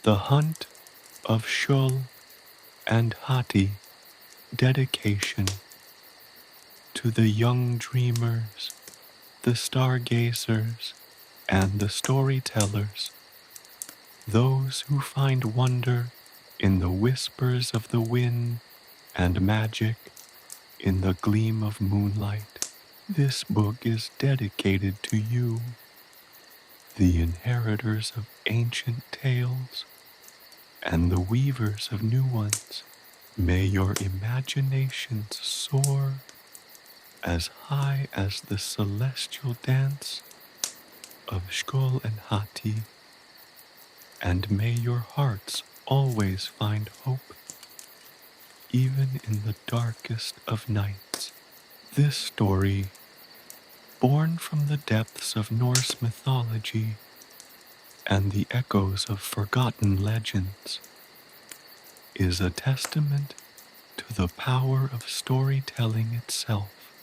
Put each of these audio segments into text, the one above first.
The Hunt of Sköll and Hati. Dedication to the young dreamers, the stargazers, and the storytellers, those who find wonder in the whispers of the wind and magic in the gleam of moonlight. This book is dedicated to you, the inheritors of ancient tales and the weavers of new ones. May your imaginations soar as high as the celestial dance of Sköll and Hati, and may your hearts always find hope, even in the darkest of nights. This story, born from the depths of Norse mythology and the echoes of forgotten legends, is a testament to the power of storytelling itself.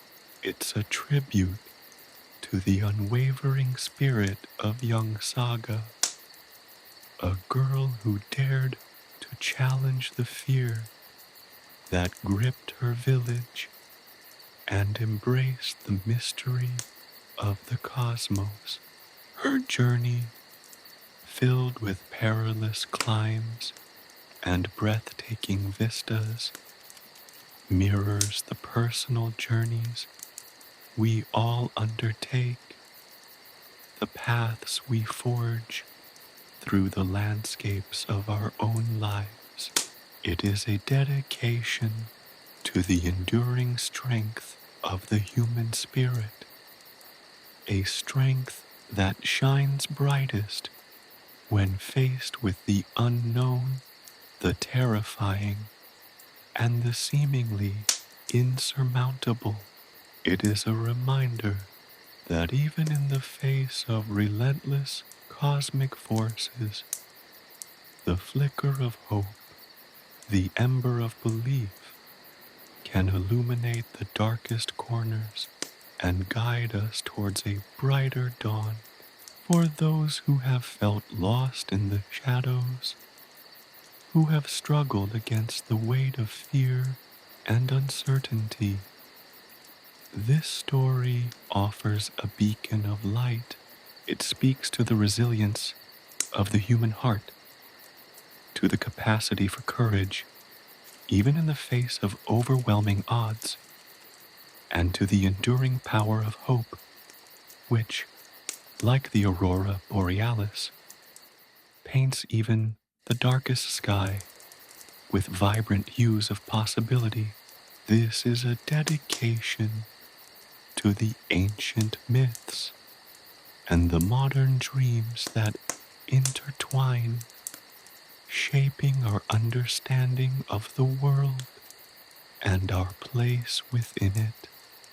It's a tribute to the unwavering spirit of young Saga, a girl who dared to challenge the fear that gripped her village and embraced the mystery of the cosmos. Her journey, filled with perilous climbs and breathtaking vistas, mirrors the personal journeys we all undertake, the paths we forge through the landscapes of our own lives. It is a dedication to the enduring strength of the human spirit, a strength that shines brightest when faced with the unknown, the terrifying, and the seemingly insurmountable. It is a reminder that even in the face of relentless cosmic forces, the flicker of hope, the ember of belief, can illuminate the darkest corners and guide us towards a brighter dawn. For those who have felt lost in the shadows, who have struggled against the weight of fear and uncertainty, this story offers a beacon of light. It speaks to the resilience of the human heart, to the capacity for courage, even in the face of overwhelming odds, and to the enduring power of hope, which, like the aurora borealis, paints even the darkest sky with vibrant hues of possibility. This is a dedication to the ancient myths and the modern dreams that intertwine, shaping our understanding of the world and our place within it.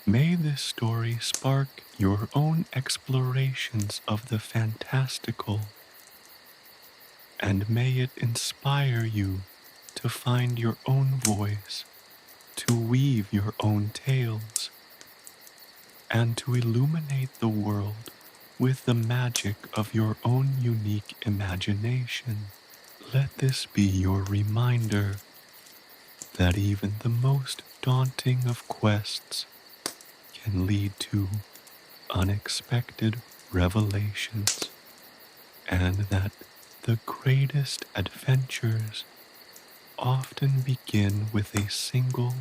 May this story spark your own explorations of the fantastical, and may it inspire you to find your own voice, to weave your own tales, and to illuminate the world with the magic of your own unique imagination. Let this be your reminder that even the most daunting of quests can lead to unexpected revelations, and that the greatest adventures often begin with a single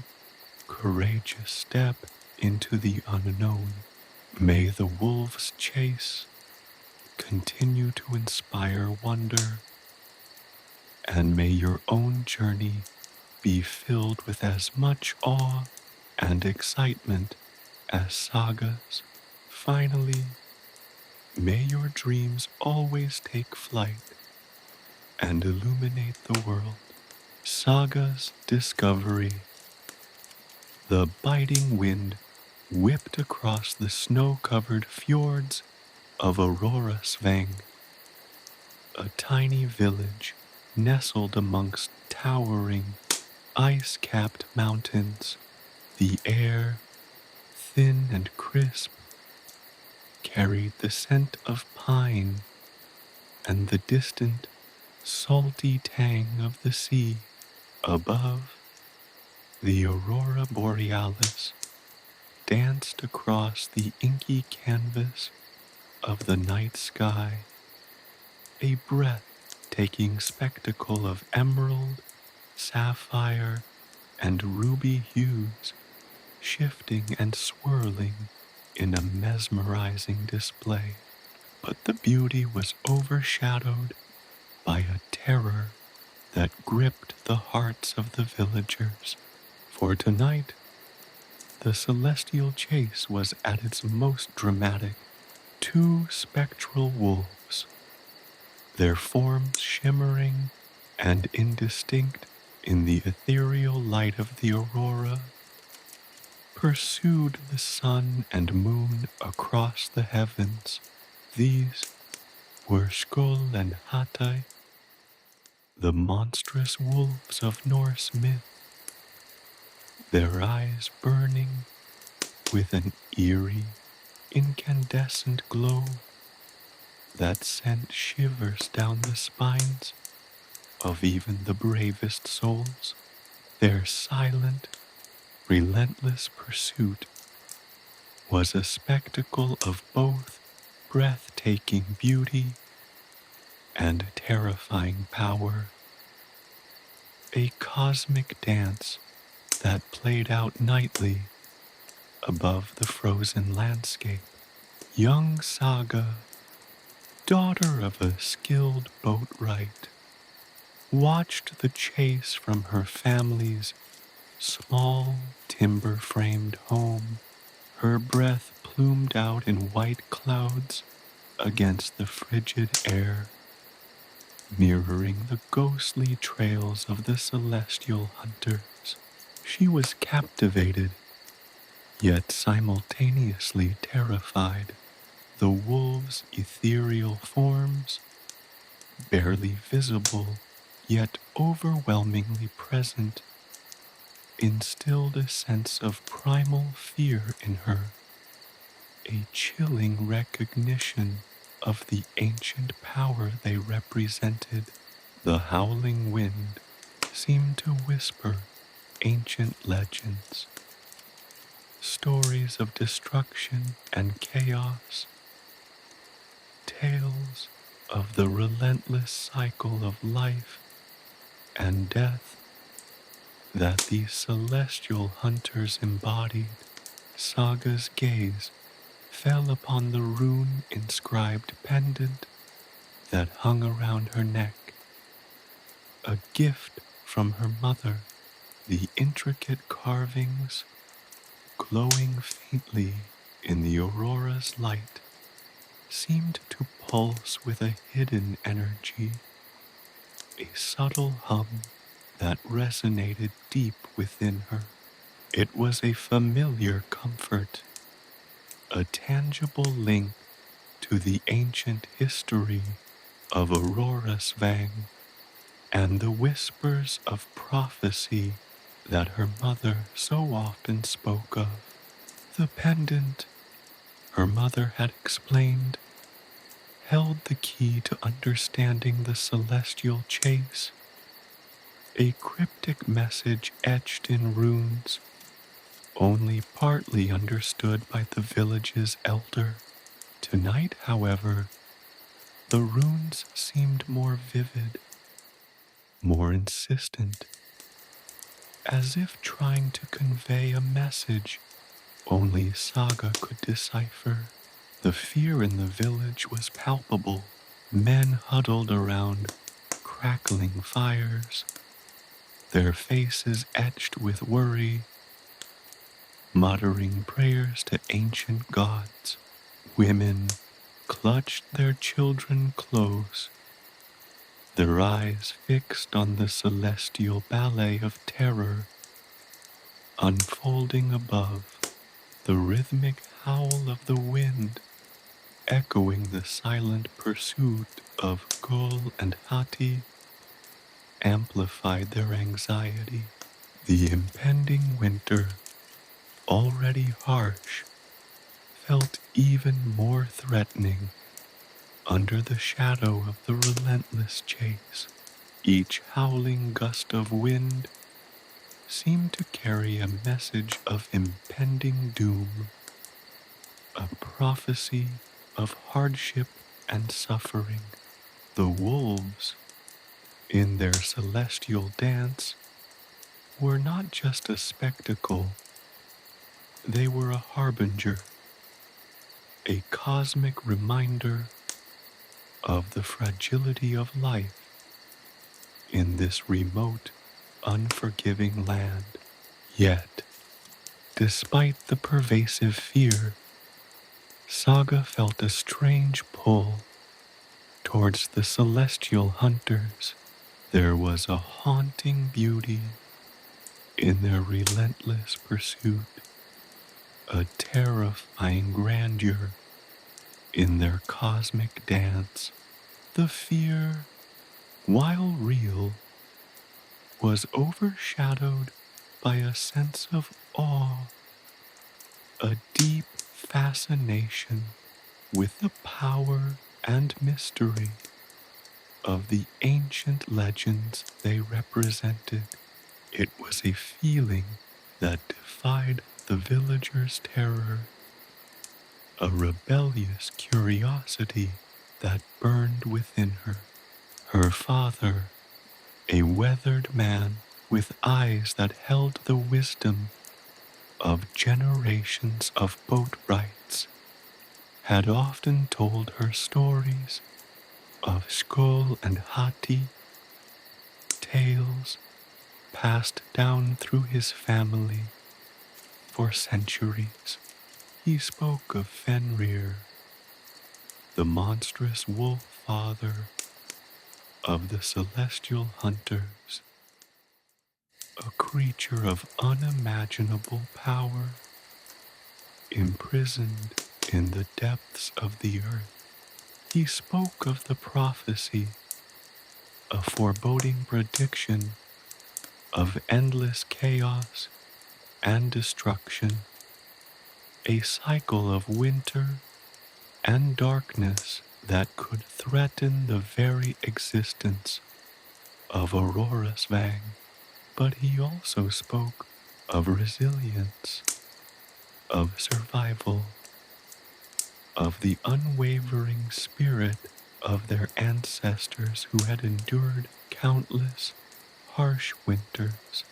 courageous step into the unknown. May the wolf's chase continue to inspire wonder, and may your own journey be filled with as much awe and excitement as Saga's. Finally, may your dreams always take flight and illuminate the world. Saga's discovery. The biting wind whipped across the snow-covered fjords of Aurora, a tiny village nestled amongst towering, ice-capped mountains. The air, thin and crisp, carried the scent of pine and the distant, salty tang of the sea. Above, the aurora borealis danced across the inky canvas of the night sky, a breathtaking spectacle of emerald, sapphire, and ruby hues, shifting and swirling in a mesmerizing display. But the beauty was overshadowed by a terror that gripped the hearts of the villagers. For tonight, the celestial chase was at its most dramatic. Two spectral wolves, their forms shimmering and indistinct in the ethereal light of the aurora, pursued the sun and moon across the heavens. These were Sköll and Hati, the monstrous wolves of Norse myth, their eyes burning with an eerie, incandescent glow that sent shivers down the spines of even the bravest souls. Their silent, relentless pursuit was a spectacle of both breathtaking beauty and terrifying power, a cosmic dance that played out nightly above the frozen landscape. Young Saga, daughter of a skilled boatwright, watched the chase from her family's small timber-framed home, her breath plumed out in white clouds against the frigid air, mirroring the ghostly trails of the celestial hunters. She was captivated, yet simultaneously terrified. The wolves' ethereal forms, barely visible, yet overwhelmingly present, instilled a sense of primal fear in her, a chilling recognition of the ancient power they represented. The howling wind seemed to whisper ancient legends, stories of destruction and chaos, tales of the relentless cycle of life and death that these celestial hunters embodied. Saga's gaze fell upon the rune-inscribed pendant that hung around her neck, a gift from her mother. The intricate carvings, glowing faintly in the aurora's light, seemed to pulse with a hidden energy, a subtle hum that resonated deep within her. It was a familiar comfort, a tangible link to the ancient history of Aurora Svang and the whispers of prophecy that her mother so often spoke of. The pendant, her mother had explained, held the key to understanding the celestial chase, a cryptic message etched in runes, only partly understood by the village's elder. Tonight, however, the runes seemed more vivid, more insistent, as if trying to convey a message only Saga could decipher. The fear in the village was palpable. Men huddled around crackling fires, their faces etched with worry, muttering prayers to ancient gods. Women clutched their children close, their eyes fixed on the celestial ballet of terror unfolding above. The rhythmic howl of the wind, echoing the silent pursuit of Sköll and Hati, amplified their anxiety. The impending winter, already harsh, felt even more threatening under the shadow of the relentless chase. Each howling gust of wind seemed to carry a message of impending doom, a prophecy of hardship and suffering. The wolves, in their celestial dance, were not just a spectacle, they were a harbinger, a cosmic reminder of the fragility of life in this remote, unforgiving land. Yet, despite the pervasive fear, Saga felt a strange pull towards the celestial hunters. There was a haunting beauty in their relentless pursuit, a terrifying grandeur in their cosmic dance. The fear, while real, was overshadowed by a sense of awe, a deep fascination with the power and mystery of the ancient legends they represented. It was a feeling that defied the villagers' terror, a rebellious curiosity that burned within her. Her father, a weathered man with eyes that held the wisdom of generations of boatwrights, had often told her stories of Sköll and Hati, tales passed down through his family for centuries. He spoke of Fenrir, the monstrous wolf father of the celestial hunters, a creature of unimaginable power, imprisoned in the depths of the earth. He spoke of the prophecy, a foreboding prediction of endless chaos and destruction, a cycle of winter and darkness that could threaten the very existence of Aurora's Vang. But he also spoke of resilience, of survival, of the unwavering spirit of their ancestors who had endured countless harsh winters,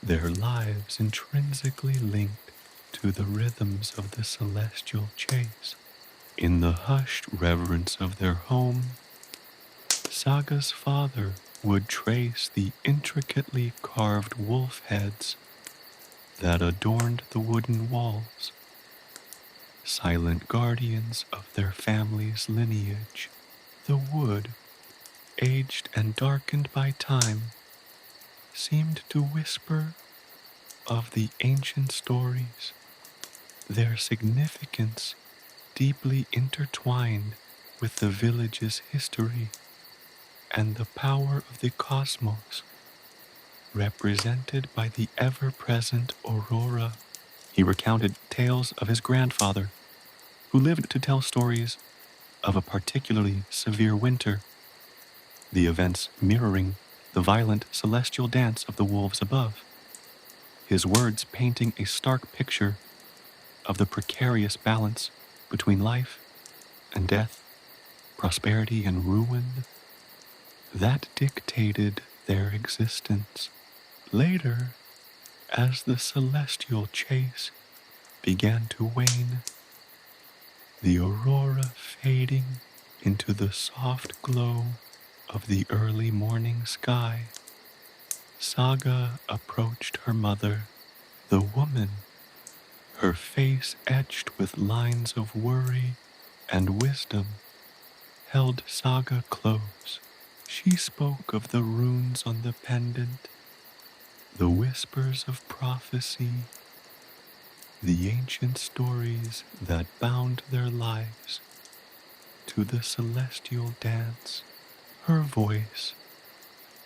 their lives intrinsically linked to the rhythms of the celestial chase. In the hushed reverence of their home, Saga's father would trace the intricately carved wolf heads that adorned the wooden walls, silent guardians of their family's lineage. The wood, aged and darkened by time, seemed to whisper of the ancient stories, their significance deeply intertwined with the village's history and the power of the cosmos, represented by the ever-present aurora. He recounted tales of his grandfather, who lived to tell stories of a particularly severe winter, the events mirroring the violent celestial dance of the wolves above, his words painting a stark picture of the precarious balance between life and death, prosperity and ruin, that dictated their existence. Later, as the celestial chase began to wane, the aurora fading into the soft glow of the early morning sky, Saga approached her mother, the woman, her face etched with lines of worry and wisdom, held Saga close. She spoke of the runes on the pendant, the whispers of prophecy, the ancient stories that bound their lives to the celestial dance. Her voice,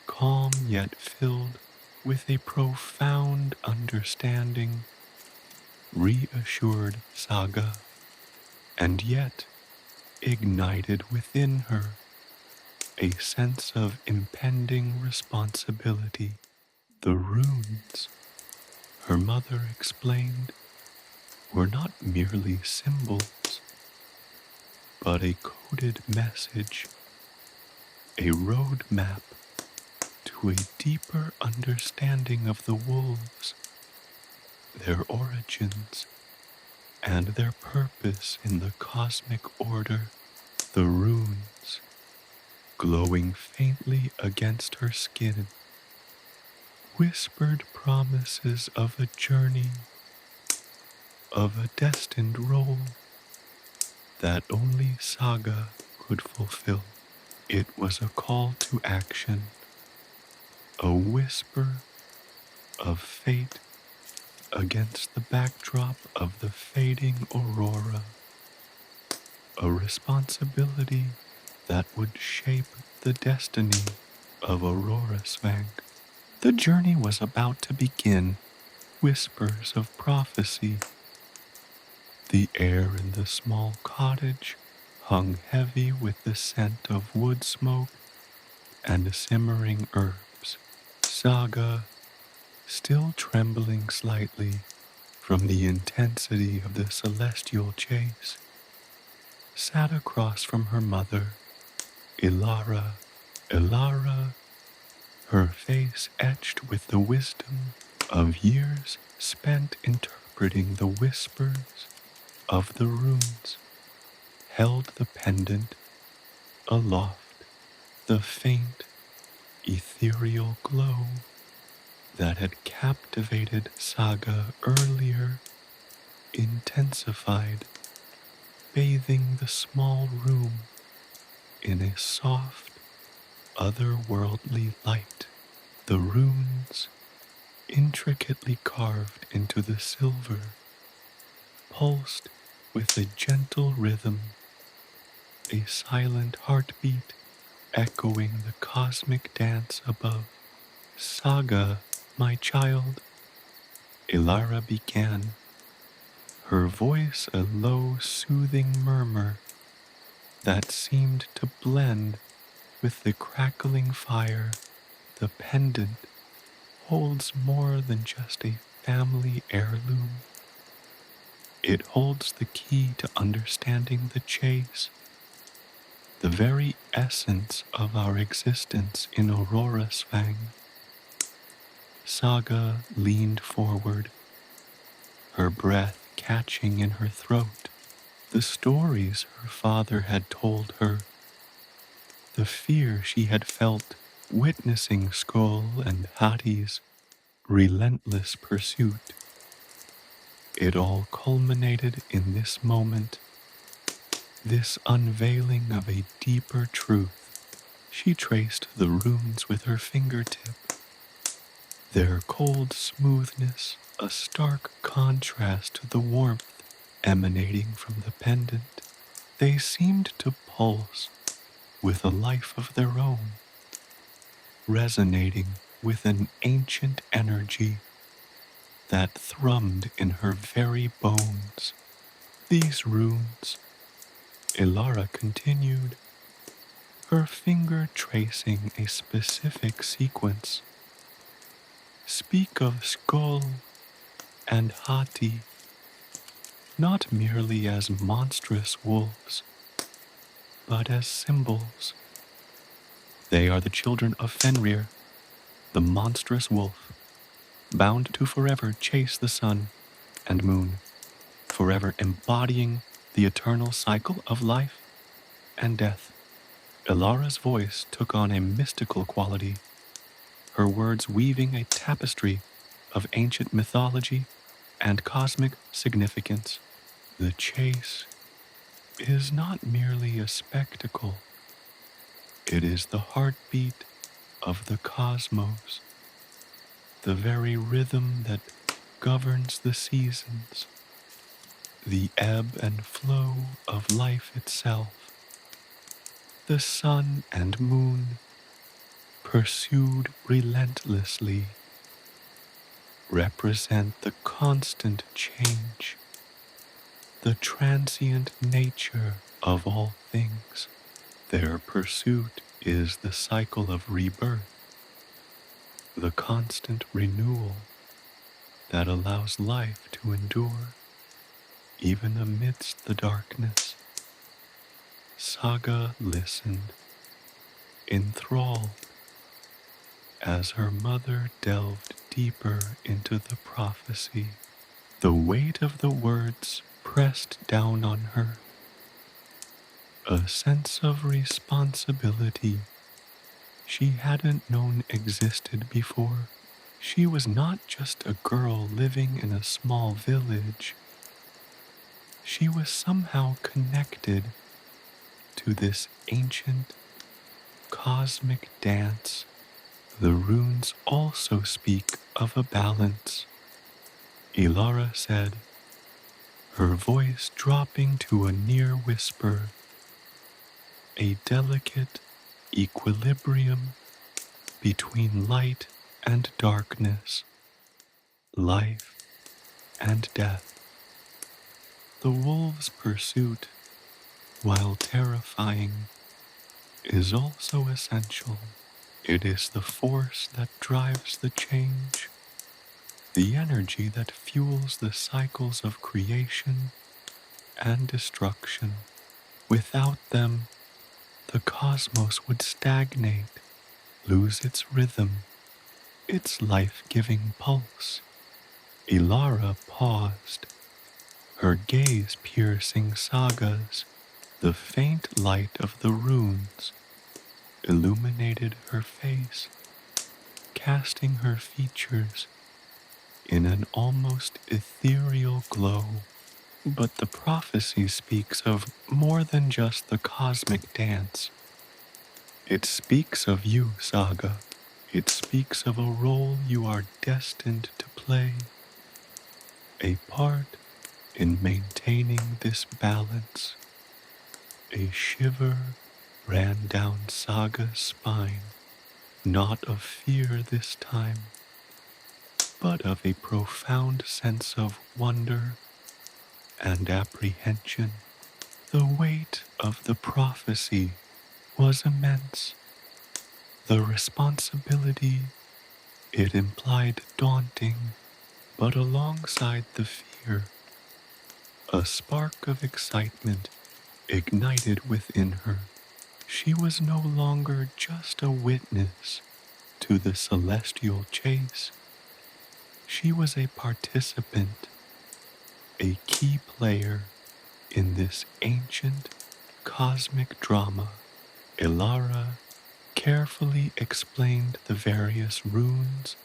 calm yet filled with a profound understanding, reassured Saga, and yet ignited within her a sense of impending responsibility. The runes, her mother explained, were not merely symbols, but a coded message, a roadmap to a deeper understanding of the wolves, their origins, and their purpose in the cosmic order. The runes, glowing faintly against her skin, whispered promises of a journey, of a destined role that only Saga could fulfill. It was a call to action, a whisper of fate against the backdrop of the fading aurora, a responsibility that would shape the destiny of Aurora Svang. The journey was about to begin. Whispers of prophecy. The air in the small cottage hung heavy with the scent of wood smoke and simmering herbs. Saga, still trembling slightly from the intensity of the celestial chase, sat across from her mother, Ilara. Ilara, her face etched with the wisdom of years spent interpreting the whispers of the runes, held the pendant aloft, the faint, ethereal glow that had captivated Saga earlier intensified, bathing the small room in a soft, otherworldly light. The runes, intricately carved into the silver, pulsed with a gentle rhythm, a silent heartbeat echoing the cosmic dance above. Saga, my child, Ilara began, her voice a low, soothing murmur that seemed to blend with the crackling fire. The pendant holds more than just a family heirloom. It holds the key to understanding the chase, the very essence of our existence in Aurora Svang. Saga leaned forward, her breath catching in her throat. The stories her father had told her, the fear she had felt witnessing Sköll and Hati's relentless pursuit. It all culminated in this moment, this unveiling of a deeper truth. She traced the runes with her fingertip, their cold smoothness a stark contrast to the warmth emanating from the pendant. They seemed to pulse with a life of their own, resonating with an ancient energy that thrummed in her very bones. These runes, Ilara continued, her finger tracing a specific sequence, speak of Sköll and Hati, not merely as monstrous wolves, but as symbols. They are the children of Fenrir, the monstrous wolf, bound to forever chase the sun and moon, forever embodying the eternal cycle of life and death. Ilara's voice took on a mystical quality, her words weaving a tapestry of ancient mythology and cosmic significance. The chase is not merely a spectacle, it is the heartbeat of the cosmos, the very rhythm that governs the seasons, the ebb and flow of life itself. The sun and moon, pursued relentlessly, represent the constant change, the transient nature of all things. Their pursuit is the cycle of rebirth, the constant renewal that allows life to endure even amidst the darkness. Saga listened, enthralled, as her mother delved deeper into the prophecy. The weight of the words pressed down on her, a sense of responsibility she hadn't known existed before. She was not just a girl living in a small village. She was somehow connected to this ancient cosmic dance. The runes also speak of a balance, Ilara said, her voice dropping to a near whisper, a delicate equilibrium between light and darkness, life and death. The wolf's pursuit, while terrifying, is also essential. It is the force that drives the change, the energy that fuels the cycles of creation and destruction. Without them, the cosmos would stagnate, lose its rhythm, its life-giving pulse. Ilara paused, her gaze piercing Saga's. The faint light of the runes illuminated her face, casting her features in an almost ethereal glow. But the prophecy speaks of more than just the cosmic dance. It speaks of you, Saga. It speaks of a role you are destined to play, a part in maintaining this balance. A shiver ran down Saga's spine, not of fear this time, but of a profound sense of wonder and apprehension. The weight of the prophecy was immense. The responsibility it implied daunting, but alongside the fear, a spark of excitement ignited within her. She was no longer just a witness to the celestial chase. She was a participant, a key player in this ancient cosmic drama. Ilara carefully explained the various runes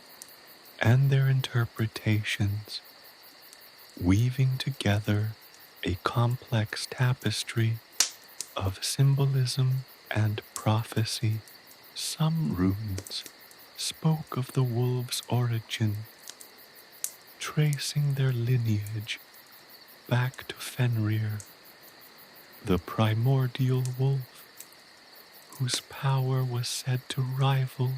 and their interpretations, weaving together a complex tapestry of symbolism and prophecy. Some runes spoke of the wolves' origin, tracing their lineage back to Fenrir, the primordial wolf, whose power was said to rival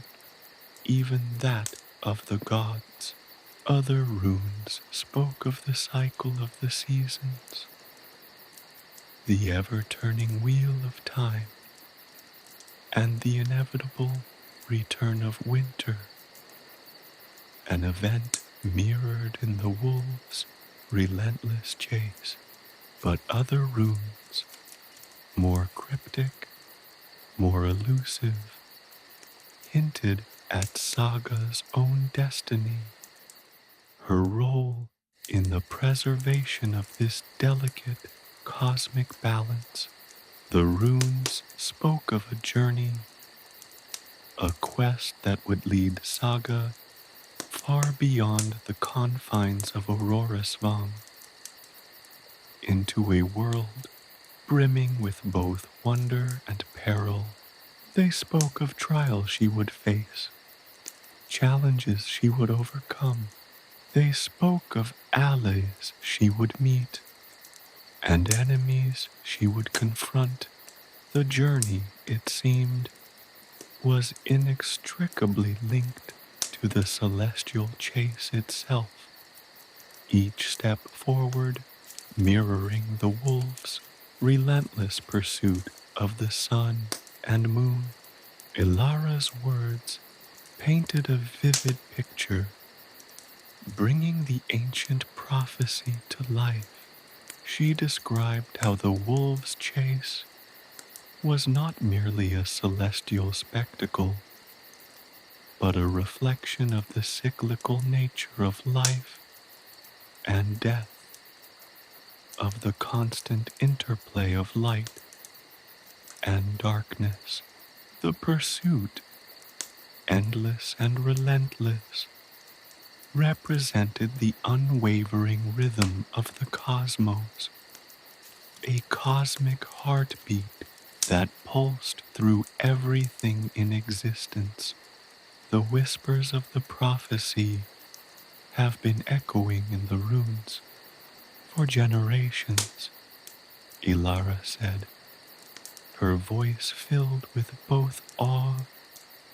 even that of the gods. Other runes spoke of the cycle of the seasons, the ever-turning wheel of time, and the inevitable return of winter, an event mirrored in the wolves' relentless chase. But other runes, more cryptic, more elusive, hinted at Saga's own destiny, her role in the preservation of this delicate cosmic balance. The runes spoke of a journey, a quest that would lead Saga far beyond the confines of Aurora into a world brimming with both wonder and peril. They spoke of trials she would face, challenges she would overcome. They spoke of allies she would meet, and enemies she would confront. The journey, it seemed, was inextricably linked to the celestial chase itself, each step forward mirroring the wolves' relentless pursuit of the sun and moon. Ilara's words painted a vivid picture, bringing the ancient prophecy to life. She described how the wolves' chase was not merely a celestial spectacle, but a reflection of the cyclical nature of life and death, of the constant interplay of light and darkness. The pursuit, endless and relentless, represented the unwavering rhythm of the cosmos, a cosmic heartbeat that pulsed through everything in existence. The whispers of the prophecy have been echoing in the runes for generations, Ilara said, her voice filled with both awe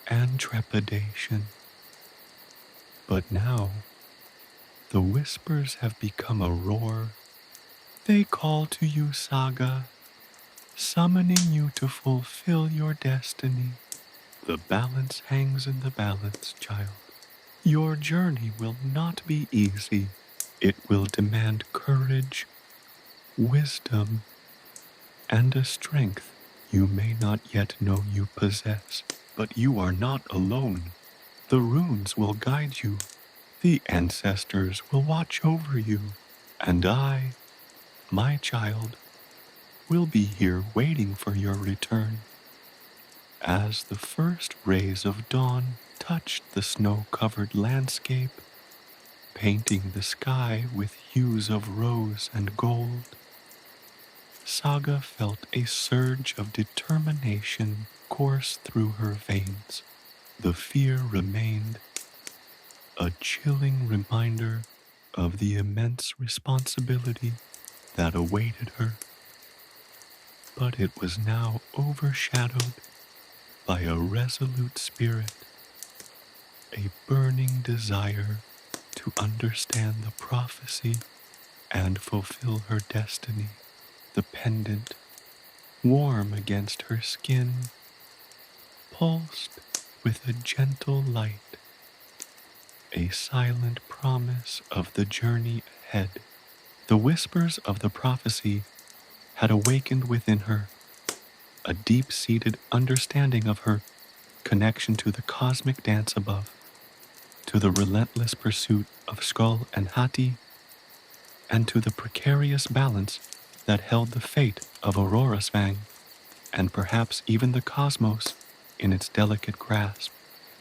and trepidation. But now, the whispers have become a roar. They call to you, Saga, summoning you to fulfill your destiny. The balance hangs in the balance, child. Your journey will not be easy. It will demand courage, wisdom, and a strength you may not yet know you possess. But you are not alone. The runes will guide you. The ancestors will watch over you. And I, my child, will be here waiting for your return. As the first rays of dawn touched the snow-covered landscape, painting the sky with hues of rose and gold, Saga felt a surge of determination course through her veins. The fear remained, a chilling reminder of the immense responsibility that awaited her. But it was now overshadowed by a resolute spirit, a burning desire to understand the prophecy and fulfill her destiny. The pendant, warm against her skin, pulsed with a gentle light, a silent promise of the journey ahead. The whispers of the prophecy had awakened within her a deep-seated understanding of her connection to the cosmic dance above, to the relentless pursuit of Sköll and Hati, and to the precarious balance that held the fate of Aurora and perhaps even the cosmos in its delicate grasp.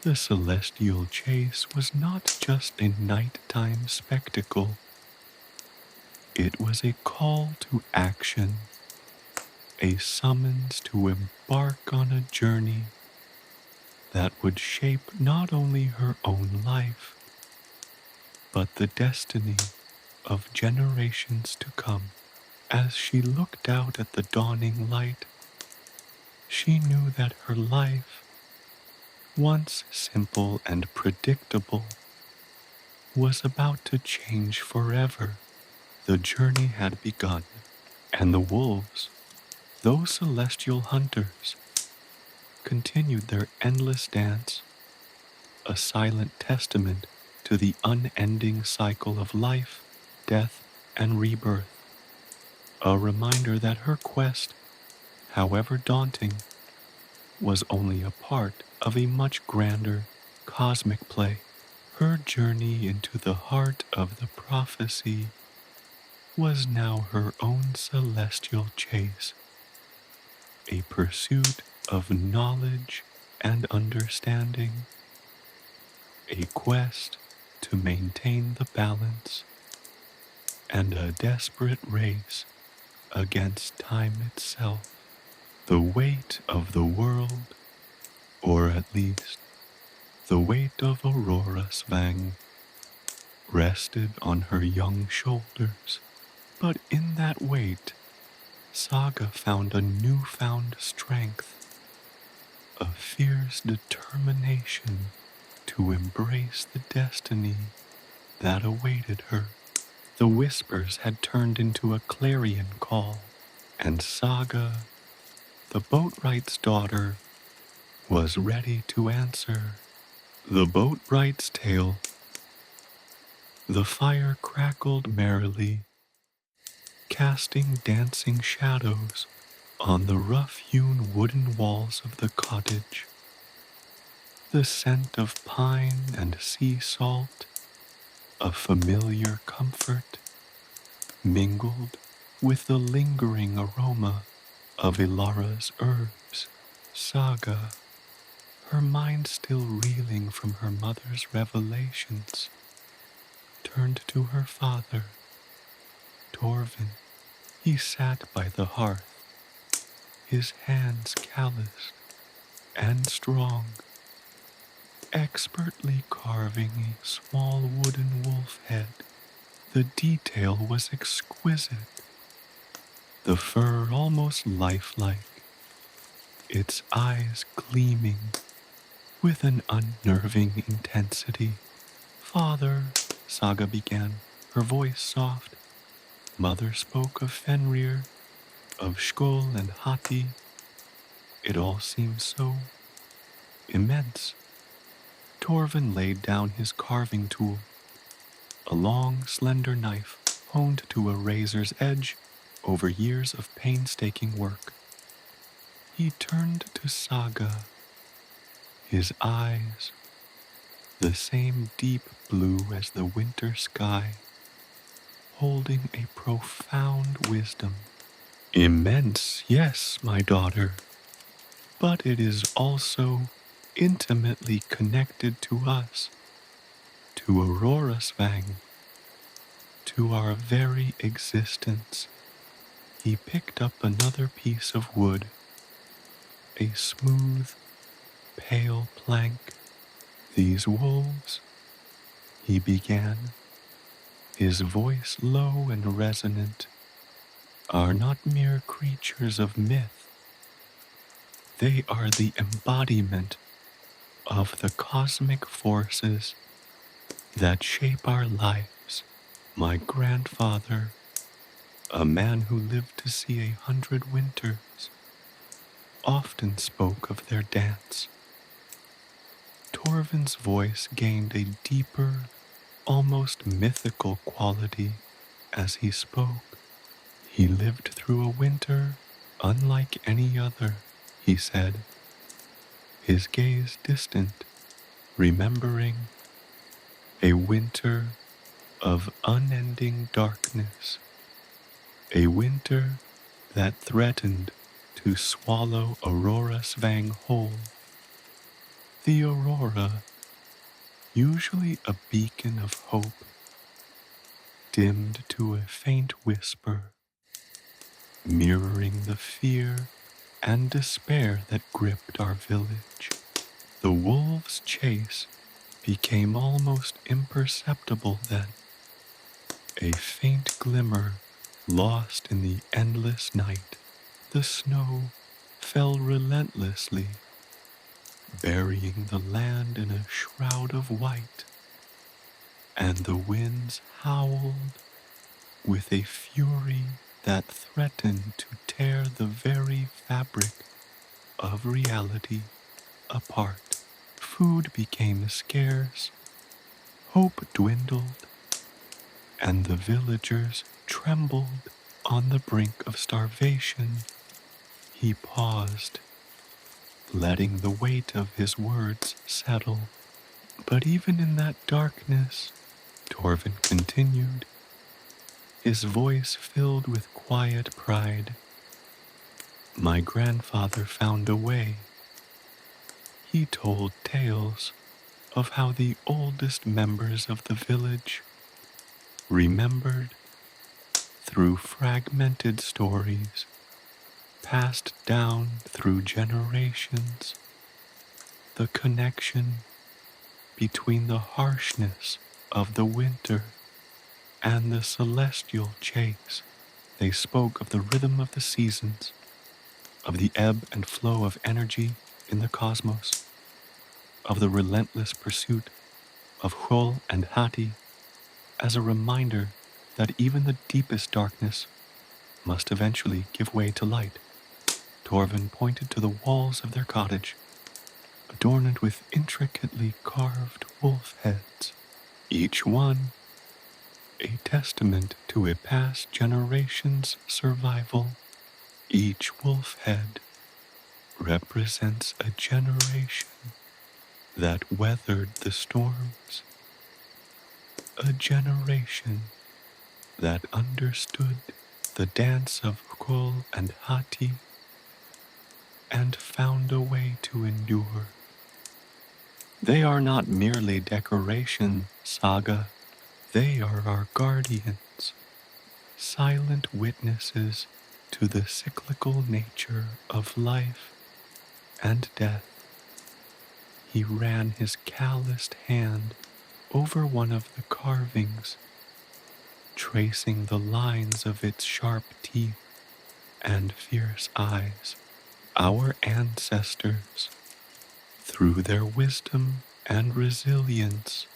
The celestial chase was not just a nighttime spectacle. It was a call to action, a summons to embark on a journey that would shape not only her own life, but the destiny of generations to come. As she looked out at the dawning light, she knew that her life, once simple and predictable, was about to change forever. The journey had begun, and the wolves, those celestial hunters, continued their endless dance, a silent testament to the unending cycle of life, death, and rebirth, a reminder that her quest, however daunting, was only a part of a much grander cosmic play. Her journey into the heart of the prophecy was now her own celestial chase, a pursuit of knowledge and understanding, a quest to maintain the balance, and a desperate race against time itself. The weight of the world, or at least the weight of Aurora, rested on her young shoulders. But in that weight, Saga found a newfound strength, a fierce determination to embrace the destiny that awaited her. The whispers had turned into a clarion call, and Saga, the boatwright's daughter was ready to answer. The boatwright's tale. The fire crackled merrily, casting dancing shadows on the rough-hewn wooden walls of the cottage. The scent of pine and sea salt, a familiar comfort, mingled with the lingering aroma of Ilara's herbs. Saga, her mind still reeling from her mother's revelations, turned to her father, Torvin. He sat by the hearth, his hands calloused and strong, expertly carving a small wooden wolf head. The detail was exquisite, the fur almost lifelike, its eyes gleaming with an unnerving intensity. Father, Saga began, her voice soft. Mother spoke of Fenrir, of Sköll and Hati. It all seemed so immense. Torvin laid down his carving tool, a long, slender knife honed to a razor's edge over years of painstaking work. He turned to Saga, his eyes the same deep blue as the winter sky, holding a profound wisdom. Immense, yes, my daughter, but it is also intimately connected to us, to Aurora Svang, to our very existence. He picked up another piece of wood, a smooth, pale plank. These wolves, he began, his voice low and resonant, are not mere creatures of myth. They are the embodiment of the cosmic forces that shape our lives. My grandfather, a man who lived to see 100 winters, often spoke of their dance. Torvin's voice gained a deeper, almost mythical quality as he spoke. He lived through a winter unlike any other, he said, his gaze distant, remembering a winter of unending darkness, a winter that threatened to swallow Aurora Svang whole. The aurora, usually a beacon of hope, dimmed to a faint whisper, mirroring the fear and despair that gripped our village. The wolves' chase became almost imperceptible then, a faint glimmer lost in the endless night. The snow fell relentlessly, burying the land in a shroud of white, and the winds howled with a fury that threatened to tear the very fabric of reality apart. Food became scarce, hope dwindled, and the villagers trembled on the brink of starvation. He paused, letting the weight of his words settle. But even in that darkness, Torvin continued, his voice filled with quiet pride. My grandfather found a way. He told tales of how the oldest members of the village remembered through fragmented stories passed down through generations, the connection between the harshness of the winter and the celestial chase. They spoke of the rhythm of the seasons, of the ebb and flow of energy in the cosmos, of the relentless pursuit of Sköll and Hati, as a reminder that even the deepest darkness must eventually give way to light. Torvin pointed to the walls of their cottage, adorned with intricately carved wolf heads, each one a testament to a past generation's survival. Each wolf head represents a generation that weathered the storms, a generation that understood the dance of Sköll and Hati and found a way to endure. They are not merely decoration, Saga. They are our guardians, silent witnesses to the cyclical nature of life and death. He ran his calloused hand over one of the carvings, tracing the lines of its sharp teeth and fierce eyes. Our ancestors, through their wisdom and resilience,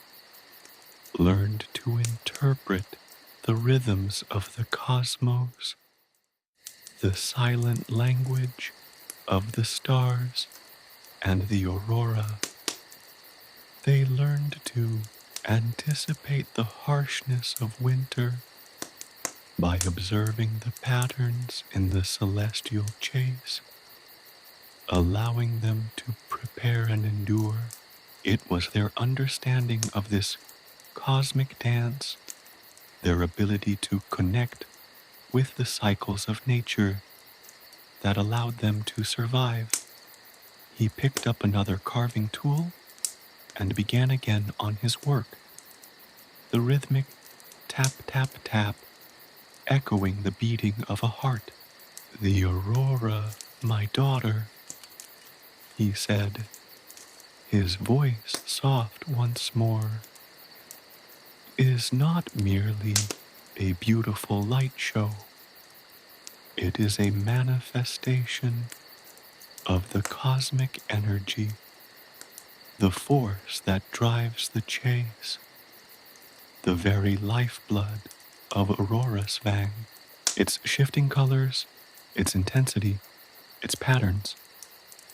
learned to interpret the rhythms of the cosmos, the silent language of the stars and the aurora. They learned to anticipate the harshness of winter by observing the patterns in the celestial chase, allowing them to prepare and endure. It was their understanding of this cosmic dance, their ability to connect with the cycles of nature, that allowed them to survive. He picked up another carving tool and began again on his work, the rhythmic tap, tap, tap, echoing the beating of a heart. "The aurora, my daughter," he said, his voice soft once more, "is not merely a beautiful light show. It is a manifestation of the cosmic energy, the force that drives the chase, the very lifeblood of Aurora's Vang. Its shifting colors, its intensity, its patterns.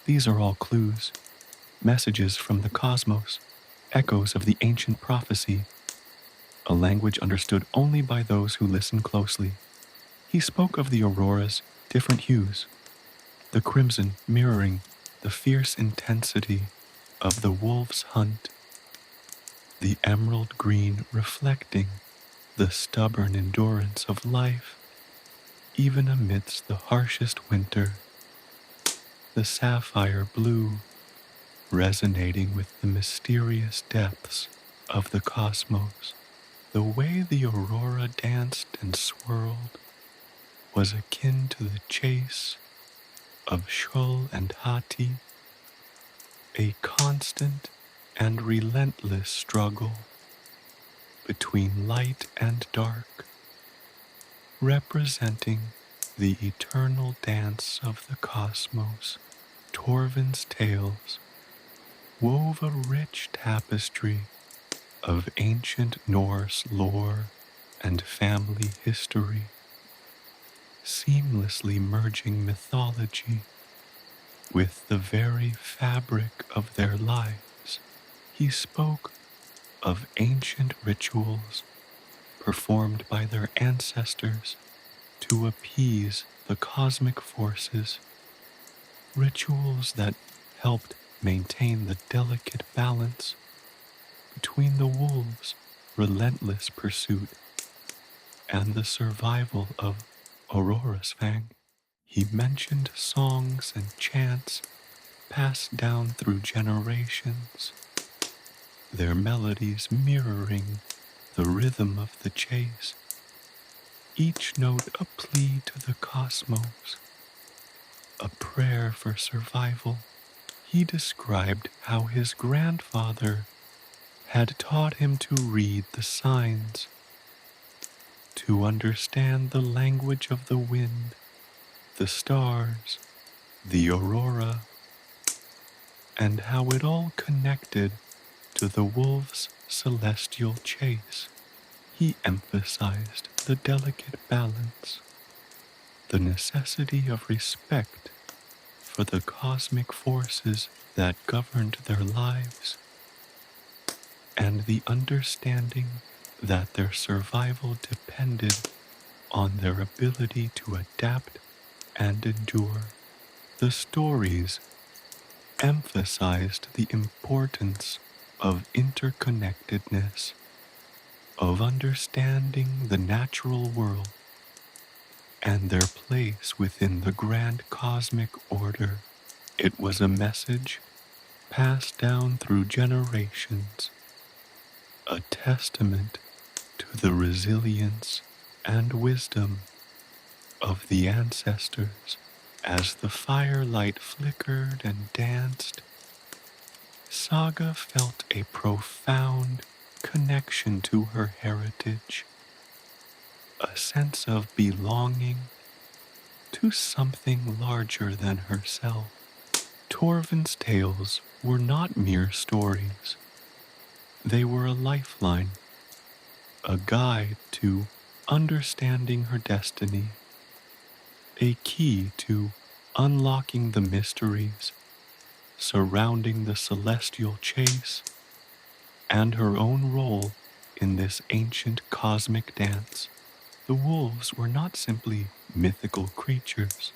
These are all clues, messages from the cosmos, echoes of the ancient prophecy, a language understood only by those who listen closely." He spoke of the aurora's different hues, the crimson mirroring the fierce intensity of the wolf's hunt, the emerald green reflecting the stubborn endurance of life, even amidst the harshest winter, the sapphire blue resonating with the mysterious depths of the cosmos. The way the aurora danced and swirled was akin to the chase of Sköll and Hati, a constant and relentless struggle between light and dark, representing the eternal dance of the cosmos. Torvin's tales wove a rich tapestry of ancient Norse lore and family history, seamlessly merging mythology with the very fabric of their lives. He spoke of ancient rituals performed by their ancestors to appease the cosmic forces, rituals that helped maintain the delicate balance between the wolves' relentless pursuit and the survival of Aurora's Fang. He mentioned songs and chants passed down through generations, their melodies mirroring the rhythm of the chase, each note a plea to the cosmos, a prayer for survival. He described how his grandfather had taught him to read the signs, to understand the language of the wind, the stars, the aurora, and how it all connected to the wolf's celestial chase. He emphasized the delicate balance, the necessity of respect for the cosmic forces that governed their lives, and the understanding that their survival depended on their ability to adapt and endure. The stories emphasized the importance of interconnectedness, of understanding the natural world and their place within the grand cosmic order. It was a message passed down through generations, a testament to the resilience and wisdom of the ancestors. As the firelight flickered and danced, Saga felt a profound connection to her heritage, a sense of belonging to something larger than herself. Torvin's tales were not mere stories. They were a lifeline, a guide to understanding her destiny, a key to unlocking the mysteries surrounding the celestial chase and her own role in this ancient cosmic dance. The wolves were not simply mythical creatures.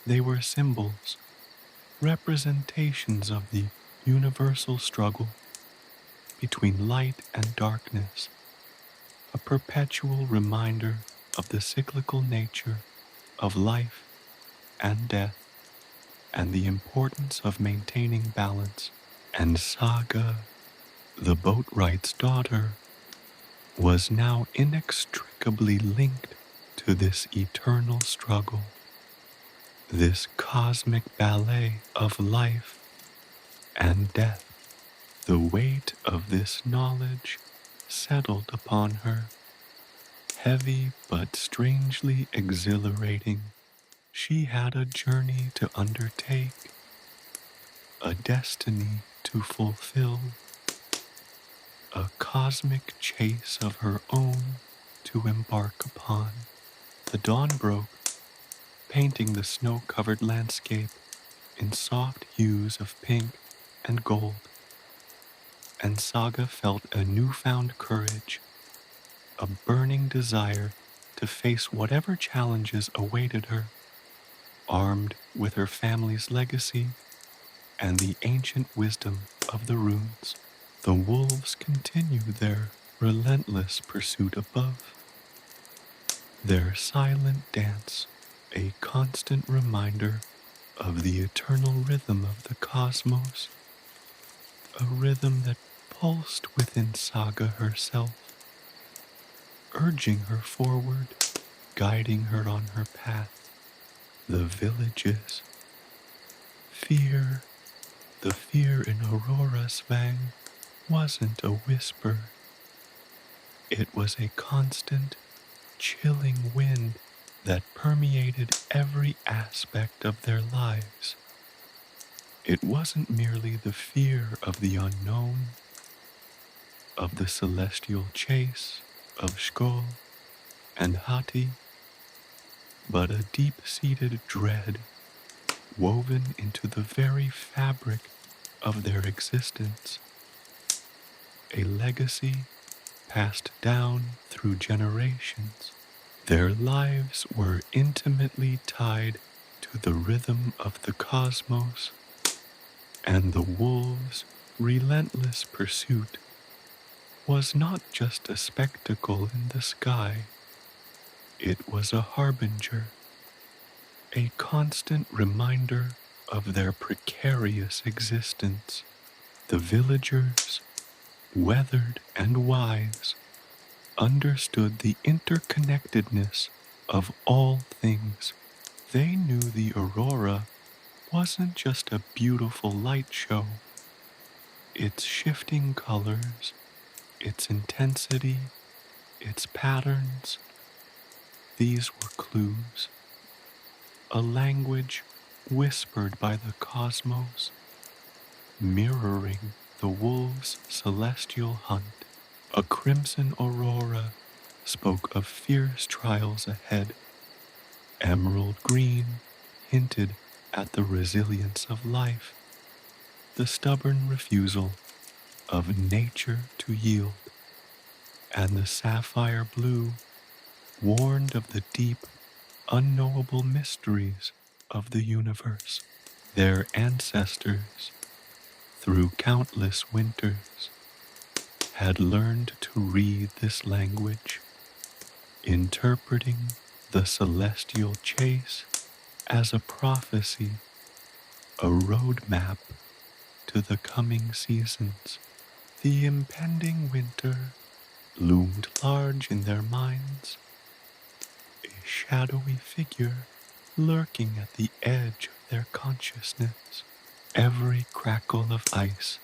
They were symbols, representations of the universal struggle between light and darkness, a perpetual reminder of the cyclical nature of life and death, and the importance of maintaining balance. And Saga, the boatwright's daughter, was now inextricably linked to this eternal struggle, this cosmic ballet of life and death. The weight of this knowledge settled upon her, heavy but strangely exhilarating. She had a journey to undertake, a destiny to fulfill, a cosmic chase of her own to embark upon. The dawn broke, painting the snow-covered landscape in soft hues of pink and gold, and Saga felt a newfound courage, a burning desire to face whatever challenges awaited her, armed with her family's legacy and the ancient wisdom of the runes. The wolves continued their relentless pursuit above, their silent dance a constant reminder of the eternal rhythm of the cosmos, a rhythm that pulsed within Saga herself, urging her forward, guiding her on her path. The villages, fear, the fear in Aurora Svang wasn't a whisper. It was a constant, chilling wind that permeated every aspect of their lives. It wasn't merely the fear of the unknown, of the celestial chase of Sköll and Hati, but a deep-seated dread woven into the very fabric of their existence, a legacy passed down through generations. Their lives were intimately tied to the rhythm of the cosmos, and the wolves' relentless pursuit was not just a spectacle in the sky. It was a harbinger, a constant reminder of their precarious existence. The villagers, weathered and wise, understood the interconnectedness of all things. They knew the aurora wasn't just a beautiful light show. Its shifting colors, its intensity, its patterns, these were clues. A language whispered by the cosmos, mirroring the wolves' celestial hunt. A crimson aurora spoke of fierce trials ahead. Emerald green hinted at the resilience of life, the stubborn refusal of nature to yield, and the sapphire blue warned of the deep, unknowable mysteries of the universe. Their ancestors, through countless winters, had learned to read this language, interpreting the celestial chase as a prophecy, a roadmap to the coming seasons. The impending winter loomed large in their minds, a shadowy figure lurking at the edge of their consciousness. Every crackle of ice,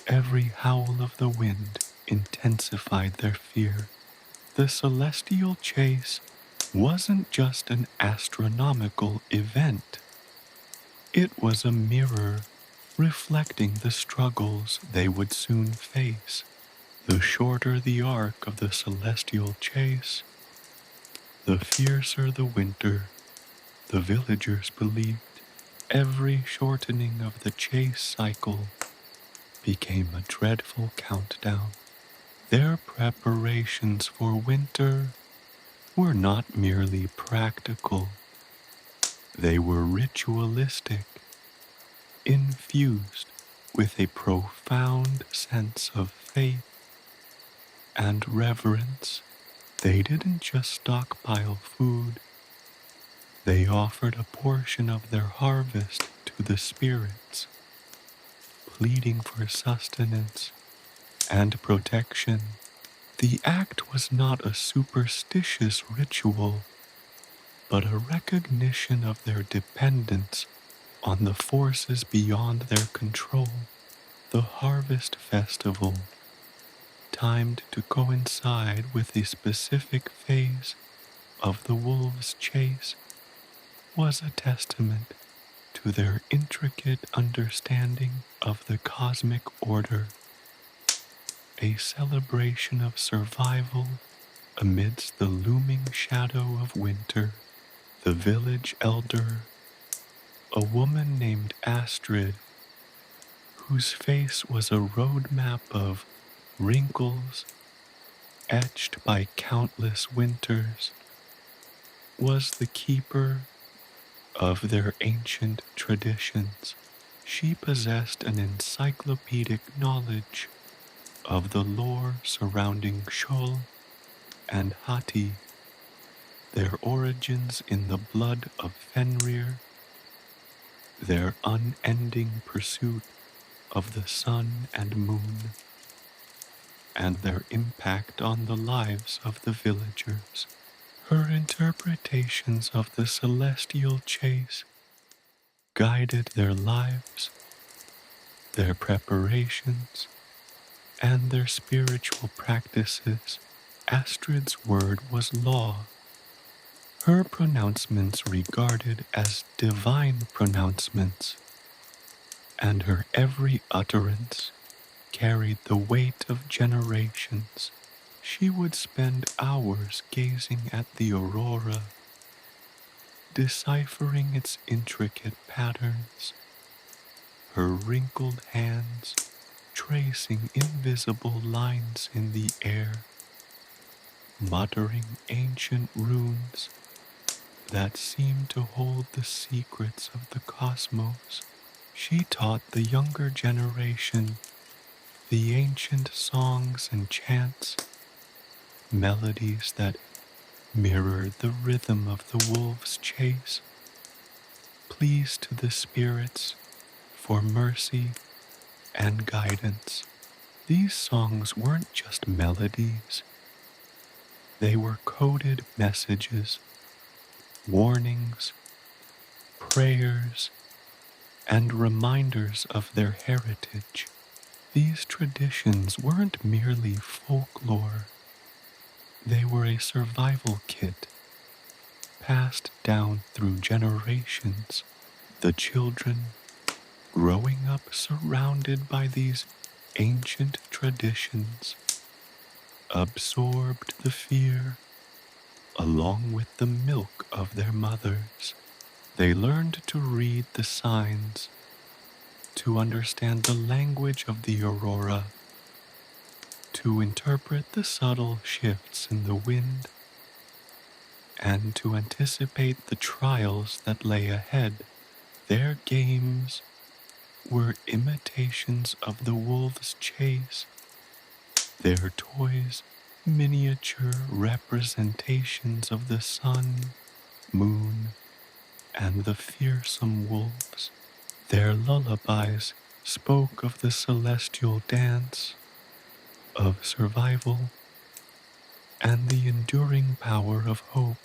every howl of the wind intensified their fear. The celestial chase wasn't just an astronomical event. It was a mirror reflecting the struggles they would soon face. The shorter the arc of the celestial chase, the fiercer the winter, the villagers believed. Every shortening of the chase cycle became a dreadful countdown. Their preparations for winter were not merely practical, they were ritualistic, infused with a profound sense of faith and reverence. They didn't just stockpile food, they offered a portion of their harvest to the spirits, pleading for sustenance and protection. The act was not a superstitious ritual, but a recognition of their dependence on the forces beyond their control. The harvest festival, timed to coincide with a specific phase of the wolves' chase, was a testament to their intricate understanding of the cosmic order, a celebration of survival amidst the looming shadow of winter. The village elder, a woman named Astrid, whose face was a roadmap of wrinkles etched by countless winters, was the keeper of their ancient traditions. She possessed an encyclopedic knowledge of the lore surrounding Sköll and Hati, their origins in the blood of Fenrir, their unending pursuit of the sun and moon, and their impact on the lives of the villagers. Her interpretations of the celestial chase guided their lives, their preparations, and their spiritual practices. Astrid's word was law, her pronouncements regarded as divine pronouncements, and her every utterance carried the weight of generations. She would spend hours gazing at the aurora, deciphering its intricate patterns, her wrinkled hands tracing invisible lines in the air, muttering ancient runes that seemed to hold the secrets of the cosmos. She taught the younger generation the ancient songs and chants, melodies that mirrored the rhythm of the wolves' chase, pleas to the spirits for mercy and guidance. These songs weren't just melodies, they were coded messages, warnings, prayers, and reminders of their heritage. These traditions weren't merely folklore, they were a survival kit, passed down through generations. The children, growing up surrounded by these ancient traditions, absorbed the fear along with the milk of their mothers. They learned to read the signs, to understand the language of the aurora, to interpret the subtle shifts in the wind, and to anticipate the trials that lay ahead. Their games were imitations of the wolf's chase, their toys miniature representations of the sun, moon, and the fearsome wolves. Their lullabies spoke of the celestial dance, of survival, and the enduring power of hope.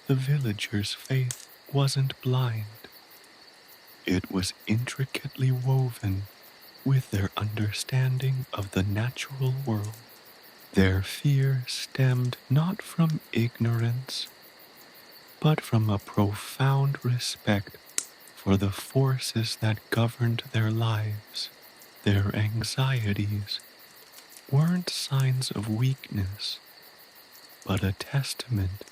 The villagers' faith wasn't blind. It was intricately woven with their understanding of the natural world. Their fear stemmed not from ignorance, but from a profound respect for the forces that governed their lives. Their anxieties weren't signs of weakness, but a testament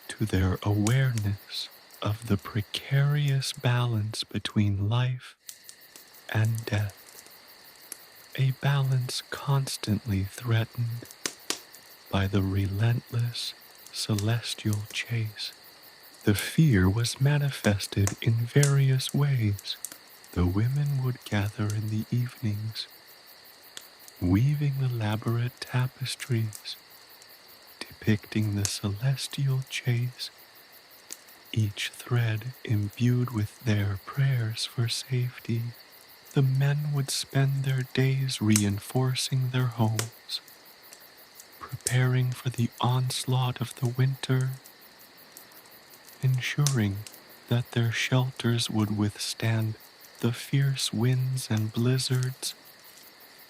to their awareness of the precarious balance between life and death, a balance constantly threatened by the relentless celestial chase. The fear was manifested in various ways. The women would gather in the evenings, weaving elaborate tapestries depicting the celestial chase, each thread imbued with their prayers for safety. The men would spend their days reinforcing their homes, preparing for the onslaught of the winter, ensuring that their shelters would withstand the fierce winds and blizzards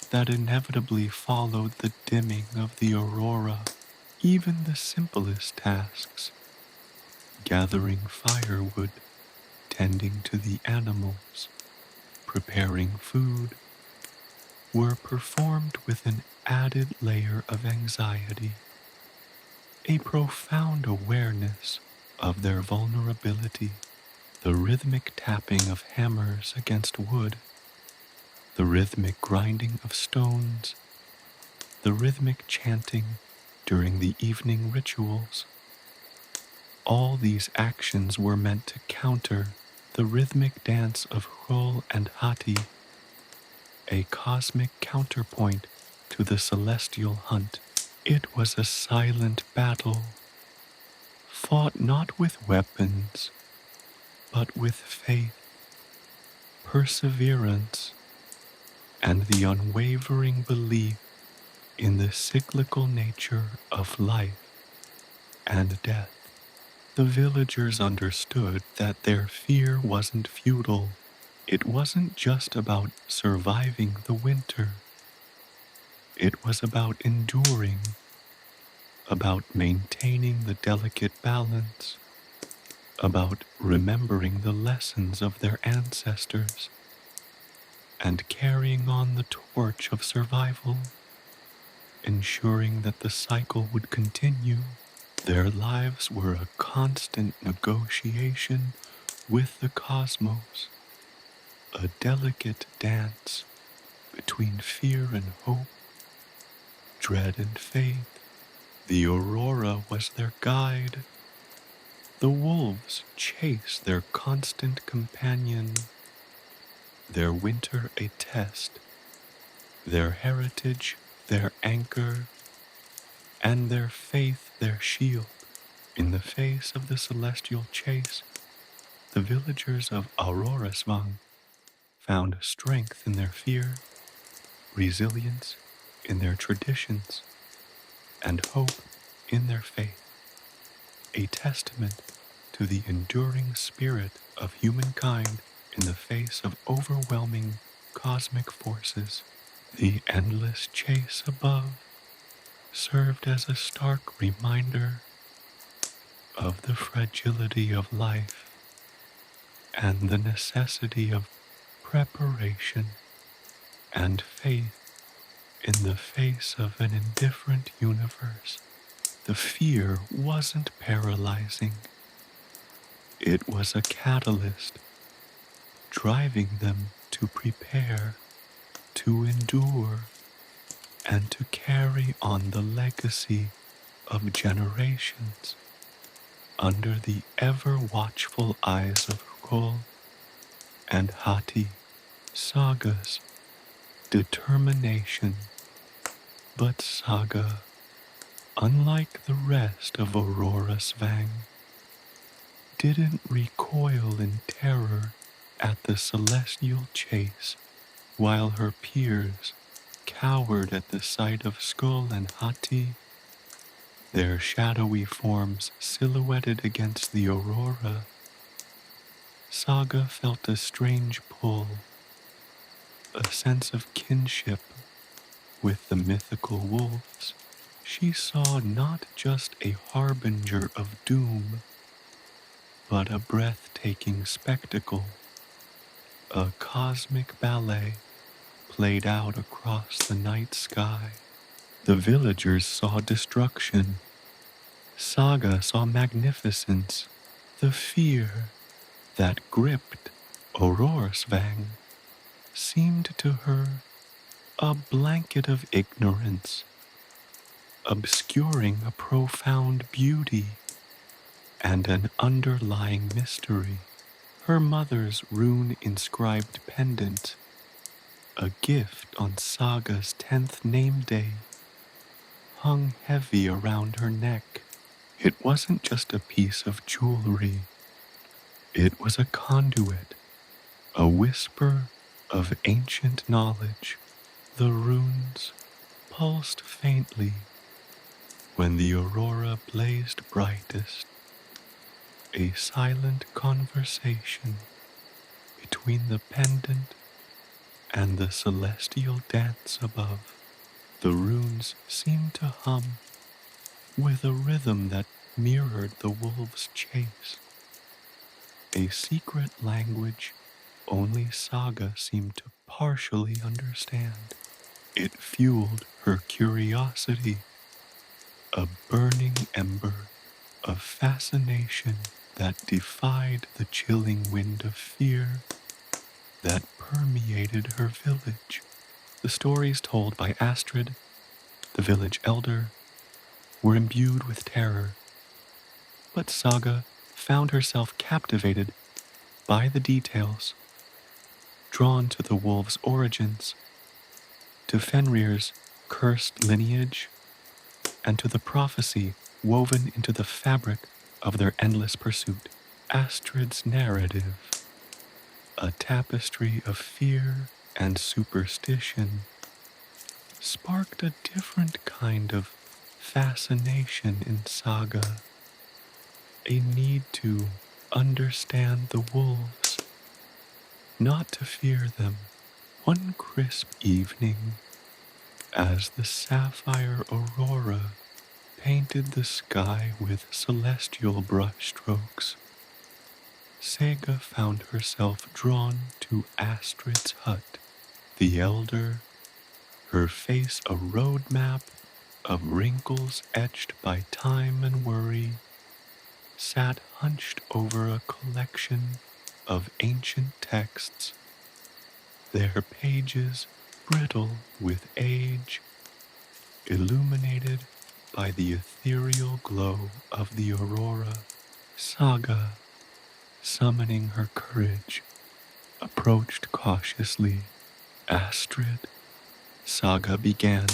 that inevitably followed the dimming of the aurora. Even the simplest tasks, gathering firewood, tending to the animals, preparing food, were performed with an added layer of anxiety, a profound awareness of their vulnerability. The rhythmic tapping of hammers against wood, the rhythmic grinding of stones, the rhythmic chanting during the evening rituals. All these actions were meant to counter the rhythmic dance of Sköll and Hati, a cosmic counterpoint to the celestial hunt. It was a silent battle, fought not with weapons, but with faith, perseverance, and the unwavering belief in the cyclical nature of life and death. The villagers understood that their fear wasn't futile. It wasn't just about surviving the winter. It was about enduring, about maintaining the delicate balance, about remembering the lessons of their ancestors, and carrying on the torch of survival, ensuring that the cycle would continue. Their lives were a constant negotiation with the cosmos, a delicate dance between fear and hope, dread and faith. The aurora was their guide. The wolves chased their constant companion, their winter a test, their heritage their anchor, and their faith their shield. In the face of the celestial chase, the villagers of Aurora found strength in their fear, resilience in their traditions, and hope in their faith, a testament to the enduring spirit of humankind in the face of overwhelming cosmic forces. The endless chase above served as a stark reminder of the fragility of life and the necessity of preparation and faith in the face of an indifferent universe. The fear wasn't paralyzing. It was a catalyst, driving them to prepare, to endure, and to carry on the legacy of generations under the ever-watchful eyes of Sköll and Hati. Saga's determination. But Saga, unlike the rest of Aurora's Vang, didn't recoil in terror at the celestial chase, while her peers cowered at the sight of Sköll and Hati, their shadowy forms silhouetted against the aurora. Saga felt a strange pull, a sense of kinship with the mythical wolves. She saw not just a harbinger of doom, but a breathtaking spectacle, a cosmic ballet played out across the night sky. The villagers saw destruction. Saga saw magnificence. The fear that gripped Aurorsvang seemed to her a blanket of ignorance, obscuring a profound beauty and an underlying mystery. Her mother's rune-inscribed pendant, a gift on Saga's 10th name day, hung heavy around her neck. It wasn't just a piece of jewelry. It was a conduit, a whisper of ancient knowledge. The runes pulsed faintly when the aurora blazed brightest, a silent conversation between the pendant and the celestial dance above. The runes seemed to hum with a rhythm that mirrored the wolves' chase, a secret language only Saga seemed to partially understand. It fueled her curiosity, a burning ember of fascination that defied the chilling wind of fear that permeated her village. The stories told by Astrid, the village elder, were imbued with terror, but Saga found herself captivated by the details, drawn to the wolves' origins, to Fenrir's cursed lineage, and to the prophecy woven into the fabric of their endless pursuit. Astrid's narrative, a tapestry of fear and superstition, sparked a different kind of fascination in Saga, a need to understand the wolves, not to fear them. One crisp evening, as the sapphire aurora painted the sky with celestial brushstrokes, Saga found herself drawn to Astrid's hut. The elder, her face a roadmap of wrinkles etched by time and worry, sat hunched over a collection of ancient texts, their pages brittle with age, illuminated by the ethereal glow of the aurora. Saga, summoning her courage, approached cautiously. Astrid, Saga began,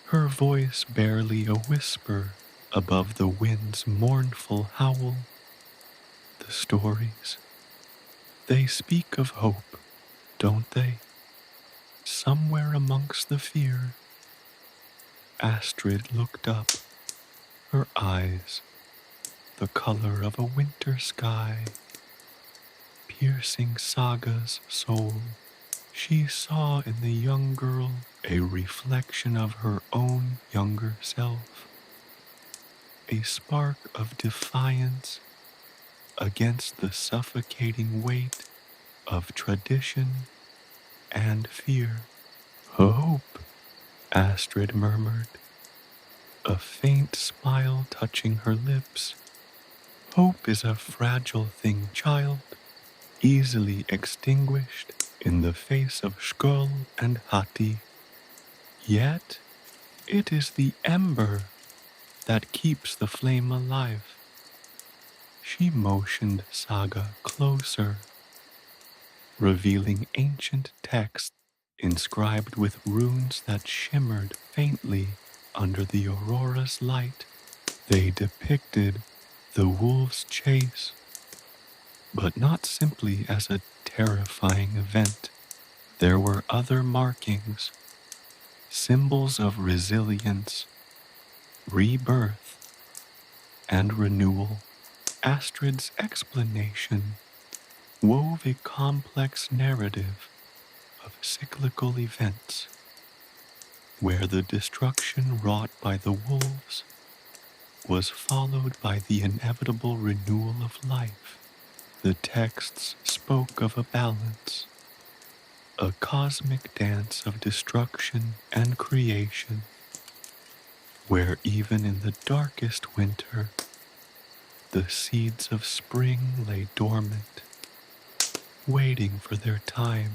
her voice barely a whisper above the wind's mournful howl. The stories, they speak of hope, don't they? Somewhere amongst the fear. Astrid looked up, her eyes the color of a winter sky, piercing Saga's soul. She saw in the young girl a reflection of her own younger self, a spark of defiance against the suffocating weight of tradition and fear. Hope, Astrid murmured, a faint smile touching her lips. Hope is a fragile thing, child, easily extinguished in the face of Sköll and Hati. Yet it is the ember that keeps the flame alive. She motioned Saga closer, revealing ancient texts inscribed with runes that shimmered faintly under the aurora's light. They depicted the wolf's chase, but not simply as a terrifying event. There were other markings, symbols of resilience, rebirth, and renewal. Astrid's explanation wove a complex narrative of cyclical events, where the destruction wrought by the wolves was followed by the inevitable renewal of life. The texts spoke of a balance, a cosmic dance of destruction and creation, where even in the darkest winter, the seeds of spring lay dormant, waiting for their time.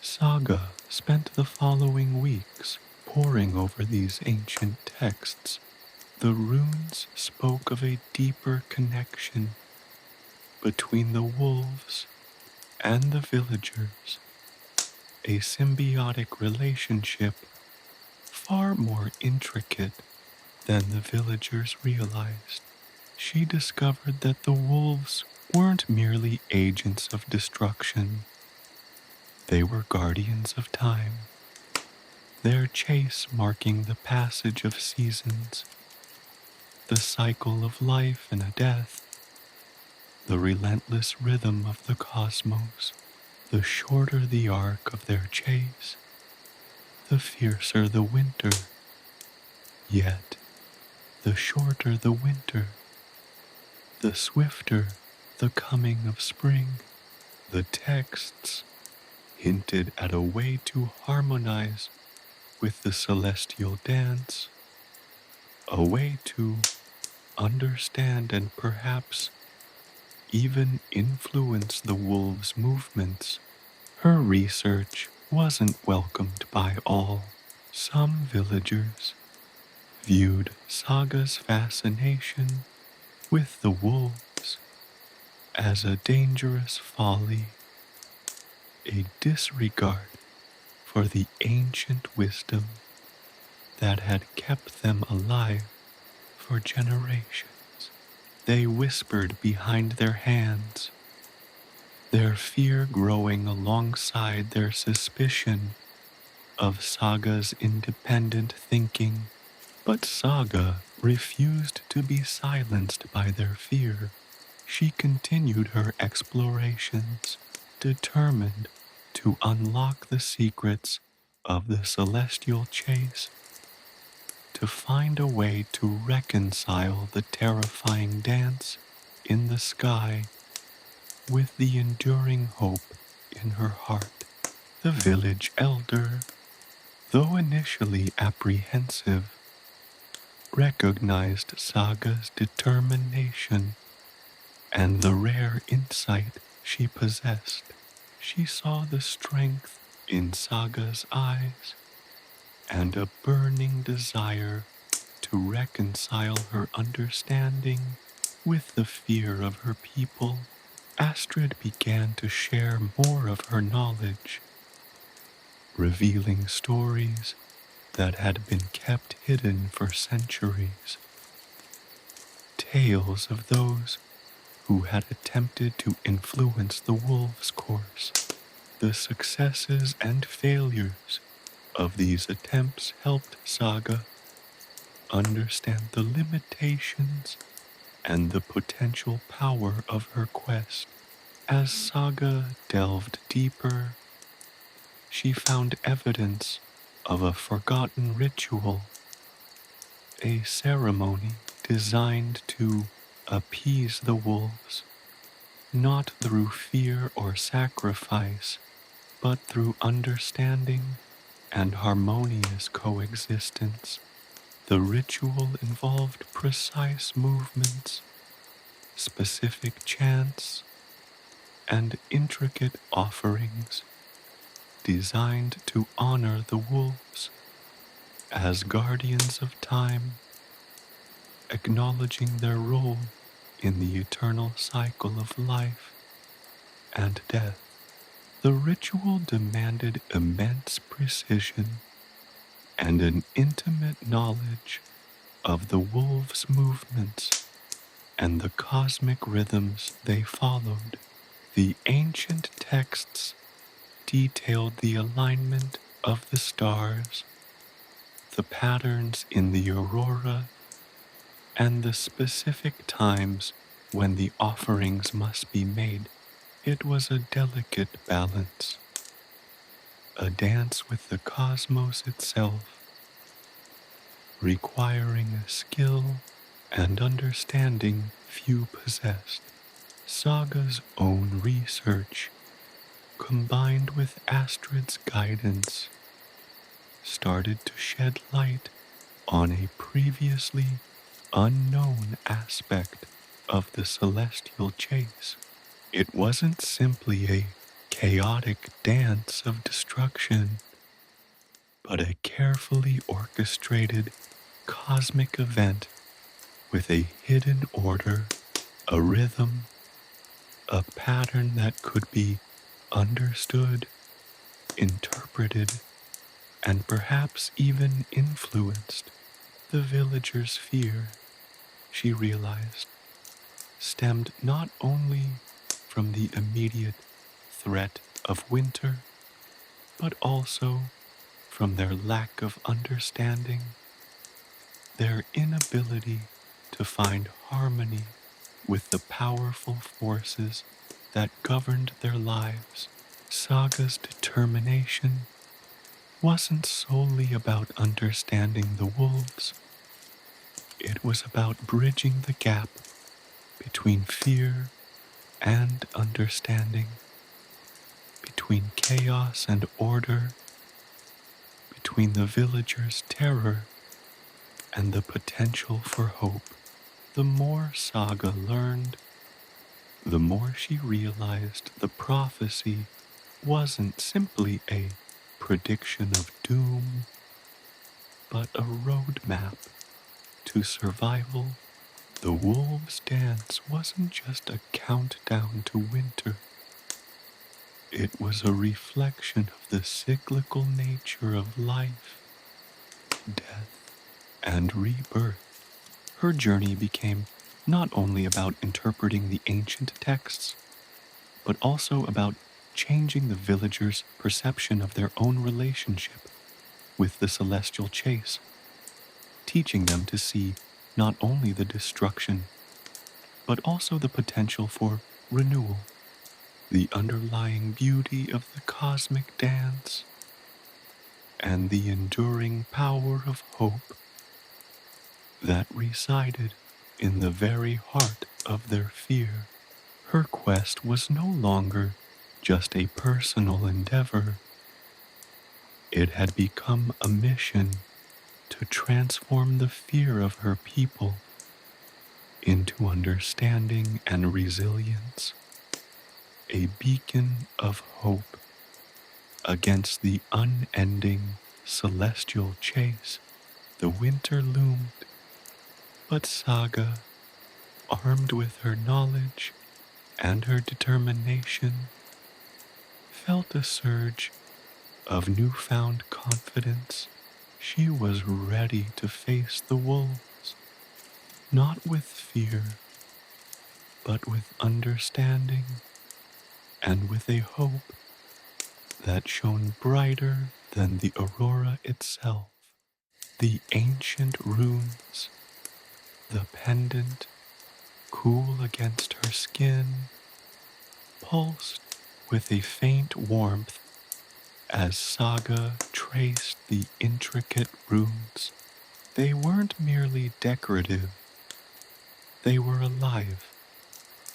Saga spent the following weeks poring over these ancient texts. The runes spoke of a deeper connection between the wolves and the villagers, a symbiotic relationship far more intricate than the villagers realized. She discovered that the wolves weren't merely agents of destruction, they were guardians of time, their chase marking the passage of seasons, the cycle of life and a death, the relentless rhythm of the cosmos. The shorter the arc of their chase, the fiercer the winter. Yet, the shorter the winter, the swifter the coming of spring. The texts hinted at a way to harmonize with the celestial dance, a way to understand and perhaps even influence the wolves' movements. Her research wasn't welcomed by all. Some villagers viewed Saga's fascination with the wolves as a dangerous folly, a disregard for the ancient wisdom that had kept them alive for generations. They whispered behind their hands, their fear growing alongside their suspicion of Saga's independent thinking. But Saga refused to be silenced by their fear. She continued her explorations, determined to unlock the secrets of the celestial chase, to find a way to reconcile the terrifying dance in the sky with the enduring hope in her heart. The village elder, though initially apprehensive, recognized Saga's determination and the rare insight she possessed. She saw the strength in Saga's eyes and a burning desire to reconcile her understanding with the fear of her people. Astrid began to share more of her knowledge, revealing stories that had been kept hidden for centuries, tales of those who had attempted to influence the wolves' course. The successes and failures of these attempts helped Saga understand the limitations and the potential power of her quest. As Saga delved deeper, she found evidence of a forgotten ritual, a ceremony designed to appease the wolves, not through fear or sacrifice, but through understanding and harmonious coexistence. The ritual involved precise movements, specific chants, and intricate offerings designed to honor the wolves as guardians of time, acknowledging their role in the eternal cycle of life and death. The ritual demanded immense precision and an intimate knowledge of the wolves' movements and the cosmic rhythms they followed. The ancient texts detailed the alignment of the stars, the patterns in the aurora, and the specific times when the offerings must be made. It was a delicate balance, a dance with the cosmos itself, requiring a skill and understanding few possessed. Saga's own research, combined with Astrid's guidance, started to shed light on a previously unknown aspect of the celestial chase. It wasn't simply a chaotic dance of destruction, but a carefully orchestrated cosmic event with a hidden order, a rhythm, a pattern that could be understood, interpreted, and perhaps even influenced. The villagers' fear, she realized, stemmed not only from the immediate threat of winter, but also from their lack of understanding, their inability to find harmony with the powerful forces that governed their lives. Saga's determination wasn't solely about understanding the wolves. It was about bridging the gap between fear and understanding, between chaos and order, between the villagers' terror and the potential for hope. The more Saga learned, the more she realized the prophecy wasn't simply a prediction of doom, but a roadmap to survival. The wolves' dance wasn't just a countdown to winter. It was a reflection of the cyclical nature of life, death, and rebirth. Her journey became not only about interpreting the ancient texts, but also about changing the villagers' perception of their own relationship with the celestial chase, teaching them to see not only the destruction, but also the potential for renewal, the underlying beauty of the cosmic dance, and the enduring power of hope that resided in the very heart of their fear. Her quest was no longer just a personal endeavor. It had become a mission to transform the fear of her people into understanding and resilience, a beacon of hope against the unending celestial chase. The winter loomed, but Saga, armed with her knowledge and her determination, felt a surge of newfound confidence. She was ready to face the wolves, not with fear, but with understanding and with a hope that shone brighter than the aurora itself. The ancient runes, the pendant, cool against her skin, pulsed with a faint warmth as Saga traced the intricate runes. They weren't merely decorative, they were alive,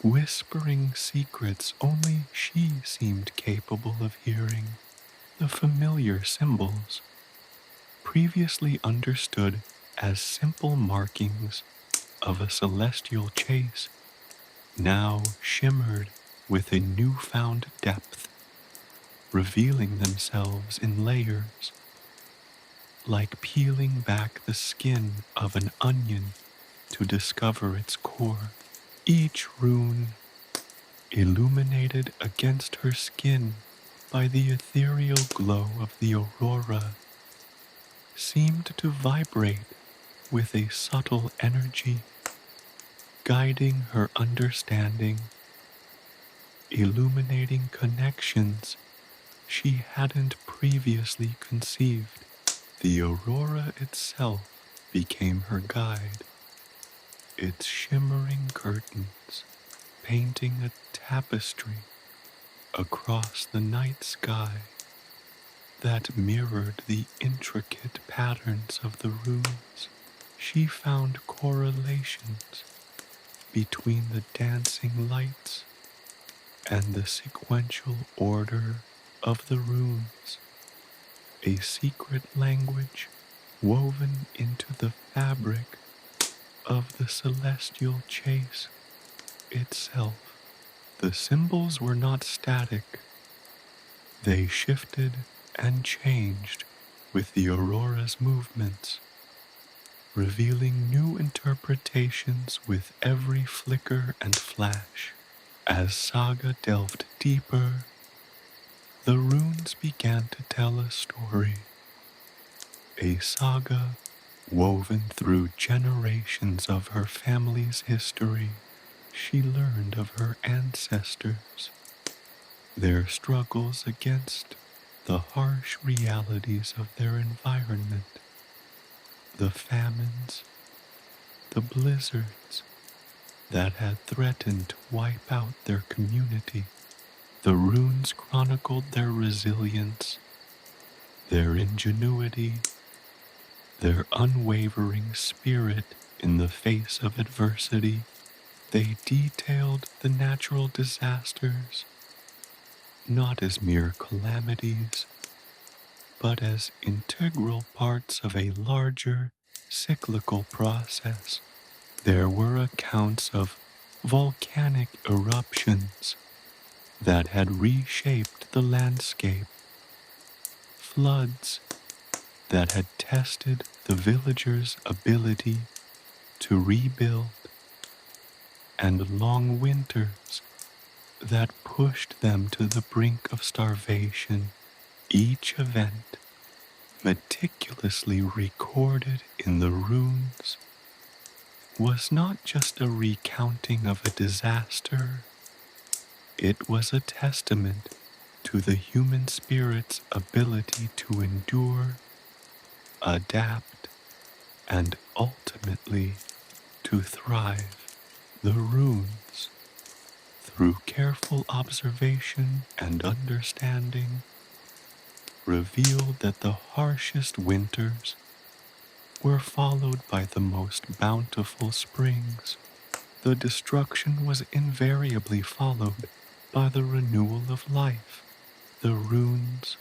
whispering secrets only she seemed capable of hearing. The familiar symbols, previously understood as simple markings of a celestial chase, now shimmered with a newfound depth, revealing themselves in layers, like peeling back the skin of an onion to discover its core. Each rune, illuminated against her skin by the ethereal glow of the aurora, seemed to vibrate with a subtle energy, guiding her understanding, illuminating connections she hadn't previously conceived. The aurora itself became her guide, its shimmering curtains painting a tapestry across the night sky that mirrored the intricate patterns of the runes. She found correlations between the dancing lights and the sequential order of the runes, a secret language woven into the fabric of the celestial chase itself. The symbols were not static. They shifted and changed with the aurora's movements, revealing new interpretations with every flicker and flash. As Saga delved deeper, the runes began to tell a story, a saga woven through generations of her family's history. She learned of her ancestors, their struggles against the harsh realities of their environment, the famines, the blizzards that had threatened to wipe out their community. The runes chronicled their resilience, their ingenuity, their unwavering spirit in the face of adversity. They detailed the natural disasters not as mere calamities, but as integral parts of a larger cyclical process. There were accounts of volcanic eruptions that had reshaped the landscape, floods that had tested the villagers' ability to rebuild, and long winters that pushed them to the brink of starvation. Each event, meticulously recorded in the runes, was not just a recounting of a disaster, it was a testament to the human spirit's ability to endure, adapt, and ultimately to thrive. The runes, through careful observation and understanding, revealed that the harshest winters were followed by the most bountiful springs. The destruction was invariably followed by the renewal of life. The runes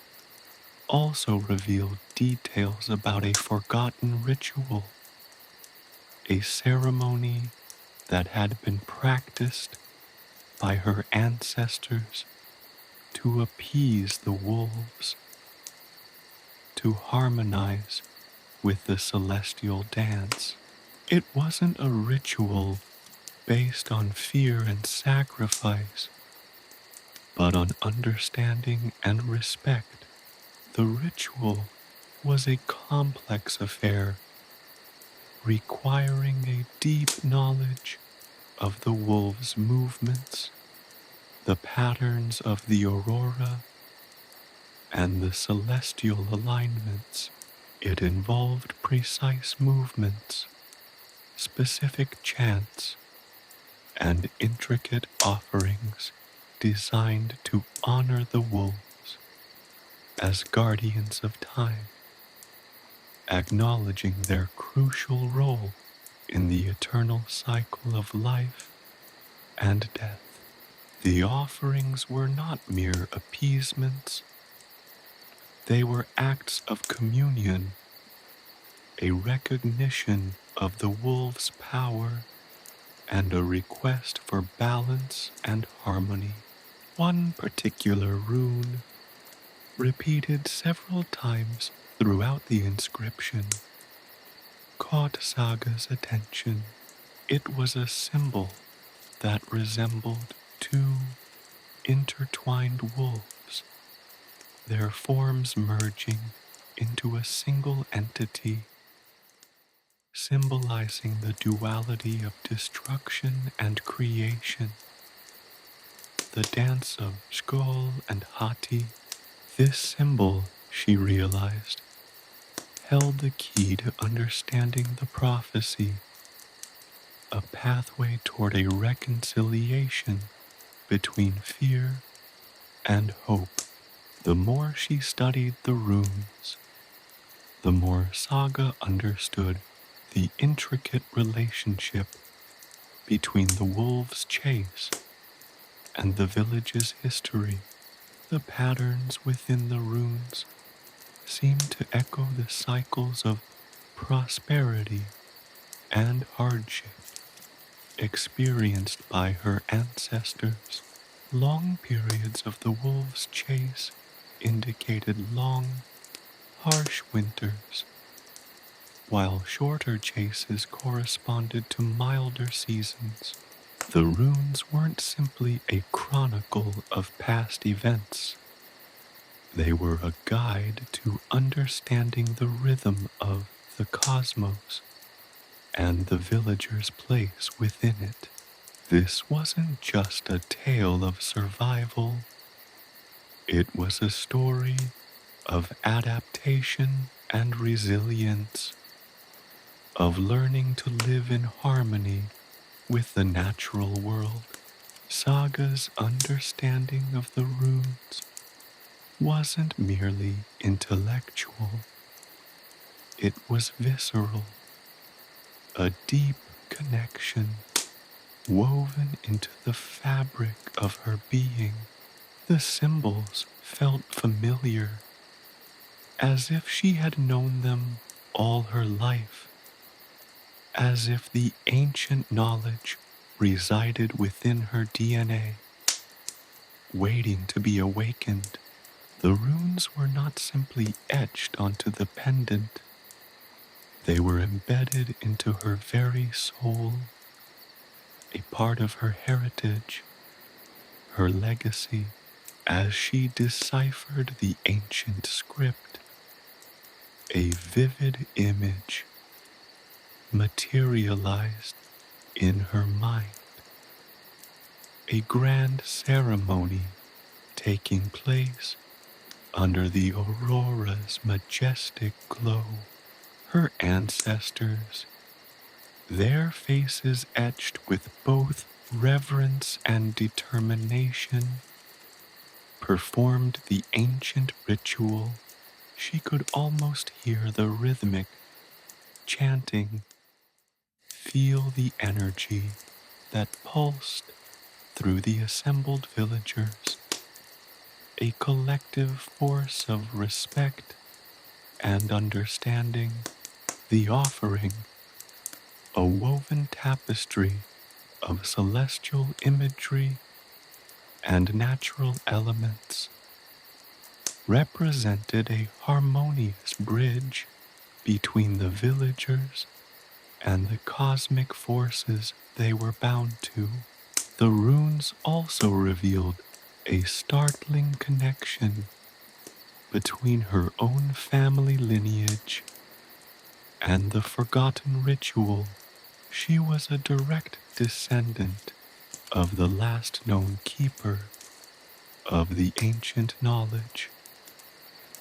also revealed details about a forgotten ritual, a ceremony that had been practiced by her ancestors to appease the wolves, to harmonize with the celestial dance. It wasn't a ritual based on fear and sacrifice, but on understanding and respect. The ritual was a complex affair, requiring a deep knowledge of the wolves' movements, the patterns of the aurora, and the celestial alignments. It involved precise movements, specific chants, and intricate offerings designed to honor the wolves as guardians of time, acknowledging their crucial role in the eternal cycle of life and death. The offerings were not mere appeasements. They were acts of communion, a recognition of the wolves' power and a request for balance and harmony. One particular rune, repeated several times throughout the inscription, caught Saga's attention. It was a symbol that resembled two intertwined wolves, their forms merging into a single entity, symbolizing the duality of destruction and creation. The dance of Sköll and Hati, this symbol, she realized, held the key to understanding the prophecy, a pathway toward a reconciliation between fear and hope. The more she studied the runes, the more Saga understood the intricate relationship between the wolves' chase and the village's history. The patterns within the runes seemed to echo the cycles of prosperity and hardship experienced by her ancestors. Long periods of the wolves' chase indicated long, harsh winters, while shorter chases corresponded to milder seasons. The runes weren't simply a chronicle of past events. They were a guide to understanding the rhythm of the cosmos and the villager's place within it. This wasn't just a tale of survival. It was a story of adaptation and resilience, of learning to live in harmony with the natural world. Saga's understanding of the runes wasn't merely intellectual, it was visceral, a deep connection woven into the fabric of her being. The symbols felt familiar, as if she had known them all her life, as if the ancient knowledge resided within her DNA, waiting to be awakened. The runes were not simply etched onto the pendant, they were embedded into her very soul, a part of her heritage, her legacy. As she deciphered the ancient script, a vivid image materialized in her mind. A grand ceremony taking place under the aurora's majestic glow. Her ancestors, their faces etched with both reverence and determination, performed the ancient ritual. She could almost hear the rhythmic chanting, feel the energy that pulsed through the assembled villagers, a collective force of respect and understanding. The offering, a woven tapestry of celestial imagery and natural elements, represented a harmonious bridge between the villagers and the cosmic forces they were bound to. The runes also revealed a startling connection between her own family lineage and the forgotten ritual. She was a direct descendant of the last known keeper of the ancient knowledge,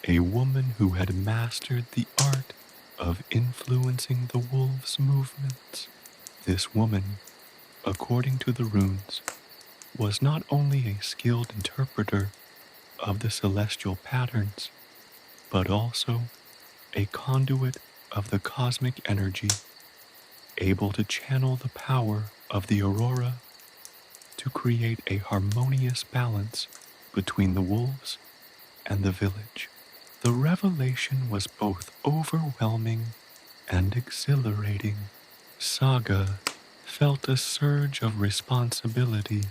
a woman who had mastered the art of influencing the wolves' movements. This woman, according to the runes, was not only a skilled interpreter of the celestial patterns, but also a conduit of the cosmic energy, able to channel the power of the aurora to create a harmonious balance between the wolves and the village. The revelation was both overwhelming and exhilarating. Saga felt a surge of responsibility,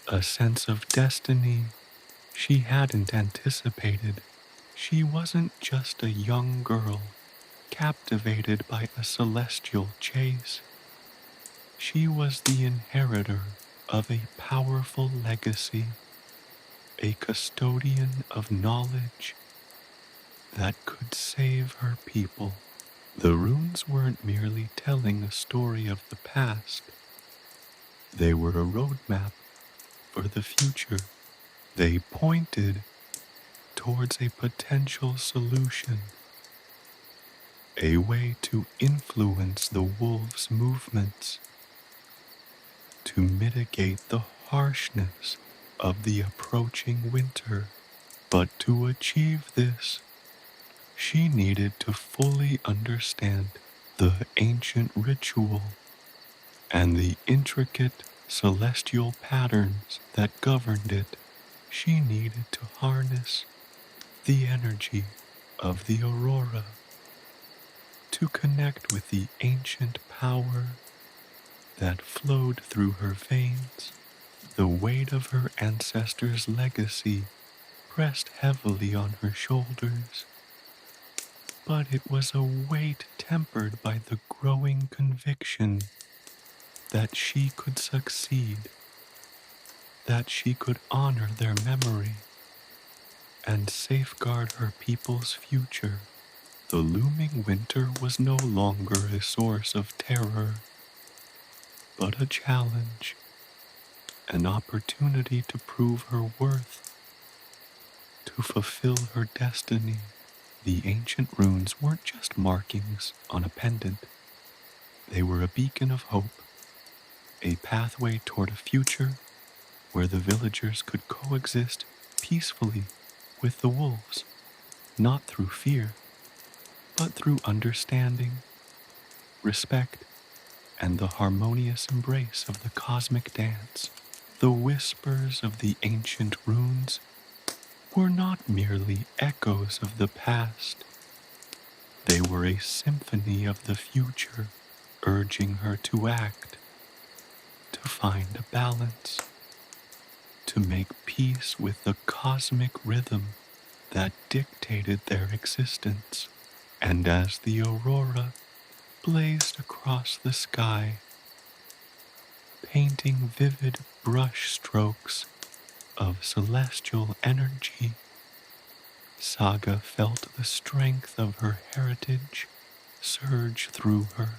a sense of destiny she hadn't anticipated. She wasn't just a young girl captivated by a celestial chase. She was the inheritor of a powerful legacy, a custodian of knowledge that could save her people. The runes weren't merely telling a story of the past, they were a roadmap for the future. They pointed towards a potential solution, a way to influence the wolves' movements, to mitigate the harshness of the approaching winter. But to achieve this, she needed to fully understand the ancient ritual and the intricate celestial patterns that governed it. She needed to harness the energy of the aurora, to connect with the ancient power that flowed through her veins. The weight of her ancestors' legacy pressed heavily on her shoulders, but it was a weight tempered by the growing conviction that she could succeed, that she could honor their memory and safeguard her people's future. The looming winter was no longer a source of terror, but a challenge, an opportunity to prove her worth, to fulfill her destiny. The ancient runes weren't just markings on a pendant. They were a beacon of hope, a pathway toward a future where the villagers could coexist peacefully with the wolves, not through fear, but through understanding, respect, and the harmonious embrace of the cosmic dance. The whispers of the ancient runes were not merely echoes of the past. They were a symphony of the future, urging her to act, to find a balance, to make peace with the cosmic rhythm that dictated their existence. And as the aurora blazed across the sky, painting vivid brush strokes of celestial energy, Saga felt the strength of her heritage surge through her,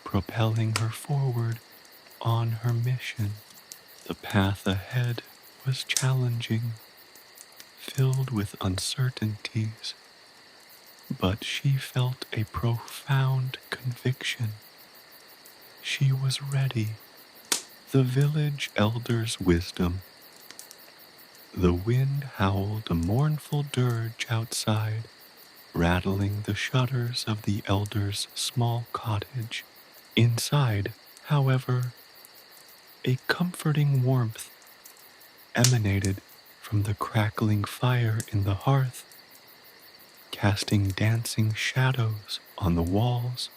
propelling her forward on her mission. The path ahead was challenging, filled with uncertainties, but she felt a profound conviction. She was ready. The village elder's wisdom. The wind howled a mournful dirge outside, rattling the shutters of the elder's small cottage. Inside, however, a comforting warmth emanated from the crackling fire in the hearth, casting dancing shadows on the walls,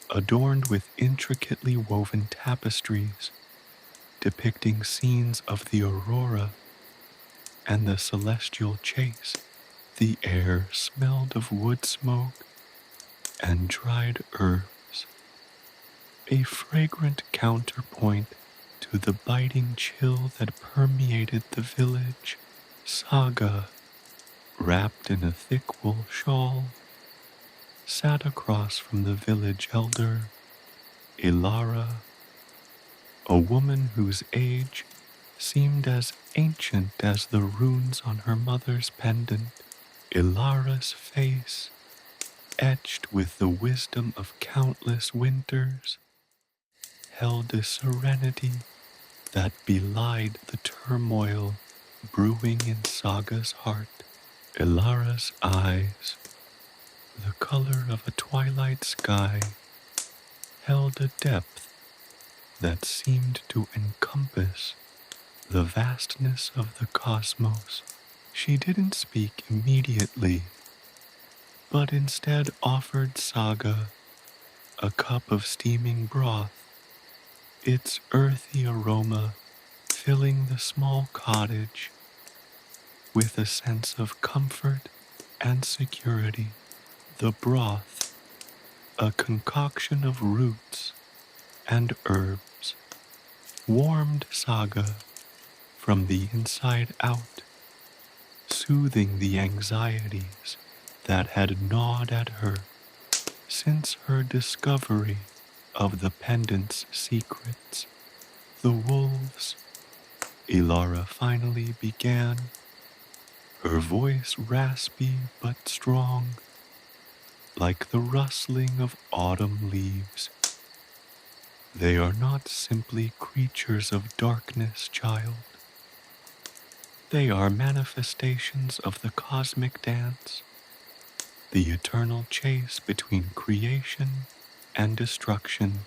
adorned with intricately woven tapestries depicting scenes of the aurora and the celestial chase. The air smelled of wood smoke and dried herbs, a fragrant counterpoint to the biting chill that permeated the village. Saga, wrapped in a thick wool shawl, sat across from the village elder, Ilara, a woman whose age seemed as ancient as the runes on her mother's pendant. Ilara's face, etched with the wisdom of countless winters, held a serenity that belied the turmoil brewing in Saga's heart. Ilara's eyes, the color of a twilight sky, held a depth that seemed to encompass the vastness of the cosmos. She didn't speak immediately, but instead offered Saga a cup of steaming broth, its earthy aroma filling the small cottage with a sense of comfort and security. The broth, a concoction of roots and herbs, warmed Saga from the inside out, soothing the anxieties that had gnawed at her since her discovery of the pendant's secrets. The wolves, Ilara finally began, her voice raspy but strong, like the rustling of autumn leaves. They are not simply creatures of darkness, child. They are manifestations of the cosmic dance, the eternal chase between creation and destruction,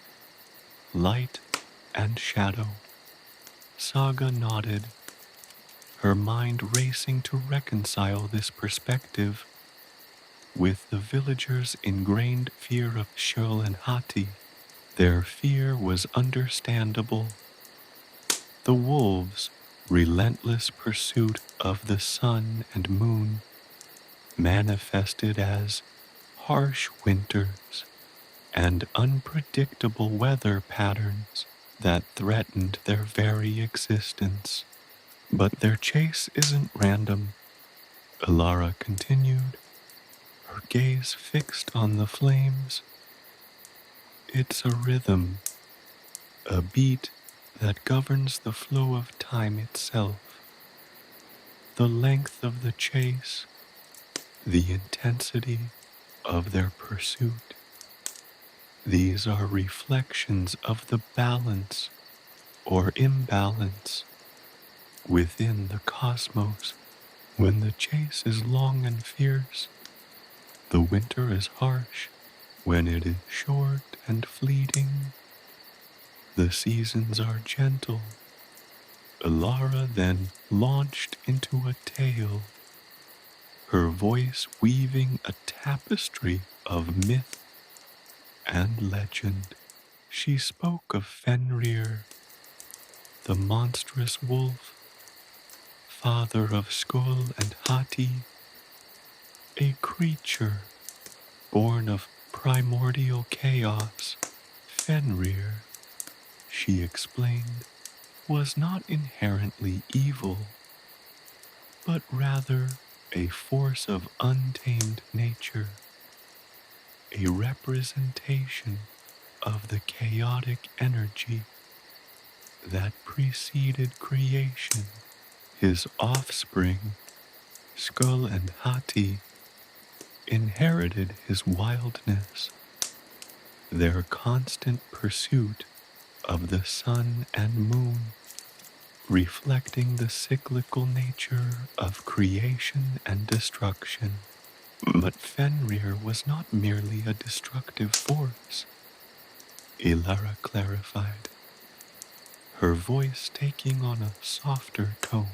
light and shadow. Saga nodded, her mind racing to reconcile this perspective with the villagers' ingrained fear of Sköll and Hati. Their fear was understandable. The wolves' relentless pursuit of the sun and moon manifested as harsh winters and unpredictable weather patterns that threatened their very existence. But their chase isn't random, Ilara continued, her gaze fixed on the flames. It's a rhythm, a beat that governs the flow of time itself, the length of the chase, the intensity of their pursuit. These are reflections of the balance or imbalance within the cosmos. When the chase is long and fierce, the winter is harsh. When it is short and fleeting, the seasons are gentle. Ilara then launched into a tale, her voice weaving a tapestry of myth and legend. She spoke of Fenrir, the monstrous wolf, father of Sköll and Hati, a creature born of primordial chaos. Fenrir, she explained, was not inherently evil, but rather a force of untamed nature, a representation of the chaotic energy that preceded creation. His offspring, Sköll and Hati, inherited his wildness, their constant pursuit of the sun and moon, reflecting the cyclical nature of creation and destruction. But Fenrir was not merely a destructive force, Ilara clarified, her voice taking on a softer tone.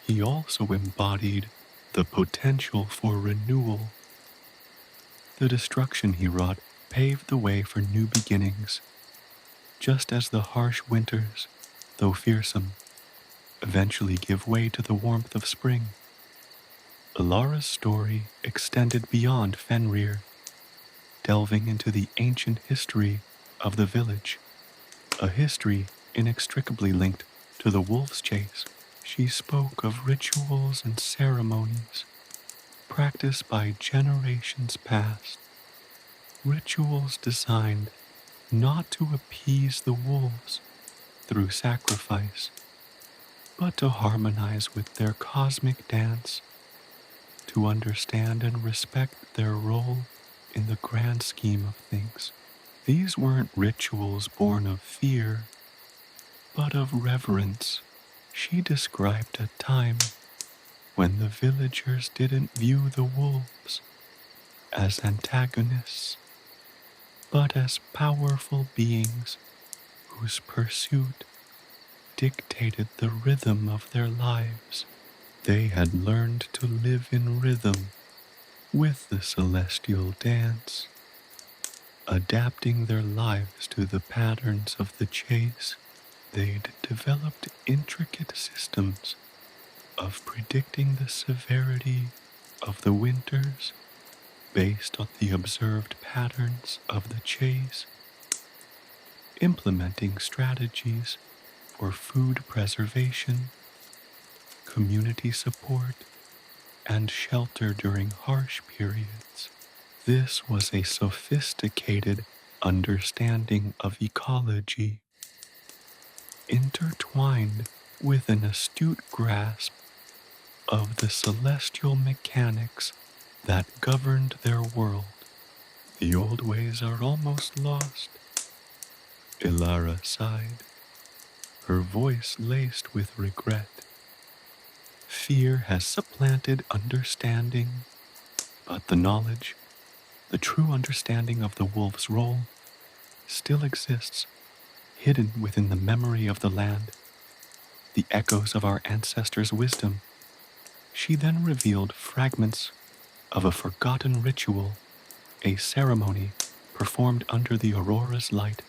He also embodied the potential for renewal. The destruction he wrought paved the way for new beginnings, just as the harsh winters, though fearsome, eventually give way to the warmth of spring. Ilara's story extended beyond Fenrir, delving into the ancient history of the village, a history inextricably linked to the wolf's chase. She spoke of rituals and ceremonies practiced by generations past, rituals designed not to appease the wolves through sacrifice, but to harmonize with their cosmic dance, to understand and respect their role in the grand scheme of things. These weren't rituals born of fear, but of reverence. She described a time when the villagers didn't view the wolves as antagonists, but as powerful beings whose pursuit dictated the rhythm of their lives. They had learned to live in rhythm with the celestial dance, Adapting their lives to the patterns of the chase, they'd developed intricate systems of predicting the severity of the winters based on the observed patterns of the chase, implementing strategies for food preservation, community support, and shelter during harsh periods. This was a sophisticated understanding of ecology, intertwined with an astute grasp of the celestial mechanics that governed their world. The old ways are almost lost, Ilara sighed, her voice laced with regret. Fear has supplanted understanding, but the knowledge, the true understanding of the wolf's role, still exists, hidden within the memory of the land, the echoes of our ancestors' wisdom. She then revealed fragments of a forgotten ritual, a ceremony performed under the aurora's light,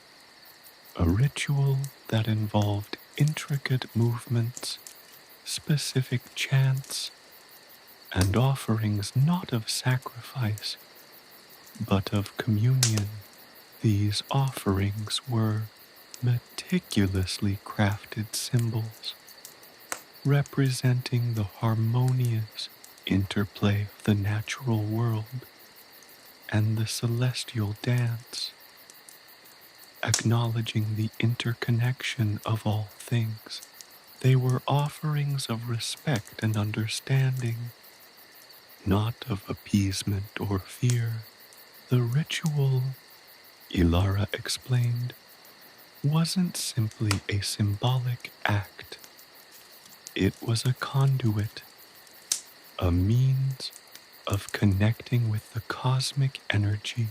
a ritual that involved intricate movements, specific chants, and offerings not of sacrifice, but of communion. These offerings were meticulously crafted symbols, representing the harmonious interplay of the natural world and the celestial dance, acknowledging the interconnection of all things. They were offerings of respect and understanding, not of appeasement or fear. The ritual, Ilara explained, wasn't simply a symbolic act. It was a conduit, a means of connecting with the cosmic energy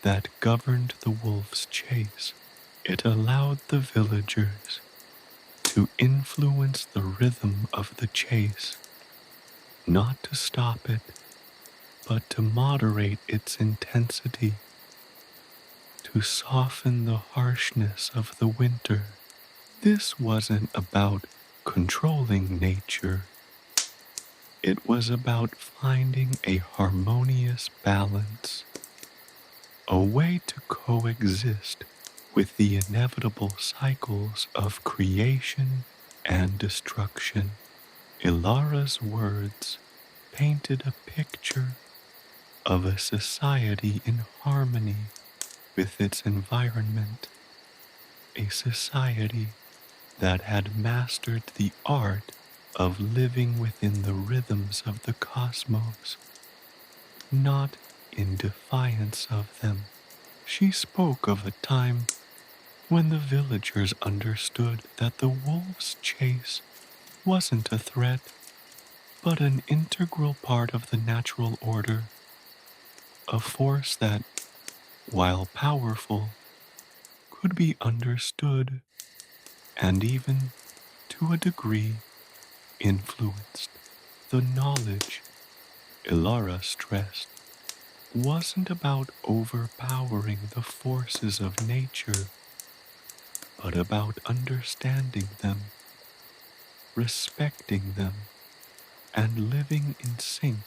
that governed the wolf's chase. It allowed the villagers to influence the rhythm of the chase, not to stop it, but to moderate its intensity, to soften the harshness of the winter. This wasn't about controlling nature. It was about finding a harmonious balance, a way to coexist with the inevitable cycles of creation and destruction. Ilara's words painted a picture of a society in harmony with its environment, a society that had mastered the art of living within the rhythms of the cosmos, not in defiance of them. She spoke of a time when the villagers understood that the wolf's chase wasn't a threat, but an integral part of the natural order, a force that, while powerful, could be understood and even, to a degree, influenced. The knowledge, Ilara stressed, wasn't about overpowering the forces of nature, but about understanding them, respecting them, and living in sync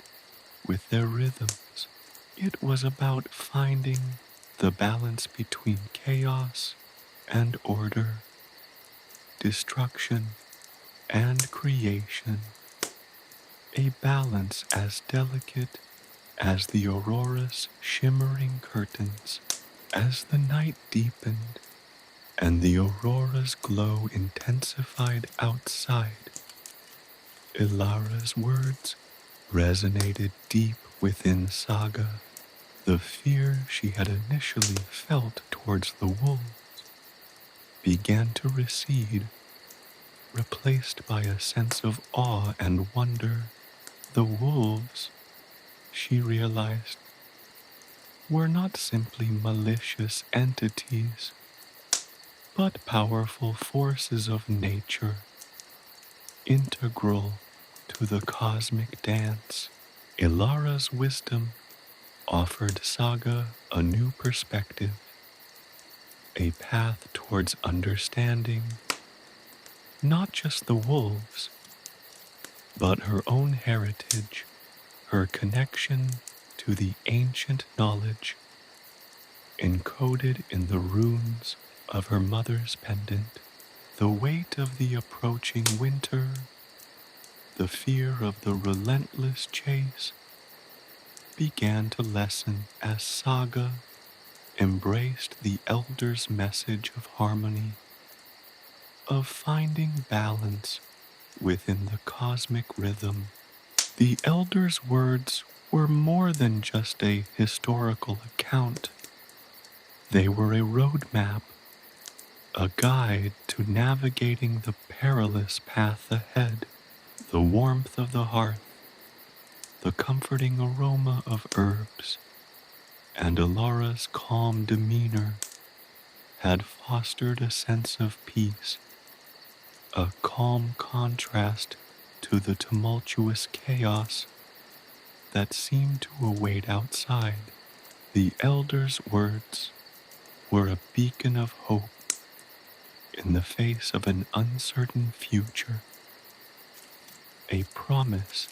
with their rhythms. It was about finding the balance between chaos and order, destruction and creation, a balance as delicate as the aurora's shimmering curtains. As the night deepened and the aurora's glow intensified outside, Ilara's words resonated deep within Saga. The fear she had initially felt towards the wolves began to recede, replaced by a sense of awe and wonder. The wolves, she realized, were not simply malicious entities, but powerful forces of nature, integral to the cosmic dance. Ilara's wisdom offered Saga a new perspective, a path towards understanding not just the wolves, but her own heritage, her connection to the ancient knowledge encoded in the runes of her mother's pendant. The weight of the approaching winter, the fear of the relentless chase, began to lessen as Saga embraced the elder's message of harmony, of finding balance within the cosmic rhythm. The elder's words were more than just a historical account. They were a roadmap, a guide to navigating the perilous path ahead. The warmth of the hearth, the comforting aroma of herbs, and Alara's calm demeanor had fostered a sense of peace, a calm contrast to the tumultuous chaos that seemed to await outside. The elder's words were a beacon of hope in the face of an uncertain future, a promise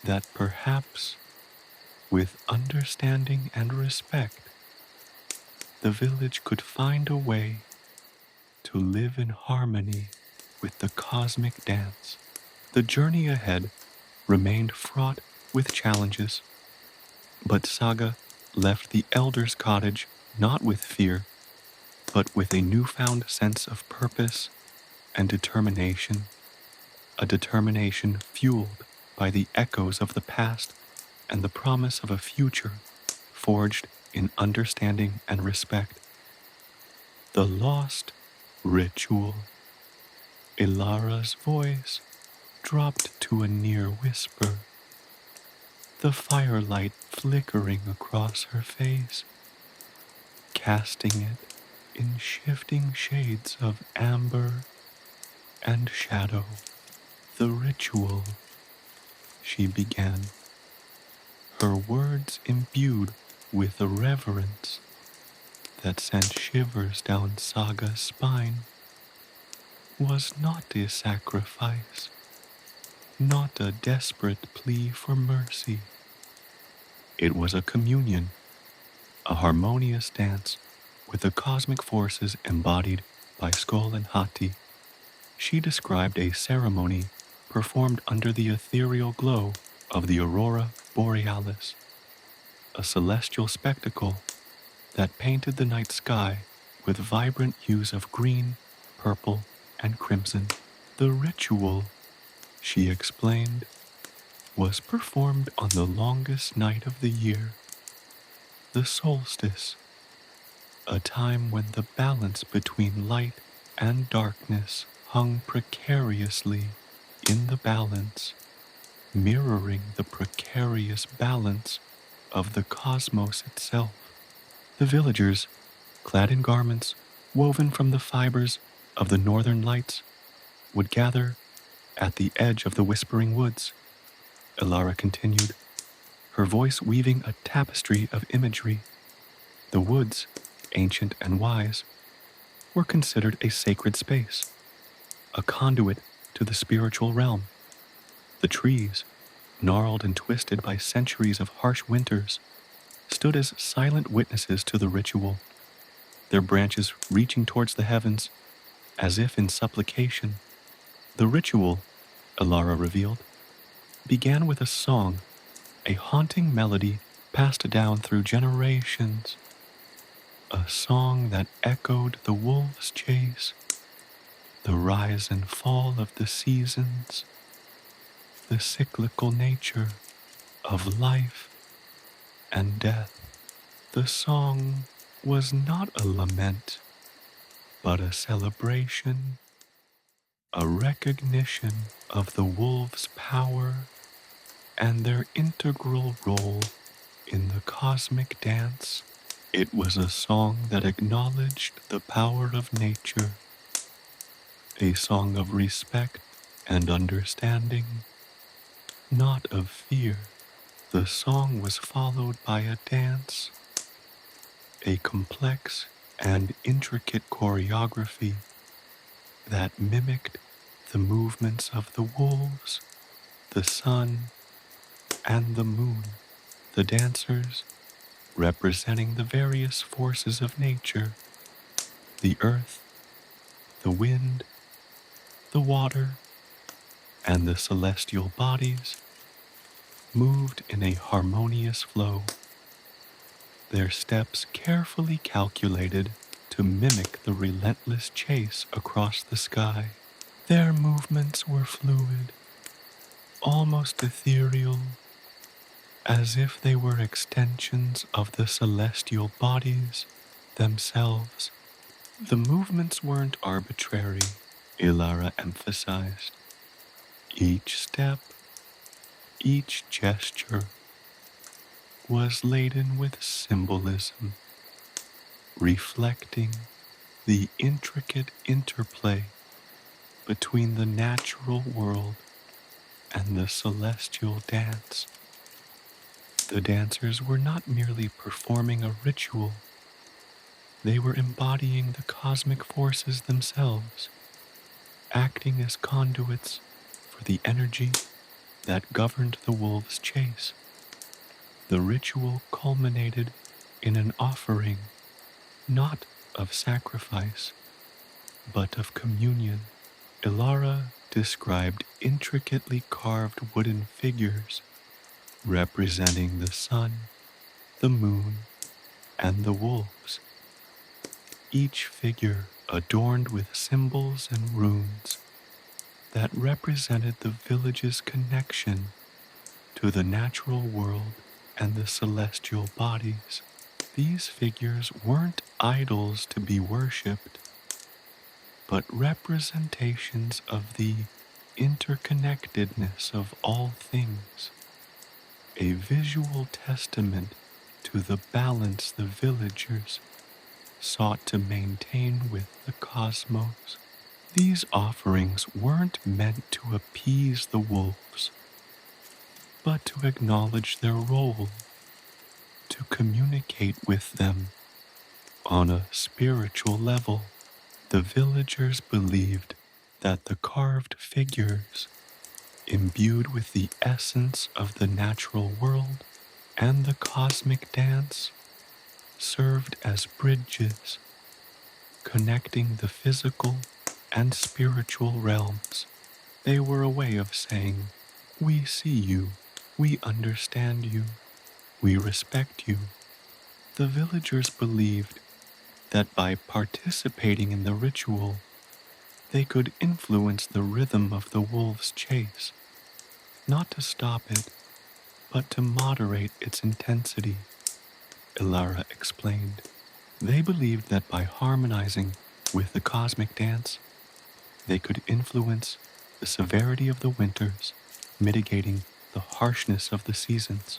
that perhaps, with understanding and respect, the village could find a way to live in harmony with the cosmic dance. The journey ahead remained fraught with challenges, but Saga left the elder's cottage not with fear, but with a newfound sense of purpose and determination, a determination fueled by the echoes of the past and the promise of a future forged in understanding and respect. The lost ritual. Ilara's voice dropped to a near whisper, the firelight flickering across her face, casting it in shifting shades of amber and shadow. The ritual, she began, her words imbued with a reverence that sent shivers down Saga's spine, was not a sacrifice, not a desperate plea for mercy. It was a communion, a harmonious dance with the cosmic forces embodied by Sköll and Hati. She described a ceremony performed under the ethereal glow of the aurora borealis, a celestial spectacle that painted the night sky with vibrant hues of green, purple, and crimson. The ritual, she explained, was performed on the longest night of the year, the solstice, a time when the balance between light and darkness hung precariously in the balance, mirroring the precarious balance of the cosmos itself. The villagers, clad in garments woven from the fibers of the northern lights, would gather at the edge of the whispering woods. Alara continued, her voice weaving a tapestry of imagery. The woods, ancient and wise, were considered a sacred space, a conduit to the spiritual realm. The trees, gnarled and twisted by centuries of harsh winters, stood as silent witnesses to the ritual, their branches reaching towards the heavens as if in supplication. The ritual, Alara revealed, began with a song, a haunting melody passed down through generations, a song that echoed the wolf's chase, the rise and fall of the seasons, the cyclical nature of life and death. The song was not a lament, but a celebration, a recognition of the wolves' power and their integral role in the cosmic dance. It was a song that acknowledged the power of nature, a song of respect and understanding, not of fear. The song was followed by a dance, a complex and intricate choreography that mimicked the movements of the wolves, the sun, and the moon. The dancers, representing the various forces of nature, the earth, the wind, the water, and the celestial bodies, moved in a harmonious flow, their steps carefully calculated to mimic the relentless chase across the sky. Their movements were fluid, almost ethereal, as if they were extensions of the celestial bodies themselves. The movements weren't arbitrary, Ilara emphasized. Each step, each gesture was laden with symbolism, reflecting the intricate interplay between the natural world and the celestial dance. The dancers were not merely performing a ritual, they were embodying the cosmic forces themselves, acting as conduits for the energy that governed the wolves' chase. The ritual culminated in an offering, not of sacrifice, but of communion. Ilara described intricately carved wooden figures representing the sun, the moon, and the wolves, each figure adorned with symbols and runes that represented the village's connection to the natural world and the celestial bodies. These figures weren't idols to be worshipped, but representations of the interconnectedness of all things, a visual testament to the balance the villagers sought to maintain with the cosmos. These offerings weren't meant to appease the wolves, but to acknowledge their role, to communicate with them on a spiritual level. The villagers believed that the carved figures, imbued with the essence of the natural world and the cosmic dance, served as bridges connecting the physical and spiritual realms. They were a way of saying, "We see you, we understand you, we respect you." The villagers believed that by participating in the ritual, they could influence the rhythm of the wolves' chase, not to stop it, but to moderate its intensity, Ilara explained. They believed that by harmonizing with the cosmic dance, they could influence the severity of the winters, mitigating the harshness of the seasons.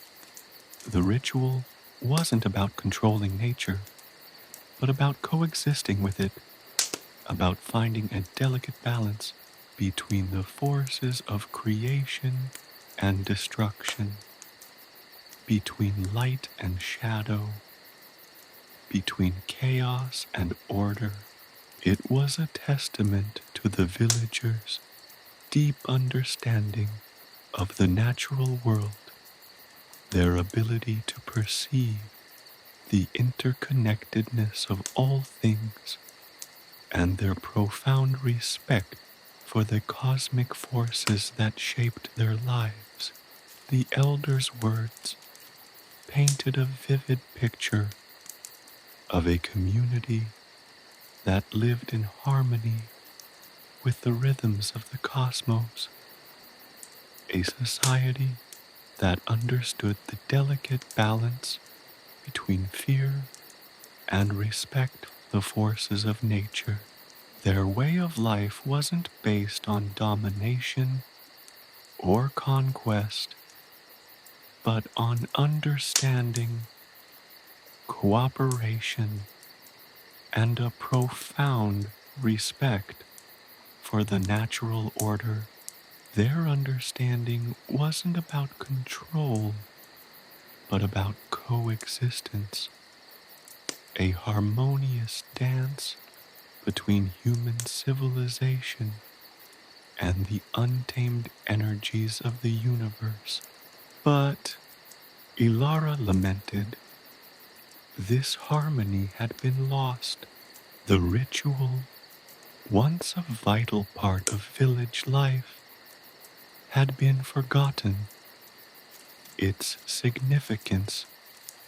The ritual wasn't about controlling nature, but about coexisting with it, about finding a delicate balance between the forces of creation and destruction, between light and shadow, between chaos and order. It was a testament to the villagers' deep understanding of the natural world, their ability to perceive the interconnectedness of all things, and their profound respect for the cosmic forces that shaped their lives. The elders' words painted a vivid picture of a community that lived in harmony with the rhythms of the cosmos, a society that understood the delicate balance between fear and respect for the forces of nature. Their way of life wasn't based on domination or conquest, but on understanding, cooperation, and a profound respect for the natural order. Their understanding wasn't about control, but about coexistence, a harmonious dance between human civilization and the untamed energies of the universe. But Ilara lamented this harmony had been lost. The ritual, once a vital part of village life, had been forgotten, its significance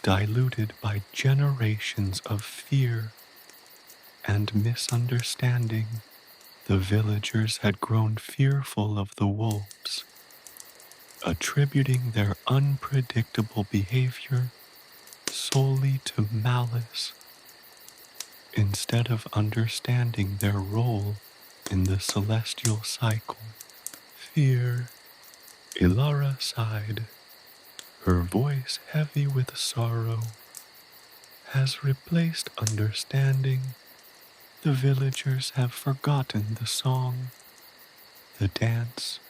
diluted by generations of fear and misunderstanding. The villagers had grown fearful of the wolves, attributing their unpredictable behavior solely to malice, instead of understanding their role in the celestial cycle. Fear. Ilara sighed, her voice heavy with sorrow, has replaced understanding. The villagers have forgotten the song, the dance,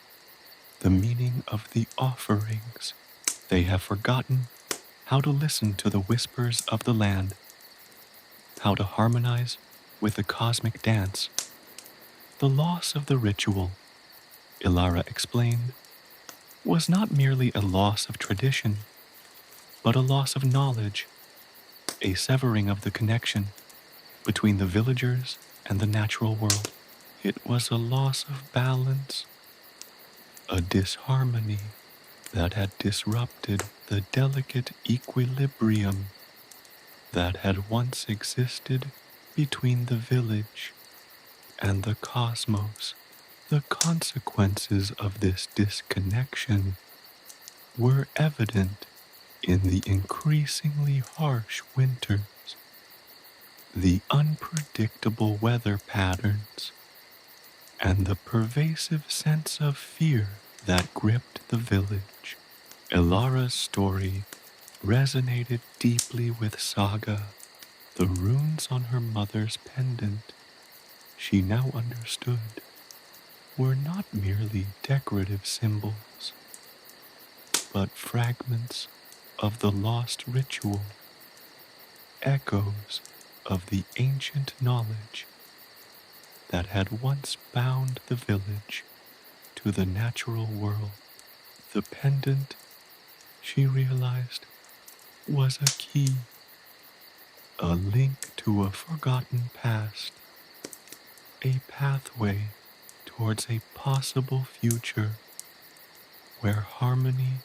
the meaning of the offerings. They have forgotten how to listen to the whispers of the land, how to harmonize with the cosmic dance. The loss of the ritual, Ilara explained, was not merely a loss of tradition, but a loss of knowledge, a severing of the connection between the villagers and the natural world. It was a loss of balance, a disharmony that had disrupted the delicate equilibrium that had once existed between the village and the cosmos. The consequences of this disconnection were evident in the increasingly harsh winters, the unpredictable weather patterns, and the pervasive sense of fear that gripped the village. Ilara's story resonated deeply with Saga. The runes on her mother's pendant, she now understood, were not merely decorative symbols, but fragments of the lost ritual, echoes of the ancient knowledge that had once bound the village to the natural world. The pendant, she realized, was a key, a link to a forgotten past, a pathway towards a possible future where harmony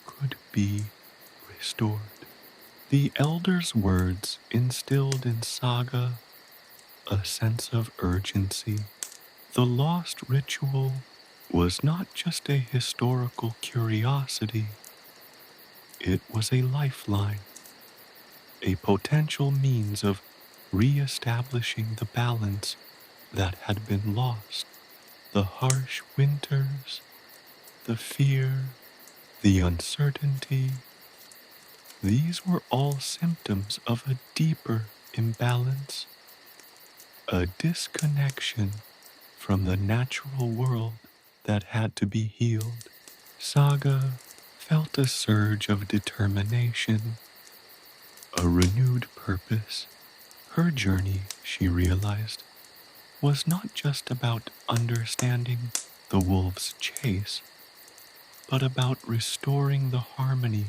could be restored. The elder's words instilled in Saga a sense of urgency. The lost ritual was not just a historical curiosity, it was a lifeline, a potential means of re-establishing the balance that had been lost. The harsh winters, the fear, the uncertainty, these were all symptoms of a deeper imbalance, a disconnection from the natural world that had to be healed. Saga felt a surge of determination, a renewed purpose. Her journey, she realized, was not just about understanding the wolves' chase, but about restoring the harmony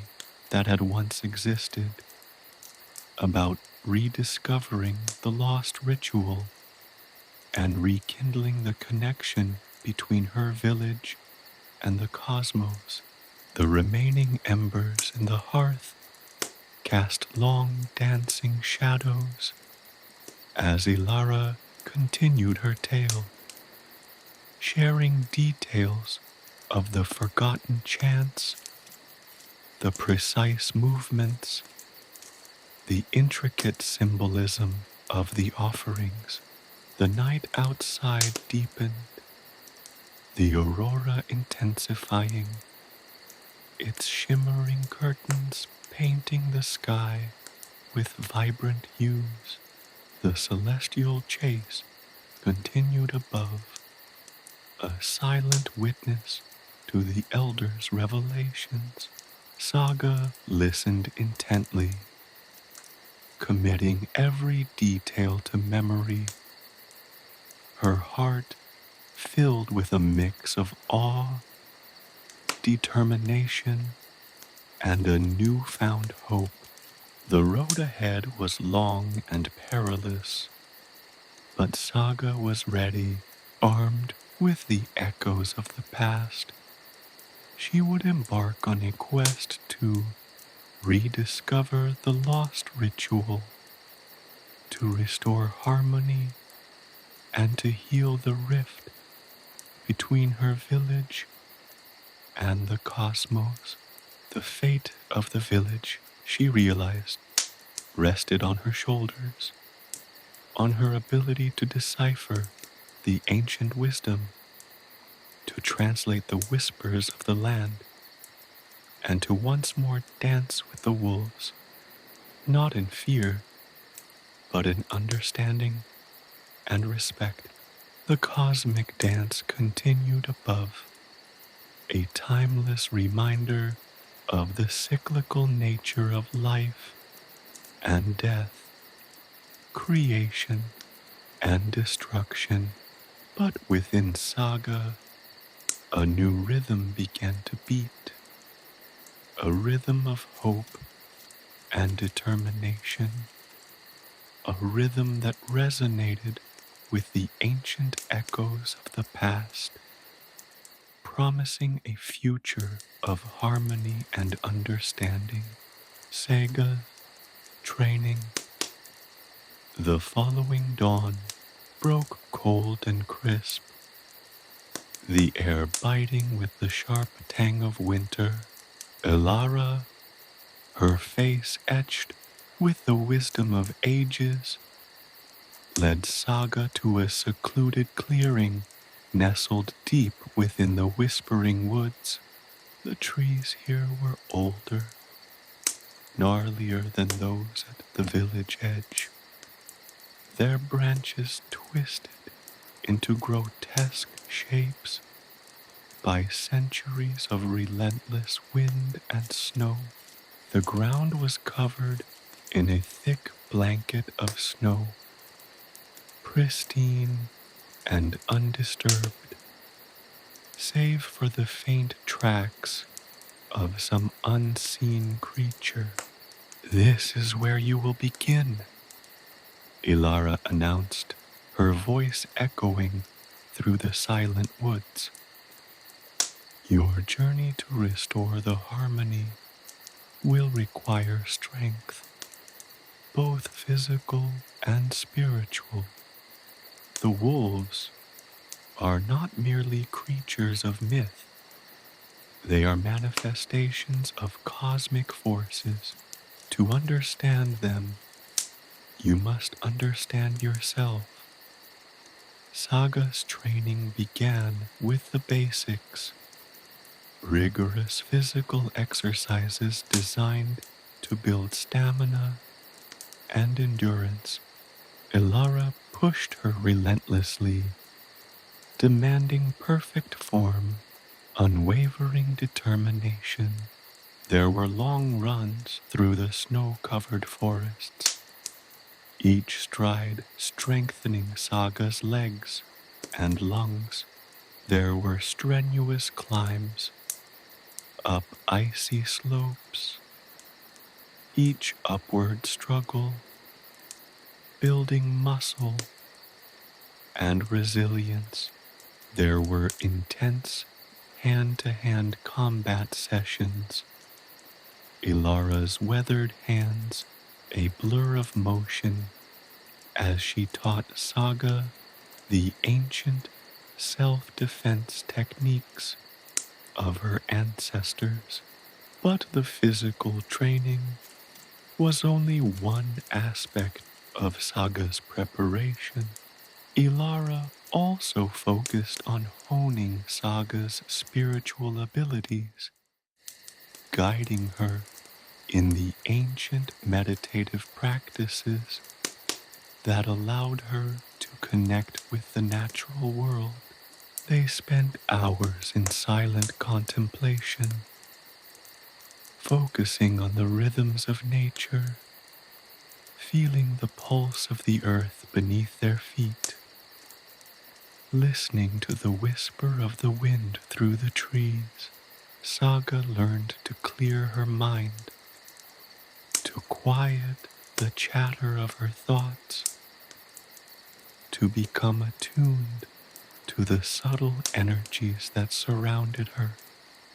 that had once existed, about rediscovering the lost ritual and rekindling the connection between her village and the cosmos. The remaining embers in the hearth cast long dancing shadows as Ilara continued her tale, sharing details of the forgotten chants, the precise movements, the intricate symbolism of the offerings. The night outside deepened, the aurora intensifying, its shimmering curtains painting the sky with vibrant hues. The celestial chase continued above, a silent witness to the elder's revelations. Saga listened intently, committing every detail to memory, her heart filled with a mix of awe, determination, and a newfound hope. The road ahead was long and perilous, but Saga was ready, armed with the echoes of the past. She would embark on a quest to rediscover the lost ritual, to restore harmony, and to heal the rift between her village and the cosmos. The fate of the village, she realized, rested on her shoulders, on her ability to decipher the ancient wisdom, to translate the whispers of the land, and to once more dance with the wolves, not in fear, but in understanding and respect. The cosmic dance continued above, a timeless reminder of the cyclical nature of life and death, creation and destruction. But within Saga, a new rhythm began to beat, a rhythm of hope and determination, a rhythm that resonated with the ancient echoes of the past, promising a future of harmony and understanding. Saga training. The following dawn broke cold and crisp, the air biting with the sharp tang of winter. Elara, her face etched with the wisdom of ages, led Saga to a secluded clearing nestled deep within the whispering woods. The trees here were older, gnarlier than those at the village edge, their branches twisted into grotesque shapes by centuries of relentless wind and snow. The ground was covered in a thick blanket of snow, pristine and undisturbed, save for the faint tracks of some unseen creature. "This is where you will begin," Ilara announced, her voice echoing through the silent woods. "Your journey to restore the harmony will require strength, both physical and spiritual. The wolves are not merely creatures of myth. They are manifestations of cosmic forces. To understand them, you must understand yourself." Saga's training began with the basics, rigorous physical exercises designed to build stamina and endurance. Ilara pushed her relentlessly, demanding perfect form, unwavering determination. There were long runs through the snow-covered forests, each stride strengthening Saga's legs and lungs. There were strenuous climbs up icy slopes, each upward struggle building muscle and resilience. There were intense hand-to-hand combat sessions, Ilara's weathered hands a blur of motion as she taught Saga the ancient self-defense techniques of her ancestors. But the physical training was only one aspect of Saga's preparation. Ilara also focused on honing Saga's spiritual abilities, guiding her in the ancient meditative practices that allowed her to connect with the natural world. They spent hours in silent contemplation, focusing on the rhythms of nature, feeling the pulse of the earth beneath their feet, listening to the whisper of the wind through the trees. Saga learned to clear her mind, to quiet the chatter of her thoughts, to become attuned to the subtle energies that surrounded her.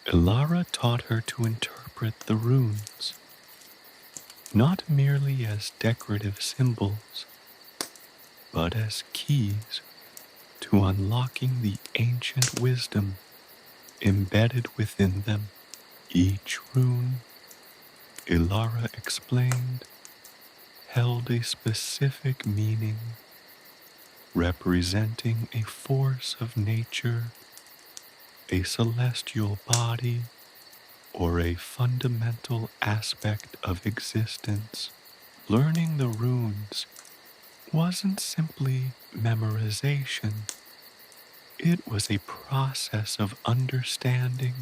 Ilara taught her to interpret the runes, not merely as decorative symbols, but as keys to unlocking the ancient wisdom embedded within them. Each rune, Ilara explained, held a specific meaning, representing a force of nature, a celestial body, or a fundamental aspect of existence. Learning the runes wasn't simply memorization. It was a process of understanding,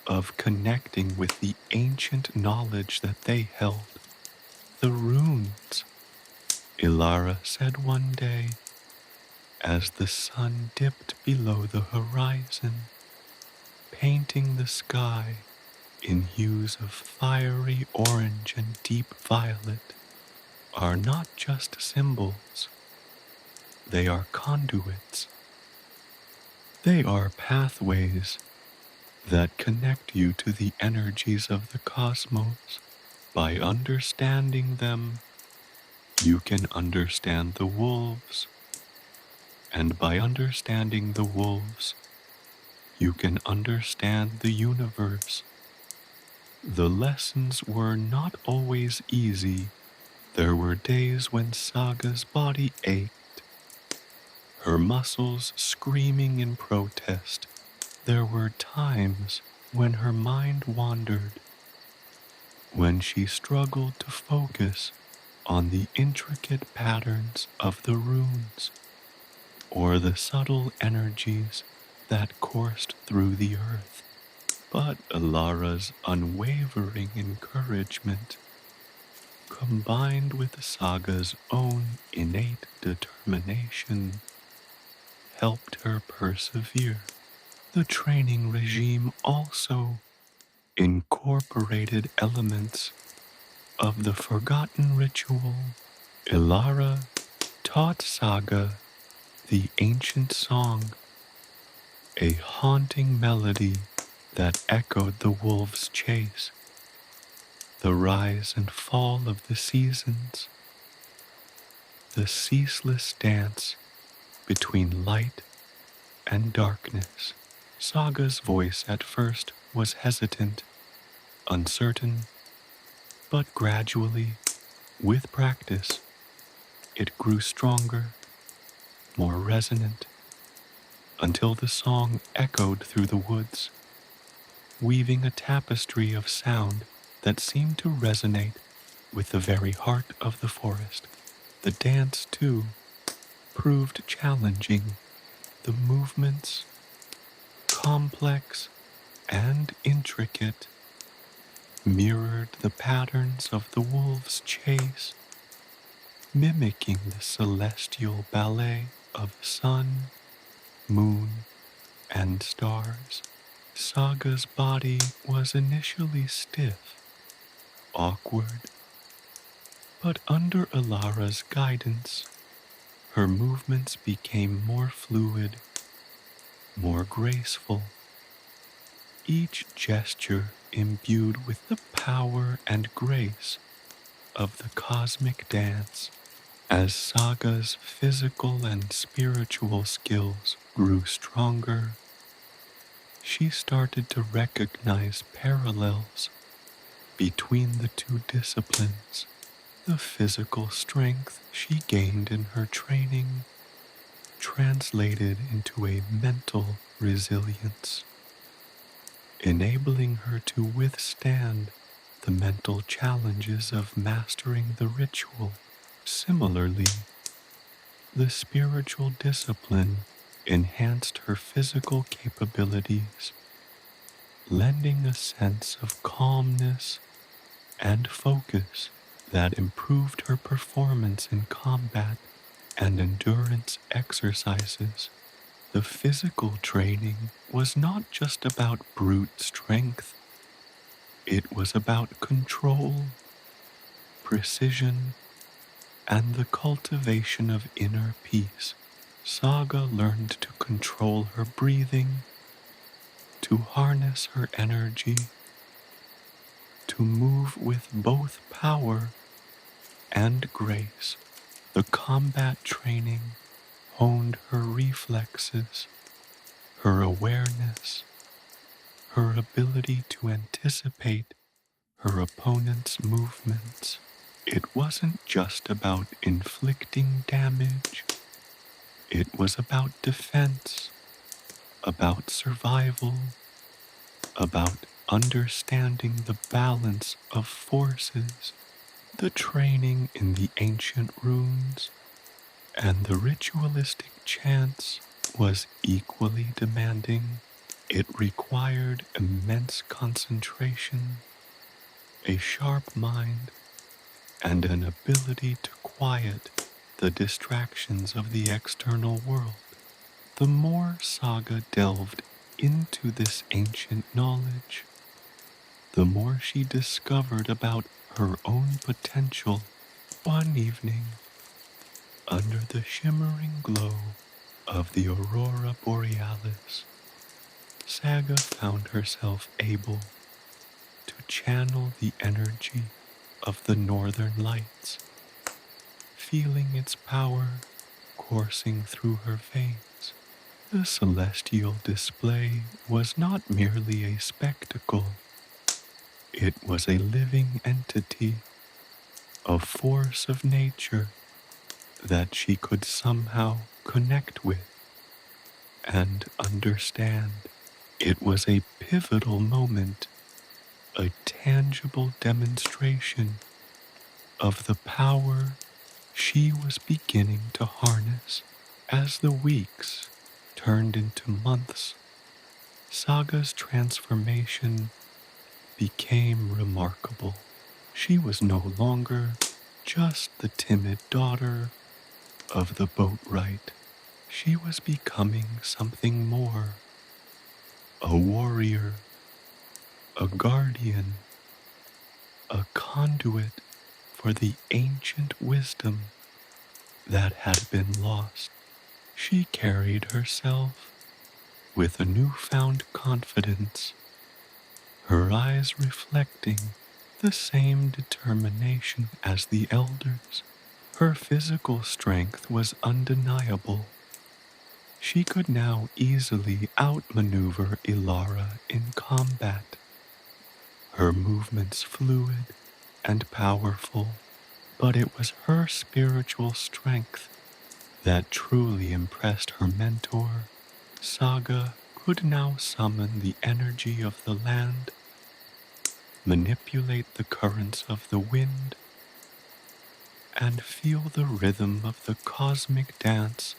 of connecting with the ancient knowledge that they held. The runes, Ilara said one day, as the sun dipped below the horizon, painting the sky in hues of fiery orange and deep violet, are not just symbols. They are conduits. They are pathways that connect you to the energies of the cosmos. By understanding them, you can understand the wolves, and by understanding the wolves, you can understand the universe. The lessons were not always easy. There were days when Saga's body ached, her muscles screaming in protest. There were times when her mind wandered, when she struggled to focus on the intricate patterns of the runes, or the subtle energies that coursed through the earth. But Ilara's unwavering encouragement, combined with Saga's own innate determination, helped her persevere. The training regime also incorporated elements of the forgotten ritual. Ilara taught Saga the ancient song, a haunting melody that echoed the wolves' chase, the rise and fall of the seasons, the ceaseless dance between light and darkness. Saga's voice at first was hesitant, uncertain, but gradually, with practice, it grew stronger, more resonant, until the song echoed through the woods, weaving a tapestry of sound that seemed to resonate with the very heart of the forest. The dance, too, proved challenging. The movements, complex and intricate, mirrored the patterns of the wolves' chase, mimicking the celestial ballet of sun, moon, and stars. Saga's body was initially stiff, awkward, but under Ilara's guidance, her movements became more fluid, more graceful, each gesture imbued with the power and grace of the cosmic dance. As Saga's physical and spiritual skills grew stronger, she started to recognize parallels between the two disciplines. The physical strength she gained in her training translated into a mental resilience, enabling her to withstand the mental challenges of mastering the ritual. Similarly, the spiritual discipline enhanced her physical capabilities, lending a sense of calmness and focus that improved her performance in combat and endurance exercises. The physical training was not just about brute strength, it was about control, precision, and the cultivation of inner peace. Saga learned to control her breathing, to harness her energy, to move with both power and grace. The combat training honed her reflexes, her awareness, her ability to anticipate her opponent's movements. It wasn't just about inflicting damage, it was about defense, about survival, about understanding the balance of forces. The training in the ancient runes and the ritualistic chants was equally demanding. It required immense concentration, a sharp mind, and an ability to quiet the distractions of the external world. The more Saga delved into this ancient knowledge, the more she discovered about her own potential. One evening, under the shimmering glow of the aurora borealis, Saga found herself able to channel the energy of the northern lights, feeling its power coursing through her veins. The celestial display was not merely a spectacle, it was a living entity, a force of nature that she could somehow connect with and understand. It was a pivotal moment, a tangible demonstration of the power she was beginning to harness. As the weeks turned into months, Saga's transformation became remarkable. She was no longer just the timid daughter of the boatwright. She was becoming something more, a warrior, a guardian, a conduit for the ancient wisdom that had been lost. She carried herself with a newfound confidence, her eyes reflecting the same determination as the elders. Her physical strength was undeniable. She could now easily outmaneuver Ilara in combat, her movements fluid and powerful, but it was her spiritual strength that truly impressed her mentor. Saga could now summon the energy of the land, manipulate the currents of the wind, and feel the rhythm of the cosmic dance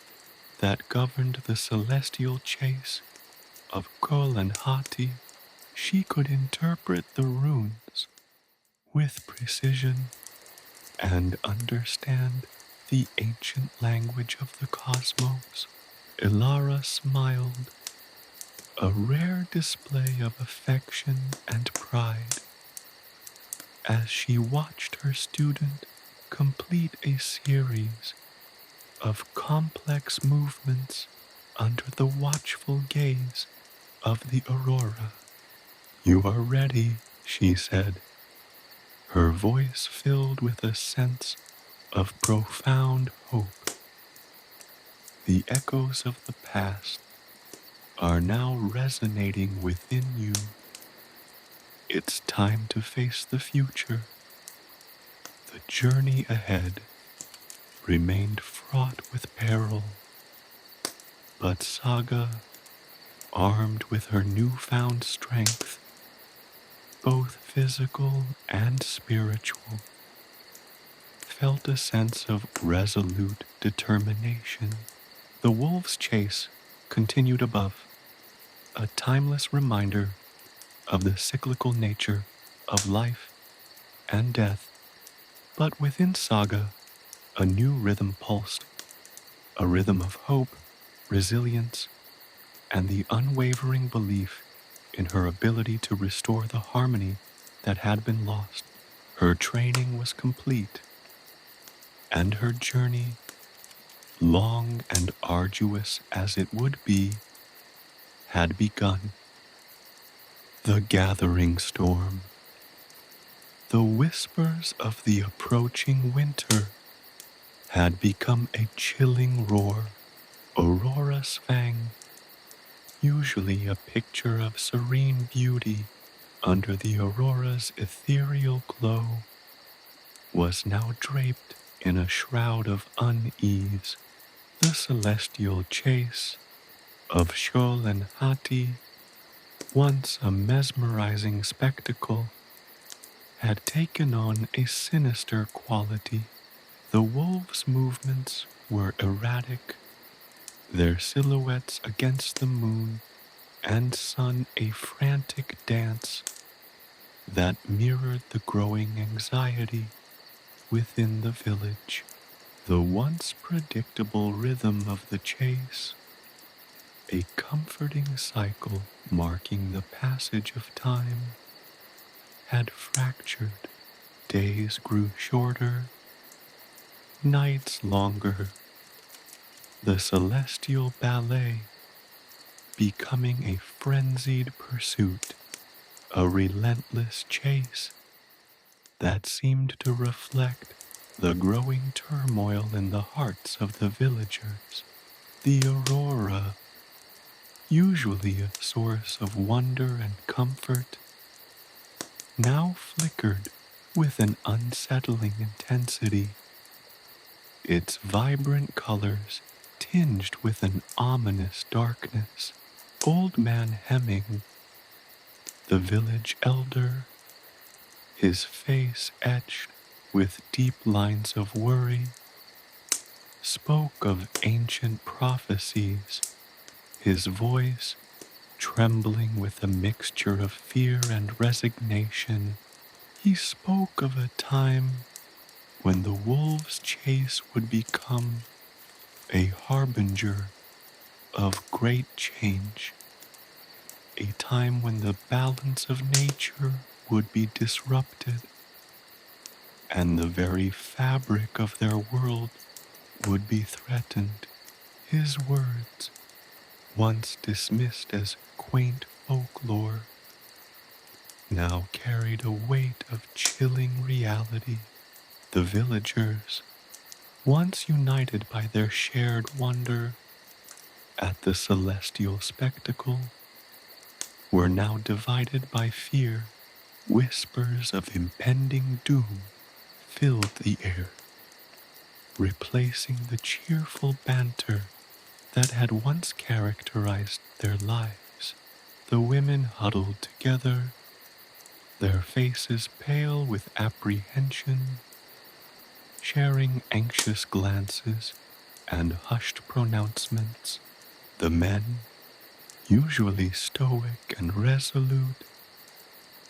that governed the celestial chase of Sköll and Hati. She could interpret the runes with precision and understand the ancient language of the cosmos. Ilara smiled, a rare display of affection and pride, as she watched her student complete a series of complex movements under the watchful gaze of the aurora. "You are ready," she said, her voice filled with a sense of profound hope. "The echoes of the past are now resonating within you. It's time to face the future." The journey ahead remained fraught with peril, but Saga, armed with her newfound strength, both physical and spiritual, felt a sense of resolute determination. The wolves' chase continued above, a timeless reminder of the cyclical nature of life and death. But within Saga, a new rhythm pulsed, a rhythm of hope, resilience, and the unwavering belief in her ability to restore the harmony that had been lost. Her training was complete, and her journey, long and arduous as it would be, had begun. The gathering storm. The whispers of the approaching winter had become a chilling roar. Aurora's fang, usually a picture of serene beauty under the aurora's ethereal glow, was now draped in a shroud of unease. The celestial chase of Sköll and Hati, once a mesmerizing spectacle, had taken on a sinister quality. The wolves' movements were erratic, their silhouettes against the moon and sun a frantic dance that mirrored the growing anxiety within the village. The once predictable rhythm of the chase, a comforting cycle marking the passage of time, had fractured. Days grew shorter, nights longer, the celestial ballet becoming a frenzied pursuit, a relentless chase that seemed to reflect the growing turmoil in the hearts of the villagers. The aurora, usually a source of wonder and comfort, now flickered with an unsettling intensity, its vibrant colors tinged with an ominous darkness. Old Man Hemming, the village elder, his face etched with deep lines of worry, spoke of ancient prophecies, his voice trembling with a mixture of fear and resignation. He spoke of a time when the wolves' chase would become a harbinger of great change, a time when the balance of nature would be disrupted and the very fabric of their world would be threatened. His words, once dismissed as quaint folklore, now carried a weight of chilling reality. The villagers, once united by their shared wonder at the celestial spectacle, were now divided by fear. Whispers of impending doom filled the air, replacing the cheerful banter that had once characterized their lives. The women huddled together, their faces pale with apprehension, sharing anxious glances and hushed pronouncements. The men, usually stoic and resolute,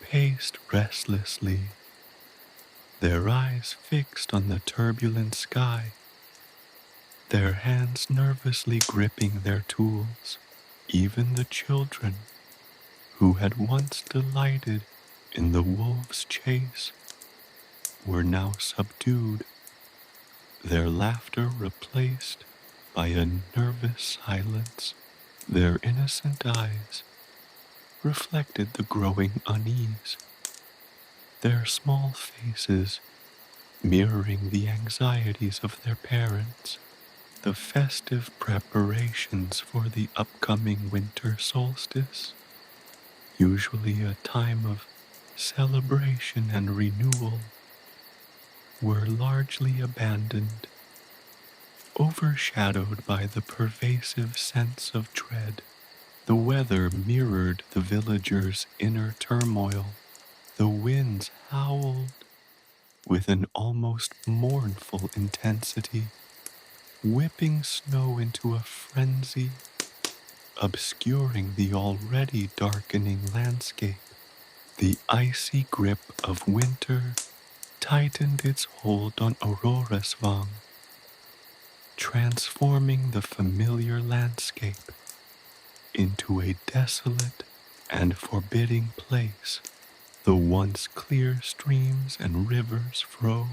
paced restlessly, their eyes fixed on the turbulent sky, their hands nervously gripping their tools. Even the children, who had once delighted in the wolves' chase, were now subdued, their laughter replaced by a nervous silence. Their innocent eyes reflected the growing unease, their small faces mirroring the anxieties of their parents. The festive preparations for the upcoming winter solstice, usually a time of celebration and renewal, were largely abandoned, overshadowed by the pervasive sense of dread. The weather mirrored the villagers' inner turmoil. The winds howled with an almost mournful intensity, whipping snow into a frenzy, obscuring the already darkening landscape. The icy grip of winter tightened its hold on Aurora's Svang, transforming the familiar landscape into a desolate and forbidding place. The once clear streams and rivers froze,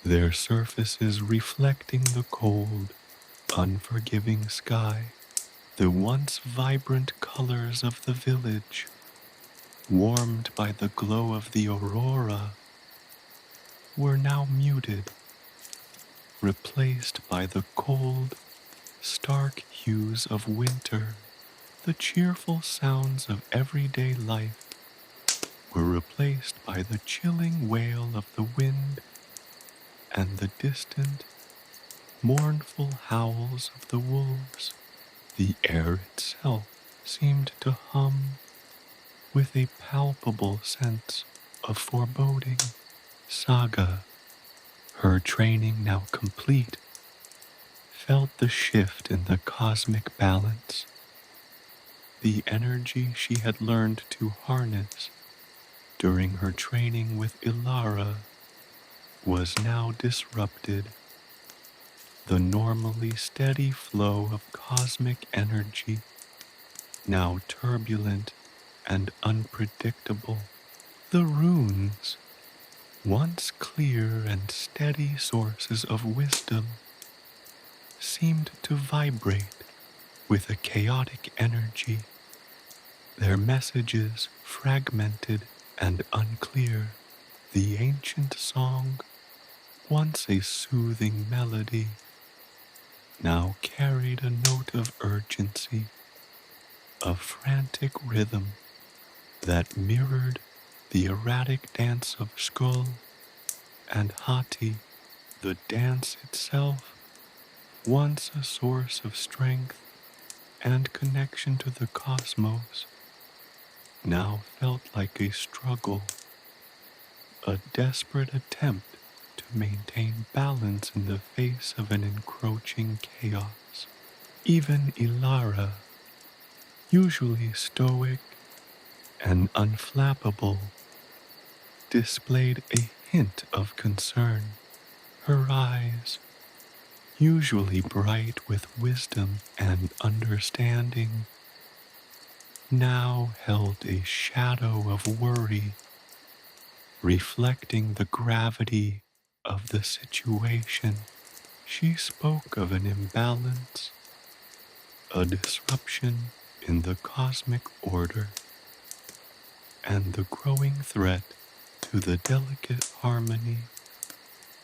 their surfaces reflecting the cold, unforgiving sky. The once vibrant colors of the village, warmed by the glow of the aurora, were now muted, replaced by the cold, stark hues of winter. The cheerful sounds of everyday life were replaced by the chilling wail of the wind and the distant, mournful howls of the wolves. The air itself seemed to hum with a palpable sense of foreboding. Saga, her training now complete, felt the shift in the cosmic balance. The energy she had learned to harness during her training with Ilara was now disrupted. The normally steady flow of cosmic energy, now turbulent and unpredictable. The runes, once clear and steady sources of wisdom, seemed to vibrate with a chaotic energy, their messages fragmented and unclear. The ancient song, once a soothing melody, now carried a note of urgency, a frantic rhythm that mirrored the erratic dance of Sköll and Hati. The dance itself, once a source of strength and connection to the cosmos, now felt like a struggle, a desperate attempt to maintain balance in the face of an encroaching chaos. Even Ilara, usually stoic and unflappable, displayed a hint of concern. Her eyes, usually bright with wisdom and understanding, now held a shadow of worry, reflecting the gravity of the situation. She spoke of an imbalance, a disruption in the cosmic order, and the growing threat to the delicate harmony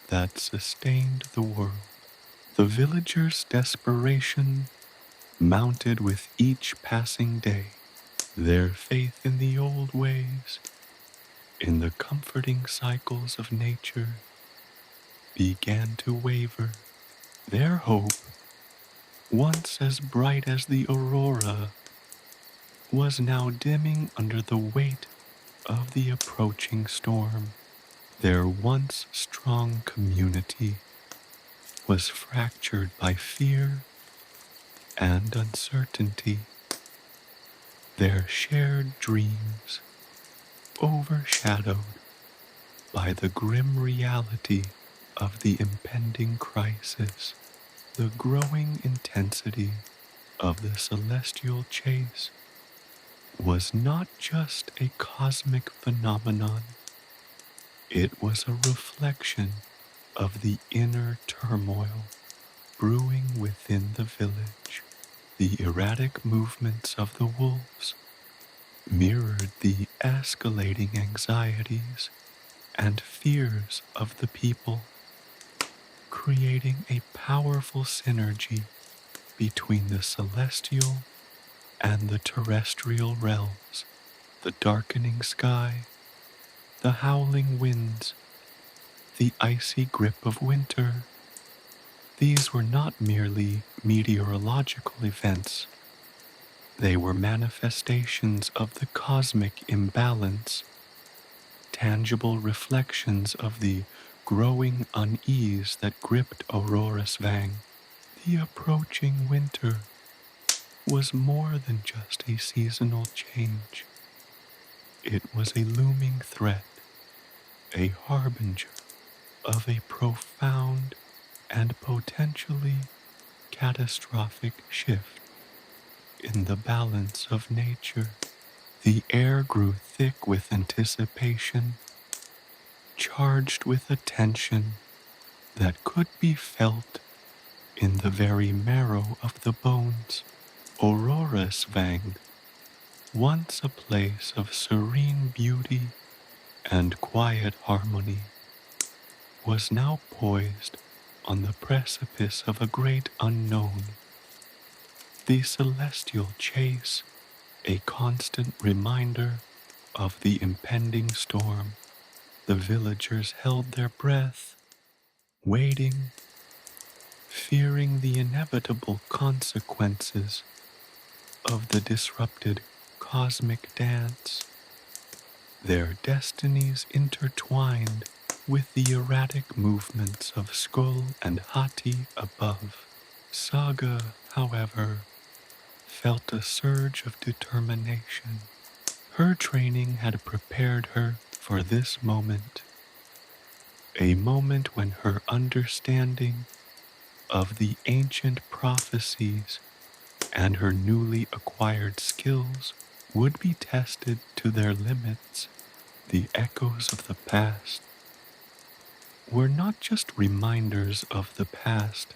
that sustained the world. The villagers' desperation mounted with each passing day. Their faith in the old ways, in the comforting cycles of nature, began to waver. Their hope, once as bright as the aurora, was now dimming under the weight of the approaching storm. Their once strong community was fractured by fear and uncertainty. Their shared dreams overshadowed by the grim reality of the impending crisis. The growing intensity of the celestial chase was not just a cosmic phenomenon, it was a reflection of the inner turmoil brewing within the village. The erratic movements of the wolves mirrored the escalating anxieties and fears of the people, creating a powerful synergy between the celestial and the terrestrial realms. The darkening sky, the howling winds, the icy grip of winter. These were not merely meteorological events. They were manifestations of the cosmic imbalance, tangible reflections of the growing unease that gripped Aurora Svang. The approaching winter was more than just a seasonal change. It was a looming threat, a harbinger of a profound and potentially catastrophic shift in the balance of nature. The air grew thick with anticipation, charged with a tension that could be felt in the very marrow of the bones. Aurora Svang, once a place of serene beauty and quiet harmony, was now poised on the precipice of a great unknown. The celestial chase, a constant reminder of the impending storm. The villagers held their breath, waiting, fearing the inevitable consequences of the disrupted cosmic dance, their destinies intertwined with the erratic movements of Sköll and Hati above. Saga, however, felt a surge of determination. Her training had prepared her for this moment, a moment when her understanding of the ancient prophecies and her newly acquired skills would be tested to their limits. The echoes of the past were not just reminders of the past,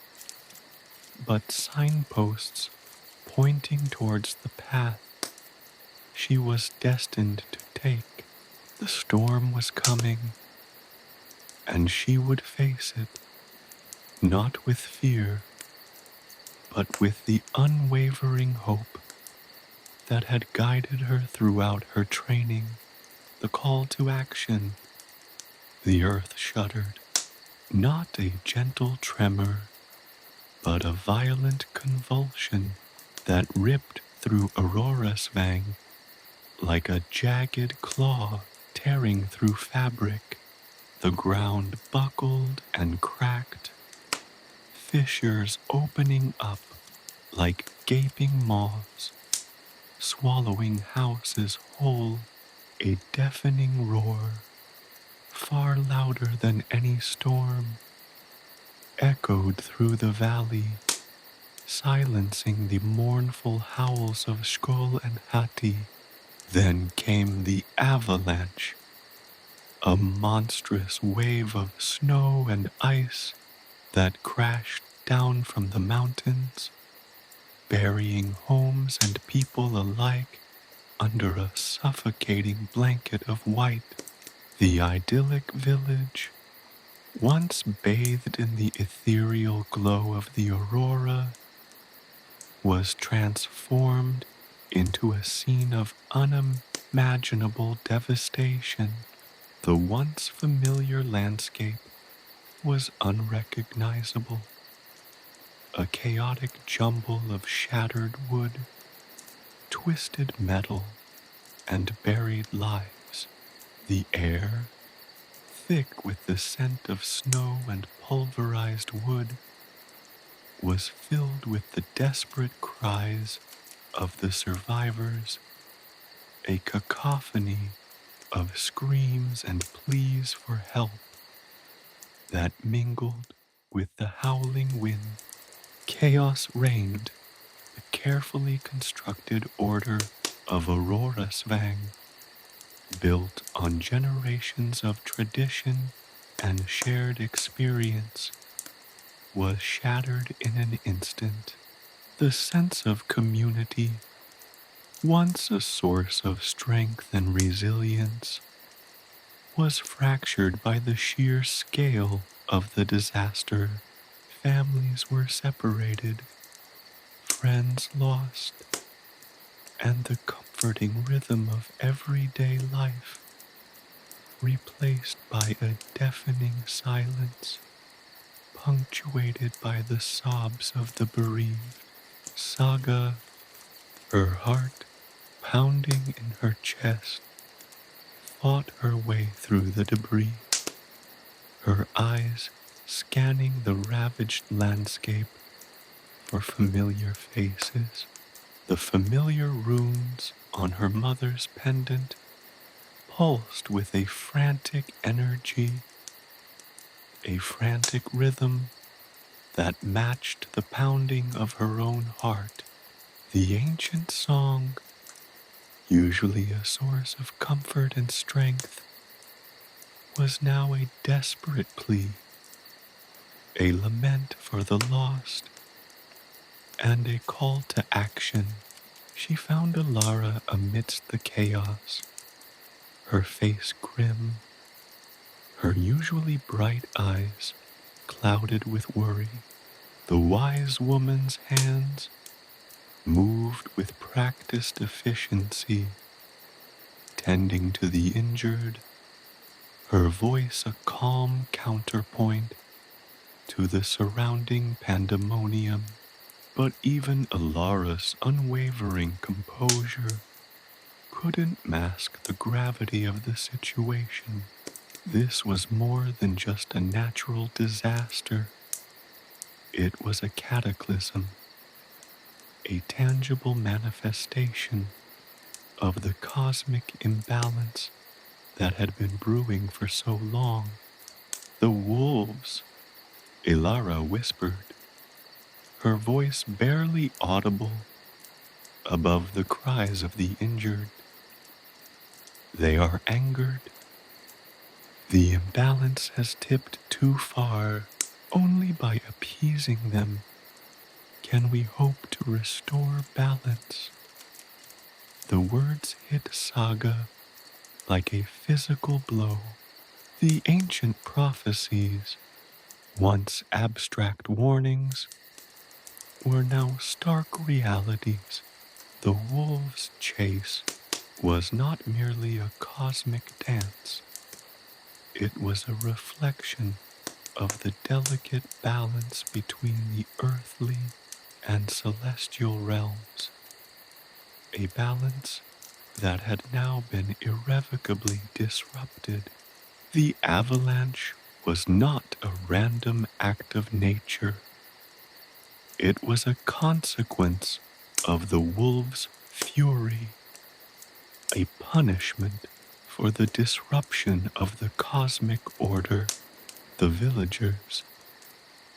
but signposts pointing towards the path she was destined to take. The storm was coming, and she would face it, not with fear, but with the unwavering hope that had guided her throughout her training. The call to action. The earth shuddered, not a gentle tremor, but a violent convulsion that ripped through Aurora's Svang like a jagged claw tearing through fabric. The ground buckled and cracked, fissures opening up like gaping maws, swallowing houses whole. A deafening roar, far louder than any storm, echoed through the valley, silencing the mournful howls of Sköll and Hati. Then came the avalanche, a monstrous wave of snow and ice that crashed down from the mountains, burying homes and people alike under a suffocating blanket of white. The idyllic village, once bathed in the ethereal glow of the aurora, was transformed into a scene of unimaginable devastation. The once familiar landscape was unrecognizable, a chaotic jumble of shattered wood, twisted metal, and buried lives. The air, thick with the scent of snow and pulverized wood, was filled with the desperate cries of the survivors, a cacophony of screams and pleas for help that mingled with the howling wind. Chaos reigned, the carefully constructed order of Aurora Svang, built on generations of tradition and shared experience, was shattered in an instant. The sense of community, once a source of strength and resilience, was fractured by the sheer scale of the disaster. Families were separated, friends lost, and the comforting rhythm of everyday life replaced by a deafening silence, punctuated by the sobs of the bereaved. Saga, her heart pounding in her chest, fought her way through the debris, her eyes scanning the ravaged landscape for familiar faces. The familiar runes on her mother's pendant pulsed with a frantic energy, a frantic rhythm that matched the pounding of her own heart. The ancient song, usually a source of comfort and strength, was now a desperate plea, a lament for the lost, and a call to action. She found Alara amidst the chaos, her face grim, her usually bright eyes clouded with worry. The wise woman's hands moved with practiced efficiency, tending to the injured, her voice a calm counterpoint to the surrounding pandemonium. But even Alara's unwavering composure couldn't mask the gravity of the situation. This was more than just a natural disaster. It was a cataclysm, a tangible manifestation of the cosmic imbalance that had been brewing for so long. The wolves, Alara whispered, her voice barely audible above the cries of the injured. They are angered. The imbalance has tipped too far. Only by appeasing them can we hope to restore balance. The words hit Saga like a physical blow. The ancient prophecies, once abstract warnings, were now stark realities. The wolves' chase was not merely a cosmic dance. It was a reflection of the delicate balance between the earthly and celestial realms, a balance that had now been irrevocably disrupted. The avalanche was not a random act of nature. It was a consequence of the wolves' fury, a punishment for the disruption of the cosmic order. The villagers,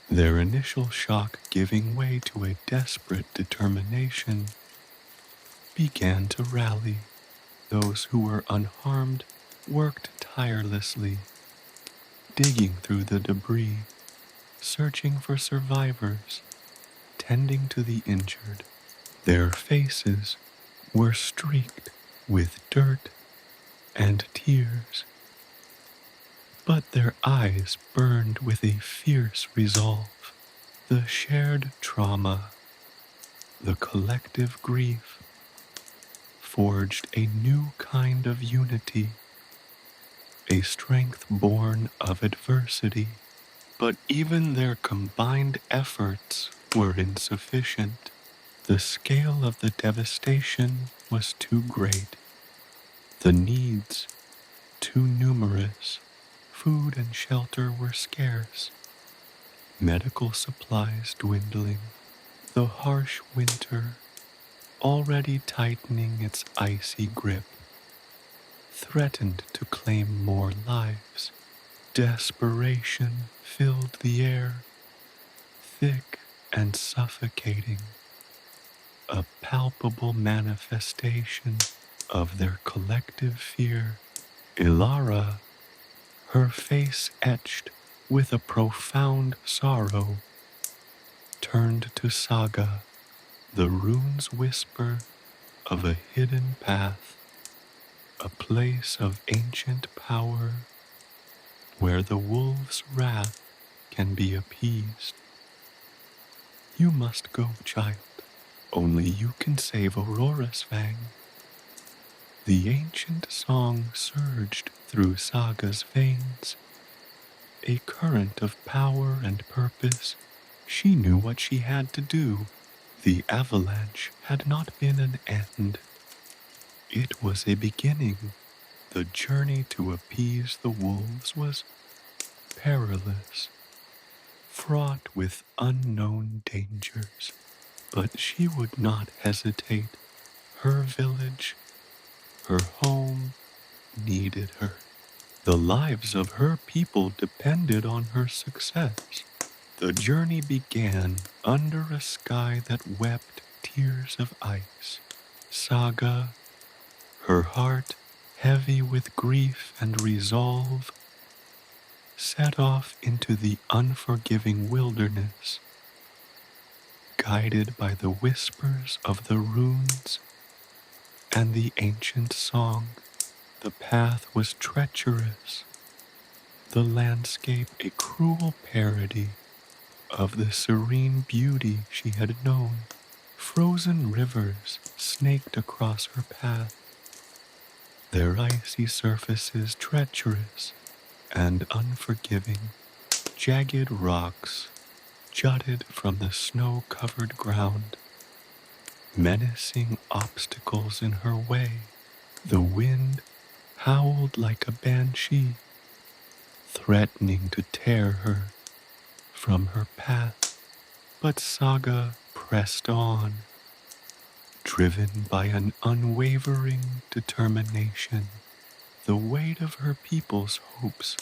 their initial shock giving way to a desperate determination, began to rally. Those who were unharmed worked tirelessly, digging through the debris, searching for survivors, tending to the injured. Their faces were streaked with dirt and tears, but their eyes burned with a fierce resolve. The shared trauma, the collective grief, forged a new kind of unity, a strength born of adversity. But even their combined efforts were insufficient. The scale of the devastation was too great, the needs too numerous. Food and shelter were scarce, medical supplies dwindling. The harsh winter, already tightening its icy grip, threatened to claim more lives. Desperation filled the air, thick and suffocating, a palpable manifestation of their collective fear. Alara, her face etched with a profound sorrow, turned to Saga, the runes whisper of a hidden path, a place of ancient power where the wolf's wrath can be appeased. You must go, child. Only you can save Aurora's fang. The ancient song surged through Saga's veins, a current of power and purpose. She knew what she had to do. The avalanche had not been an end. It was a beginning. The journey to appease the wolves was perilous, fraught with unknown dangers. But she would not hesitate. Her village, her home, needed her. The lives of her people depended on her success. The journey began under a sky that wept tears of ice. Saga, her heart heavy with grief and resolve, set off into the unforgiving wilderness, guided by the whispers of the runes and the ancient song. The path was treacherous, the landscape a cruel parody of the serene beauty she had known. Frozen rivers snaked across her path, their icy surfaces treacherous and unforgiving. Jagged rocks jutted from the snow-covered ground, menacing obstacles in her way. The wind howled like a banshee, threatening to tear her from her path. But Saga pressed on, driven by an unwavering determination. The weight of her people's hopes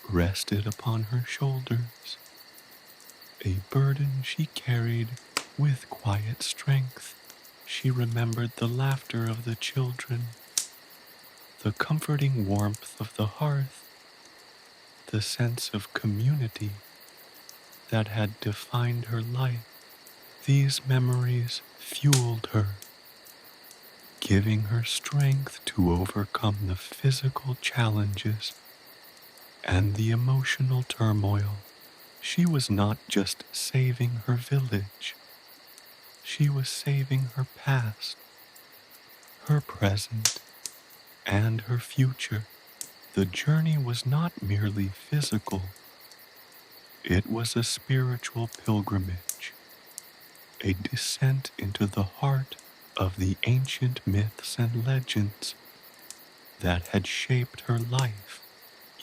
rested upon her shoulders, a burden she carried with quiet strength. She remembered the laughter of the children, the comforting warmth of the hearth, the sense of community that had defined her life. These memories fueled her, giving her strength to overcome the physical challenges and the emotional turmoil. She was not just saving her village, she was saving her past, her present, and her future. The journey was not merely physical, it was a spiritual pilgrimage, a descent into the heart of the ancient myths and legends that had shaped her life.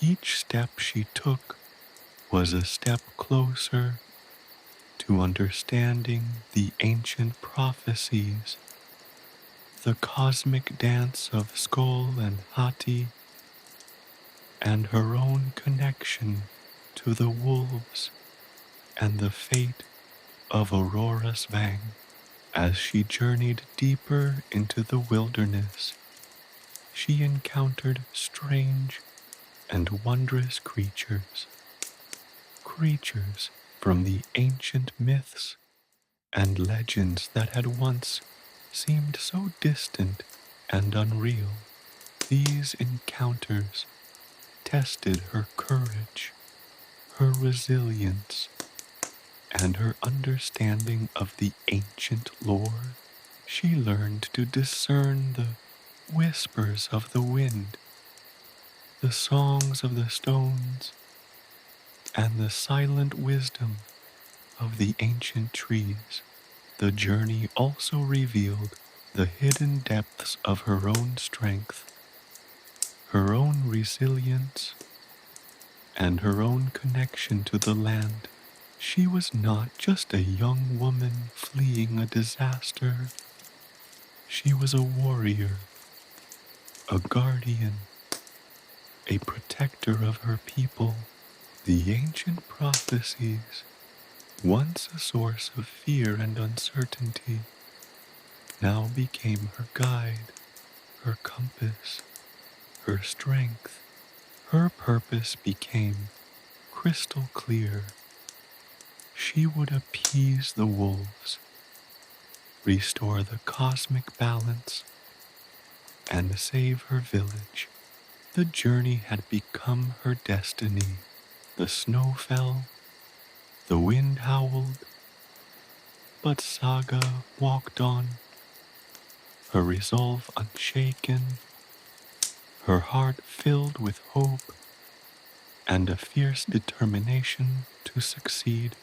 Each step she took was a step closer to understanding the ancient prophecies, the cosmic dance of Sköll and Hati, and her own connection to the wolves and the fate of Aurora's Vang. As she journeyed deeper into the wilderness, she encountered strange and wondrous creatures from the ancient myths and legends that had once seemed so distant and unreal. These encounters tested her courage, her resilience, and her understanding of the ancient lore. She learned to discern the whispers of the wind, the songs of the stones, and the silent wisdom of the ancient trees. The journey also revealed the hidden depths of her own strength, her own resilience, and her own connection to the land. She was not just a young woman fleeing a disaster. She was a warrior, a guardian, a protector of her people. The ancient prophecies, once a source of fear and uncertainty, now became her guide, her compass, her strength. Her purpose became crystal clear. She would appease the wolves, restore the cosmic balance, and save her village. The journey had become her destiny. The snow fell, the wind howled, but Saga walked on, her resolve unshaken, her heart filled with hope and a fierce determination to succeed.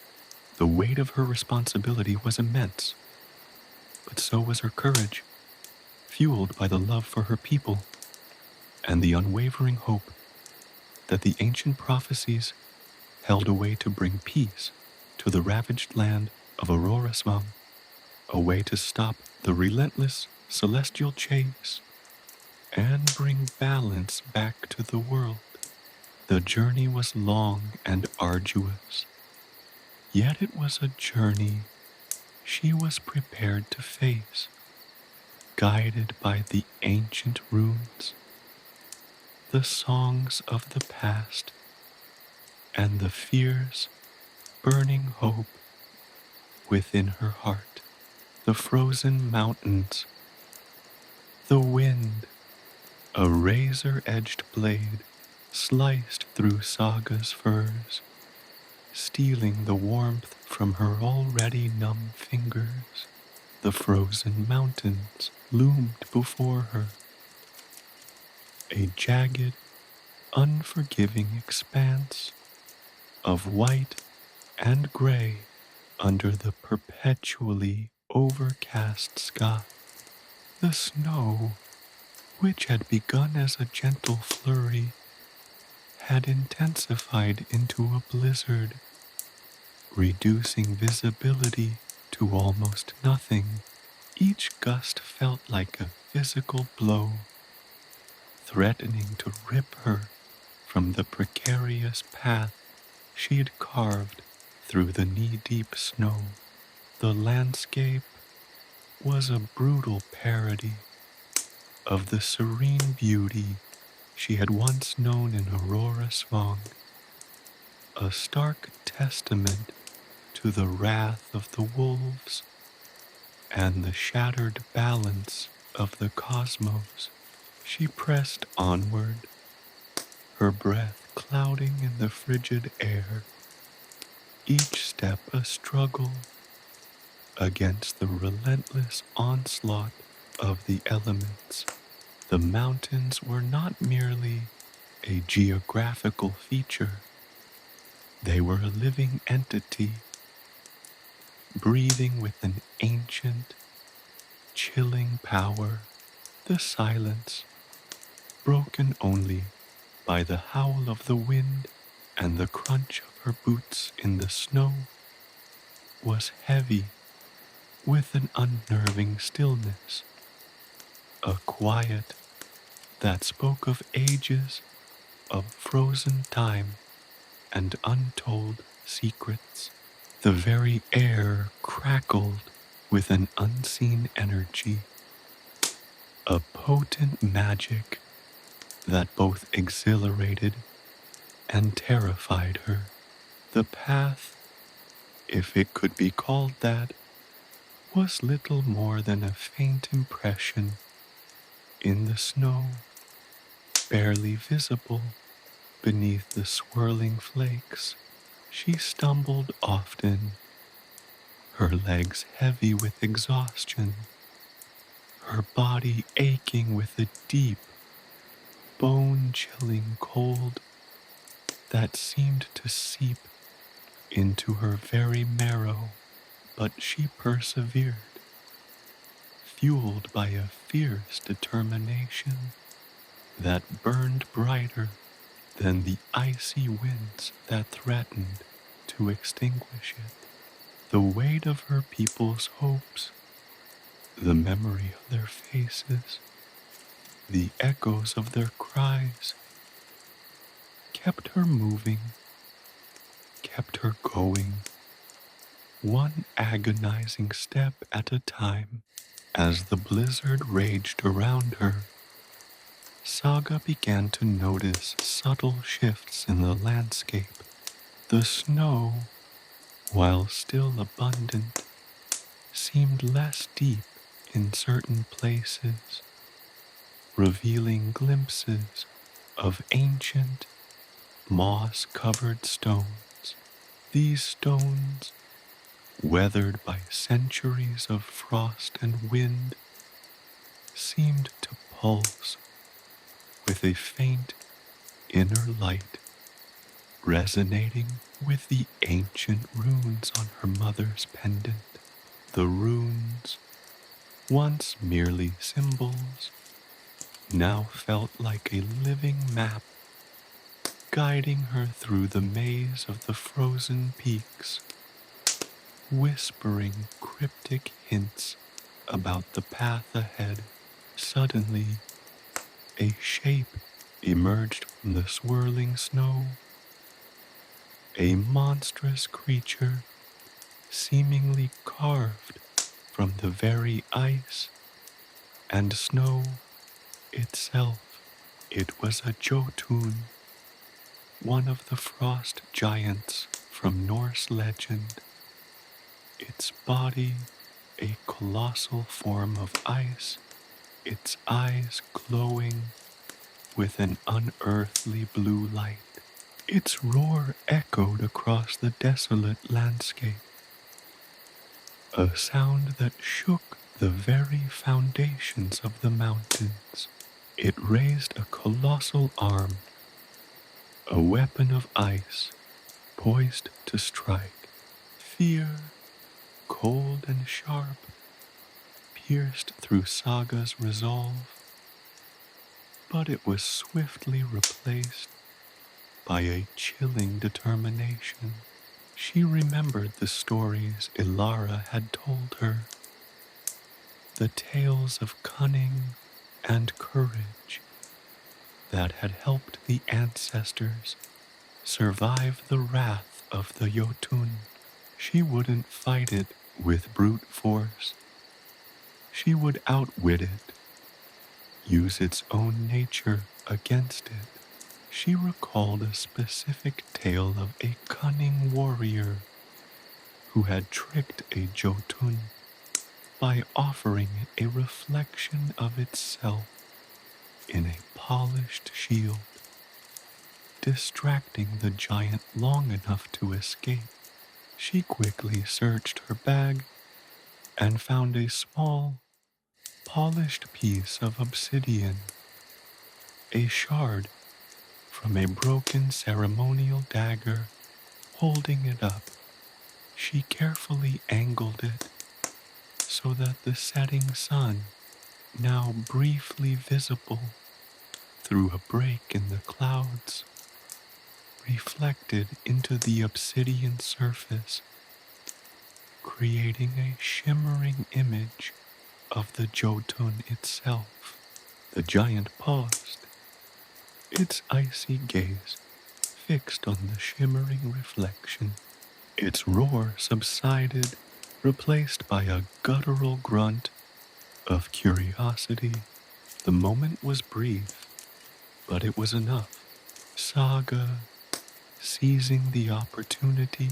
The weight of her responsibility was immense, but so was her courage, fueled by the love for her people and the unwavering hope that the ancient prophecies held a way to bring peace to the ravaged land of Aurora Svang, a way to stop the relentless celestial chase and bring balance back to the world. The journey was long and arduous, yet it was a journey she was prepared to face, guided by the ancient runes, the songs of the past, and the fierce, burning hope within her heart. The frozen mountains, the wind, a razor-edged blade sliced through Saga's furs, stealing the warmth from her already numb fingers. The frozen mountains loomed before her, a jagged, unforgiving expanse of white and gray under the perpetually overcast sky. The snow, which had begun as a gentle flurry, had intensified into a blizzard, reducing visibility to almost nothing. Each gust felt like a physical blow, threatening to rip her from the precarious path she had carved through the knee-deep snow. The landscape was a brutal parody of the serene beauty she had once known in aurora song, a stark testament to the wrath of the wolves and the shattered balance of the cosmos. She pressed onward, her breath clouding in the frigid air, each step a struggle against the relentless onslaught of the elements. The mountains were not merely a geographical feature, they were a living entity, breathing with an ancient, chilling power. The silence, broken only by the howl of the wind and the crunch of her boots in the snow, was heavy with an unnerving stillness, a quiet that spoke of ages of frozen time and untold secrets. The very air crackled with an unseen energy, a potent magic that both exhilarated and terrified her. The path, if it could be called that, was little more than a faint impression in the snow, barely visible beneath the swirling flakes. She stumbled often, her legs heavy with exhaustion, her body aching with a deep, bone-chilling cold that seemed to seep into her very marrow. But she persevered, fueled by a fierce determination that burned brighter than the icy winds that threatened to extinguish it. The weight of her people's hopes, the memory of their faces, the echoes of their cries, kept her moving, kept her going, one agonizing step at a time. As the blizzard raged around her, Saga began to notice subtle shifts in the landscape. The snow, while still abundant, seemed less deep in certain places, revealing glimpses of ancient, moss-covered stones. These stones, weathered by centuries of frost and wind, seemed to pulse with a faint inner light, resonating with the ancient runes on her mother's pendant. The runes, once merely symbols, now felt like a living map, guiding her through the maze of the frozen peaks, whispering cryptic hints about the path ahead. Suddenly, a shape emerged from the swirling snow, a monstrous creature seemingly carved from the very ice and snow itself. It was a Jotun, one of the frost giants from Norse legend, its body a colossal form of ice, its eyes glowing with an unearthly blue light. Its roar echoed across the desolate landscape, a sound that shook the very foundations of the mountains. It raised a colossal arm, a weapon of ice, poised to strike. Fear, cold and sharp, pierced through Saga's resolve, but it was swiftly replaced by a chilling determination. She remembered the stories Ilara had told her, the tales of cunning and courage that had helped the ancestors survive the wrath of the Jotun. She wouldn't fight it with brute force. She would outwit it, use its own nature against it. She recalled a specific tale of a cunning warrior who had tricked a Jotun by offering it a reflection of itself in a polished shield, distracting the giant long enough to escape. She quickly searched her bag and found a small, polished piece of obsidian, a shard from a broken ceremonial dagger. Holding it up, she carefully angled it so that the setting sun, now briefly visible through a break in the clouds, reflected into the obsidian surface, creating a shimmering image of the Jotun itself. The giant paused, its icy gaze fixed on the shimmering reflection. Its roar subsided, replaced by a guttural grunt of curiosity. The moment was brief, but it was enough. Saga, seizing the opportunity,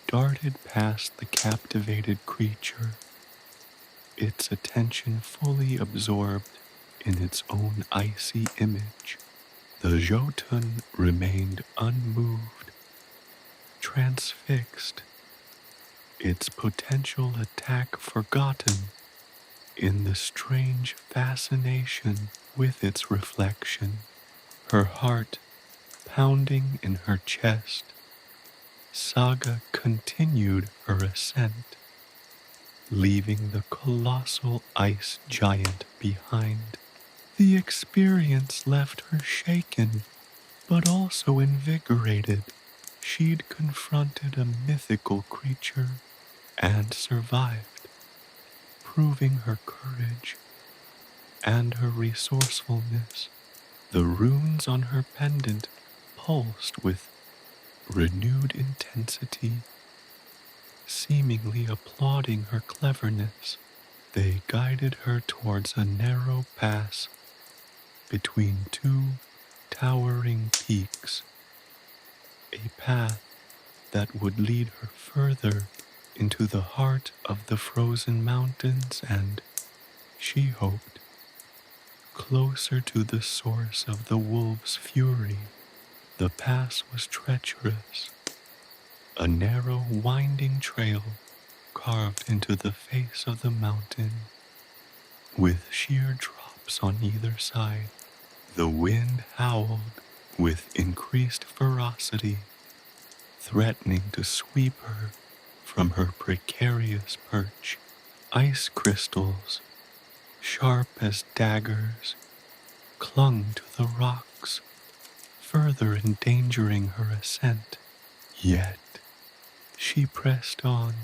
darted past the captivated creature, its attention fully absorbed in its own icy image. The Jotun remained unmoved, transfixed, its potential attack forgotten in the strange fascination with its reflection. Her heart pounding in her chest, Saga continued her ascent, leaving the colossal ice giant behind. The experience left her shaken, but also invigorated. She'd confronted a mythical creature and survived, proving her courage and her resourcefulness. The runes on her pendant pulsed with renewed intensity, seemingly applauding her cleverness. They guided her towards a narrow pass between two towering peaks, a path that would lead her further into the heart of the frozen mountains and, she hoped, closer to the source of the wolves' fury. The pass was treacherous, a narrow, winding trail carved into the face of the mountain, with sheer drops on either side. The wind howled with increased ferocity, threatening to sweep her from her precarious perch. Ice crystals, sharp as daggers, clung to the rocks, further endangering her ascent. Yet she pressed on,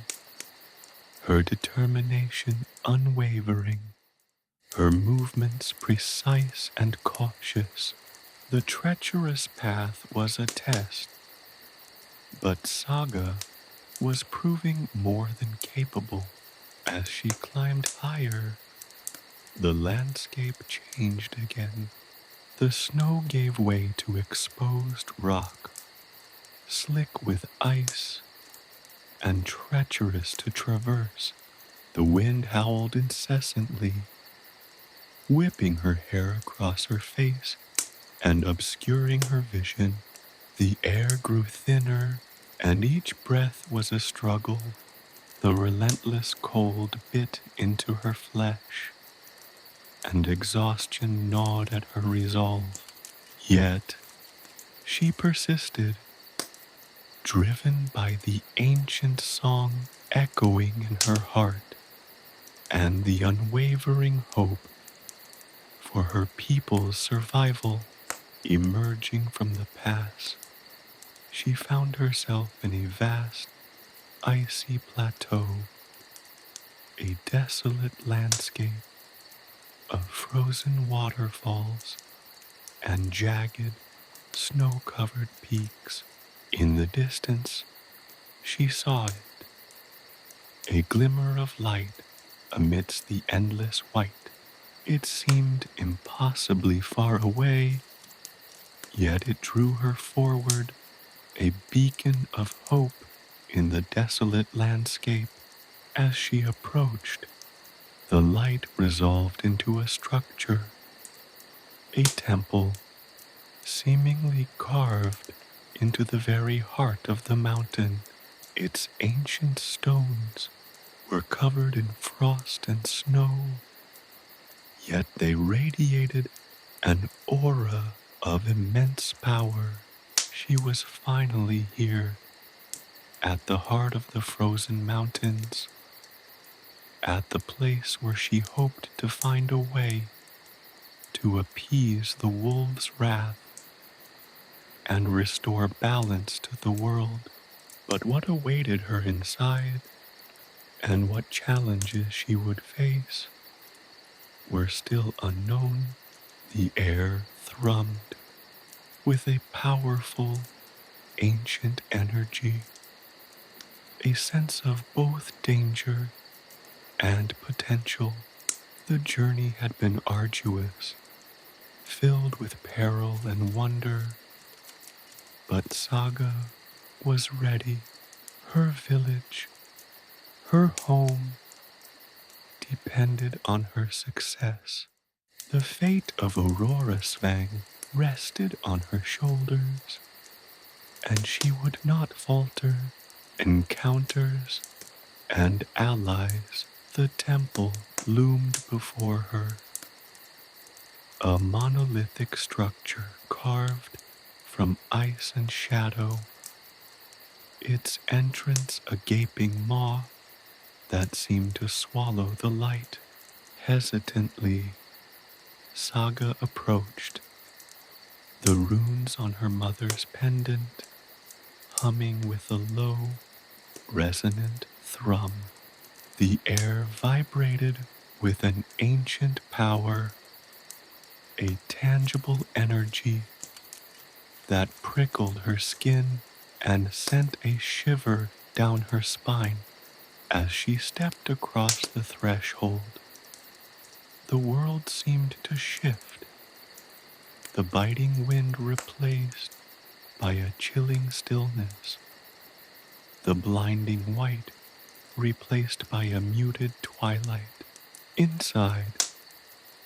her determination unwavering, her movements precise and cautious. The treacherous path was a test, but Saga was proving more than capable. As she climbed higher, the landscape changed again. The snow gave way to exposed rock, slick with ice and treacherous to traverse. The wind howled incessantly, whipping her hair across her face and obscuring her vision. The air grew thinner, and each breath was a struggle. The relentless cold bit into her flesh, and exhaustion gnawed at her resolve. Yet, she persisted, driven by the ancient song echoing in her heart, and the unwavering hope for her people's survival. Emerging from the pass, she found herself in a vast, icy plateau, a desolate landscape of frozen waterfalls and jagged, snow-covered peaks. In the distance, she saw it, a glimmer of light amidst the endless white. It seemed impossibly far away, yet it drew her forward, a beacon of hope in the desolate landscape. As she approached, the light resolved into a structure, a temple, seemingly carved into the very heart of the mountain. Its ancient stones were covered in frost and snow, yet they radiated an aura of immense power. She was finally here, at the heart of the frozen mountains, at the place where she hoped to find a way to appease the wolves' wrath and restore balance to the world. But what awaited her inside, and what challenges she would face, were still unknown. The air thrummed with a powerful, ancient energy, a sense of both danger and potential. The journey had been arduous, filled with peril and wonder, but Saga was ready. Her village, her home, depended on her success. The fate of Aurora rested on her shoulders, and she would not falter. Encounters and allies, the temple loomed before her, a monolithic structure carved from ice and shadow, its entrance a gaping maw that seemed to swallow the light. Hesitantly, Saga approached, the runes on her mother's pendant humming with a low, resonant thrum. The air vibrated with an ancient power, a tangible energy that prickled her skin and sent a shiver down her spine. As she stepped across the threshold, the world seemed to shift, the biting wind replaced by a chilling stillness, the blinding white replaced by a muted twilight. Inside,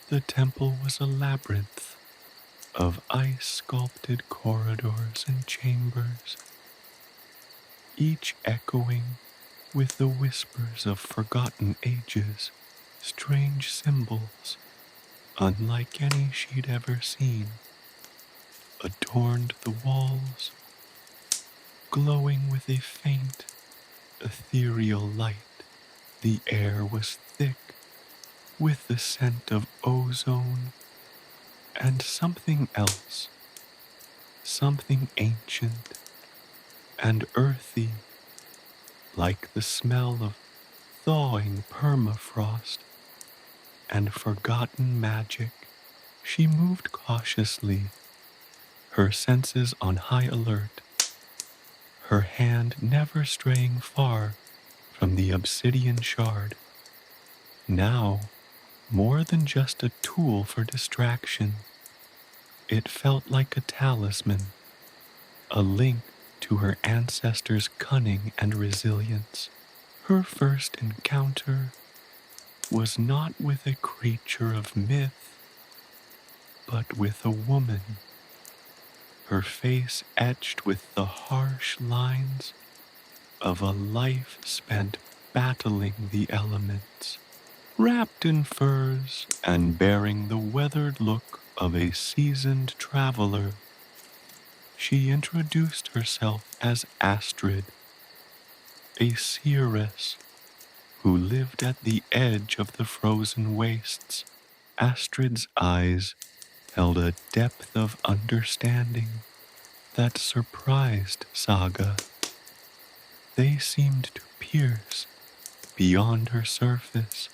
the temple was a labyrinth of ice-sculpted corridors and chambers, each echoing with the whispers of forgotten ages, strange symbols, unlike any she'd ever seen, adorned the walls, glowing with a faint, ethereal light. The air was thick with the scent of ozone and something else, something ancient and earthy, like the smell of thawing permafrost. and forgotten magic, she moved cautiously, her senses on high alert, her hand never straying far from the obsidian shard. Now, more than just a tool for distraction, it felt like a talisman, a link to her ancestors' cunning and resilience. Her first encounter was not with a creature of myth, but with a woman, her face etched with the harsh lines of a life spent battling the elements. Wrapped in furs and bearing the weathered look of a seasoned traveler, she introduced herself as Astrid, a seeress who lived at the edge of the frozen wastes. Astrid's eyes held a depth of understanding that surprised Saga. They seemed to pierce beyond her surface,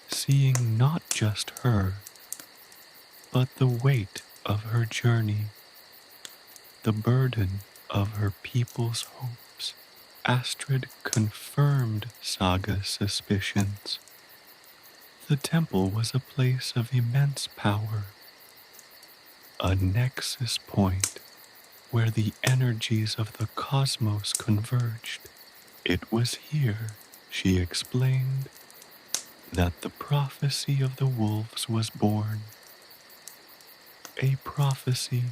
seeing not just her, but the weight of her journey, the burden of her people's hopes. Astrid confirmed Saga's suspicions. The temple was a place of immense power, a nexus point where the energies of the cosmos converged. It was here, she explained, that the prophecy of the wolves was born, a prophecy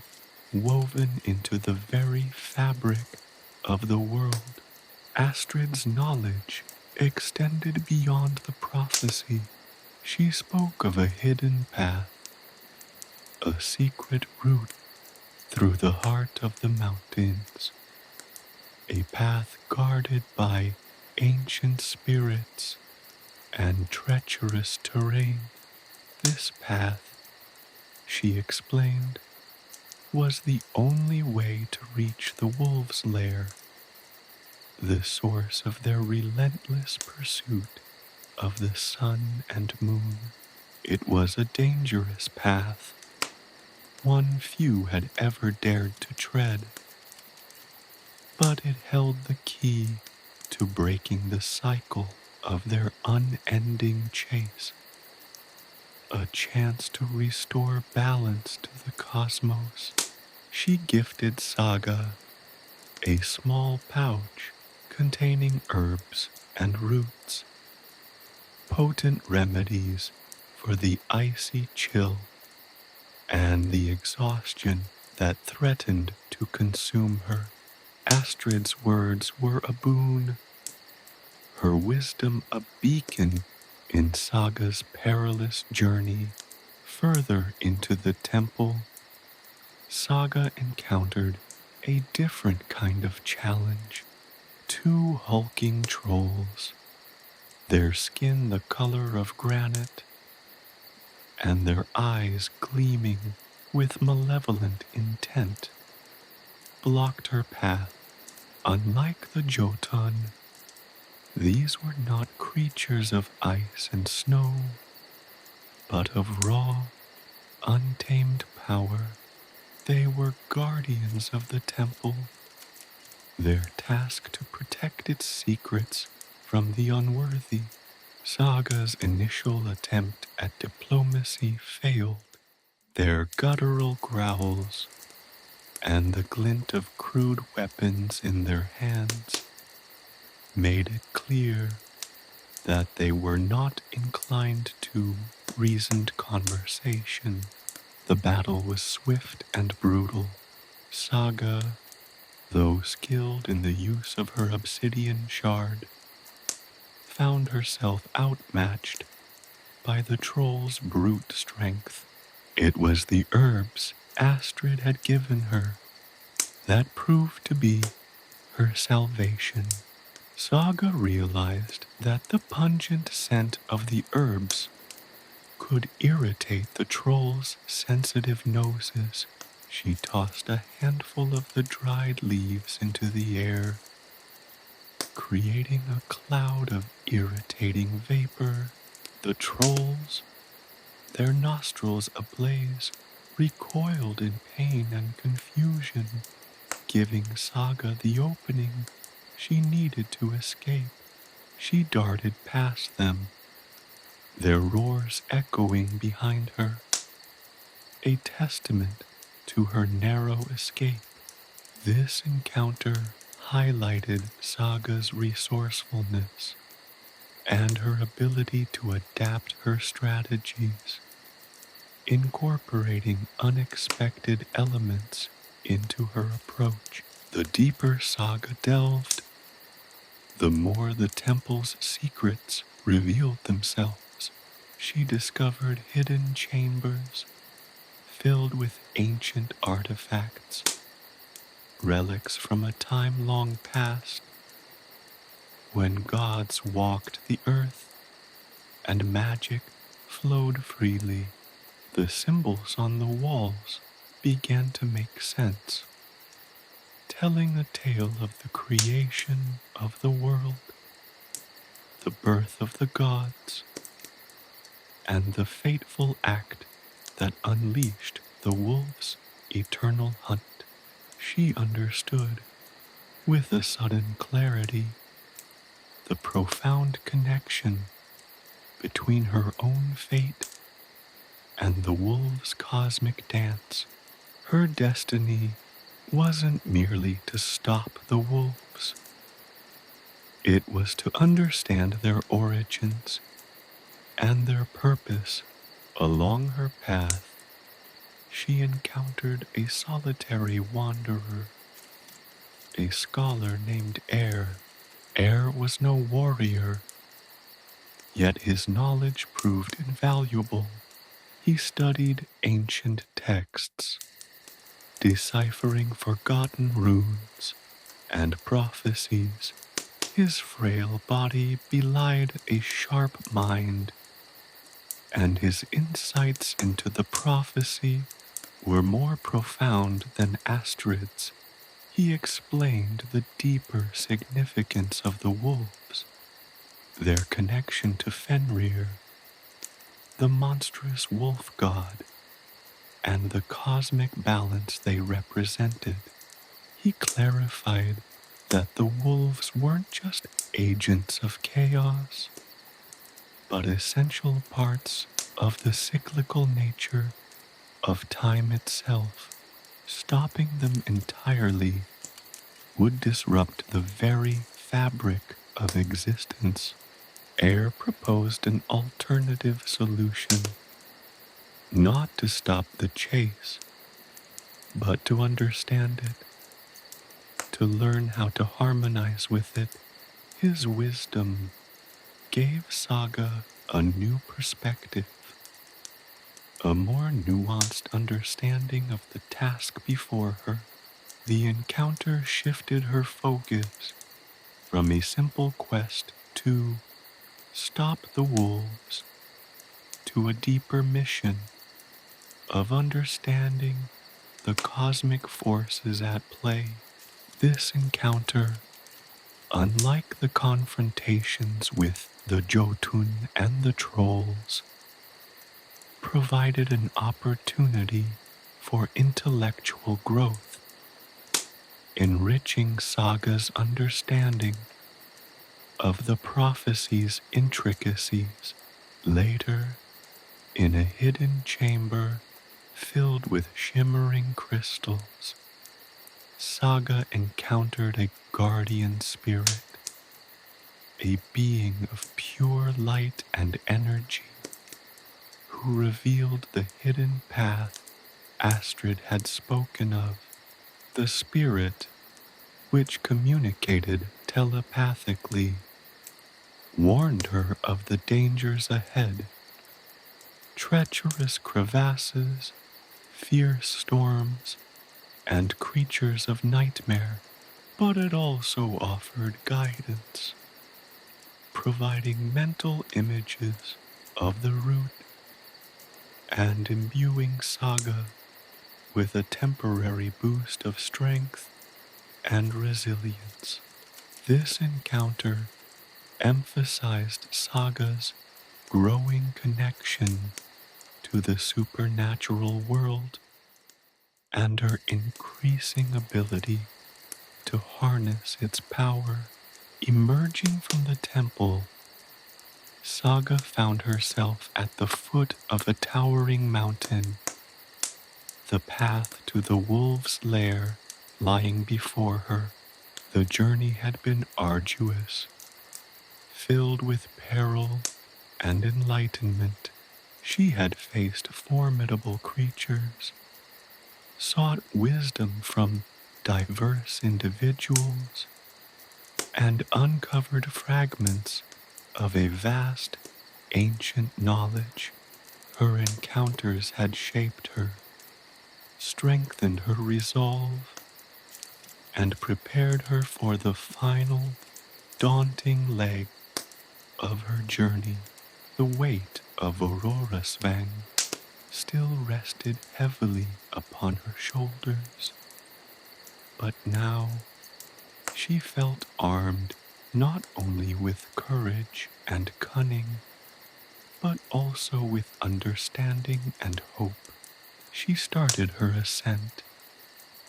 woven into the very fabric of the world. Astrid's knowledge extended beyond the prophecy. She spoke of a hidden path, a secret route through the heart of the mountains, a path guarded by ancient spirits and treacherous terrain. This path, she explained, was the only way to reach the wolves' lair, the source of their relentless pursuit of the sun and moon. It was a dangerous path, one few had ever dared to tread, but it held the key to breaking the cycle of their unending chase, a chance to restore balance to the cosmos. She gifted Saga a small pouch containing herbs and roots, potent remedies for the icy chill and the exhaustion that threatened to consume her. Astrid's words were a boon, her wisdom a beacon in Saga's perilous journey. Further into the temple, Saga encountered a different kind of challenge. Two hulking trolls, their skin the color of granite, and their eyes gleaming with malevolent intent, blocked her path. Unlike the Jotun, these were not creatures of ice and snow, but of raw, untamed power. They were guardians of the temple, their task to protect its secrets from the unworthy. Saga's initial attempt at diplomacy failed. Their guttural growls and the glint of crude weapons in their hands made it clear that they were not inclined to reasoned conversation. The battle was swift and brutal. Saga, though skilled in the use of her obsidian shard, found herself outmatched by the troll's brute strength. It was the herbs Astrid had given her that proved to be her salvation. Saga realized that the pungent scent of the herbs could irritate the troll's sensitive noses. She tossed a handful of the dried leaves into the air, creating a cloud of irritating vapor. The trolls, their nostrils ablaze, recoiled in pain and confusion, giving Saga the opening she needed to escape. She darted past them, their roars echoing behind her, a testament to her narrow escape. This encounter highlighted Saga's resourcefulness and her ability to adapt her strategies, incorporating unexpected elements into her approach. The deeper Saga delved, the more the temple's secrets revealed themselves. She discovered hidden chambers filled with ancient artifacts, relics from a time long past when gods walked the earth and magic flowed freely. The symbols on the walls began to make sense, telling a tale of the creation of the world, the birth of the gods, and the fateful act that unleashed the wolf's eternal hunt. She understood, with a sudden clarity, the profound connection between her own fate and the wolves' cosmic dance. Her destiny wasn't merely to stop the wolves. It was to understand their origins and their purpose. Along her path, she encountered a solitary wanderer, a scholar named Air. Air was no warrior, yet his knowledge proved invaluable. He studied ancient texts, deciphering forgotten runes and prophecies. His frail body belied a sharp mind, and his insights into the prophecy were more profound than Astrid's. He explained the deeper significance of the wolves, their connection to Fenrir, the monstrous wolf god, and the cosmic balance they represented. He clarified that the wolves weren't just agents of chaos, but essential parts of the cyclical nature of time itself. Stopping them entirely would disrupt the very fabric of existence. Air proposed an alternative solution, not to stop the chase, but to understand it, to learn how to harmonize with it. His wisdom gave Saga a new perspective, a more nuanced understanding of the task before her. The encounter shifted her focus from a simple quest to stop the wolves to a deeper mission of understanding the cosmic forces at play. This encounter, unlike the confrontations with the Jotun and the trolls, provided an opportunity for intellectual growth, enriching Saga's understanding of the prophecy's intricacies. Later, in a hidden chamber filled with shimmering crystals, Saga encountered a guardian spirit, a being of pure light and energy, who revealed the hidden path Astrid had spoken of. The spirit, which communicated telepathically, warned her of the dangers ahead: treacherous crevasses, fierce storms, and creatures of nightmare. But it also offered guidance, providing mental images of the route and imbuing Saga with a temporary boost of strength and resilience. This encounter emphasized Saga's growing connection to the supernatural world and her increasing ability to harness its power. Emerging from the temple, Saga found herself at the foot of a towering mountain, the path to the wolf's lair lying before her. The journey had been arduous, filled with peril and enlightenment. She had faced formidable creatures, sought wisdom from diverse individuals, and uncovered fragments of a vast, ancient knowledge. Her encounters had shaped her, strengthened her resolve, and prepared her for the final, daunting leg of her journey. The weight of Aurora still rested heavily upon her shoulders, but now she felt armed not only with courage and cunning, but also with understanding and hope. She started her ascent,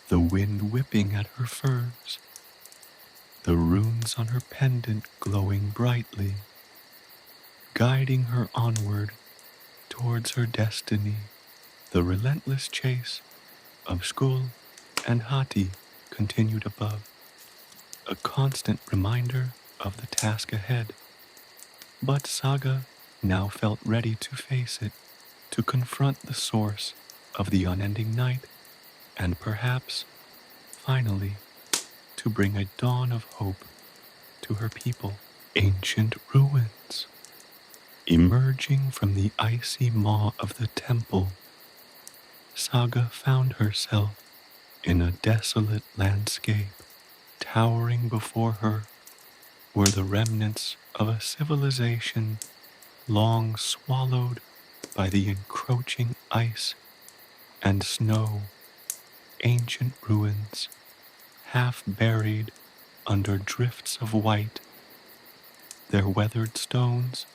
the wind whipping at her furs, the runes on her pendant glowing brightly, guiding her onward towards her destiny. The relentless chase of Sköll and Hati continued above, a constant reminder of the task ahead. But Saga now felt ready to face it, to confront the source of the unending night, and perhaps, finally, to bring a dawn of hope to her people. Ancient ruins. Emerging from the icy maw of the temple, Saga found herself in a desolate landscape. Towering before her were the remnants of a civilization long swallowed by the encroaching ice and snow. Ancient ruins, half buried under drifts of white, their weathered stones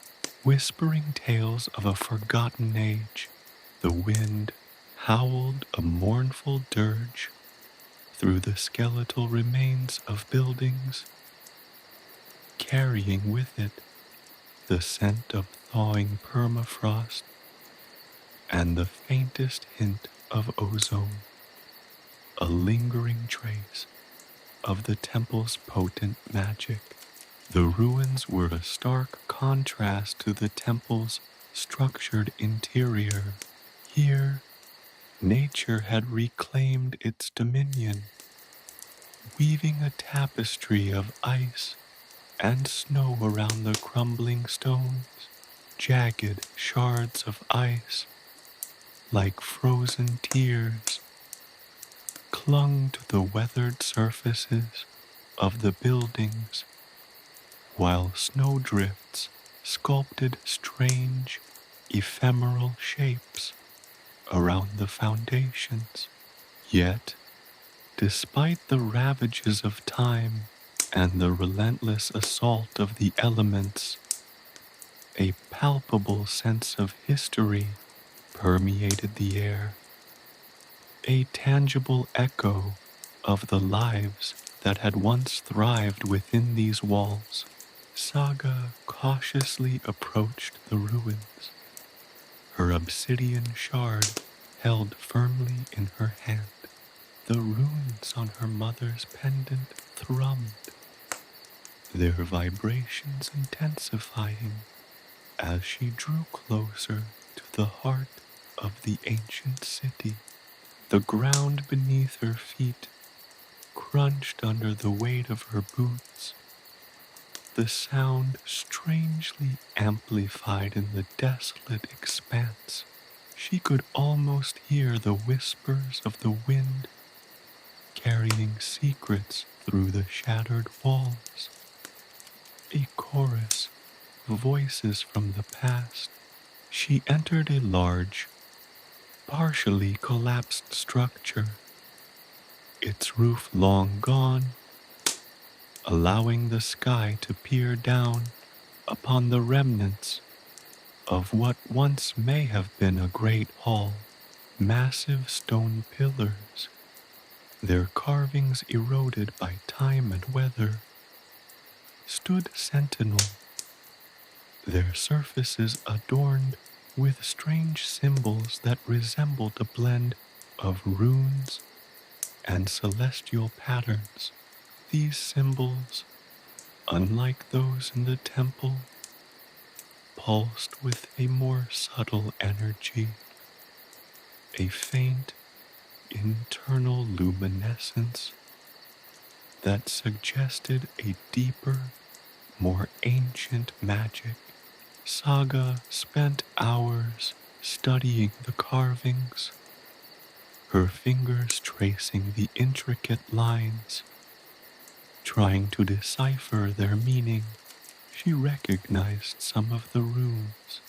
whispering tales of a forgotten age. The wind howled a mournful dirge through the skeletal remains of buildings, carrying with it the scent of thawing permafrost and the faintest hint of ozone, a lingering trace of the temple's potent magic. The ruins were a stark contrast to the temple's structured interior. Here, nature had reclaimed its dominion, weaving a tapestry of ice and snow around the crumbling stones. Jagged shards of ice, like frozen tears, clung to the weathered surfaces of the buildings, while snowdrifts sculpted strange, ephemeral shapes around the foundations. Yet, despite the ravages of time and the relentless assault of the elements, a palpable sense of history permeated the air, a tangible echo of the lives that had once thrived within these walls. Saga cautiously approached the ruins, her obsidian shard held firmly in her hand. The runes on her mother's pendant thrummed, their vibrations intensifying as she drew closer to the heart of the ancient city. The ground beneath her feet crunched under the weight of her boots, the sound strangely amplified in the desolate expanse. She could almost hear the whispers of the wind carrying secrets through the shattered walls. A chorus, voices from the past. She entered a large, partially collapsed structure, its roof long gone, allowing the sky to peer down upon the remnants of what once may have been a great hall. Massive stone pillars, their carvings eroded by time and weather, stood sentinel, their surfaces adorned with strange symbols that resembled a blend of runes and celestial patterns. These symbols, unlike those in the temple, pulsed with a more subtle energy, a faint internal luminescence that suggested a deeper, more ancient magic. Saga spent hours studying the carvings, her fingers tracing the intricate lines, trying to decipher their meaning. She recognized some of the runes,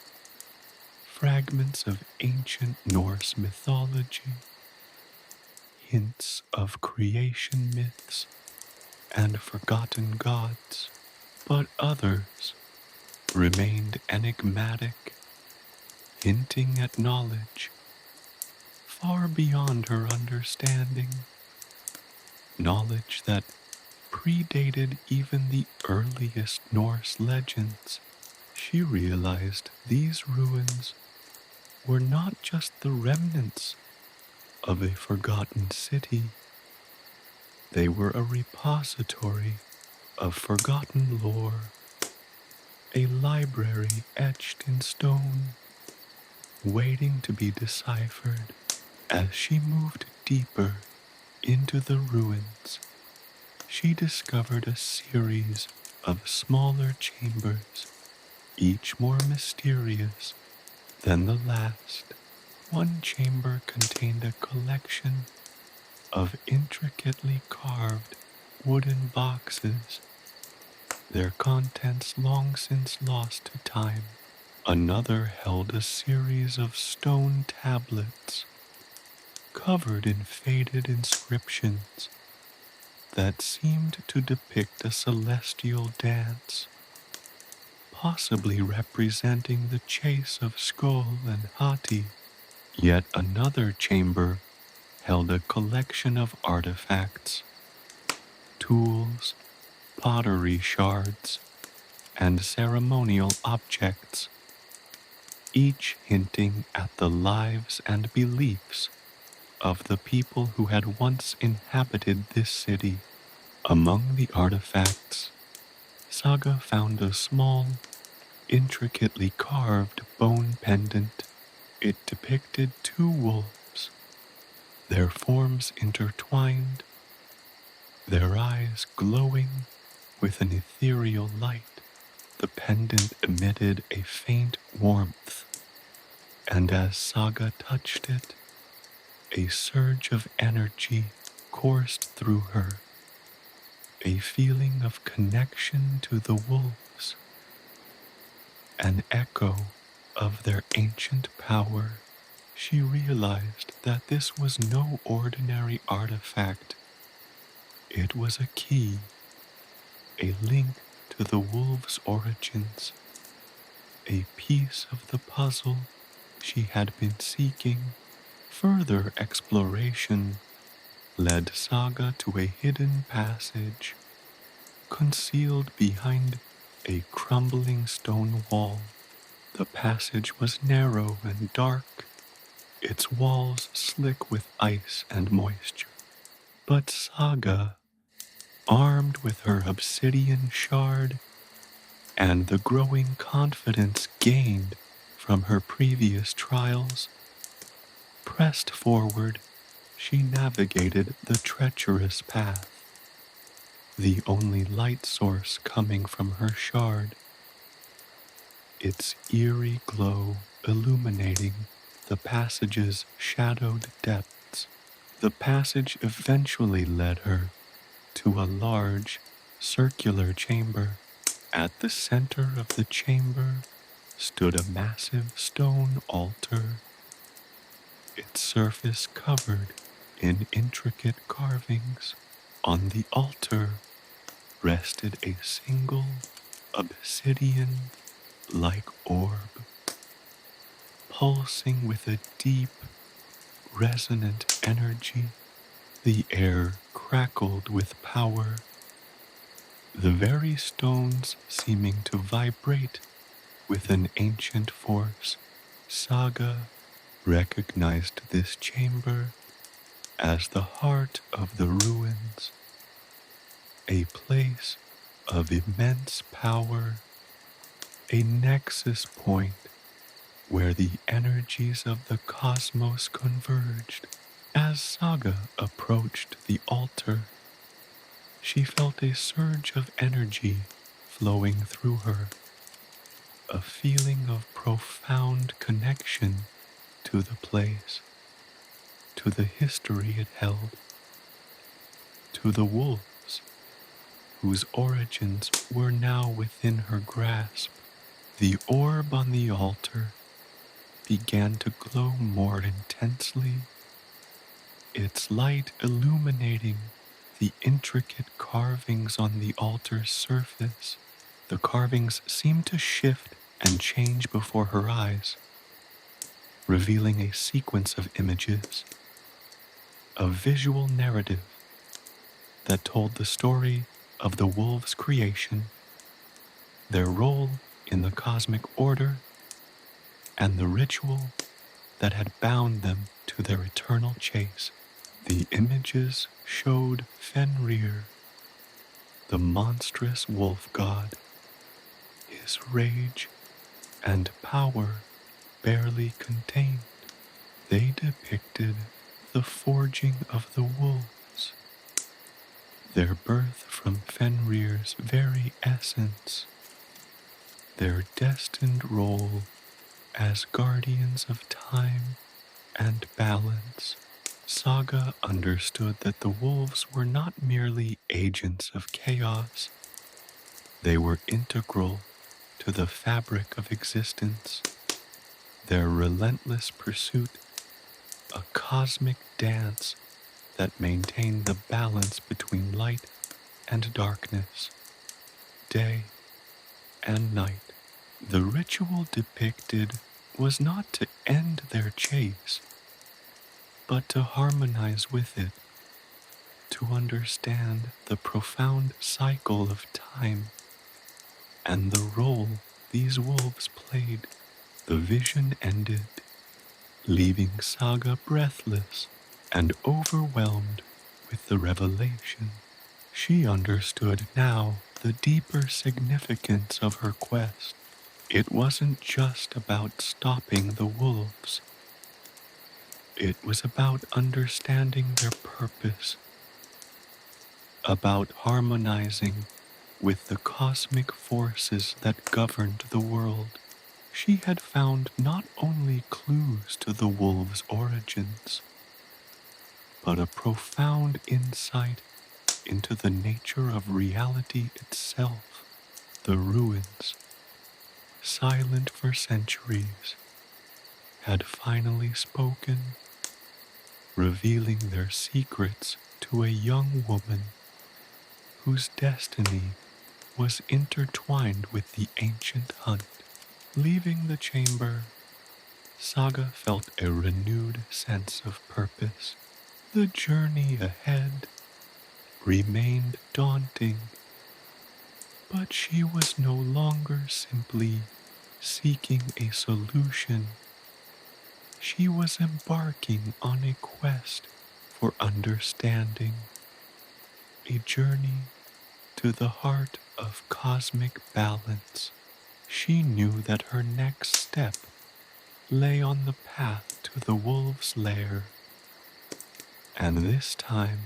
fragments of ancient Norse mythology, hints of creation myths and forgotten gods, but others remained enigmatic, hinting at knowledge far beyond her understanding, knowledge that predated even the earliest Norse legends. She realized these ruins were not just the remnants of a forgotten city. They were a repository of forgotten lore, a library etched in stone, waiting to be deciphered. As she moved deeper into the ruins, she discovered a series of smaller chambers, each more mysterious than the last. One chamber contained a collection of intricately carved wooden boxes, their contents long since lost to time. Another held a series of stone tablets covered in faded inscriptions that seemed to depict a celestial dance, possibly representing the chase of Sköll and Hati. Yet another chamber held a collection of artifacts, tools, pottery shards, and ceremonial objects, each hinting at the lives and beliefs of the people who had once inhabited this city. Among the artifacts, Saga found a small, intricately carved bone pendant. It depicted two wolves, their forms intertwined, their eyes glowing with an ethereal light. The pendant emitted a faint warmth, and as Saga touched it, a surge of energy coursed through her, a feeling of connection to the wolves, an echo of their ancient power. She realized that this was no ordinary artifact. It was a key, a link to the wolves' origins, a piece of the puzzle she had been seeking. Further exploration led Saga to a hidden passage, concealed behind a crumbling stone wall. The passage was narrow and dark, its walls slick with ice and moisture. But Saga, armed with her obsidian shard and the growing confidence gained from her previous trials, pressed forward. She navigated the treacherous path, the only light source coming from her shard, its eerie glow illuminating the passage's shadowed depths. The passage eventually led her to a large, circular chamber. At the center of the chamber stood a massive stone altar, its surface covered in intricate carvings. On the altar rested a single obsidian-like orb, pulsing with a deep, resonant energy. The air crackled with power, the very stones seeming to vibrate with an ancient force. Saga recognized this chamber as the heart of the ruins, a place of immense power, a nexus point where the energies of the cosmos converged. As Saga approached the altar, she felt a surge of energy flowing through her, a feeling of profound connection to the place, to the history it held, to the wolves whose origins were now within her grasp. The orb on the altar began to glow more intensely, its light illuminating the intricate carvings on the altar's surface. The carvings seemed to shift and change before her eyes, revealing a sequence of images, a visual narrative that told the story of the wolves' creation, their role in the cosmic order, and the ritual that had bound them to their eternal chase. The images showed Fenrir, the monstrous wolf god, his rage and power barely contained. They depicted the forging of the wolves, their birth from Fenrir's very essence, their destined role as guardians of time and balance. Saga understood that the wolves were not merely agents of chaos, they were integral to the fabric of existence, their relentless pursuit, a cosmic dance that maintained the balance between light and darkness, day and night. The ritual depicted was not to end their chase, but to harmonize with it, to understand the profound cycle of time and the role these wolves played. The vision ended, leaving Saga breathless and overwhelmed with the revelation. She understood now the deeper significance of her quest. It wasn't just about stopping the wolves. It was about understanding their purpose, about harmonizing with the cosmic forces that governed the world. She had found not only clues to the wolves' origins, but a profound insight into the nature of reality itself. The ruins, silent for centuries, had finally spoken, revealing their secrets to a young woman whose destiny was intertwined with the ancient hunt. Leaving the chamber, Saga felt a renewed sense of purpose. The journey ahead remained daunting, but she was no longer simply seeking a solution. She was embarking on a quest for understanding, a journey to the heart of cosmic balance. She knew that her next step lay on the path to the wolves' lair, and this time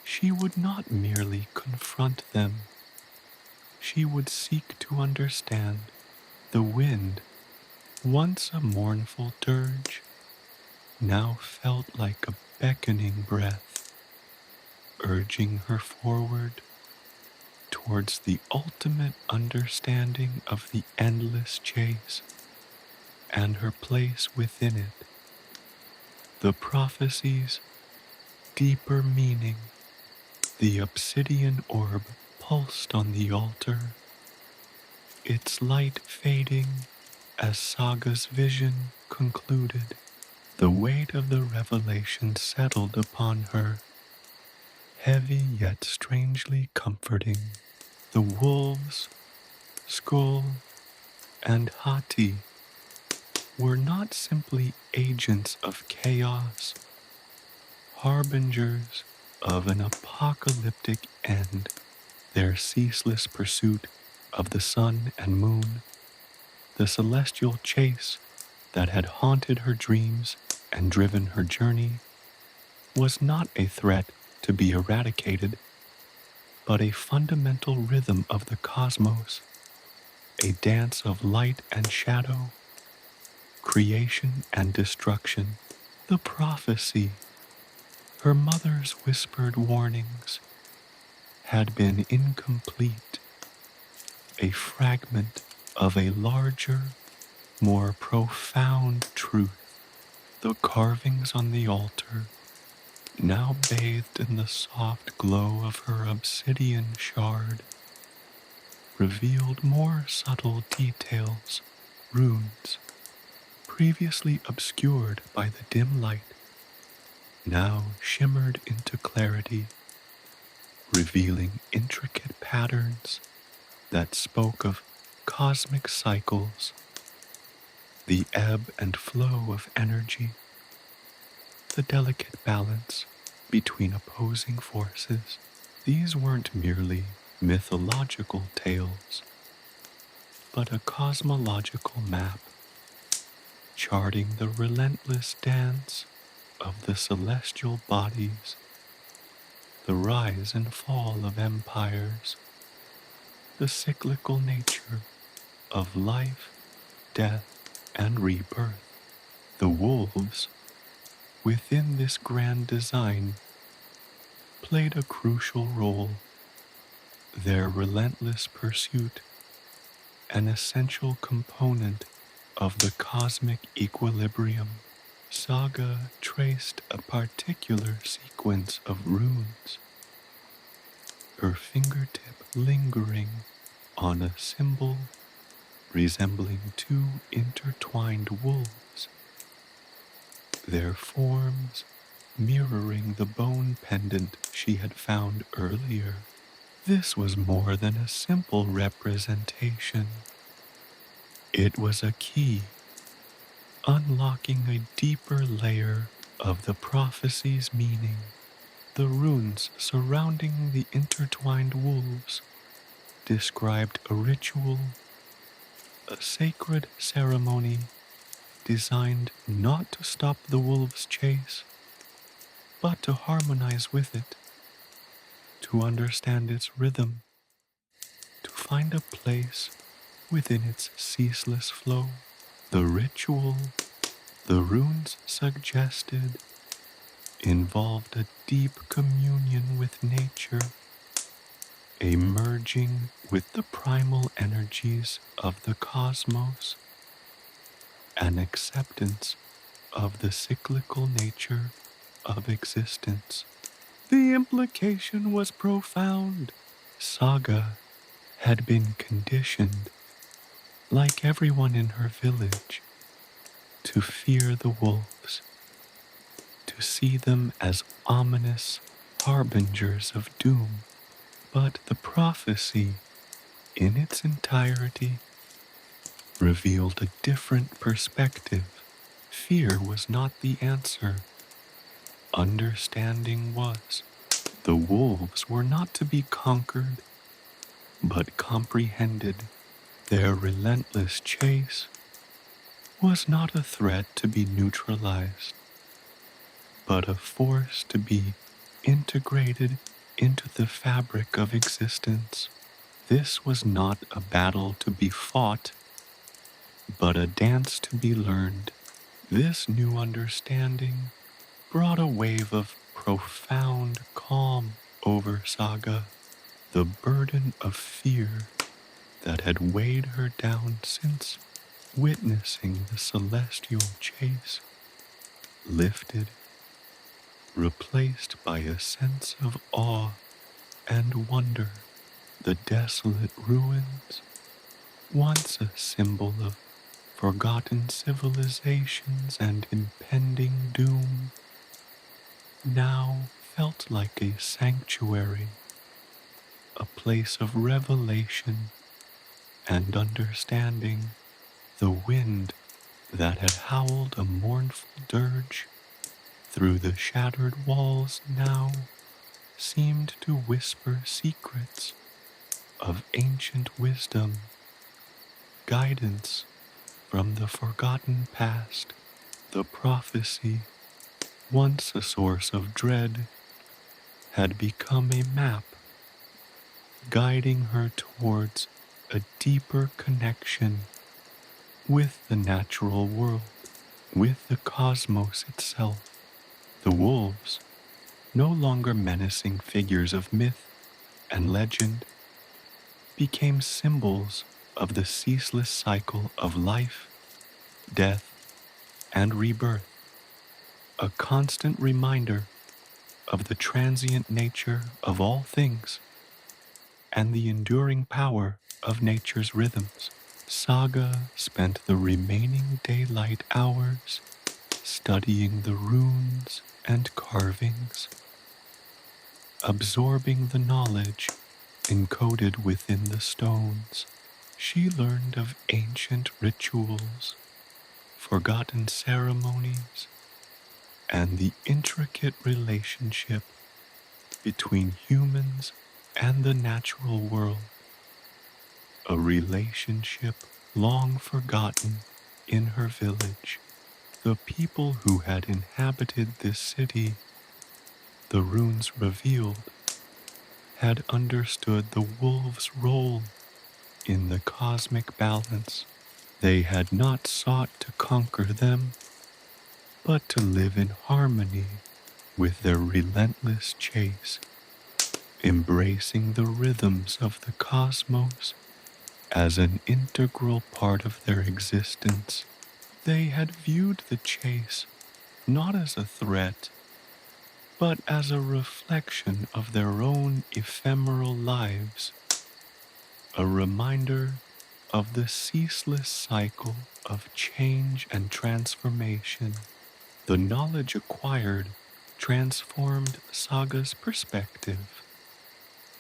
she would not merely confront them. She would seek to understand. The wind, once a mournful dirge, now felt like a beckoning breath, urging her forward towards the ultimate understanding of the endless chase and her place within it. The prophecy's deeper meaning. The obsidian orb pulsed on the altar, its light fading As Saga's vision concluded, the weight of the revelation settled upon her, heavy yet strangely comforting. The wolves, Sköll, and Hati were not simply agents of chaos, harbingers of an apocalyptic end. Their ceaseless pursuit of the sun and moon, the celestial chase that had haunted her dreams and driven her journey, was not a threat to be eradicated, but a fundamental rhythm of the cosmos, a dance of light and shadow, creation and destruction. The prophecy, her mother's whispered warnings, had been incomplete, a fragment of a larger, more profound truth. The carvings on the altar, now bathed in the soft glow of her obsidian shard, revealed more subtle details, runes, previously obscured by the dim light, now shimmered into clarity, revealing intricate patterns that spoke of cosmic cycles, the ebb and flow of energy, the delicate balance between opposing forces. These weren't merely mythological tales, but a cosmological map, charting the relentless dance of the celestial bodies, the rise and fall of empires, the cyclical nature of life, death, and rebirth. The wolves, within this grand design, played a crucial role, their relentless pursuit an essential component of the cosmic equilibrium. Saga traced a particular sequence of runes, her fingertip lingering on a symbol resembling two intertwined wolves, their forms mirroring the bone pendant she had found earlier. This was more than a simple representation. It was a key, unlocking a deeper layer of the prophecy's meaning. The runes surrounding the intertwined wolves described a ritual, a sacred ceremony designed not to stop the wolves' chase, but to harmonize with it, to understand its rhythm, to find a place within its ceaseless flow. The ritual, the runes suggested, involved a deep communion with nature, a merging with the primal energies of the cosmos, an acceptance of the cyclical nature of existence. The implication was profound. Saga had been conditioned, like everyone in her village, to fear the wolves, to see them as ominous harbingers of doom. But the prophecy, in its entirety, revealed a different perspective. Fear was not the answer. Understanding was. The wolves were not to be conquered, but comprehended. Their relentless chase was not a threat to be neutralized, but a force to be integrated into the fabric of existence. This was not a battle to be fought, but a dance to be learned. This new understanding brought a wave of profound calm over Saga. The burden of fear that had weighed her down since witnessing the celestial chase lifted, replaced by a sense of awe and wonder. The desolate ruins, once a symbol of forgotten civilizations and impending doom now felt like a sanctuary, a place of revelation and understanding. The wind that had howled a mournful dirge through the shattered walls now seemed to whisper secrets of ancient wisdom, guidance from the forgotten past. The prophecy, once a source of dread, had become a map guiding her towards a deeper connection with the natural world, with the cosmos itself. The wolves, no longer menacing figures of myth and legend, became symbols of the ceaseless cycle of life, death, and rebirth, a constant reminder of the transient nature of all things and the enduring power of nature's rhythms. Saga spent the remaining daylight hours studying the runes and carvings, absorbing the knowledge encoded within the stones. She learned of ancient rituals, forgotten ceremonies, and the intricate relationship between humans and the natural world, a relationship long forgotten in her village. The people who had inhabited this city, the runes revealed, had understood the wolves' role in the cosmic balance. They had not sought to conquer them, but to live in harmony with their relentless chase, embracing the rhythms of the cosmos as an integral part of their existence. They had viewed the chase not as a threat, but as a reflection of their own ephemeral lives, a reminder of the ceaseless cycle of change and transformation. The knowledge acquired transformed Saga's perspective,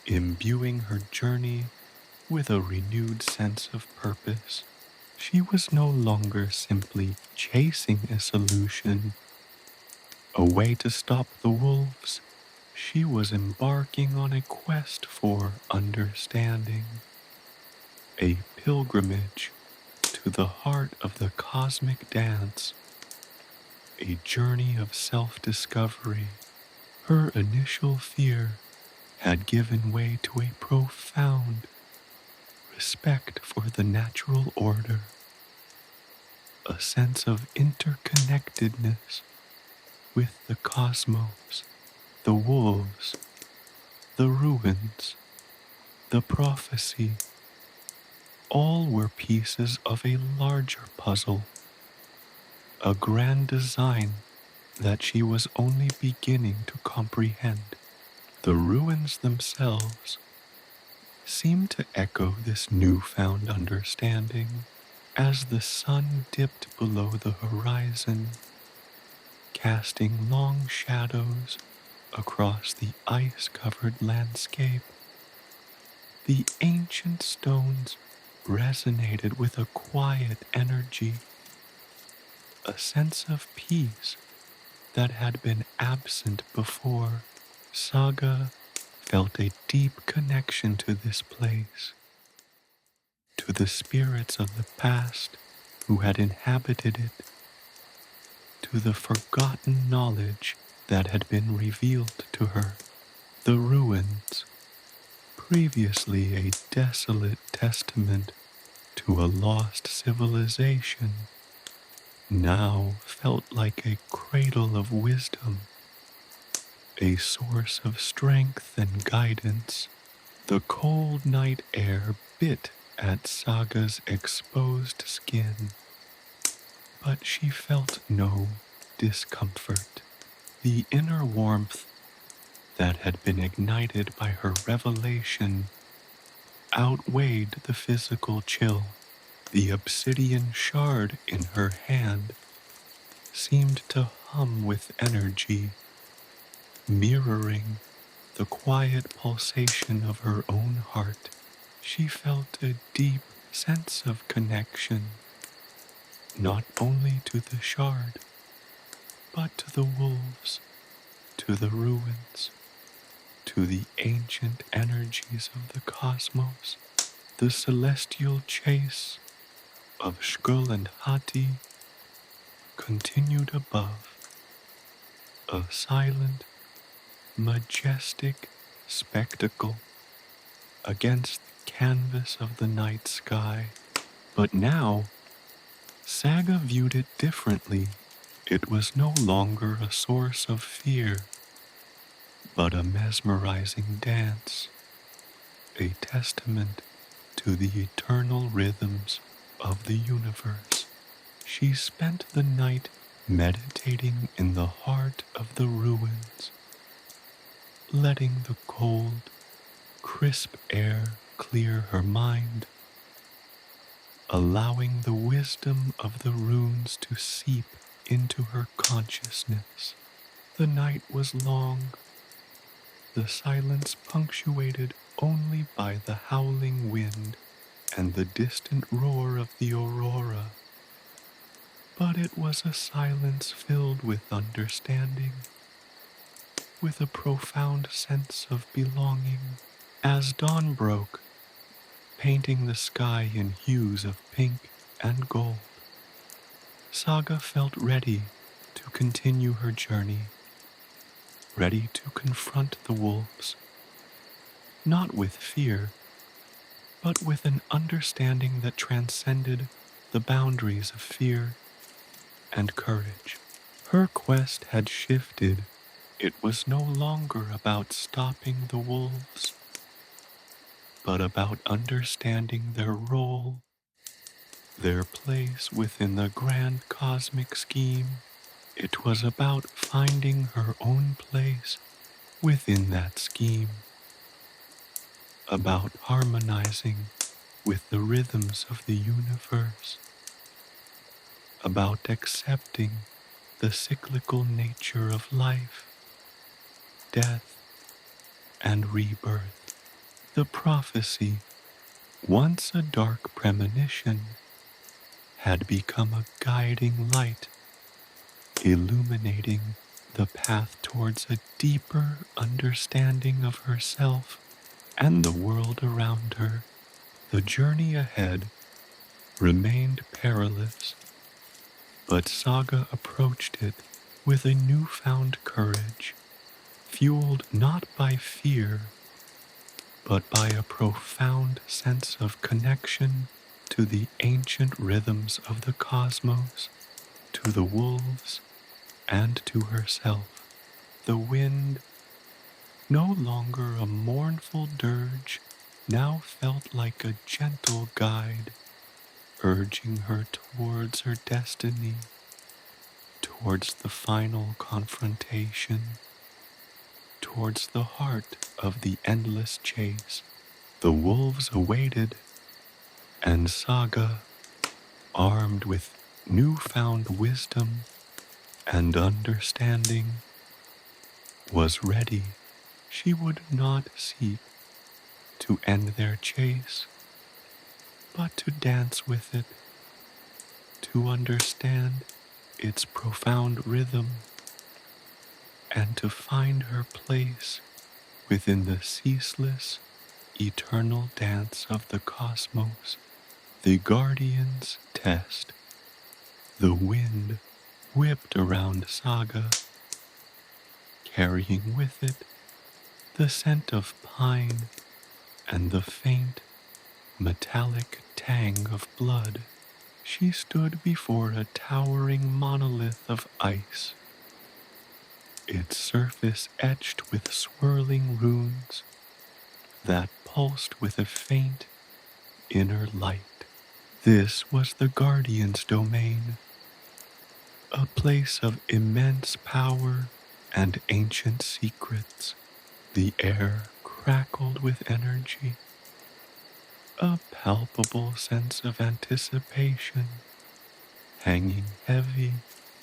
imbuing her journey with a renewed sense of purpose. She was no longer simply chasing a solution, a way to stop the wolves. She was embarking on a quest for understanding, a pilgrimage to the heart of the cosmic dance, a journey of self-discovery. Her initial fear had given way to a profound respect for the natural order, a sense of interconnectedness with the cosmos, the wolves, the ruins, the prophecy. All were pieces of a larger puzzle, a grand design that she was only beginning to comprehend. The ruins themselves seemed to echo this newfound understanding. As the sun dipped below the horizon, casting long shadows across the ice-covered landscape, the ancient stones resonated with a quiet energy, a sense of peace that had been absent before. Saga felt a deep connection to this place, to the spirits of the past who had inhabited it, to the forgotten knowledge that had been revealed to her. The ruins, previously a desolate testament to a lost civilization, now felt like a cradle of wisdom, a source of strength and guidance. The cold night air bit at Saga's exposed skin, but she felt no discomfort. The inner warmth that had been ignited by her revelation outweighed the physical chill. The obsidian shard in her hand seemed to hum with energy, mirroring the quiet pulsation of her own heart. She felt a deep sense of connection, not only to the shard, but to the wolves, to the ruins, to the ancient energies of the cosmos. The celestial chase of Sköll and Hati continued above, a silent, majestic spectacle against the canvas of the night sky. But now, Saga viewed it differently. It was no longer a source of fear, but a mesmerizing dance, a testament to the eternal rhythms of the universe. She spent the night meditating in the heart of the ruins, letting the cold, crisp air clear her mind, allowing the wisdom of the runes to seep into her consciousness. The night was long, the silence punctuated only by the howling wind and the distant roar of the aurora. But it was a silence filled with understanding, with a profound sense of belonging. As dawn broke, painting the sky in hues of pink and gold, Saga felt ready to continue her journey, ready to confront the wolves, not with fear, but with an understanding that transcended the boundaries of fear and courage. Her quest had shifted. It was no longer about stopping the wolves, but about understanding their role, their place within the grand cosmic scheme. It was about finding her own place within that scheme, about harmonizing with the rhythms of the universe, about accepting the cyclical nature of life, death, and rebirth. The prophecy, once a dark premonition, had become a guiding light, illuminating the path towards a deeper understanding of herself and the world around her. The journey ahead remained perilous, but Saga approached it with a newfound courage, fueled not by fear, but by a profound sense of connection to the ancient rhythms of the cosmos, to the wolves, and to herself. The wind, no longer a mournful dirge, now felt like a gentle guide, urging her towards her destiny, towards the final confrontation, towards the heart of the endless chase. The wolves awaited, and Saga, armed with newfound wisdom and understanding, was ready. She would not seek to end their chase, but to dance with it, to understand its profound rhythm, and to find her place within the ceaseless, eternal dance of the cosmos. The guardian's test. The wind whipped around Saga, carrying with it the scent of pine and the faint, metallic tang of blood. She stood before a towering monolith of ice, its surface etched with swirling runes that pulsed with a faint inner light. This was the Guardian's domain, a place of immense power and ancient secrets. The air crackled with energy, a palpable sense of anticipation hanging heavy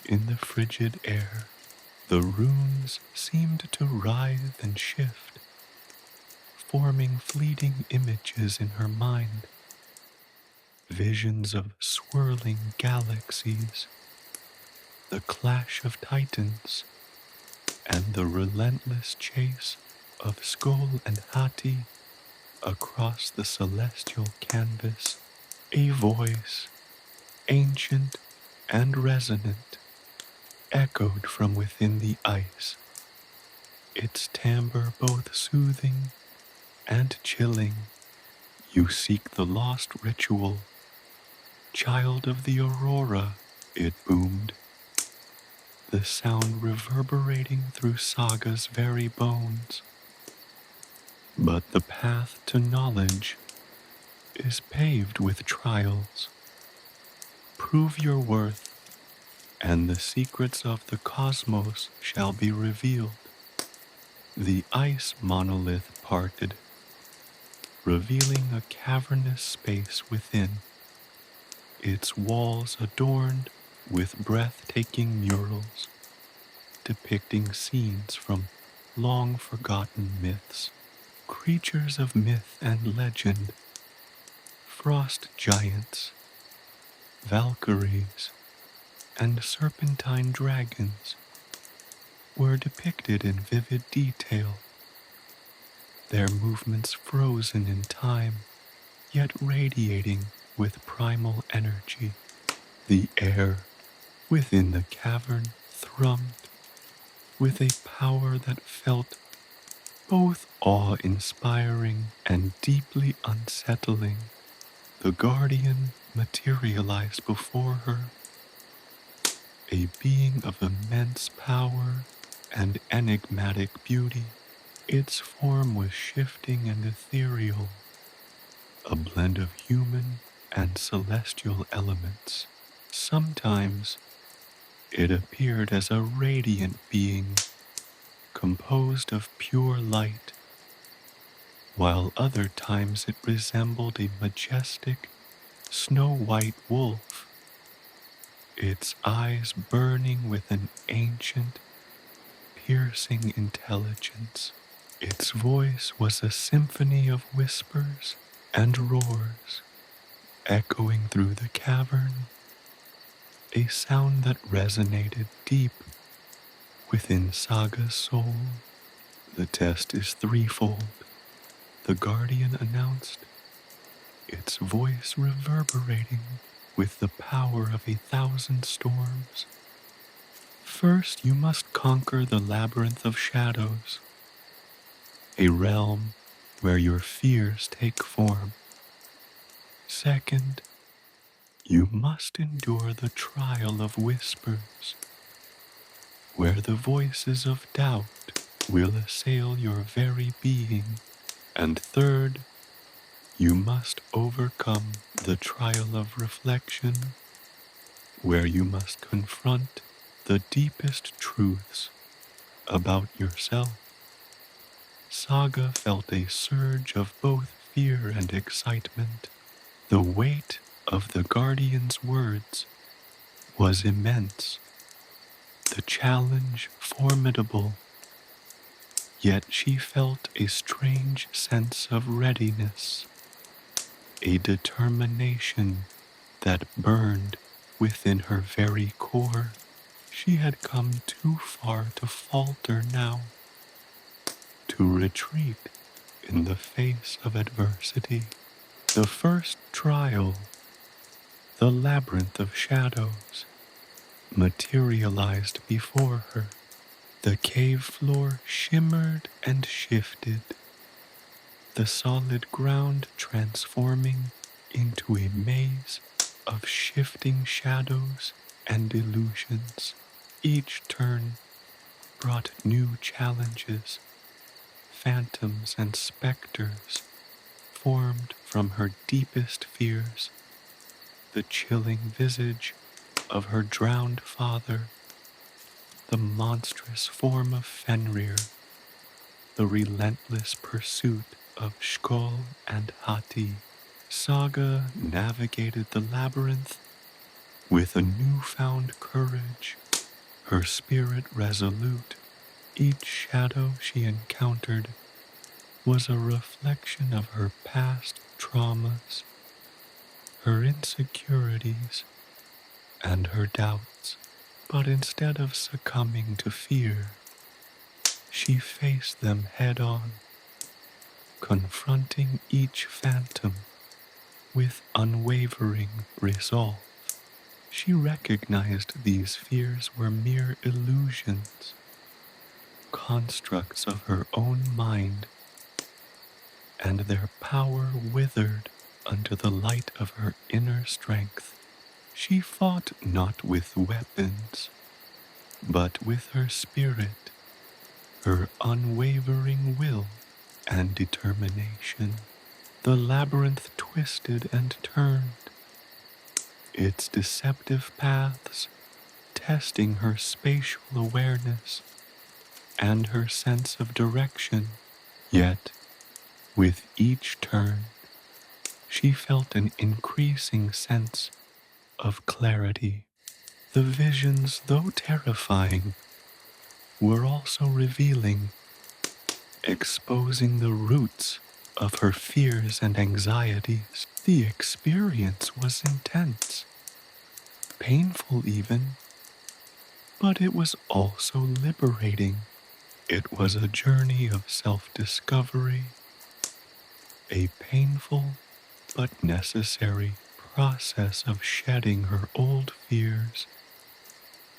in the frigid air. The runes seemed to writhe and shift, forming fleeting images in her mind, visions of swirling galaxies, the clash of titans, and the relentless chase of Sköll and Hati across the celestial canvas. A voice, ancient and resonant, echoed from within the ice, its timbre both soothing and chilling. You seek the lost ritual, child of the aurora, it boomed, the sound reverberating through Saga's very bones. But the path to knowledge is paved with trials. Prove your worth, and the secrets of the cosmos shall be revealed. The ice monolith parted, revealing a cavernous space within, its walls adorned with breathtaking murals depicting scenes from long-forgotten myths, creatures of myth and legend, frost giants, Valkyries, and serpentine dragons were depicted in vivid detail, their movements frozen in time, yet radiating with primal energy. The air within the cavern thrummed with a power that felt both awe-inspiring and deeply unsettling. The guardian materialized before her, a being of immense power and enigmatic beauty. Its form was shifting and ethereal, a blend of human and celestial elements. Sometimes it appeared as a radiant being composed of pure light, while other times it resembled a majestic, snow-white wolf, its eyes burning with an ancient, piercing intelligence. Its voice was a symphony of whispers and roars, echoing through the cavern, a sound that resonated deep within Saga's soul. The test is threefold, the guardian announced, its voice reverberating with the power of 1,000 storms. First, you must conquer the labyrinth of shadows, a realm where your fears take form. Second, you must endure the trial of whispers, where the voices of doubt will assail your very being. And third, you must overcome the trial of reflection, where you must confront the deepest truths about yourself. Saga felt a surge of both fear and excitement. The weight of the guardian's words was immense, the challenge formidable, yet she felt a strange sense of readiness, a determination that burned within her very core. She had come too far to falter now, to retreat in the face of adversity. The first trial, the labyrinth of shadows, materialized before her. The cave floor shimmered and shifted, the solid ground transforming into a maze of shifting shadows and illusions. Each turn brought new challenges, phantoms and specters formed from her deepest fears, the chilling visage of her drowned father, the monstrous form of Fenrir, the relentless pursuit of Sköll and Hati. Saga navigated the labyrinth with a newfound courage, her spirit resolute. Each shadow she encountered was a reflection of her past traumas, her insecurities, and her doubts. But instead of succumbing to fear, she faced them head on, confronting each phantom with unwavering resolve. She recognized these fears were mere illusions, constructs of her own mind, and their power withered under the light of her inner strength. She fought not with weapons, but with her spirit, her unwavering will and determination. The labyrinth twisted and turned, its deceptive paths testing her spatial awareness and her sense of direction. Yet, with each turn, she felt an increasing sense of clarity. The visions, though terrifying, were also revealing, exposing the roots of her fears and anxieties. The experience was intense, painful even, but it was also liberating. It was a journey of self-discovery, a painful but necessary process of shedding her old fears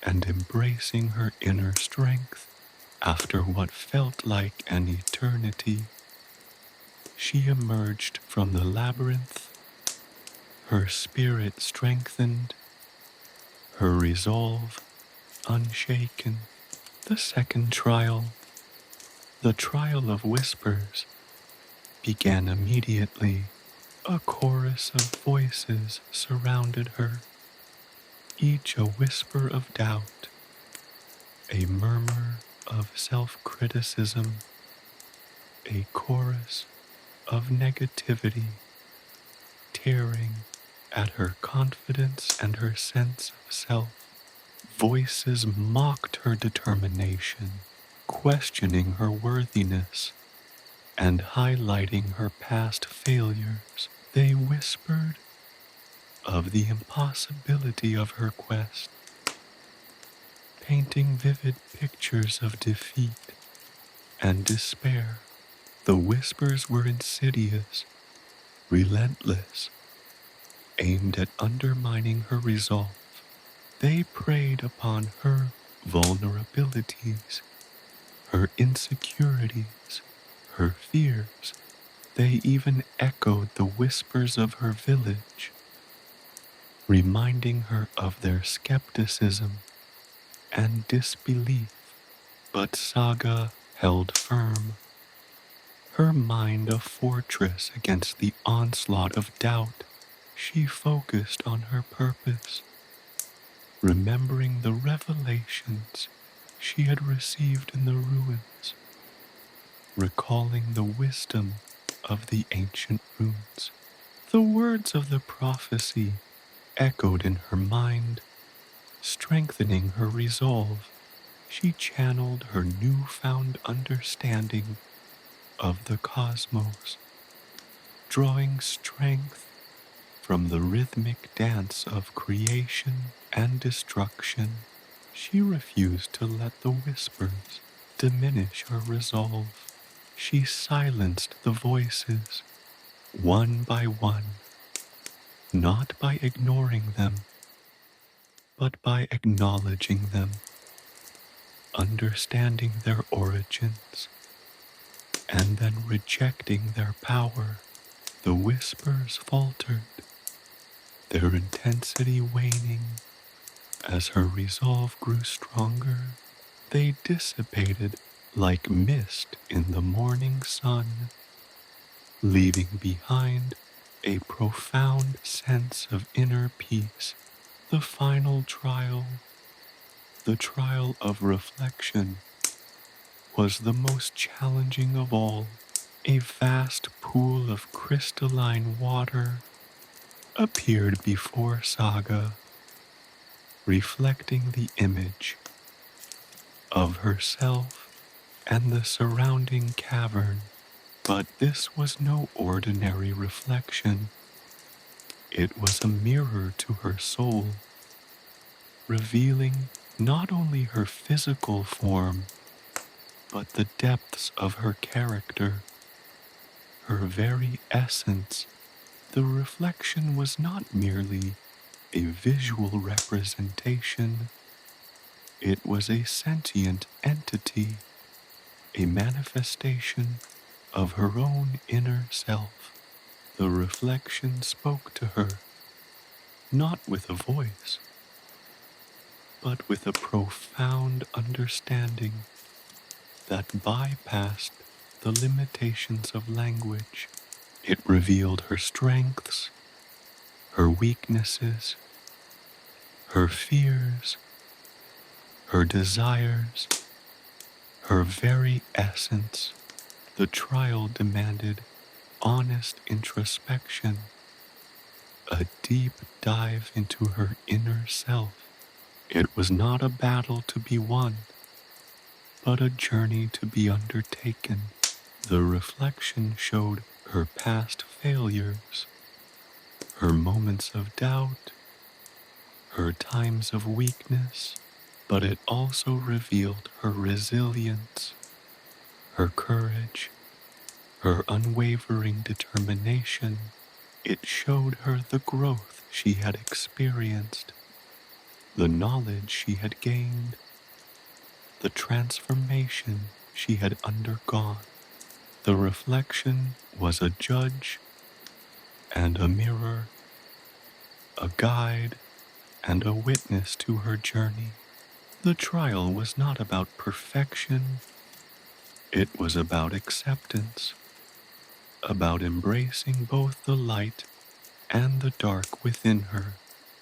and embracing her inner strength. After what felt like an eternity, she emerged from the labyrinth, her spirit strengthened, her resolve unshaken. The second trial, the trial of whispers, began immediately. A chorus of voices surrounded her, each a whisper of doubt, a murmur of self-criticism, a chorus of negativity, tearing at her confidence and her sense of self. Voices mocked her determination, questioning her worthiness and highlighting her past failures. They whispered of the impossibility of her quest, painting vivid pictures of defeat and despair. The whispers were insidious, relentless, aimed at undermining her resolve. They preyed upon her vulnerabilities, her insecurities, her fears. They even echoed the whispers of her village, reminding her of their skepticism and disbelief. But Saga held firm, her mind a fortress against the onslaught of doubt. She focused on her purpose, remembering the revelations she had received in the ruins, recalling the wisdom of the ancient runes. The words of the prophecy echoed in her mind, strengthening her resolve. She channeled her newfound understanding of the cosmos, drawing strength from the rhythmic dance of creation and destruction. She refused to let the whispers diminish her resolve. She silenced the voices, one by one, not by ignoring them, but by acknowledging them, understanding their origins, and then rejecting their power. The whispers faltered, their intensity waning. As her resolve grew stronger, they dissipated like mist in the morning sun, leaving behind a profound sense of inner peace. The final trial, the trial of reflection, was the most challenging of all. A vast pool of crystalline water appeared before Saga, reflecting the image of herself and the surrounding cavern. But this was no ordinary reflection. It was a mirror to her soul, revealing not only her physical form, but the depths of her character, her very essence. The reflection was not merely a visual representation, it was a sentient entity, a manifestation of her own inner self. The reflection spoke to her, not with a voice, but with a profound understanding that bypassed the limitations of language. It revealed her strengths, her weaknesses, her fears, her desires, her very essence. The trial demanded honest introspection, a deep dive into her inner self. It was not a battle to be won, but a journey to be undertaken. The reflection showed her past failures, her moments of doubt, her times of weakness, but it also revealed her resilience, her courage, her unwavering determination. It showed her the growth she had experienced, the knowledge she had gained, the transformation she had undergone. The reflection was a judge and a mirror, a guide and a witness to her journey. The trial was not about perfection, it was about acceptance, about embracing both the light and the dark within her.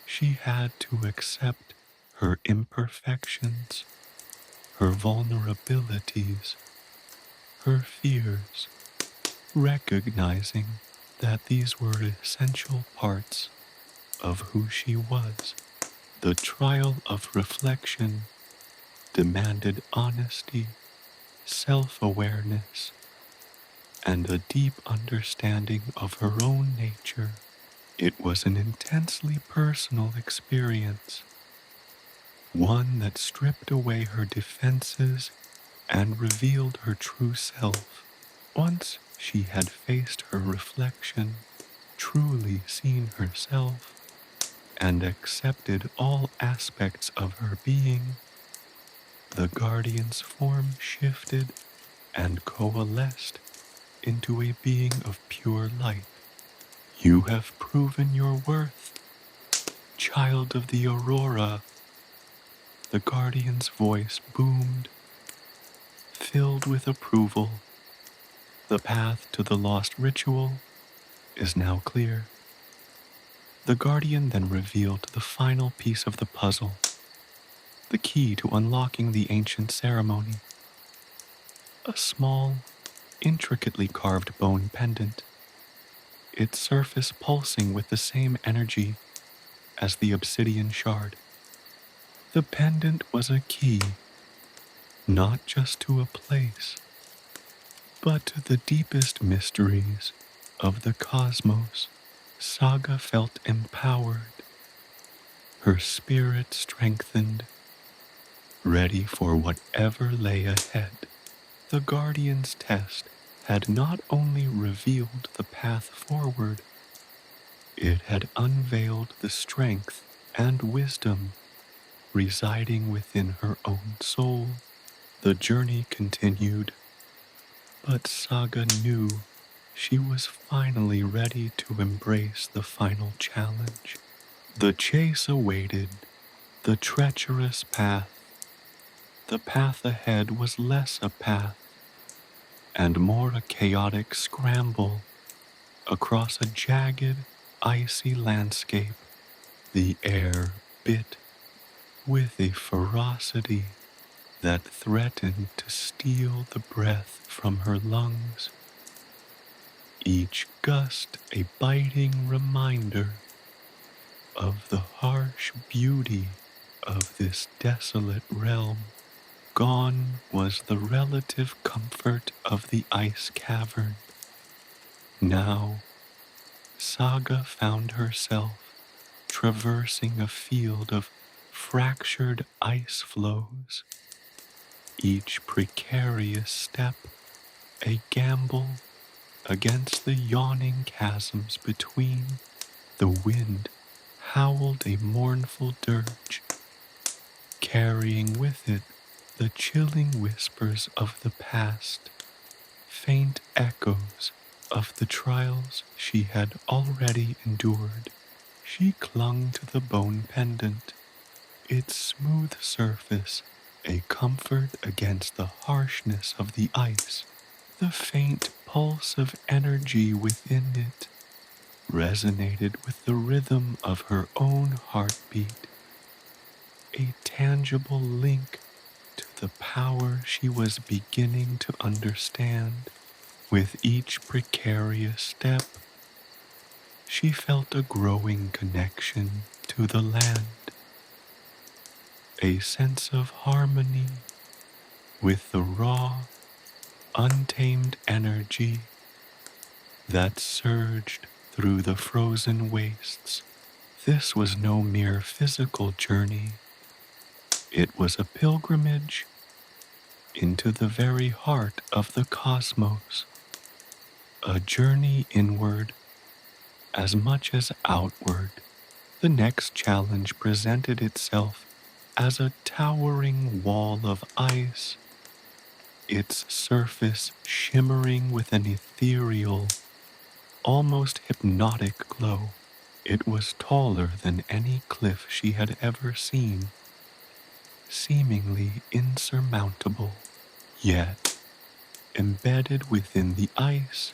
She had to accept her imperfections, her vulnerabilities, her fears, recognizing that these were essential parts of who she was. The trial of reflection demanded honesty, self-awareness, and a deep understanding of her own nature. It was an intensely personal experience, one that stripped away her defenses and revealed her true self. Once she had faced her reflection, truly seen herself, and accepted all aspects of her being, the guardian's form shifted and coalesced into a being of pure light. You have proven your worth, child of the aurora. The guardian's voice boomed, filled with approval. The path to the lost ritual is now clear. The guardian then revealed the final piece of the puzzle, the key to unlocking the ancient ceremony. A small, intricately carved bone pendant, its surface pulsing with the same energy as the obsidian shard. The pendant was a key, not just to a place, but to the deepest mysteries of the cosmos. Saga felt empowered, her spirit strengthened, ready for whatever lay ahead. The Guardian's test had not only revealed the path forward, it had unveiled the strength and wisdom residing within her own soul. The journey continued, but Saga knew she was finally ready to embrace the final challenge. The chase awaited, the treacherous path. The path ahead was less a path and more a chaotic scramble across a jagged, icy landscape. The air bit with a ferocity that threatened to steal the breath from her lungs. each gust a biting reminder of the harsh beauty of this desolate realm. Gone was the relative comfort of the ice cavern. Now, Saga found herself traversing a field of fractured ice flows, each precarious step a gamble against the yawning chasms between. The wind howled a mournful dirge, carrying with it the chilling whispers of the past, faint echoes of the trials she had already endured. She clung to the bone pendant, its smooth surface a comfort against the harshness of the ice. The faint pulse of energy within it resonated with the rhythm of her own heartbeat, a tangible link to the power she was beginning to understand. With each precarious step, she felt a growing connection to the land, a sense of harmony with the raw, untamed energy that surged through the frozen wastes. This was no mere physical journey. It was a pilgrimage into the very heart of the cosmos, a journey inward as much as outward. The next challenge presented itself as a towering wall of ice, its surface shimmering with an ethereal, almost hypnotic glow. It was taller than any cliff she had ever seen, seemingly insurmountable. Yet, embedded within the ice,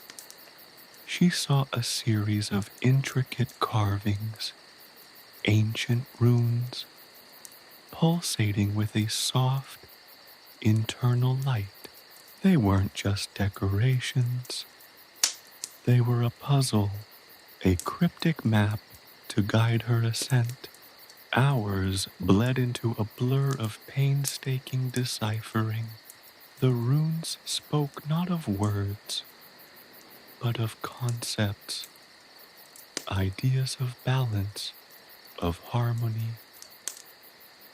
she saw a series of intricate carvings, ancient runes, pulsating with a soft, internal light. They weren't just decorations. They were a puzzle, a cryptic map to guide her ascent. Hours bled into a blur of painstaking deciphering. The runes spoke not of words, but of concepts, ideas of balance, of harmony,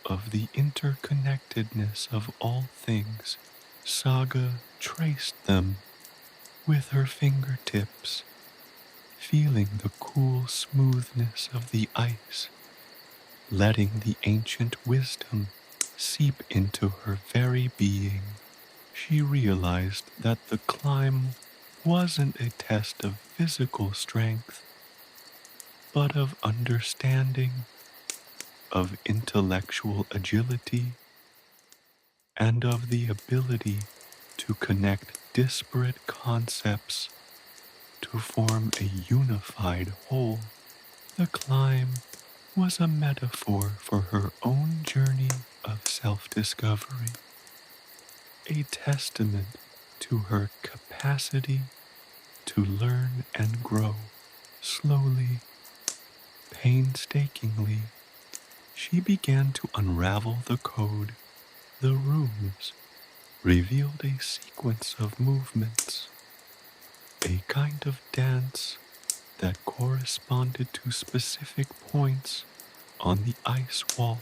of the interconnectedness of all things. Saga traced them with her fingertips, feeling the cool smoothness of the ice, letting the ancient wisdom seep into her very being. She realized that the climb wasn't a test of physical strength, but of understanding, of intellectual agility, and of the ability to connect disparate concepts to form a unified whole. The climb was a metaphor for her own journey of self-discovery, a testament to her capacity to learn and grow. Slowly, painstakingly, she began to unravel the code. The runes revealed a sequence of movements, a kind of dance that corresponded to specific points on the ice wall.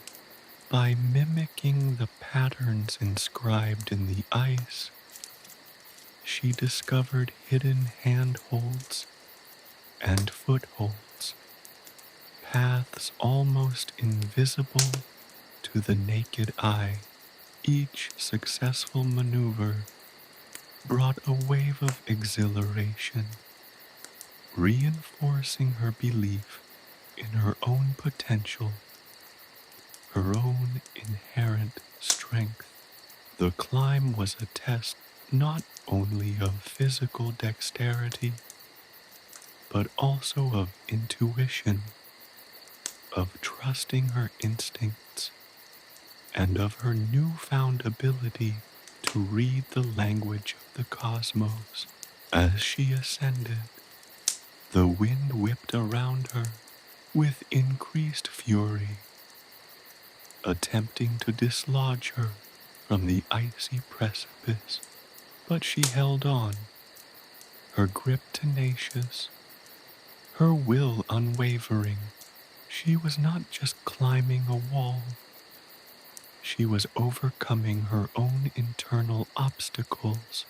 By mimicking the patterns inscribed in the ice, she discovered hidden handholds and footholds, paths almost invisible to the naked eye. Each successful maneuver brought a wave of exhilaration, reinforcing her belief in her own potential, her own inherent strength. The climb was a test not only of physical dexterity, but also of intuition, of trusting her instincts, and of her newfound ability to read the language of the cosmos. As she ascended, The wind whipped around her with increased fury, attempting to dislodge her from the icy precipice, but she held on, her grip tenacious, her will unwavering. She was not just climbing a wall, she was overcoming her own internal obstacles,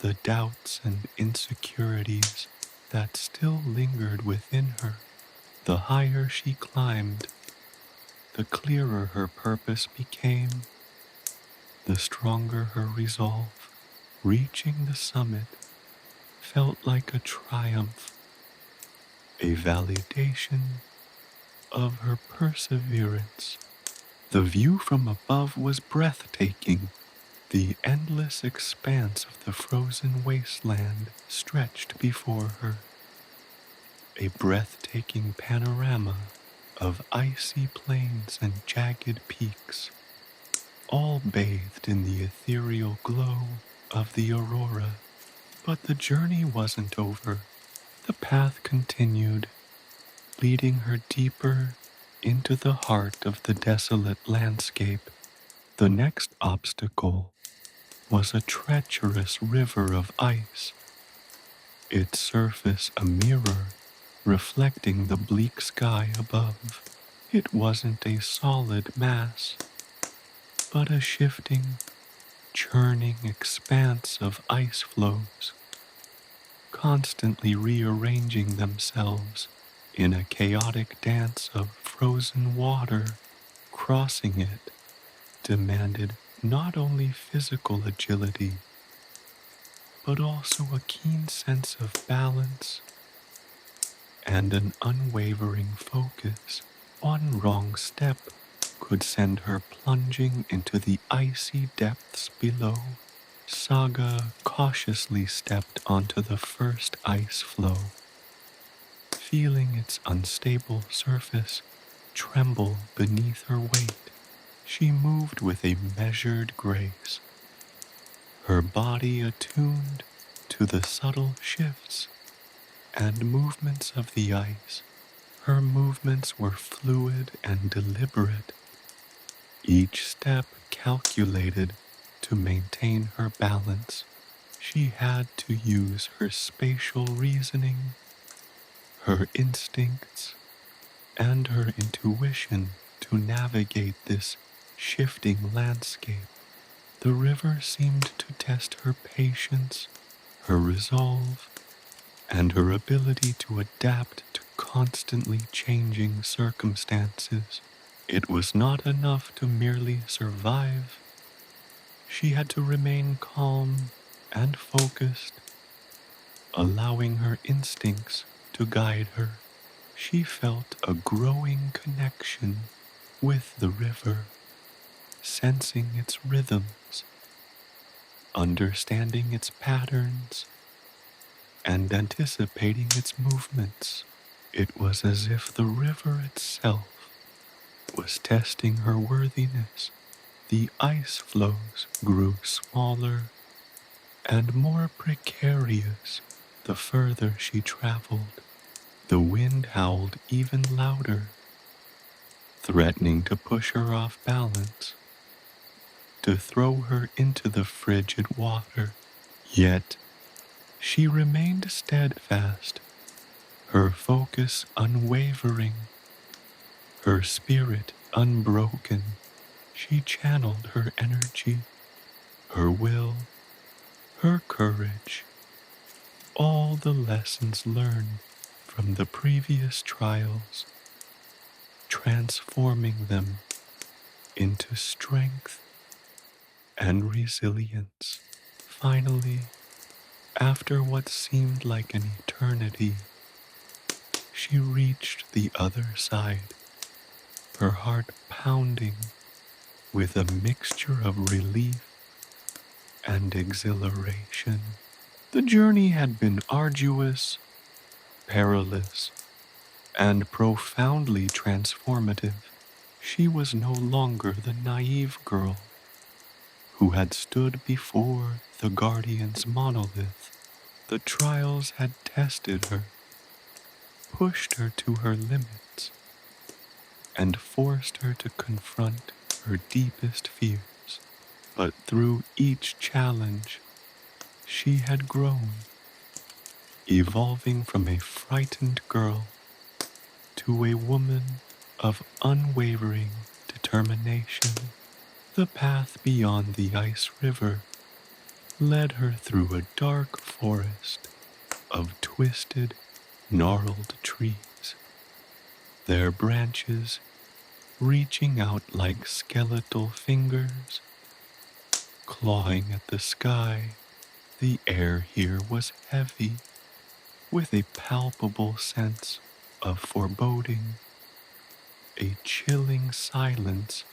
the doubts and insecurities that still lingered within her. The higher she climbed, the clearer her purpose became, the stronger her resolve. Reaching the summit felt like a triumph, a validation of her perseverance. The view from above was breathtaking. The endless expanse of the frozen wasteland stretched before her, a breathtaking panorama of icy plains and jagged peaks, all bathed in the ethereal glow of the aurora. But the journey wasn't over. The path continued, leading her deeper into the heart of the desolate landscape. The next obstacle was a treacherous river of ice, its surface a mirror reflecting the bleak sky above. It wasn't a solid mass, but a shifting, churning expanse of ice floes, constantly rearranging themselves in a chaotic dance of frozen water. Crossing it demanded not only physical agility, but also a keen sense of balance and an unwavering focus. One wrong step could send her plunging into the icy depths below. Saga cautiously stepped onto the first ice floe, feeling its unstable surface tremble beneath her weight. She moved with a measured grace, her body attuned to the subtle shifts and movements of the ice. Her movements were fluid and deliberate, each step calculated to maintain her balance. She had to use her spatial reasoning, her instincts, and her intuition to navigate this shifting landscape. The river seemed to test her patience, her resolve, and her ability to adapt to constantly changing circumstances. It was not enough to merely survive. She had to remain calm and focused, allowing her instincts to guide her. She felt a growing connection with the river, sensing its rhythms, understanding its patterns, and anticipating its movements. It was as if the river itself was testing her worthiness. The ice floes grew smaller and more precarious the further she traveled. The wind howled even louder, threatening to push her off balance, to throw her into the frigid water. Yet she remained steadfast, her focus unwavering, her spirit unbroken. She channeled her energy, her will, her courage, all the lessons learned from the previous trials, transforming them into strength and resilience. Finally, after what seemed like an eternity, she reached the other side, her heart pounding with a mixture of relief and exhilaration. The journey had been arduous, perilous, and profoundly transformative. She was no longer the naive girl who had stood before the Guardian's monolith. The trials had tested her, pushed her to her limits, and forced her to confront her deepest fears. But through each challenge, she had grown, evolving from a frightened girl to a woman of unwavering determination. The path beyond the ice river led her through a dark forest of twisted, gnarled trees, their branches reaching out like skeletal fingers, clawing at the sky. The air here was heavy, with a palpable sense of foreboding, a chilling silence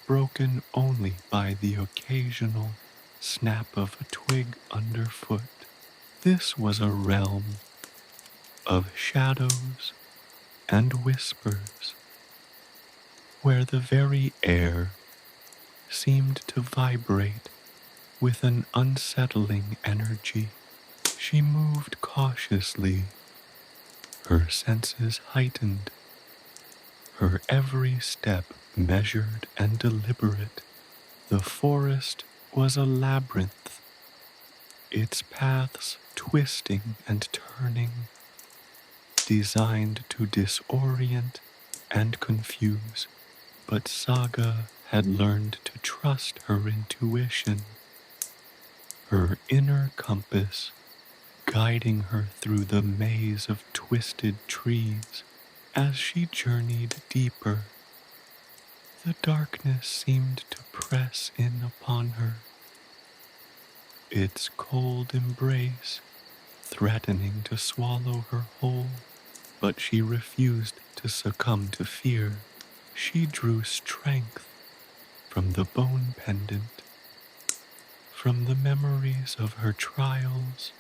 broken only by the occasional snap of a twig underfoot. This was a realm of shadows and whispers, where the very air seemed to vibrate with an unsettling energy. She moved cautiously, her senses heightened, her every step measured and deliberate. The forest was a labyrinth, its paths twisting and turning, designed to disorient and confuse. But Saga had learned to trust her intuition, her inner compass, guiding her through the maze of twisted trees. As she journeyed deeper, the darkness seemed to press in upon her, its cold embrace threatening to swallow her whole. But she refused to succumb to fear. She drew strength from the bone pendant, from the memories of her trials,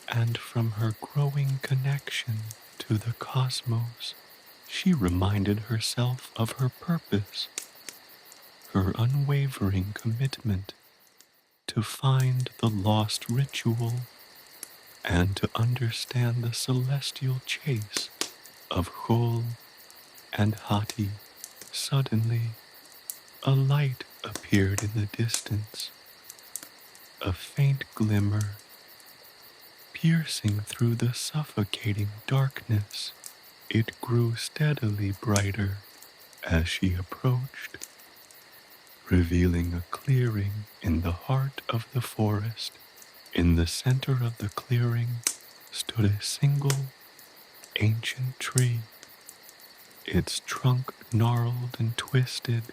and from her growing connection to the cosmos. She reminded herself of her purpose, her unwavering commitment to find the lost ritual and to understand the celestial chase of Sköll and Hati. Suddenly, a light appeared in the distance, a faint glimmer piercing through the suffocating darkness. It grew steadily brighter as she approached, revealing a clearing in the heart of the forest. In the center of the clearing stood a single ancient tree, its trunk gnarled and twisted,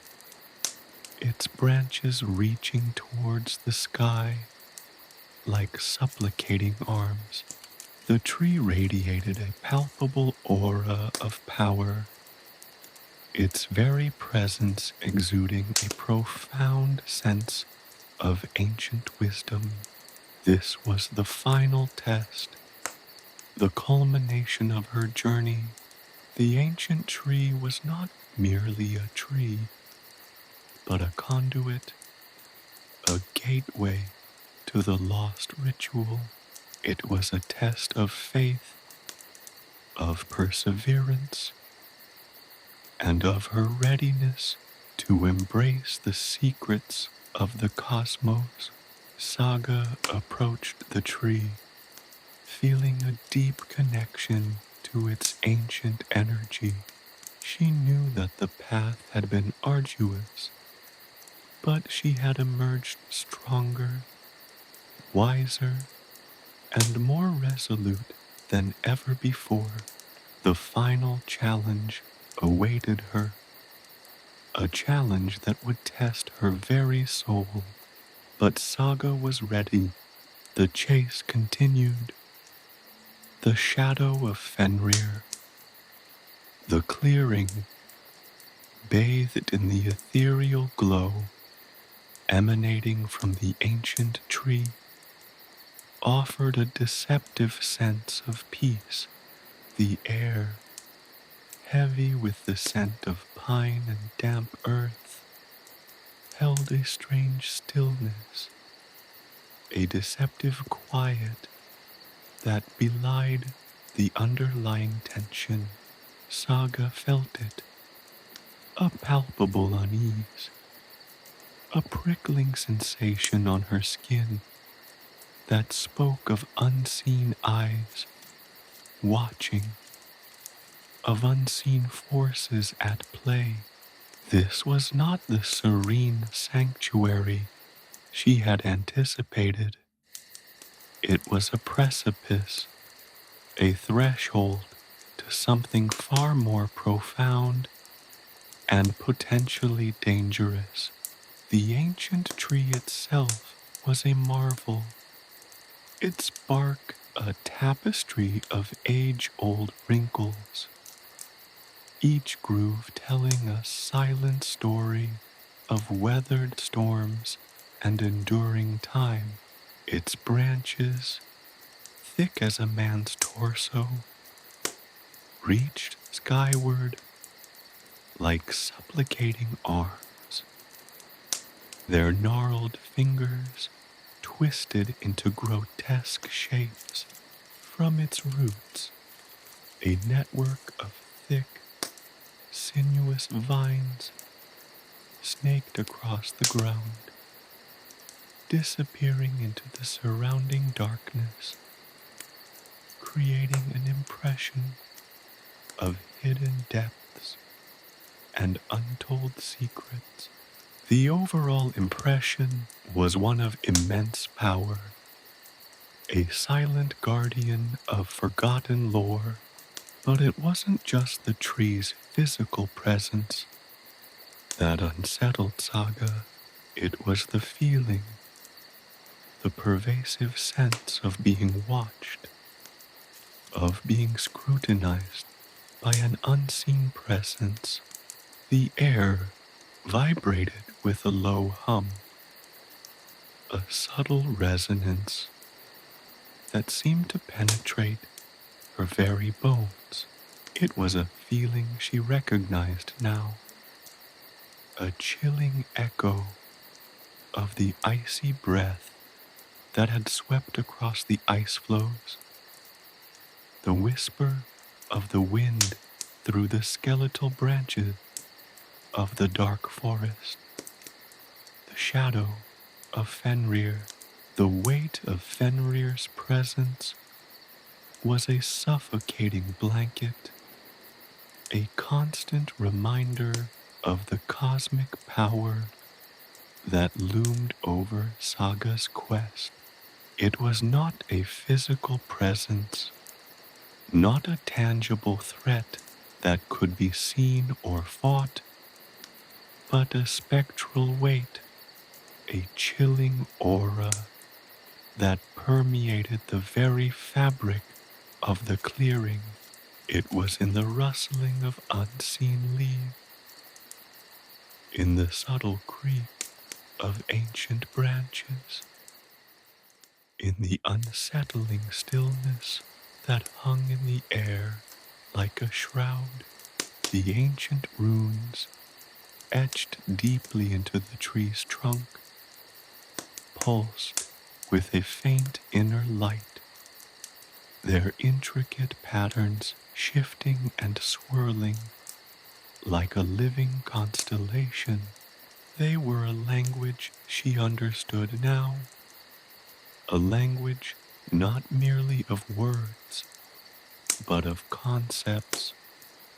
its branches reaching towards the sky like supplicating arms. The tree radiated a palpable aura of power, its very presence exuding a profound sense of ancient wisdom. This was the final test, the culmination of her journey. The ancient tree was not merely a tree, but a conduit, a gateway to the lost ritual. It was a test of faith, of perseverance, and of her readiness to embrace the secrets of the cosmos. Saga approached the tree, feeling a deep connection to its ancient energy. She knew that the path had been arduous, but she had emerged stronger, wiser, and more resolute than ever before. The final challenge awaited her, a challenge that would test her very soul. But Saga was ready. The chase continued. The shadow of Fenrir, the clearing, bathed in the ethereal glow emanating from the ancient tree, offered a deceptive sense of peace. The air, heavy with the scent of pine and damp earth, held a strange stillness, a deceptive quiet that belied the underlying tension. Saga felt it, a palpable unease, a prickling sensation on her skin that spoke of unseen eyes watching, of unseen forces at play. This was not the serene sanctuary she had anticipated. It was a precipice, a threshold to something far more profound and potentially dangerous. The ancient tree itself was a marvel, its bark a tapestry of age-old wrinkles, each groove telling a silent story of weathered storms and enduring time. Its branches, thick as a man's torso, reached skyward like supplicating arms, their gnarled fingers twisted into grotesque shapes. From its roots, a network of thick, sinuous vines snaked across the ground, disappearing into the surrounding darkness, creating an impression of hidden depths and untold secrets. The overall impression was one of immense power, a silent guardian of forgotten lore. But it wasn't just the tree's physical presence that unsettled Saga. It was the feeling, the pervasive sense of being watched, of being scrutinized by an unseen presence. The air vibrated with a low hum, a subtle resonance that seemed to penetrate her very bones. It was a feeling she recognized now, a chilling echo of the icy breath that had swept across the ice floes, the whisper of the wind through the skeletal branches of the dark forest, the shadow of Fenrir. The weight of Fenrir's presence was a suffocating blanket, a constant reminder of the cosmic power that loomed over Saga's quest. It was not a physical presence, not a tangible threat that could be seen or fought, but a spectral weight, a chilling aura that permeated the very fabric of the clearing. It was in the rustling of unseen leaves, in the subtle creak of ancient branches, in the unsettling stillness that hung in the air like a shroud. The ancient runes, etched deeply into the tree's trunk, pulsed with a faint inner light, their intricate patterns shifting and swirling like a living constellation. They were a language she understood now, a language not merely of words, but of concepts,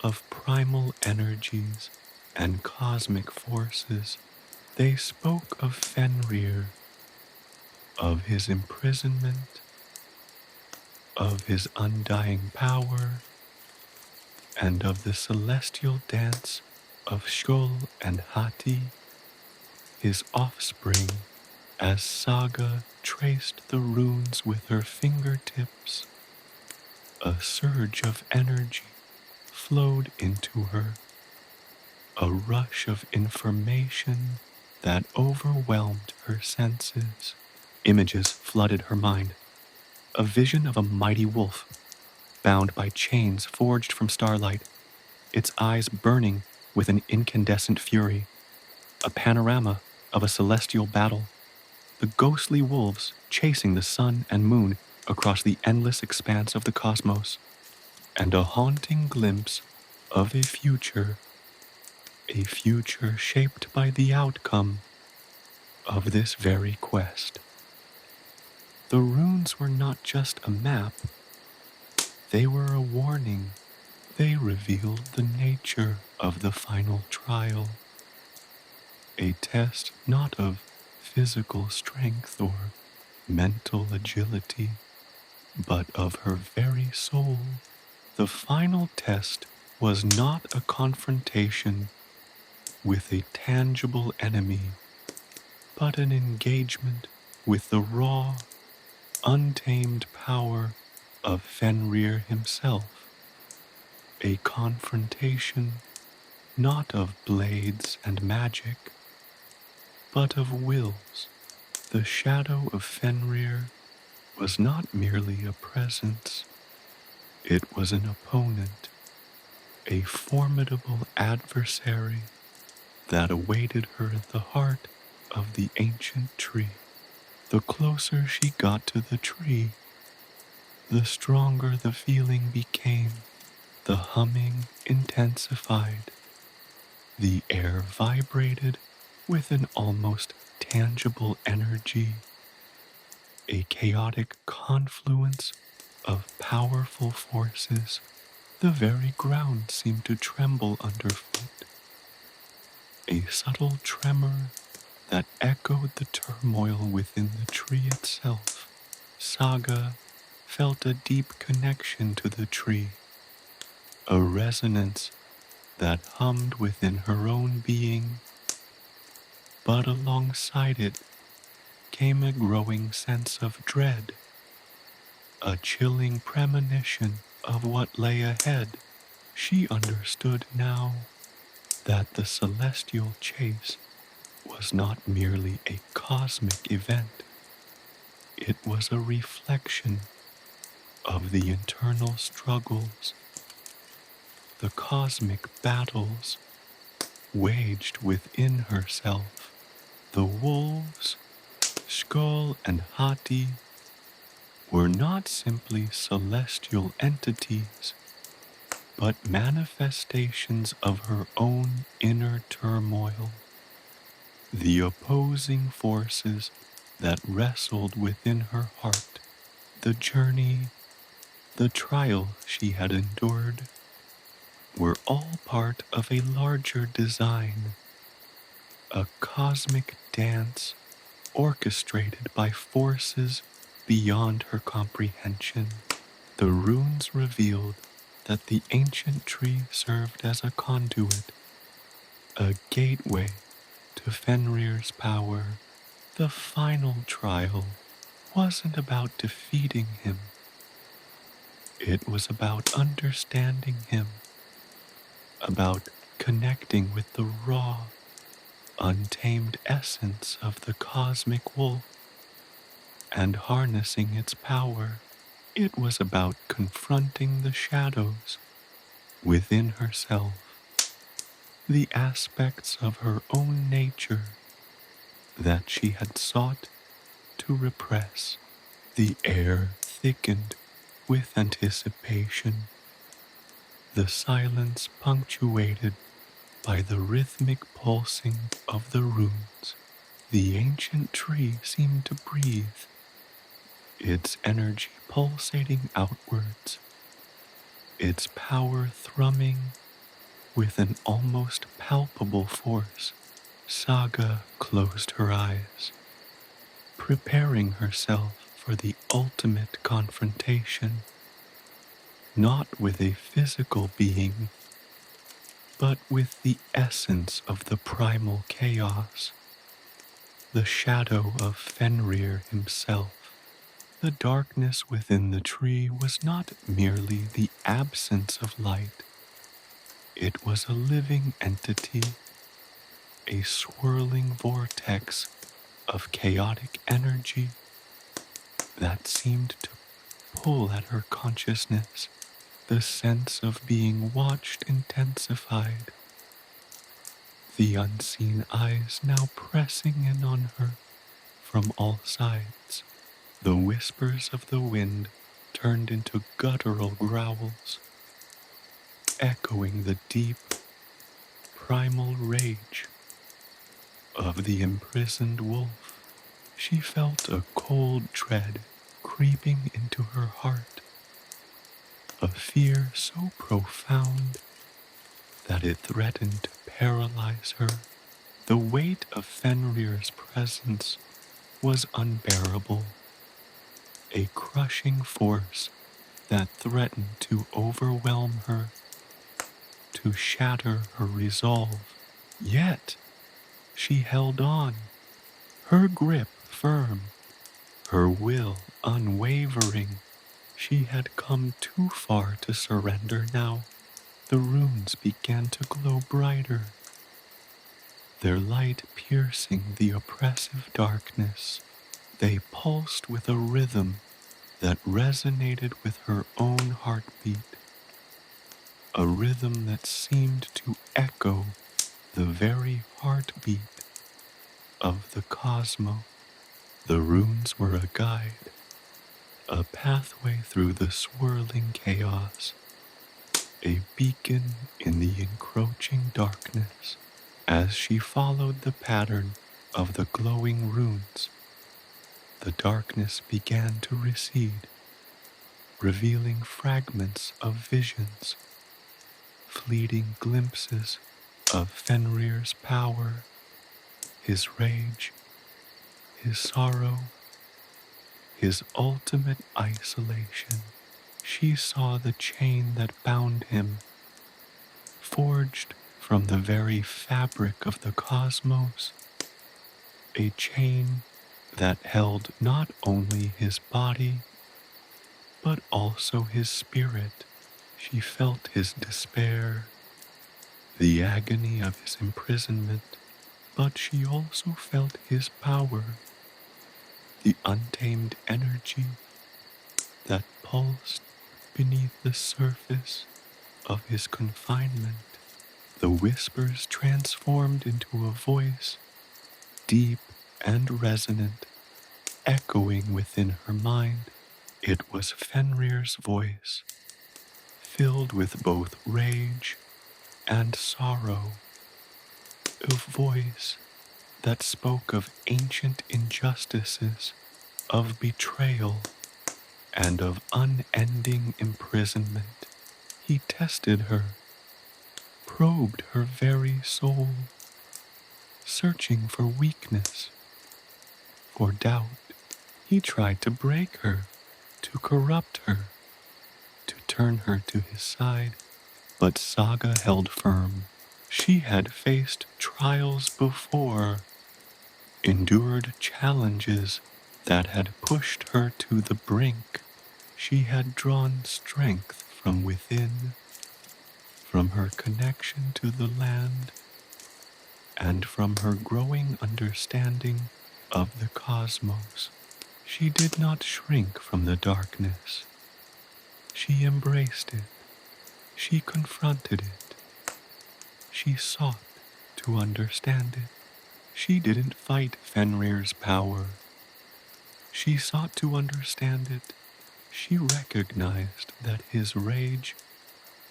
of primal energies and cosmic forces. They spoke of Fenrir, of his imprisonment, of his undying power, and of the celestial dance of Sköll and Hati, his offspring. As Saga traced the runes with her fingertips, a surge of energy flowed into her, a rush of information that overwhelmed her senses. Images flooded her mind, a vision of a mighty wolf, bound by chains forged from starlight, its eyes burning with an incandescent fury, a panorama of a celestial battle, the ghostly wolves chasing the sun and moon across the endless expanse of the cosmos, and a haunting glimpse of a future shaped by the outcome of this very quest. The runes were not just a map, they were a warning. They revealed the nature of the final trial, a test not of physical strength or mental agility, but of her very soul. The final test was not a confrontation with a tangible enemy, but an engagement with the raw, untamed power of Fenrir himself, a confrontation not of blades and magic, but of wills. The shadow of Fenrir was not merely a presence, it was an opponent, a formidable adversary that awaited her at the heart of the ancient tree. The closer she got to the tree, the stronger the feeling became. The humming intensified. The air vibrated with an almost tangible energy, a chaotic confluence of powerful forces. The very ground seemed to tremble underfoot, a subtle tremor that echoed the turmoil within the tree itself. Saga felt a deep connection to the tree, a resonance that hummed within her own being, but alongside it came a growing sense of dread, a chilling premonition of what lay ahead. She understood now that the celestial chase was not merely a cosmic event, it was a reflection of the internal struggles, the cosmic battles waged within herself. The wolves, Sköll and Hati, were not simply celestial entities, but manifestations of her own inner turmoil, the opposing forces that wrestled within her heart. The journey, the trial she had endured, were all part of a larger design, a cosmic dance orchestrated by forces beyond her comprehension. The runes revealed that the ancient tree served as a conduit, a gateway to Fenrir's power. The final trial wasn't about defeating him. It was about understanding him, about connecting with the raw, untamed essence of the cosmic wolf and harnessing its power. It was about confronting the shadows within herself, the aspects of her own nature that she had sought to repress. The air thickened with anticipation, the silence punctuated by the rhythmic pulsing of the runes. The ancient tree seemed to breathe, its energy pulsating outwards, its power thrumming with an almost palpable force. Saga closed her eyes, preparing herself for the ultimate confrontation, not with a physical being, but with the essence of the primal chaos, the shadow of Fenrir himself. The darkness within the tree was not merely the absence of light. It was a living entity, a swirling vortex of chaotic energy that seemed to pull at her consciousness. The sense of being watched intensified, the unseen eyes now pressing in on her, from all sides. The whispers of the wind turned into guttural growls, echoing the deep, primal rage of the imprisoned wolf. She felt a cold dread creeping into her heart, a fear so profound that it threatened to paralyze her. The weight of Fenrir's presence was unbearable, a crushing force that threatened to overwhelm her, to shatter her resolve. Yet she held on, her grip firm, her will unwavering. She had come too far to surrender now. The runes began to glow brighter, their light piercing the oppressive darkness. They pulsed with a rhythm that resonated with her own heartbeat, a rhythm that seemed to echo the very heartbeat of the cosmos. The runes were a guide, a pathway through the swirling chaos, a beacon in the encroaching darkness. As she followed the pattern of the glowing runes, the darkness began to recede, revealing fragments of visions, fleeting glimpses of Fenrir's power, his rage, his sorrow, his ultimate isolation. She saw the chain that bound him, forged from the very fabric of the cosmos, a chain that held not only his body, but also his spirit. She felt his despair, the agony of his imprisonment, but she also felt his power, the untamed energy that pulsed beneath the surface of his confinement. The whispers transformed into a voice, deep and resonant, echoing within her mind. It was Fenrir's voice, filled with both rage and sorrow, a voice that spoke of ancient injustices, of betrayal, and of unending imprisonment. He tested her, probed her very soul, searching for weakness, for doubt. He tried to break her, to corrupt her, to turn her to his side, but Saga held firm. She had faced trials before, endured challenges that had pushed her to the brink. She had drawn strength from within, from her connection to the land, and from her growing understanding of the cosmos. She did not shrink from the darkness. She embraced it. She confronted it. She sought to understand it. She didn't fight Fenrir's power. She sought to understand it. She recognized that his rage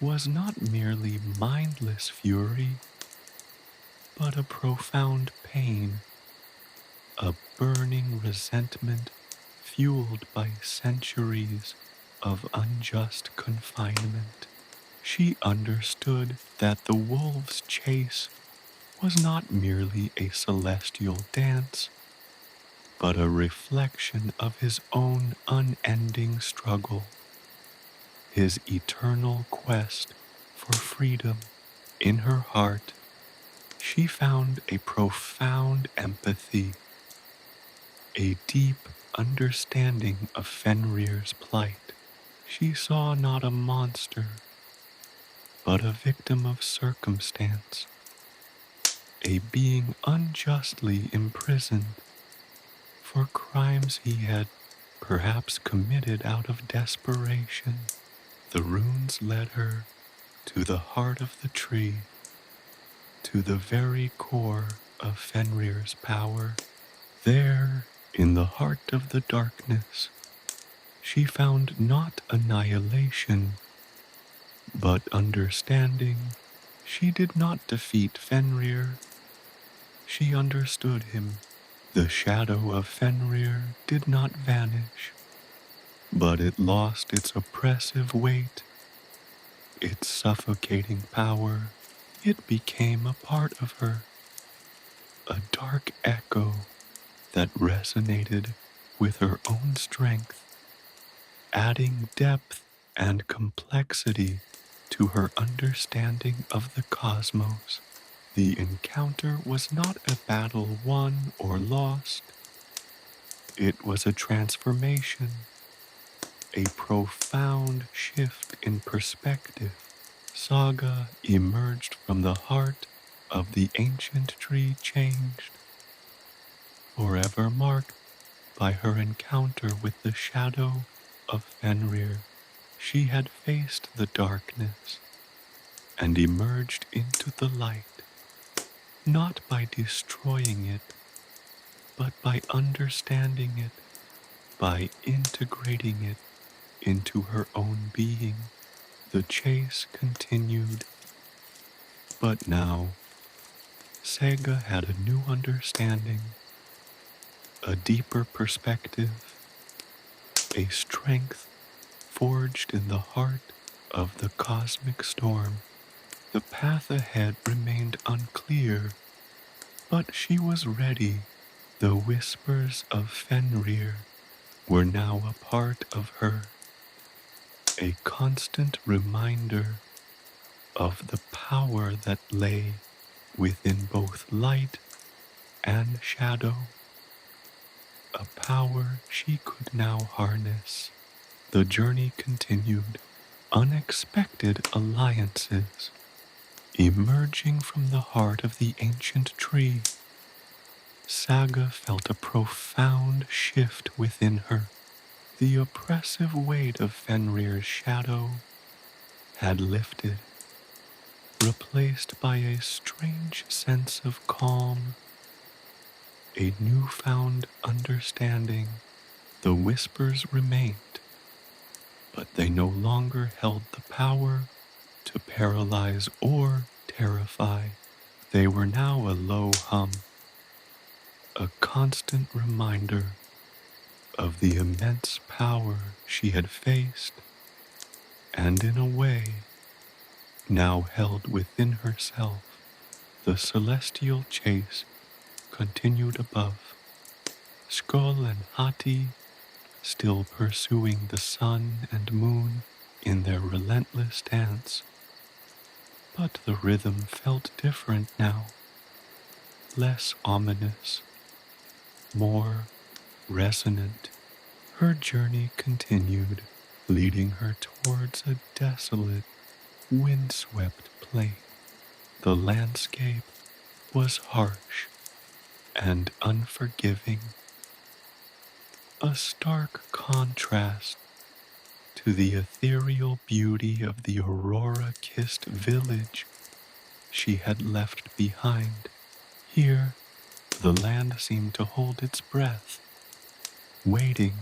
was not merely mindless fury, but a profound pain, a burning resentment fueled by centuries of unjust confinement. She understood that the wolf's chase was not merely a celestial dance, but a reflection of his own unending struggle, his eternal quest for freedom. In her heart, she found a profound empathy, a deep understanding of Fenrir's plight. She saw not a monster, but a victim of circumstance, a being unjustly imprisoned for crimes he had perhaps committed out of desperation. The runes led her to the heart of the tree, to the very core of Fenrir's power. There, In the heart of the darkness, she found not annihilation, but understanding. She did not defeat Fenrir. She understood him. The shadow of Fenrir did not vanish, but it lost its oppressive weight, its suffocating power. It became a part of her, a dark echo that resonated with her own strength, adding depth and complexity to her understanding of the cosmos. The encounter was not a battle won or lost. It was a transformation, a profound shift in perspective. Saga emerged from the heart of the ancient tree changed, forever marked by her encounter with the shadow of Fenrir. She had faced the darkness and emerged into the light, not by destroying it, but by understanding it, by integrating it into her own being. The chase continued, but now Saga had a new understanding, a deeper perspective, a strength forged in the heart of the cosmic storm. The path ahead remained unclear, but she was ready. The whispers of Fenrir were now a part of her, a constant reminder of the power that lay within both light and shadow, a power she could now harness. The journey continued, unexpected alliances emerging from the heart of the ancient tree. Saga felt a profound shift within her. The oppressive weight of Fenrir's shadow had lifted, replaced by a strange sense of calm, a newfound understanding. The whispers remained, but they no longer held the power to paralyze or terrify. They were now a low hum, a constant reminder of the immense power she had faced and, in a way, now held within herself. The celestial chase continued above, Sköll and Hati still pursuing the sun and moon in their relentless dance. But the rhythm felt different now, less ominous, more resonant. Her journey continued, leading her towards a desolate, windswept plain. The landscape was harsh and unforgiving, a stark contrast to the ethereal beauty of the aurora-kissed village she had left behind. Here, the land seemed to hold its breath, waiting,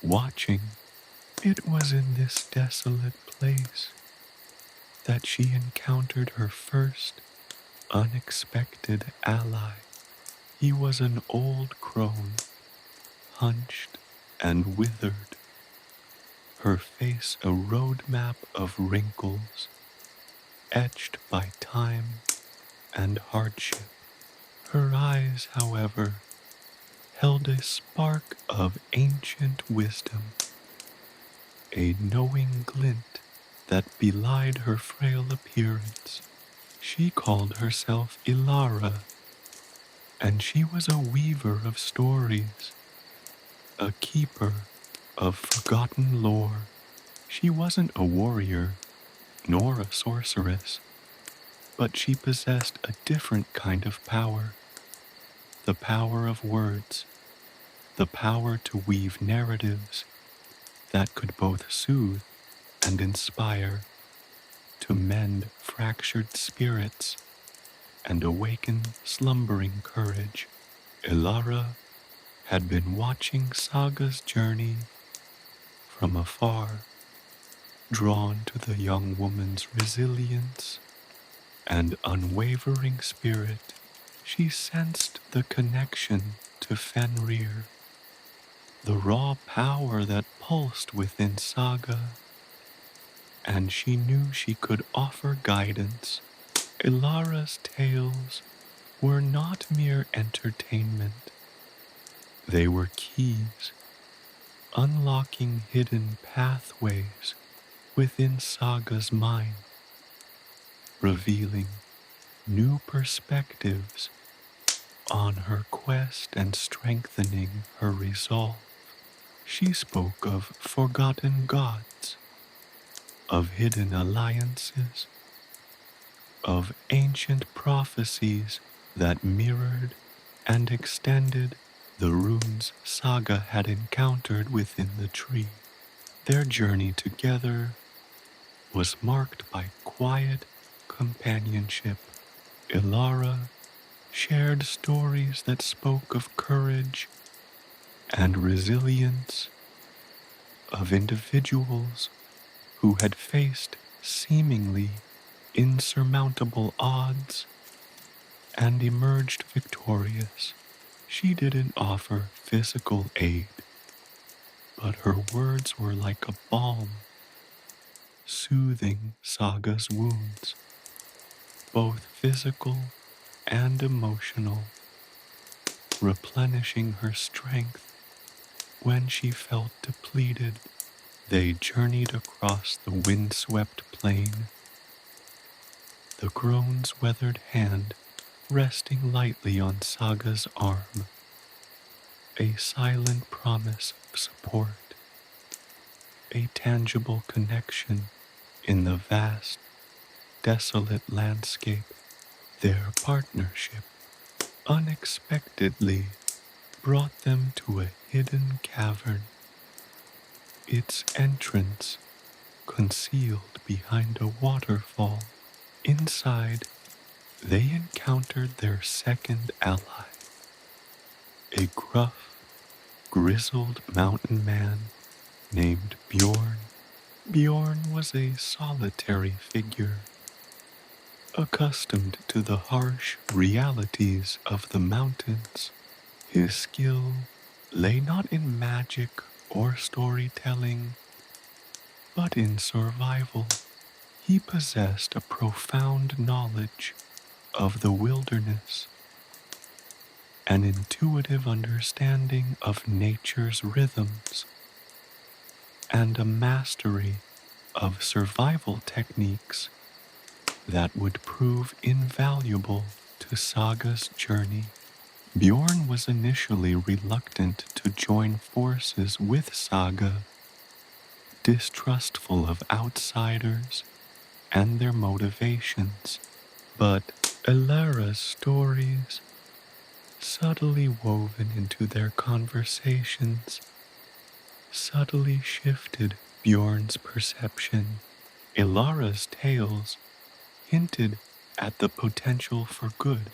watching. It was in this desolate place that she encountered her first unexpected ally. He was an old crone, hunched and withered, her face a roadmap of wrinkles, etched by time and hardship. Her eyes, however, held a spark of ancient wisdom, a knowing glint that belied her frail appearance. She called herself Ilara, and she was a weaver of stories, a keeper of forgotten lore. She wasn't a warrior, nor a sorceress, but she possessed a different kind of power, the power of words, the power to weave narratives that could both soothe and inspire, to mend fractured spirits and awaken slumbering courage. Ilara had been watching Saga's journey from afar, drawn to the young woman's resilience and unwavering spirit. She sensed the connection to Fenrir, the raw power that pulsed within Saga, and she knew she could offer guidance. Ilara's tales were not mere entertainment. They were keys, unlocking hidden pathways within Saga's mind, revealing new perspectives on her quest and strengthening her resolve. She spoke of forgotten gods, of hidden alliances, of ancient prophecies that mirrored and extended the runes Saga had encountered within the tree. Their journey together was marked by quiet companionship. Ilara shared stories that spoke of courage and resilience, of individuals who had faced seemingly insurmountable odds and emerged victorious. She didn't offer physical aid, but her words were like a balm, soothing Saga's wounds, both physical and emotional, replenishing her strength when she felt depleted. They journeyed across the windswept plain, the crone's weathered hand resting lightly on Saga's arm, a silent promise of support, a tangible connection in the vast, desolate landscape. Their partnership unexpectedly brought them to a hidden cavern, its entrance concealed behind a waterfall. Inside, they encountered their second ally, a gruff, grizzled mountain man named Bjorn. Bjorn was a solitary figure, accustomed to the harsh realities of the mountains. His skill lay not in magic or storytelling, but in survival. He possessed a profound knowledge of the wilderness, an intuitive understanding of nature's rhythms, and a mastery of survival techniques that would prove invaluable to Saga's journey. Bjorn was initially reluctant to join forces with Saga, distrustful of outsiders and their motivations, but Ilara's stories, subtly woven into their conversations, subtly shifted Bjorn's perception. Ilara's tales hinted at the potential for good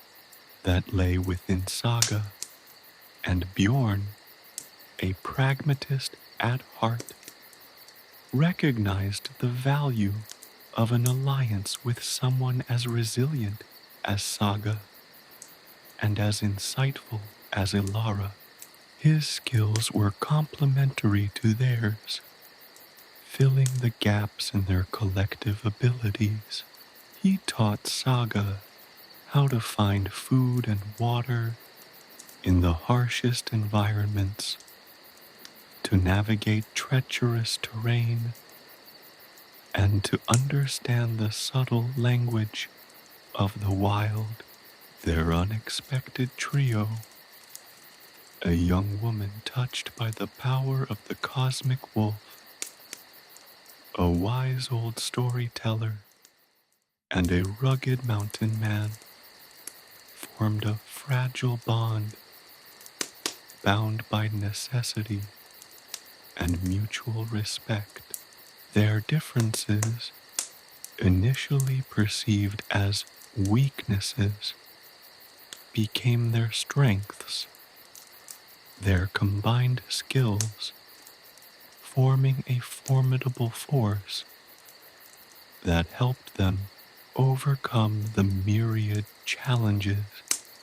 that lay within Saga, and Bjorn, a pragmatist at heart, recognized the value of an alliance with someone as resilient as Saga and as insightful as Ilara. His skills were complementary to theirs, filling the gaps in their collective abilities. He taught Saga how to find food and water in the harshest environments, to navigate treacherous terrain, and to understand the subtle language of the wild. Their unexpected trio, a young woman touched by the power of the cosmic wolf, a wise old storyteller, and a rugged mountain man, formed a fragile bond bound by necessity and mutual respect. Their differences, initially perceived as weaknesses, became their strengths, their combined skills forming a formidable force that helped them overcome the myriad challenges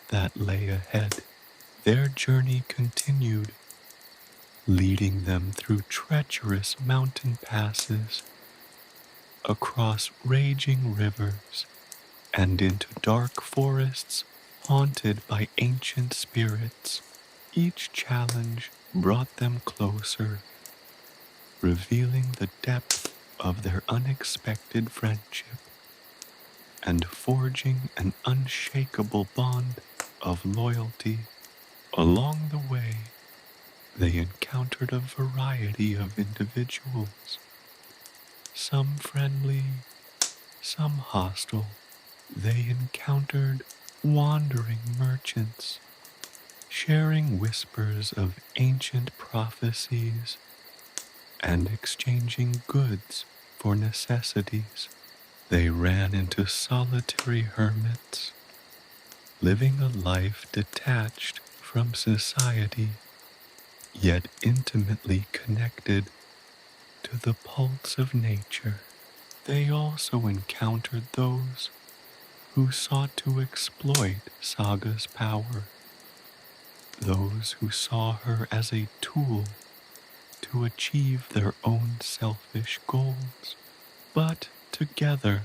that lay ahead. Their journey continued, leading them through treacherous mountain passes, across raging rivers, and into dark forests haunted by ancient spirits. Each challenge brought them closer, revealing the depth of their unexpected friendship and forging an unshakable bond of loyalty. Along the way, they encountered a variety of individuals, some friendly, some hostile. They encountered wandering merchants, sharing whispers of ancient prophecies and exchanging goods for necessities. They ran into solitary hermits, living a life detached from society, yet intimately connected to the pulse of nature. They also encountered those who sought to exploit Saga's power, those who saw her as a tool to achieve their own selfish goals. But together,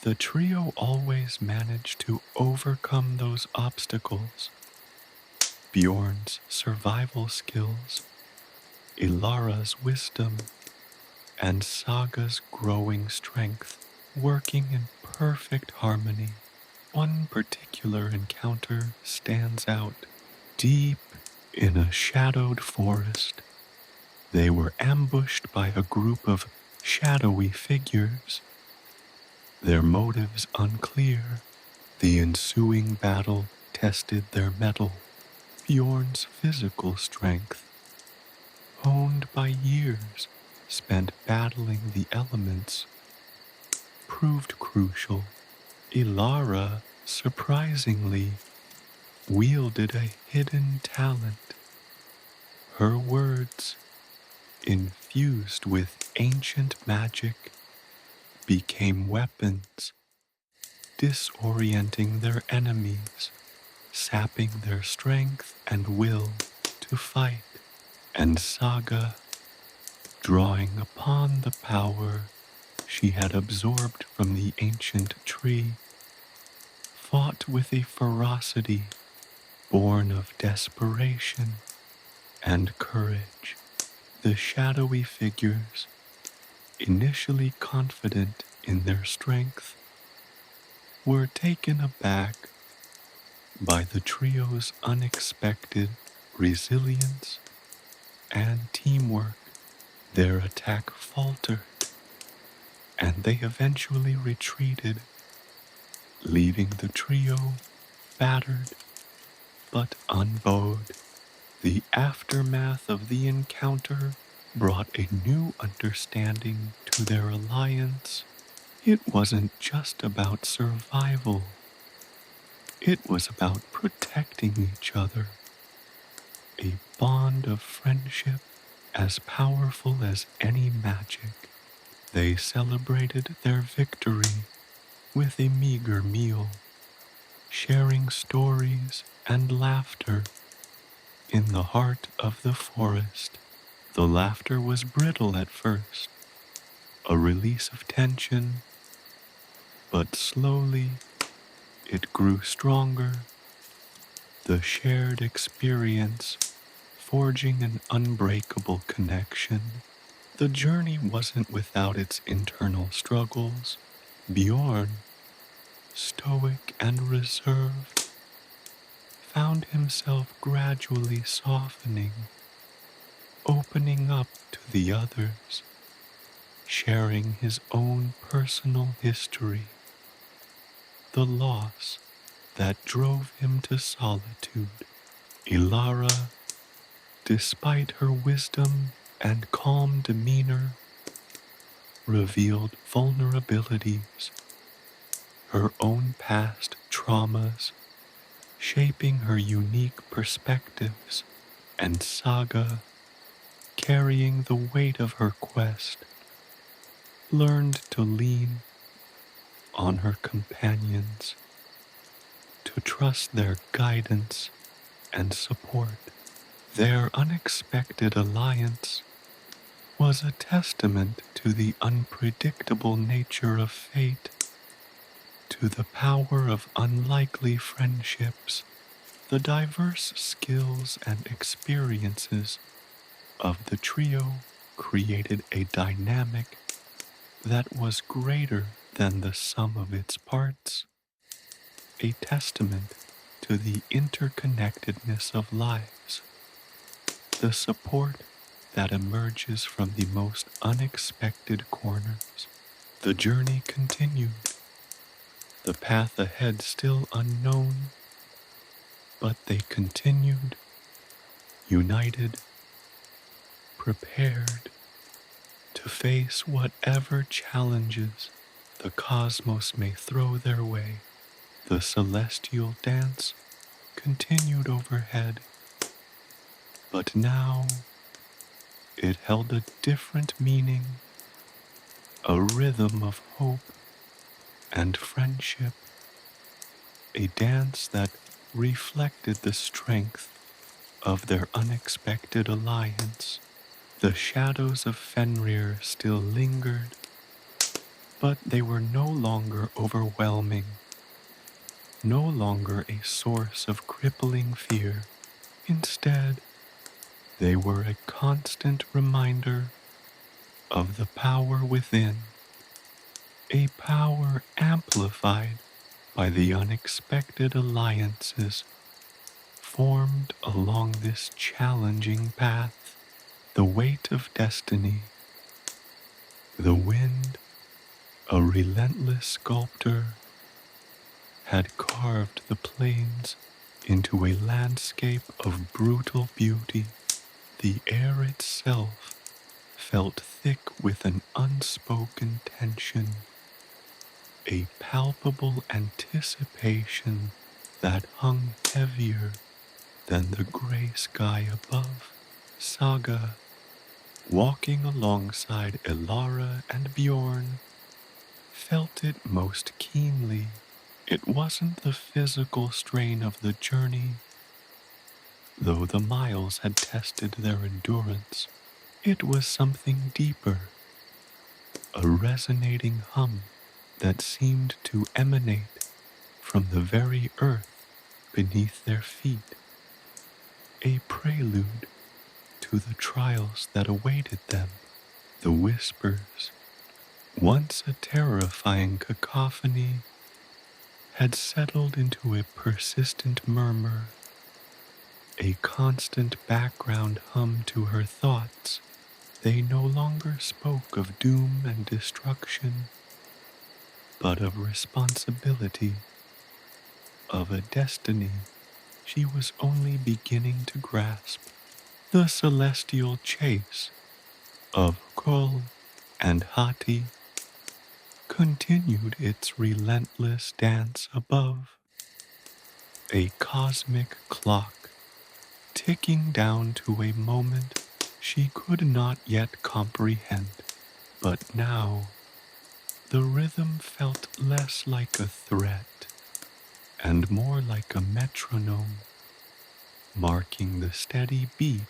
the trio always managed to overcome those obstacles. Bjorn's survival skills, Ilara's wisdom, and Saga's growing strength working in perfect harmony. One particular encounter stands out. Deep in a shadowed forest, they were ambushed by a group of shadowy figures, their motives unclear. The ensuing battle tested their mettle. Bjorn's physical strength, honed by years spent battling the elements, proved crucial. Ilara, surprisingly, wielded a hidden talent. Her words, infused with ancient magic, became weapons, disorienting their enemies, sapping their strength and will to fight. And Saga, drawing upon the power she had absorbed from the ancient tree, fought with a ferocity born of desperation and courage. The shadowy figures, initially confident in their strength, were taken aback by the trio's unexpected resilience and teamwork. Their attack faltered, and they eventually retreated, leaving the trio battered but unbowed. The aftermath of the encounter brought a new understanding to their alliance. It wasn't just about survival. It was about protecting each other, a bond of friendship as powerful as any magic. They celebrated their victory with a meager meal, sharing stories and laughter in the heart of the forest. The laughter was brittle at first, a release of tension, but slowly it grew stronger, the shared experience forging an unbreakable connection. The journey wasn't without its internal struggles. Bjorn, stoic and reserved, found himself gradually softening, opening up to the others, sharing his own personal history, the loss that drove him to solitude. Ilara, despite her wisdom and calm demeanor, revealed vulnerabilities, her own past traumas, shaping her unique perspectives. and Saga, carrying the weight of her quest, learned to lean on her companions, to trust their guidance and support. Their unexpected alliance was a testament to the unpredictable nature of fate, to the power of unlikely friendships, the diverse skills and experiences of the trio created a dynamic that was greater than the sum of its parts, a testament to the interconnectedness of lives, the support that emerges from the most unexpected corners. The journey continued, the path ahead still unknown, but they continued, united, prepared to face whatever challenges the cosmos may throw their way. The celestial dance continued overhead, but now it held a different meaning, a rhythm of hope and friendship, a dance that reflected the strength of their unexpected alliance. The shadows of Fenrir still lingered, but they were no longer overwhelming, no longer a source of crippling fear. Instead, they were a constant reminder of the power within, a power amplified by the unexpected alliances formed along this challenging path. The weight of destiny, the wind, a relentless sculptor, had carved the plains into a landscape of brutal beauty. The air itself felt thick with an unspoken tension, a palpable anticipation that hung heavier than the gray sky above. Saga, walking alongside Elara and Bjorn, felt it most keenly. It wasn't the physical strain of the journey, though the miles had tested their endurance. It was something deeper, a resonating hum that seemed to emanate from the very earth beneath their feet, a prelude to the trials that awaited them. The whispers, once a terrifying cacophony, had settled into a persistent murmur, a constant background hum to her thoughts. They no longer spoke of doom and destruction, but of responsibility, of a destiny she was only beginning to grasp. The celestial chase of Sköll and Hati continued its relentless dance above, a cosmic clock ticking down to a moment she could not yet comprehend. But now the rhythm felt less like a threat and more like a metronome, marking the steady beat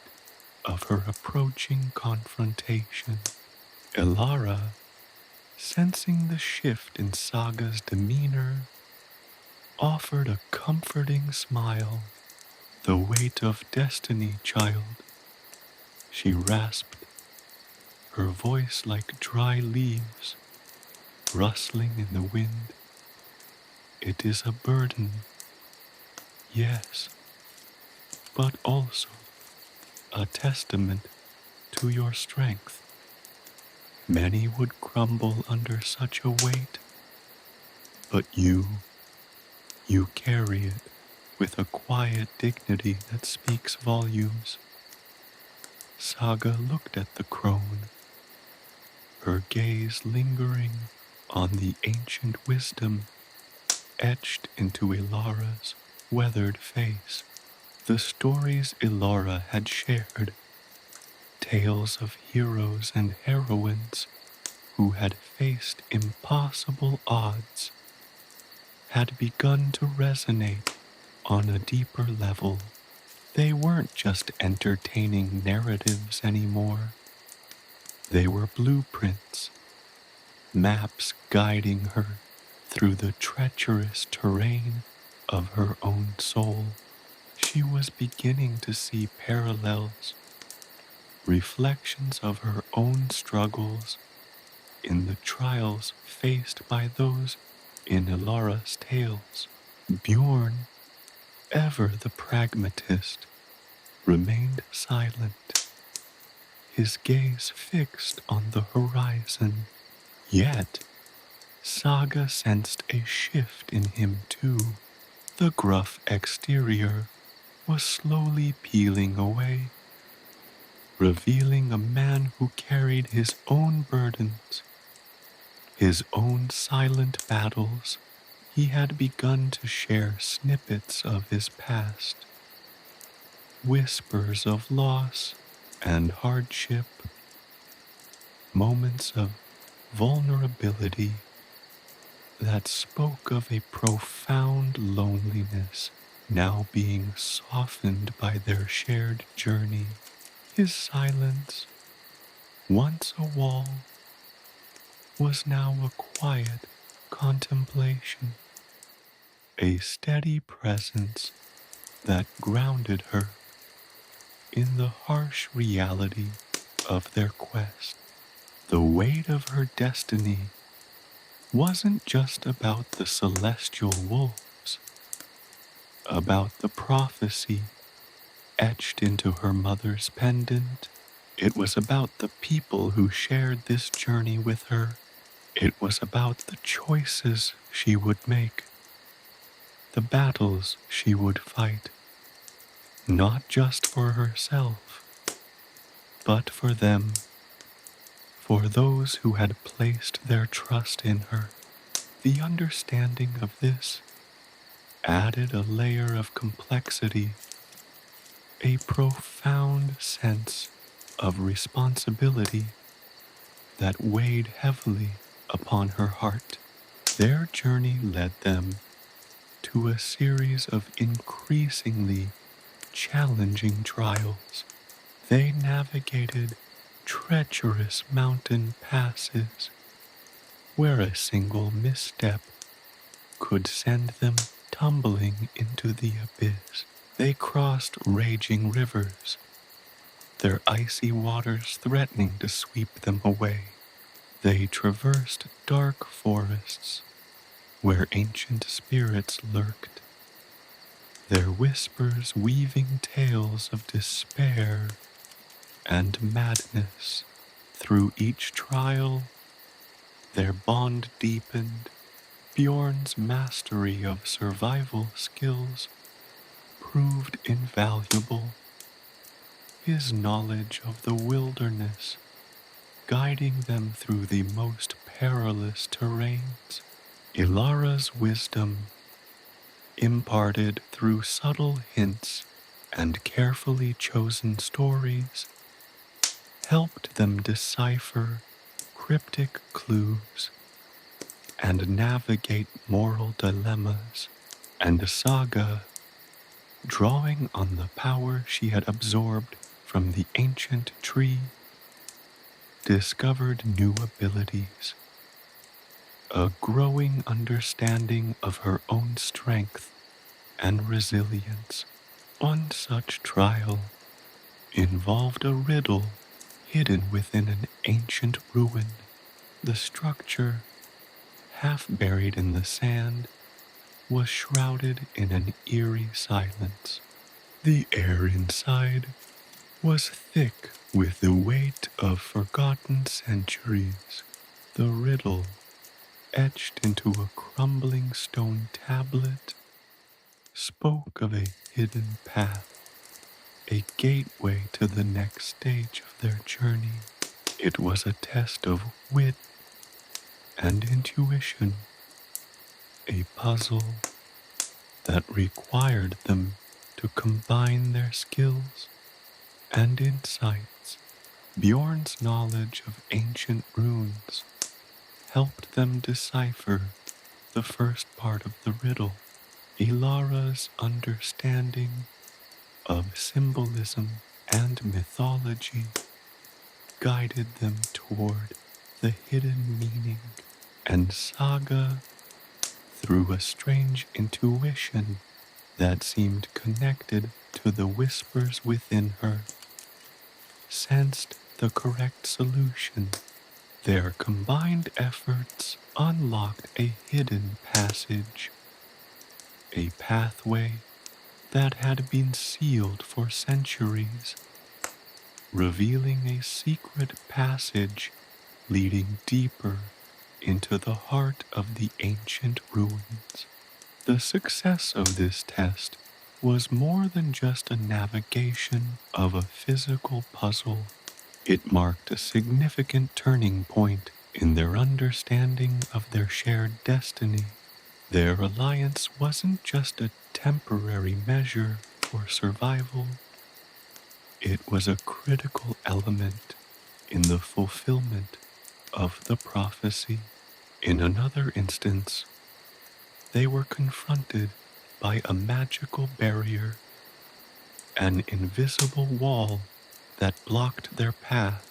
of her approaching confrontation. Elara, sensing the shift in Saga's demeanor, offered a comforting smile. The weight of destiny, child, she rasped, her voice like dry leaves rustling in the wind. It is a burden, yes, but also a testament to your strength. Many would crumble under such a weight, but you carry it with a quiet dignity that speaks volumes. Saga looked at the crone, her gaze lingering on the ancient wisdom etched into Elara's weathered face. The stories Elora had shared, tales of heroes and heroines who had faced impossible odds, had begun to resonate on a deeper level. They weren't just entertaining narratives anymore. They were blueprints, maps guiding her through the treacherous terrain of her own soul. She was beginning to see parallels, reflections of her own struggles in the trials faced by those in Ilara's tales. Bjorn, ever the pragmatist, remained silent, his gaze fixed on the horizon. Yet, Saga sensed a shift in him too. The gruff exterior was slowly peeling away, revealing a man who carried his own burdens, his own silent battles. He had begun to share snippets of his past, whispers of loss and hardship, moments of vulnerability that spoke of a profound loneliness now being softened by their shared journey. His silence, once a wall, was now a quiet contemplation, a steady presence that grounded her in the harsh reality of their quest. The weight of her destiny wasn't just about the celestial wolves, about the prophecy etched into her mother's pendant. It was about the people who shared this journey with her. It was about the choices she would make, the battles she would fight, not just for herself, but for them, for those who had placed their trust in her. The understanding of this added a layer of complexity, a profound sense of responsibility that weighed heavily upon her heart. Their journey led them to a series of increasingly challenging trials. They navigated treacherous mountain passes where a single misstep could send them tumbling into the abyss. They crossed raging rivers, their icy waters threatening to sweep them away. They traversed dark forests where ancient spirits lurked, their whispers weaving tales of despair and madness. Through each trial, their bond deepened. Bjorn's mastery of survival skills proved invaluable, his knowledge of the wilderness guiding them through the most perilous terrains. Ilara's wisdom, imparted through subtle hints and carefully chosen stories, helped them decipher cryptic clues and navigate moral dilemmas. And Saga, drawing on the power she had absorbed from the ancient tree, discovered new abilities, a growing understanding of her own strength and resilience. One such trial involved a riddle hidden within an ancient ruin. The structure, half buried in the sand, was shrouded in an eerie silence. The air inside was thick with the weight of forgotten centuries. The riddle, etched into a crumbling stone tablet, spoke of a hidden path, a gateway to the next stage of their journey. It was a test of wit and intuition, a puzzle that required them to combine their skills and insights. Bjorn's knowledge of ancient runes helped them decipher the first part of the riddle. Ilara's understanding of symbolism and mythology guided them toward the hidden meaning, and Saga, through a strange intuition that seemed connected to the whispers within her, sensed the correct solution. Their combined efforts unlocked a hidden passage, a pathway that had been sealed for centuries, revealing a secret passage leading deeper into the heart of the ancient ruins. The success of this test was more than just a navigation of a physical puzzle. It marked a significant turning point in their understanding of their shared destiny. Their alliance wasn't just a temporary measure for survival, it was a critical element in the fulfillment of the prophecy. In another instance, they were confronted by a magical barrier, an invisible wall that blocked their path.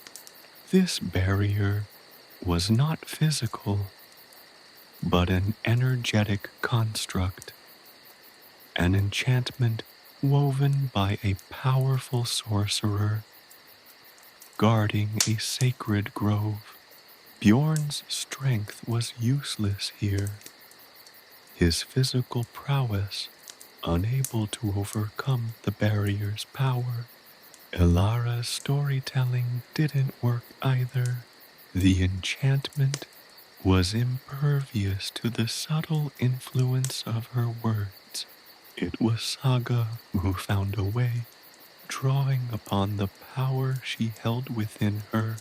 This barrier was not physical, but an energetic construct, an enchantment woven by a powerful sorcerer guarding a sacred grove. Bjorn's strength was useless here, his physical prowess unable to overcome the barrier's power. Ilara's storytelling didn't work either. The enchantment was impervious to the subtle influence of her words. It was Saga who found a way, drawing upon the power she held within her,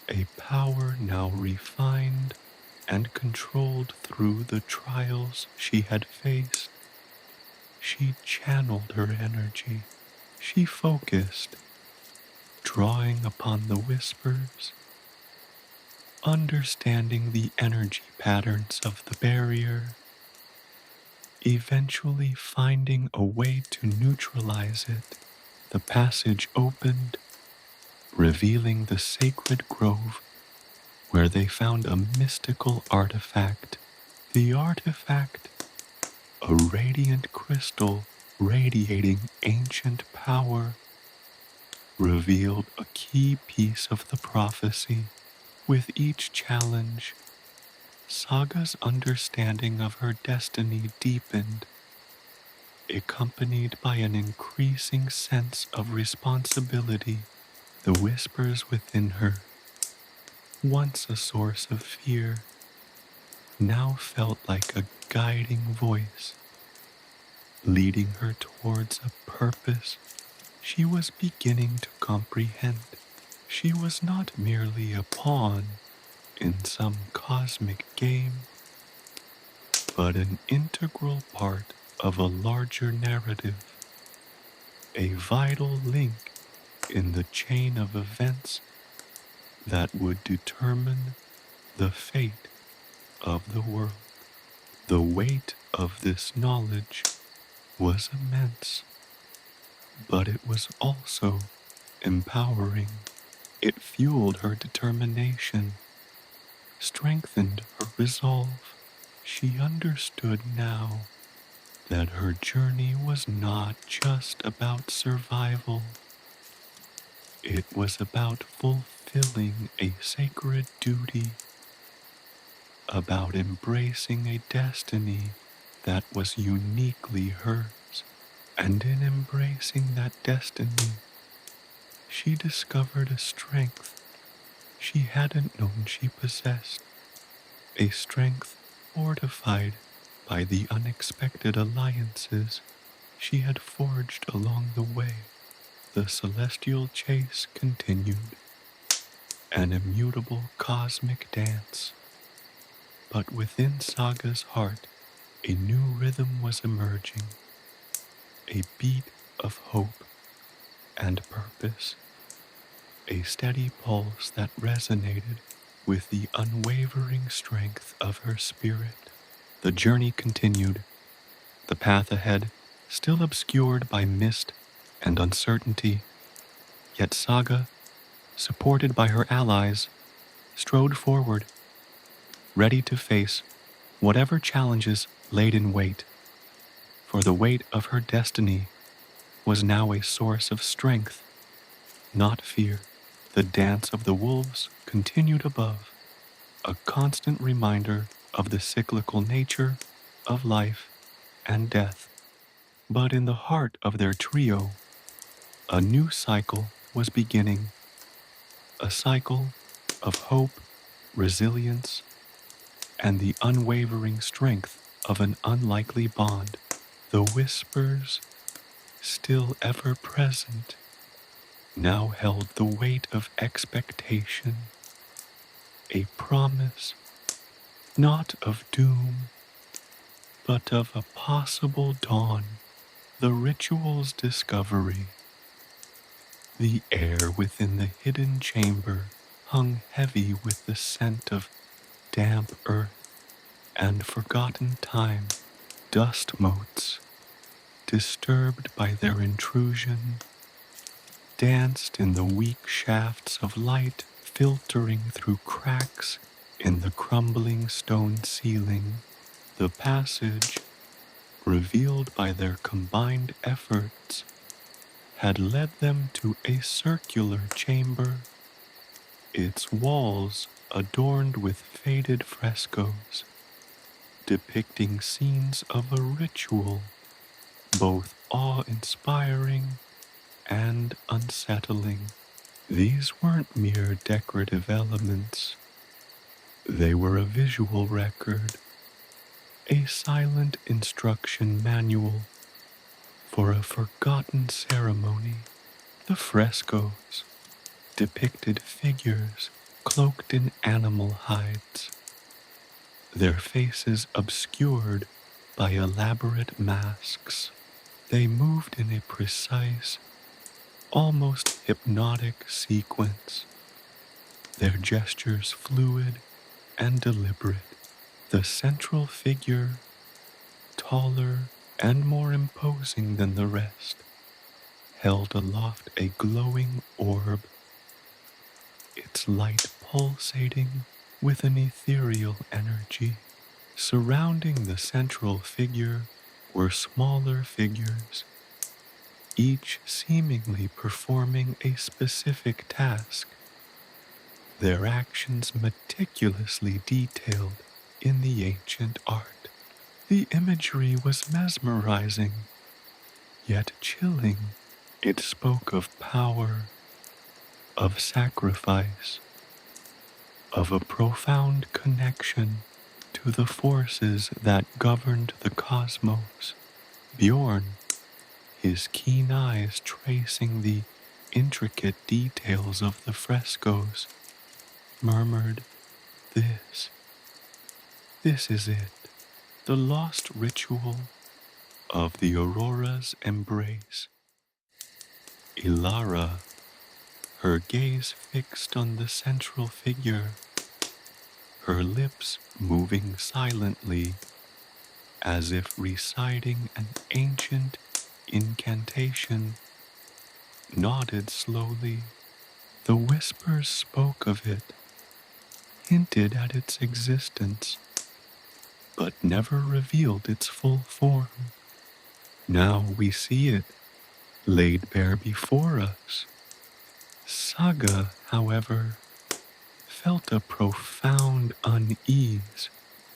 a power now refined and controlled through the trials she had faced. She channeled her energy. She focused, drawing upon the whispers, understanding the energy patterns of the barrier, eventually finding a way to neutralize it. The passage opened, revealing the sacred grove where they found a mystical artifact. The artifact, a radiant crystal radiating ancient power, revealed a key piece of the prophecy. With each challenge, Saga's understanding of her destiny deepened, accompanied by an increasing sense of responsibility. The whispers within her, once a source of fear, now felt like a guiding voice, leading her towards a purpose she was beginning to comprehend. She was not merely a pawn in some cosmic game, but an integral part of a larger narrative, a vital link in the chain of events that would determine the fate of the world. The weight of this knowledge was immense, but it was also empowering. It fueled her determination, strengthened her resolve. She understood now that her journey was not just about survival. It was about fulfilling a sacred duty, about embracing a destiny that was uniquely hers. And in embracing that destiny, she discovered a strength she hadn't known she possessed, a strength fortified by the unexpected alliances she had forged along the way. The celestial chase continued, an immutable cosmic dance. But within Saga's heart, a new rhythm was emerging, a beat of hope and purpose, a steady pulse that resonated with the unwavering strength of her spirit. The journey continued, the path ahead still obscured by mist and uncertainty, yet Saga, supported by her allies, strode forward, ready to face whatever challenges laid in wait, for the weight of her destiny was now a source of strength, not fear. The dance of the wolves continued above, a constant reminder of the cyclical nature of life and death. But in the heart of their trio, a new cycle was beginning, a cycle of hope, resilience, and the unwavering strength of an unlikely bond. The whispers, still ever present, now held the weight of expectation, a promise not of doom, but of a possible dawn. The ritual's discovery. The air within the hidden chamber hung heavy with the scent of damp earth and forgotten time. Dust motes, disturbed by their intrusion, danced in the weak shafts of light filtering through cracks in the crumbling stone ceiling. The passage, revealed by their combined efforts, had led them to a circular chamber, its walls adorned with faded frescoes, depicting scenes of a ritual, both awe-inspiring and unsettling. These weren't mere decorative elements. They were a visual record, a silent instruction manual for a forgotten ceremony. The frescoes depicted figures cloaked in animal hides, their faces obscured by elaborate masks. They moved in a precise, almost hypnotic sequence, their gestures fluid and deliberate. The central figure, taller and more imposing than the rest, held aloft a glowing orb, its light pulsating with an ethereal energy. Surrounding the central figure were smaller figures, each seemingly performing a specific task, their actions meticulously detailed in the ancient art. The imagery was mesmerizing, yet chilling. It spoke of power, of sacrifice, of a profound connection to the forces that governed the cosmos. Bjorn, his keen eyes tracing the intricate details of the frescoes, murmured, This is it, the lost ritual of the aurora's embrace." Ilara, her gaze fixed on the central figure, her lips moving silently as if reciting an ancient incantation, nodded slowly. The whispers spoke of it, hinted at its existence, but never revealed its full form. Now we see it, laid bare before us. Saga, however, felt a profound unease.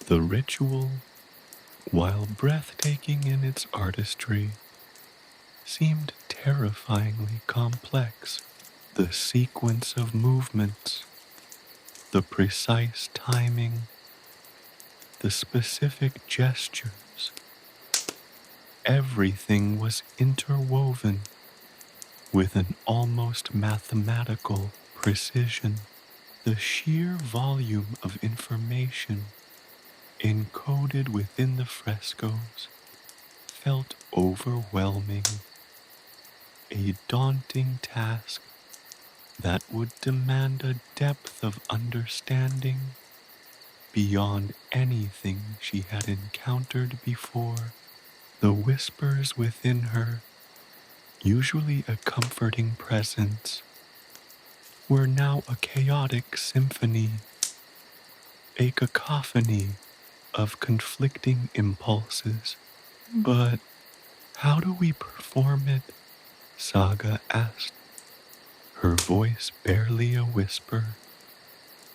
The ritual, while breathtaking in its artistry, seemed terrifyingly complex. The sequence of movements, the precise timing, the specific gestures, everything was interwoven with an almost mathematical precision. The sheer volume of information encoded within the frescoes felt overwhelming, a daunting task that would demand a depth of understanding beyond anything she had encountered before. The whispers within her, usually a comforting presence, were now a chaotic symphony, a cacophony of conflicting impulses. But how do we perform it? Saga asked, her voice barely a whisper.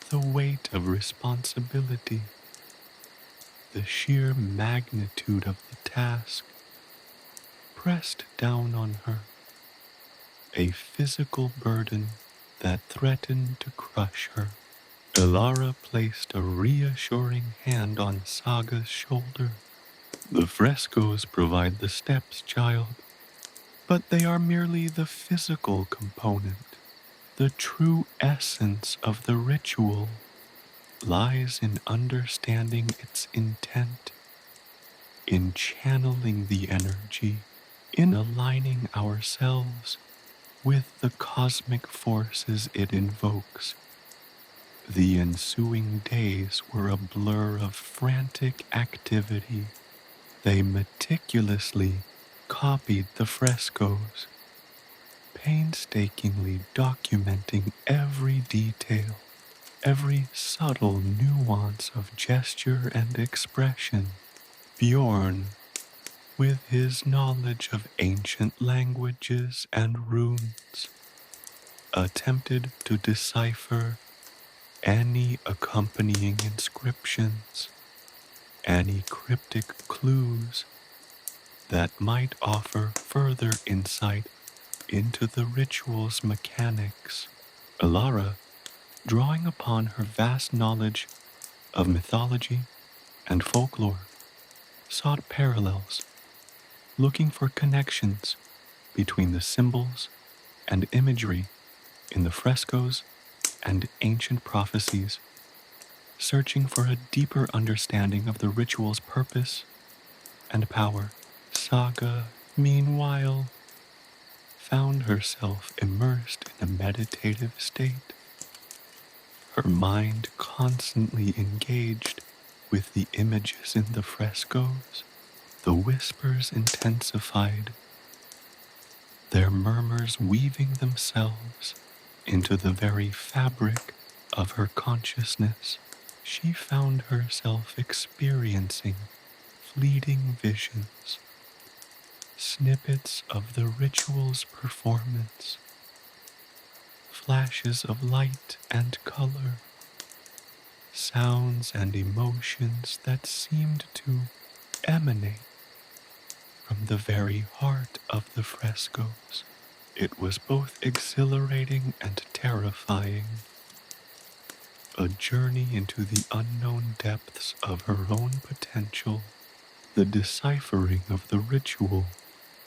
The weight of responsibility, the sheer magnitude of the task, pressed down on her, a physical burden that threatened to crush her. Elara placed a reassuring hand on Saga's shoulder. The frescoes provide the steps, child, but they are merely the physical component. The true essence of the ritual lies in understanding its intent, in channeling the energy, in aligning ourselves with the cosmic forces it invokes. The ensuing days were a blur of frantic activity. They meticulously copied the frescoes, painstakingly documenting every detail, every subtle nuance of gesture and expression. Bjorn, with his knowledge of ancient languages and runes, attempted to decipher any accompanying inscriptions, any cryptic clues that might offer further insight into the ritual's mechanics. Elara, drawing upon her vast knowledge of mythology and folklore, sought parallels, looking for connections between the symbols and imagery in the frescoes and ancient prophecies, searching for a deeper understanding of the ritual's purpose and power. Saga, meanwhile, found herself immersed in a meditative state, her mind constantly engaged with the images in the frescoes. The whispers intensified, their murmurs weaving themselves into the very fabric of her consciousness. She found herself experiencing fleeting visions, snippets of the ritual's performance, flashes of light and color, sounds and emotions that seemed to emanate from the very heart of the frescoes. It was both exhilarating and terrifying, a journey into the unknown depths of her own potential. The deciphering of the ritual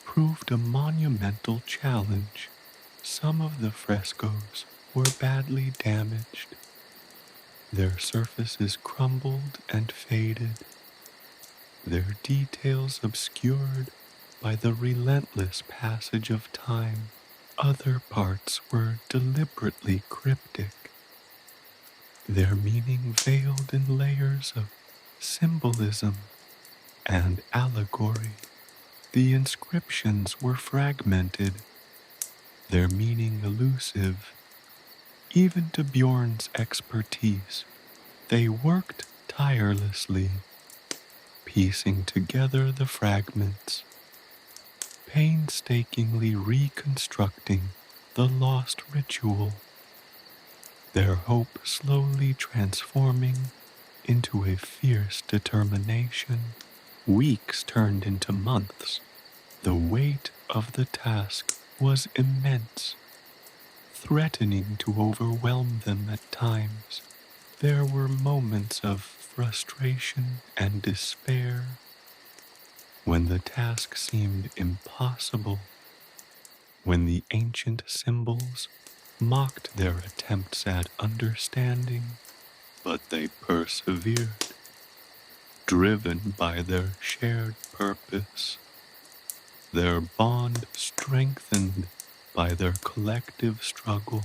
proved a monumental challenge. Some of the frescoes were badly damaged, their surfaces crumbled and faded, their details obscured by the relentless passage of time. Other parts were deliberately cryptic, their meaning veiled in layers of symbolism and allegory. The inscriptions were fragmented, their meaning elusive. Even to Bjorn's expertise, they worked tirelessly, piecing together the fragments, painstakingly reconstructing the lost ritual, their hope slowly transforming into a fierce determination. Weeks turned into months. The weight of the task was immense, threatening to overwhelm them at times. There were moments of frustration and despair when the task seemed impossible, when the ancient symbols mocked their attempts at understanding, but they persevered, driven by their shared purpose. their bond strengthened by their collective struggle,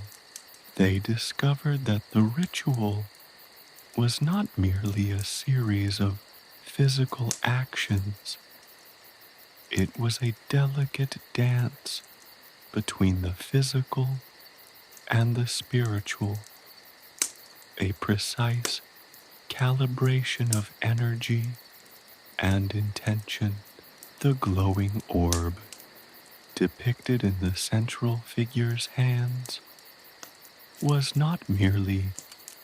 they discovered that the ritual was not merely a series of physical actions. It was a delicate dance between the physical and the spiritual, a precise calibration of energy and intention. The glowing orb, depicted in the central figure's hands, was not merely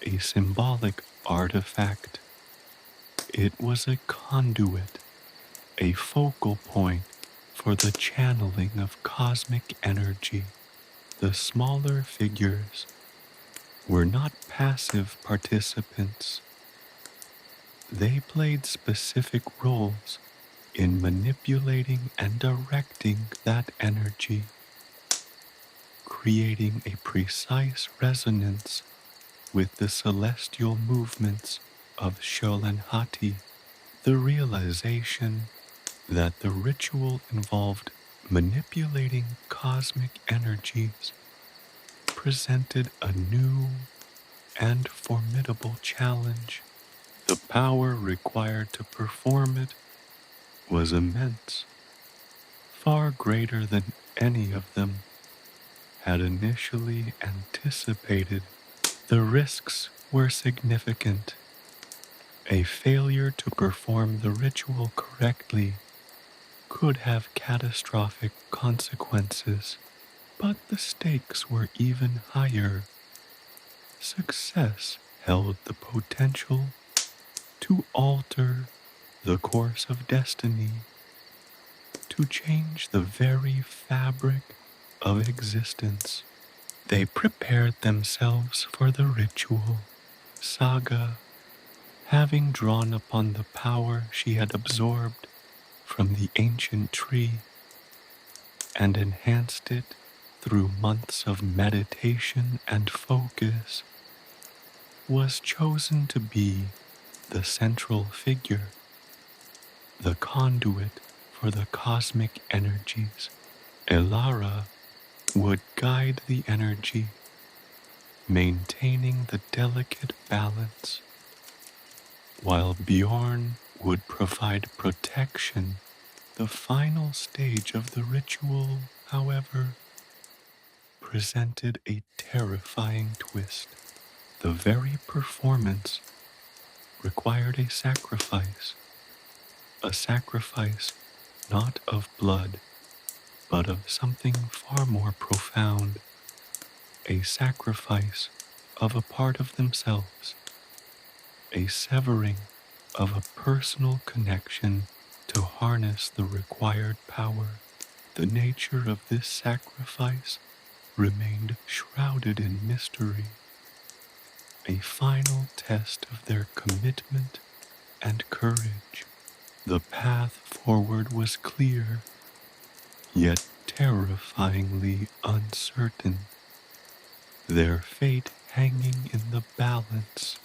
a symbolic artifact. It was a conduit, a focal point for the channeling of cosmic energy. The smaller figures were not passive participants. They played specific roles in manipulating and directing that energy, creating a precise resonance with the celestial movements of Sköll and Hati. The realization that the ritual involved manipulating cosmic energies presented a new and formidable challenge. The power required to perform it was immense, far greater than any of them had initially anticipated. The risks were significant. A failure to perform the ritual correctly could have catastrophic consequences, but the stakes were even higher. Success held the potential to alter the course of destiny, to change the very fabric of existence. They prepared themselves for the ritual. Saga, having drawn upon the power she had absorbed from the ancient tree and enhanced it through months of meditation and focus, was chosen to be the central figure, the conduit for the cosmic energies. Elara would guide the energy, maintaining the delicate balance, while Bjorn would provide protection. The final stage of the ritual, however, presented a terrifying twist. The very performance required a sacrifice not of blood, but of something far more profound, a sacrifice of a part of themselves, a severing of a personal connection to harness the required power. The nature of this sacrifice remained shrouded in mystery, a final test of their commitment and courage. The path forward was clear, yet terrifyingly uncertain, their fate hanging in the balance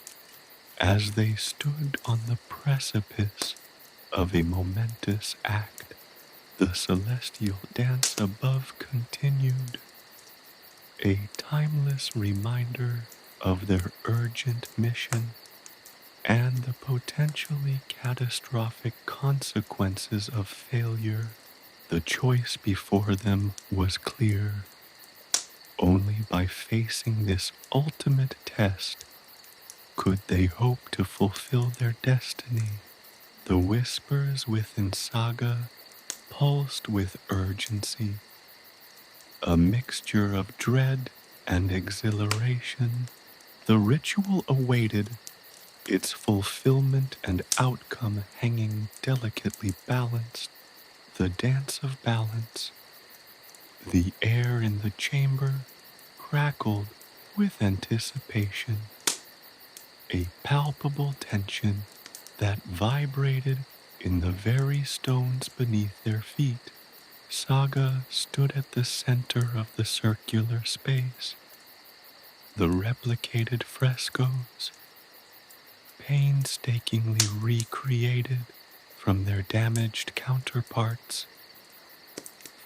as they stood on the precipice of a momentous act. The celestial dance above continued, a timeless reminder of their urgent mission and the potentially catastrophic consequences of failure. The choice before them was clear. Only by facing this ultimate test could they hope to fulfill their destiny. The whispers within Saga pulsed with urgency, a mixture of dread and exhilaration. The ritual awaited, its fulfillment and outcome hanging delicately balanced. The dance of balance. The air in the chamber crackled with anticipation, a palpable tension that vibrated in the very stones beneath their feet. Saga stood at the center of the circular space. The replicated frescoes, painstakingly recreated from their damaged counterparts,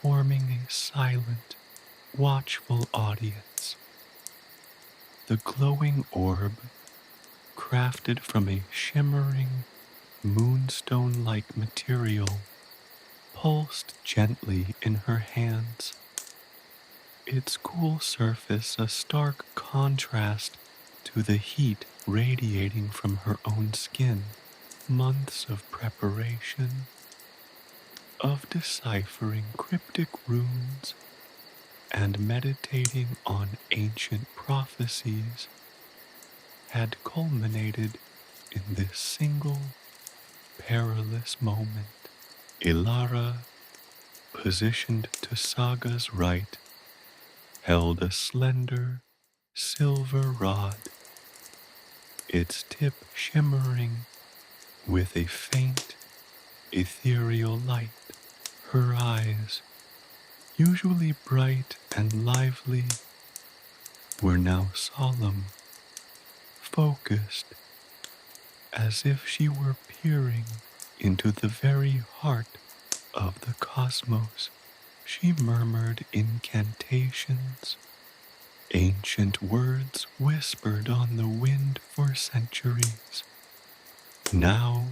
forming a silent, watchful audience. The glowing orb, crafted from a shimmering, moonstone-like material, pulsed gently in her hands, its cool surface a stark contrast to the heat radiating from her own skin. Months of preparation, of deciphering cryptic runes, and meditating on ancient prophecies had culminated in this single perilous moment. Ilara, positioned to Saga's right, held a slender silver rod, its tip shimmering with a faint, ethereal light. Her eyes, usually bright and lively, were now solemn, focused, as if she were peering into the very heart of the cosmos. She murmured incantations, ancient words whispered on the wind for centuries, now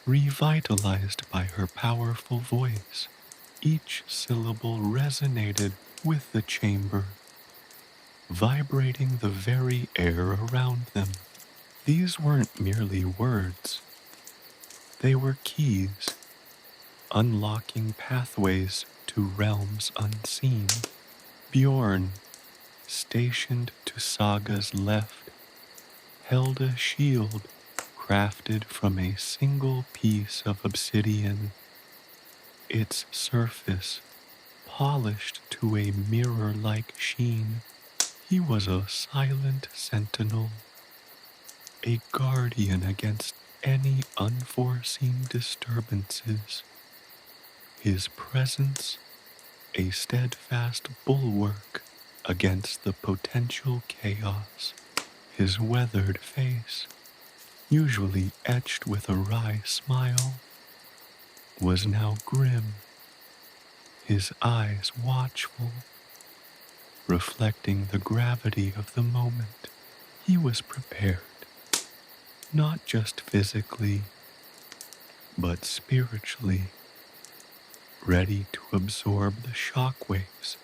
revitalized by her powerful voice. Each syllable resonated with the chamber, vibrating the very air around them. These weren't merely words, they were keys, unlocking pathways to realms unseen. Bjorn, stationed to Saga's left, held a shield crafted from a single piece of obsidian, its surface polished to a mirror-like sheen. He was a silent sentinel, a guardian against any unforeseen disturbances. His presence, a steadfast bulwark against the potential chaos. His weathered face, usually etched with a wry smile, was now grim, his eyes watchful, reflecting the gravity of the moment. He was prepared, not just physically, but spiritually, ready to absorb the shockwaves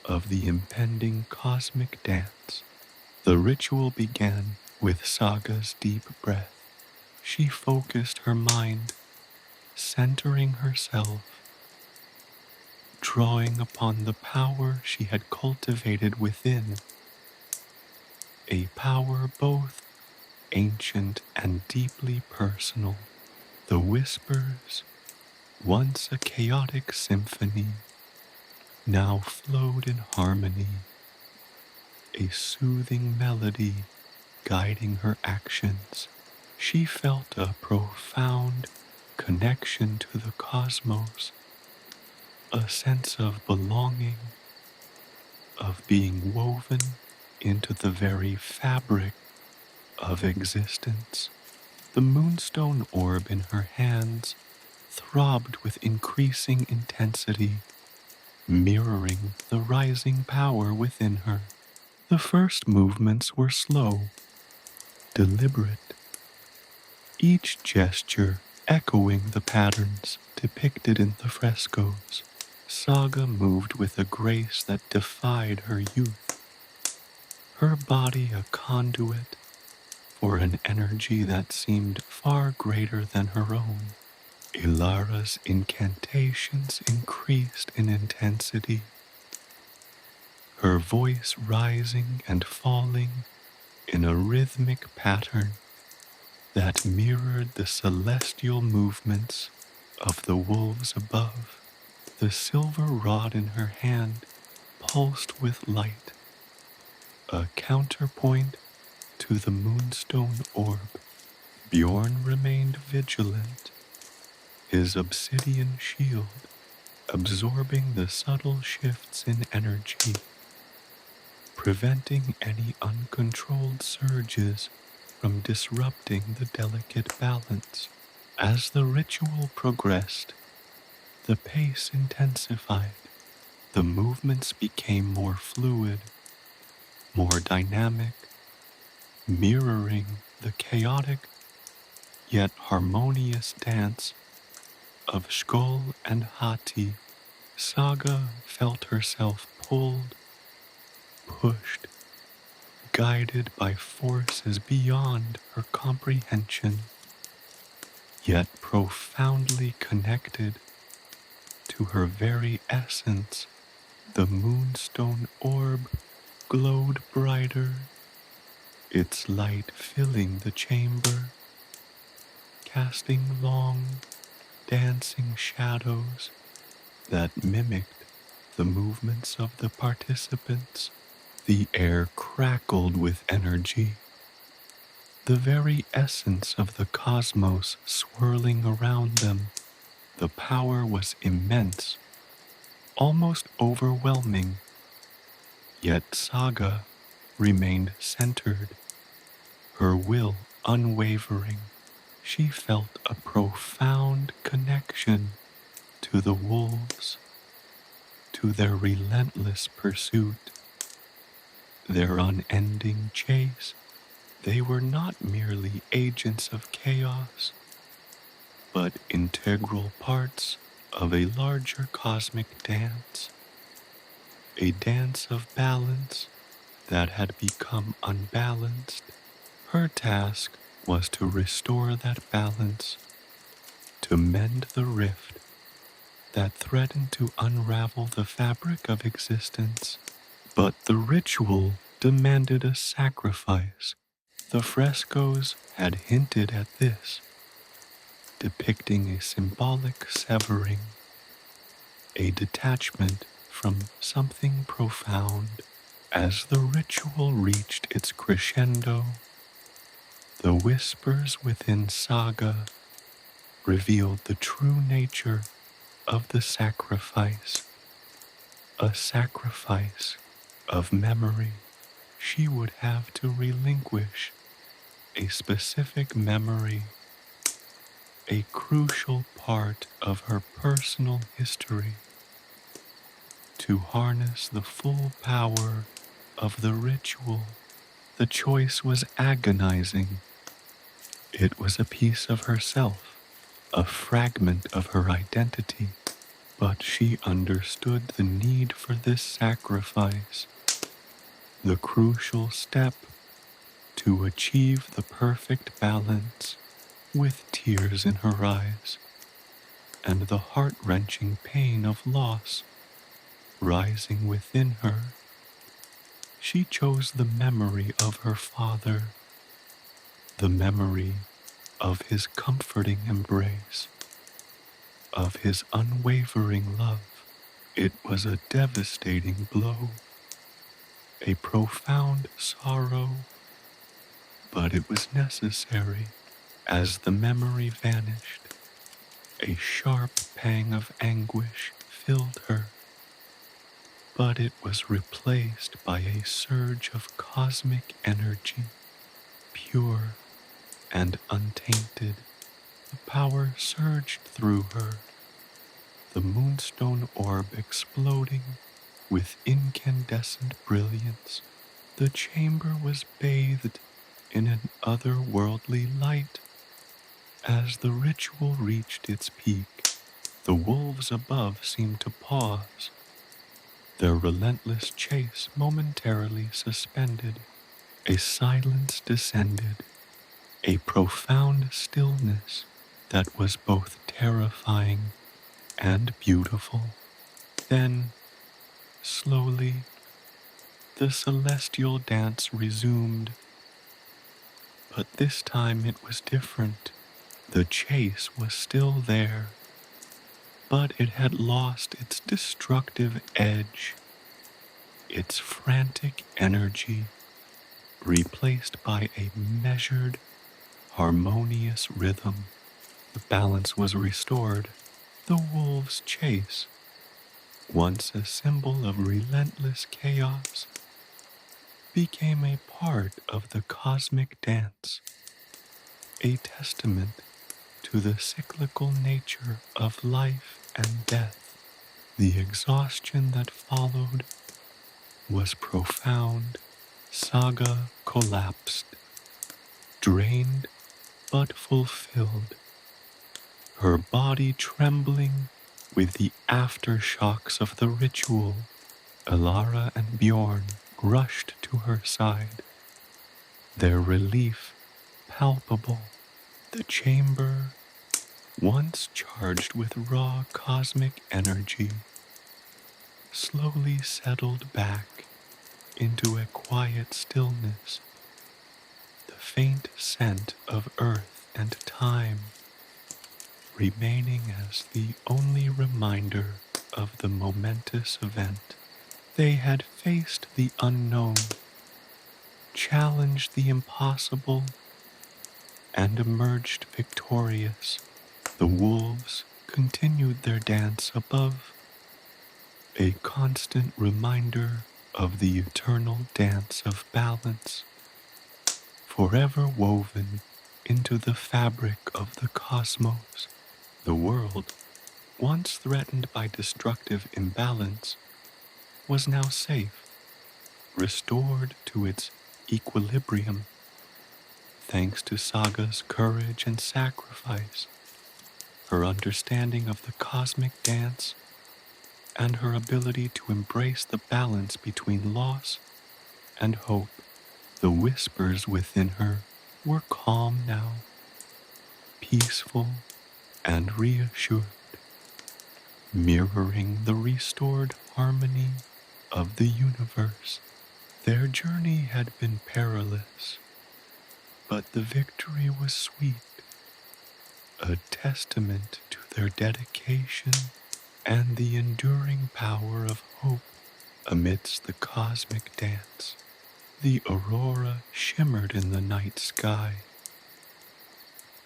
of the impending cosmic dance. The ritual began with Saga's deep breath. She focused her mind, centering herself, drawing upon the power she had cultivated within, a power both ancient and deeply personal. The whispers, once a chaotic symphony, now flowed in harmony, a soothing melody guiding her actions. She felt a profound connection to the cosmos, a sense of belonging, of being woven into the very fabric of existence. The moonstone orb in her hands throbbed with increasing intensity, mirroring the rising power within her. The first movements were slow, deliberate, each gesture echoing the patterns depicted in the frescoes. Saga moved with a grace that defied her youth, her body a conduit for an energy that seemed far greater than her own. Ilara's incantations increased in intensity, her voice rising and falling in a rhythmic pattern that mirrored the celestial movements of the wolves above. The silver rod in her hand pulsed with light, a counterpoint to the moonstone orb. Bjorn remained vigilant, his obsidian shield absorbing the subtle shifts in energy, preventing any uncontrolled surges from disrupting the delicate balance. As the ritual progressed, the pace intensified. The movements became more fluid, more dynamic, mirroring the chaotic yet harmonious dance of Sköll and Hati. Saga felt herself pulled, pushed, guided by forces beyond her comprehension, yet profoundly connected to her very essence. The moonstone orb glowed brighter, its light filling the chamber, casting long, dancing shadows that mimicked the movements of the participants. The air crackled with energy, the very essence of the cosmos swirling around them. The power was immense, almost overwhelming, yet Saga remained centered, her will unwavering. She felt a profound connection to the wolves, to their relentless pursuit, their unending chase. They were not merely agents of chaos, but integral parts of a larger cosmic dance, a dance of balance that had become unbalanced. Her task was to restore that balance, to mend the rift that threatened to unravel the fabric of existence. But the ritual demanded a sacrifice. The frescoes had hinted at this, depicting a symbolic severing, a detachment from something profound. As the ritual reached its crescendo, the whispers within Saga revealed the true nature of the sacrifice, a sacrifice of memory. She would have to relinquish a specific memory, a crucial part of her personal history, to harness the full power of the ritual. The choice was agonizing. It was a piece of herself, a fragment of her identity, but she understood the need for this sacrifice, the crucial step to achieve the perfect balance. With tears in her eyes and the heart-wrenching pain of loss rising within her, she chose the memory of her father, the memory of his comforting embrace, of his unwavering love. It was a devastating blow, a profound sorrow, but it was necessary. As the memory vanished, a sharp pang of anguish filled her, but it was replaced by a surge of cosmic energy, pure and untainted. The power surged through her, the moonstone orb exploding with incandescent brilliance. The chamber was bathed in an otherworldly light. As the ritual reached its peak, the wolves above seemed to pause, their relentless chase momentarily suspended. A silence descended, a profound stillness that was both terrifying and beautiful. Then, slowly, the celestial dance resumed, but this time it was different. The chase was still there, but it had lost its destructive edge, its frantic energy, replaced by a measured, harmonious rhythm. The balance was restored. The wolves' chase, once a symbol of relentless chaos, became a part of the cosmic dance, a testament to the cyclical nature of life and death. The exhaustion that followed was profound. Saga collapsed, drained but fulfilled, her body trembling with the aftershocks of the ritual. Alara and Bjorn rushed to her side, their relief palpable. The chamber, once charged with raw cosmic energy, slowly settled back into a quiet stillness, the faint scent of earth and time remaining as the only reminder of the momentous event. They had faced the unknown, challenged the impossible, and emerged victorious. The wolves continued their dance above, a constant reminder of the eternal dance of balance, forever woven into the fabric of the cosmos. The world, once threatened by destructive imbalance, was now safe, restored to its equilibrium, thanks to Saga's courage and sacrifice, her understanding of the cosmic dance, and her ability to embrace the balance between loss and hope. The whispers within her were calm now, peaceful and reassured, mirroring the restored harmony of the universe. Their journey had been perilous, but the victory was sweet, a testament to their dedication and the enduring power of hope amidst the cosmic dance. The aurora shimmered in the night sky,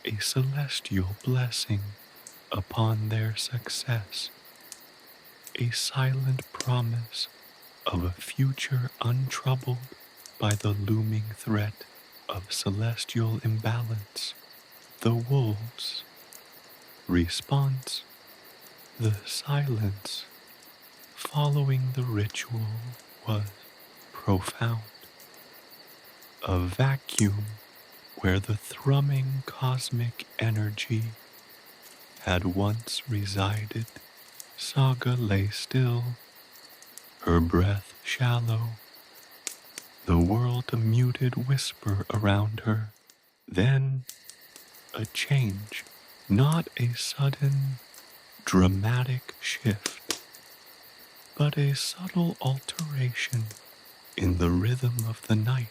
a celestial blessing upon their success, a silent promise of a future untroubled by the looming threat of celestial imbalance. The wolves' response, the silence following the ritual, was profound. A vacuum where the thrumming cosmic energy had once resided. Saga lay still, her breath shallow, the world a muted whisper around her. Then a change, not a sudden, dramatic shift, but a subtle alteration in the rhythm of the night.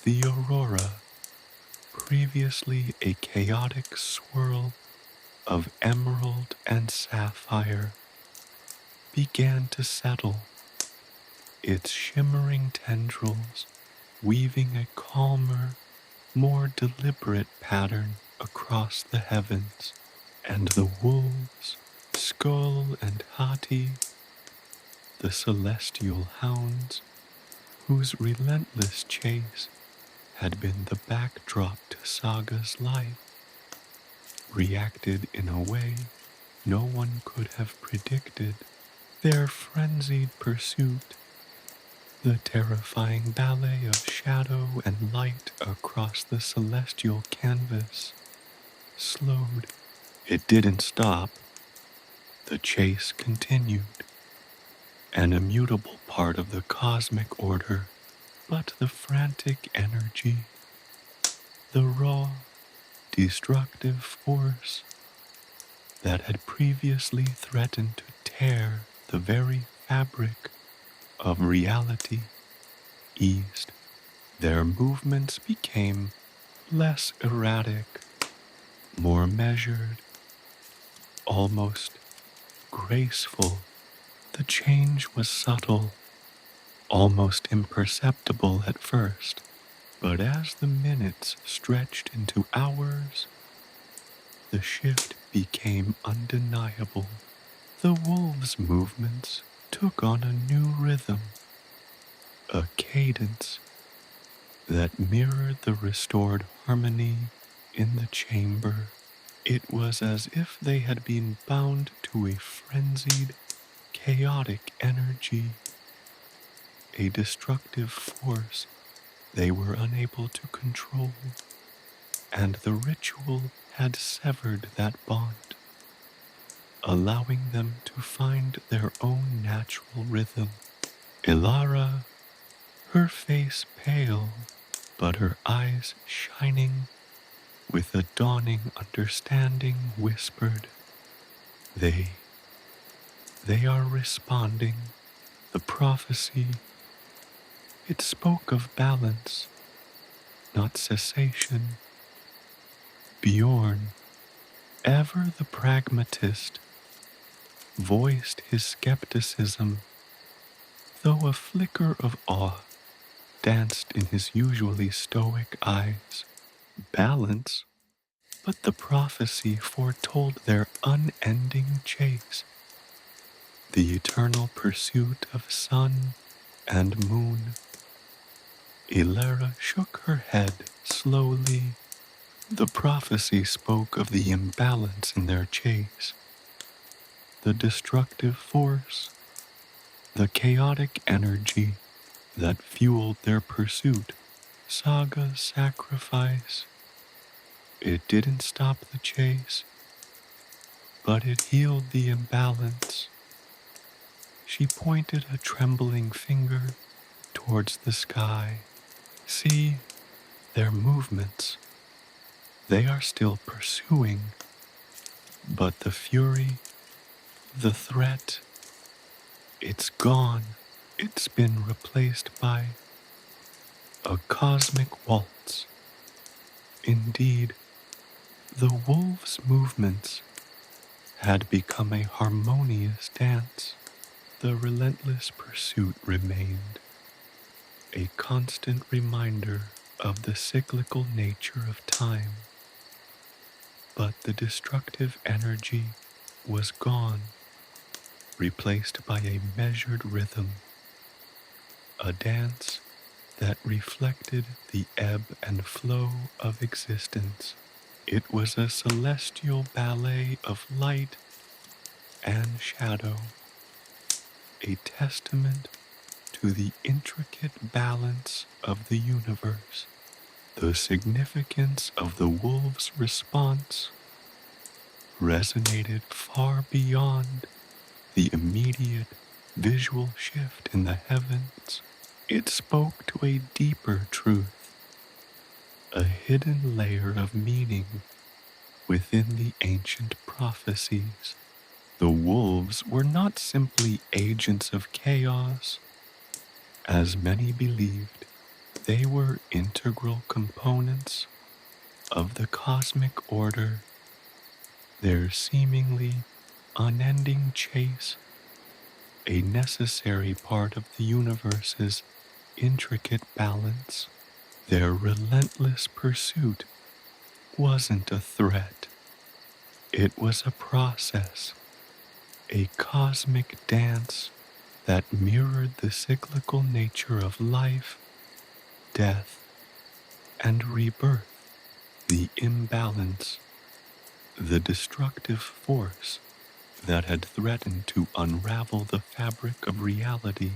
The aurora, previously a chaotic swirl of emerald and sapphire, began to settle, its shimmering tendrils weaving a calmer, more deliberate pattern across the heavens. And the wolves, Sköll and Hati, the celestial hounds, whose relentless chase had been the backdrop to Saga's life, reacted in a way no one could have predicted. Their frenzied pursuit, the terrifying ballet of shadow and light across the celestial canvas, slowed. It didn't stop. The chase continued, an immutable part of the cosmic order, but the frantic energy, the raw, destructive force that had previously threatened to tear the very fabric of reality, eased. Their movements became less erratic, more measured, almost graceful. The change was subtle, almost imperceptible at first, but as the minutes stretched into hours, the shift became undeniable. The wolves' movements took on a new rhythm, a cadence that mirrored the restored harmony in the chamber. It was as if they had been bound to a frenzied, chaotic energy, a destructive force they were unable to control, and the ritual had severed that bond, allowing them to find their own natural rhythm. Ilara, her face pale, but her eyes shining with a dawning understanding, whispered, They are responding. The prophecy, it spoke of balance, not cessation. Bjorn, ever the pragmatist, voiced his skepticism, though a flicker of awe danced in his usually stoic eyes. Balance, but the prophecy foretold their unending chase, the eternal pursuit of sun and moon. Ilara shook her head slowly. The prophecy spoke of the imbalance in their chase, the destructive force, the chaotic energy that fueled their pursuit. Saga's sacrifice. It didn't stop the chase, but it healed the imbalance. She pointed a trembling finger towards the sky. See their movements. They are still pursuing, but the fury, the threat, it's gone. It's been replaced by a cosmic waltz. Indeed, the wolves' movements had become a harmonious dance. The relentless pursuit remained, a constant reminder of the cyclical nature of time. But the destructive energy was gone, replaced by a measured rhythm, a dance that reflected the ebb and flow of existence. It was a celestial ballet of light and shadow, a testament to the intricate balance of the universe. The significance of the wolves' response resonated far beyond the immediate visual shift in the heavens. It spoke to a deeper truth, a hidden layer of meaning within the ancient prophecies. The wolves were not simply agents of chaos, as many believed. They were integral components of the cosmic order, their seemingly unending chase, a necessary part of the universe's intricate balance. Their relentless pursuit wasn't a threat. It was a process, a cosmic dance that mirrored the cyclical nature of life, death, and rebirth. The imbalance, the destructive force that had threatened to unravel the fabric of reality,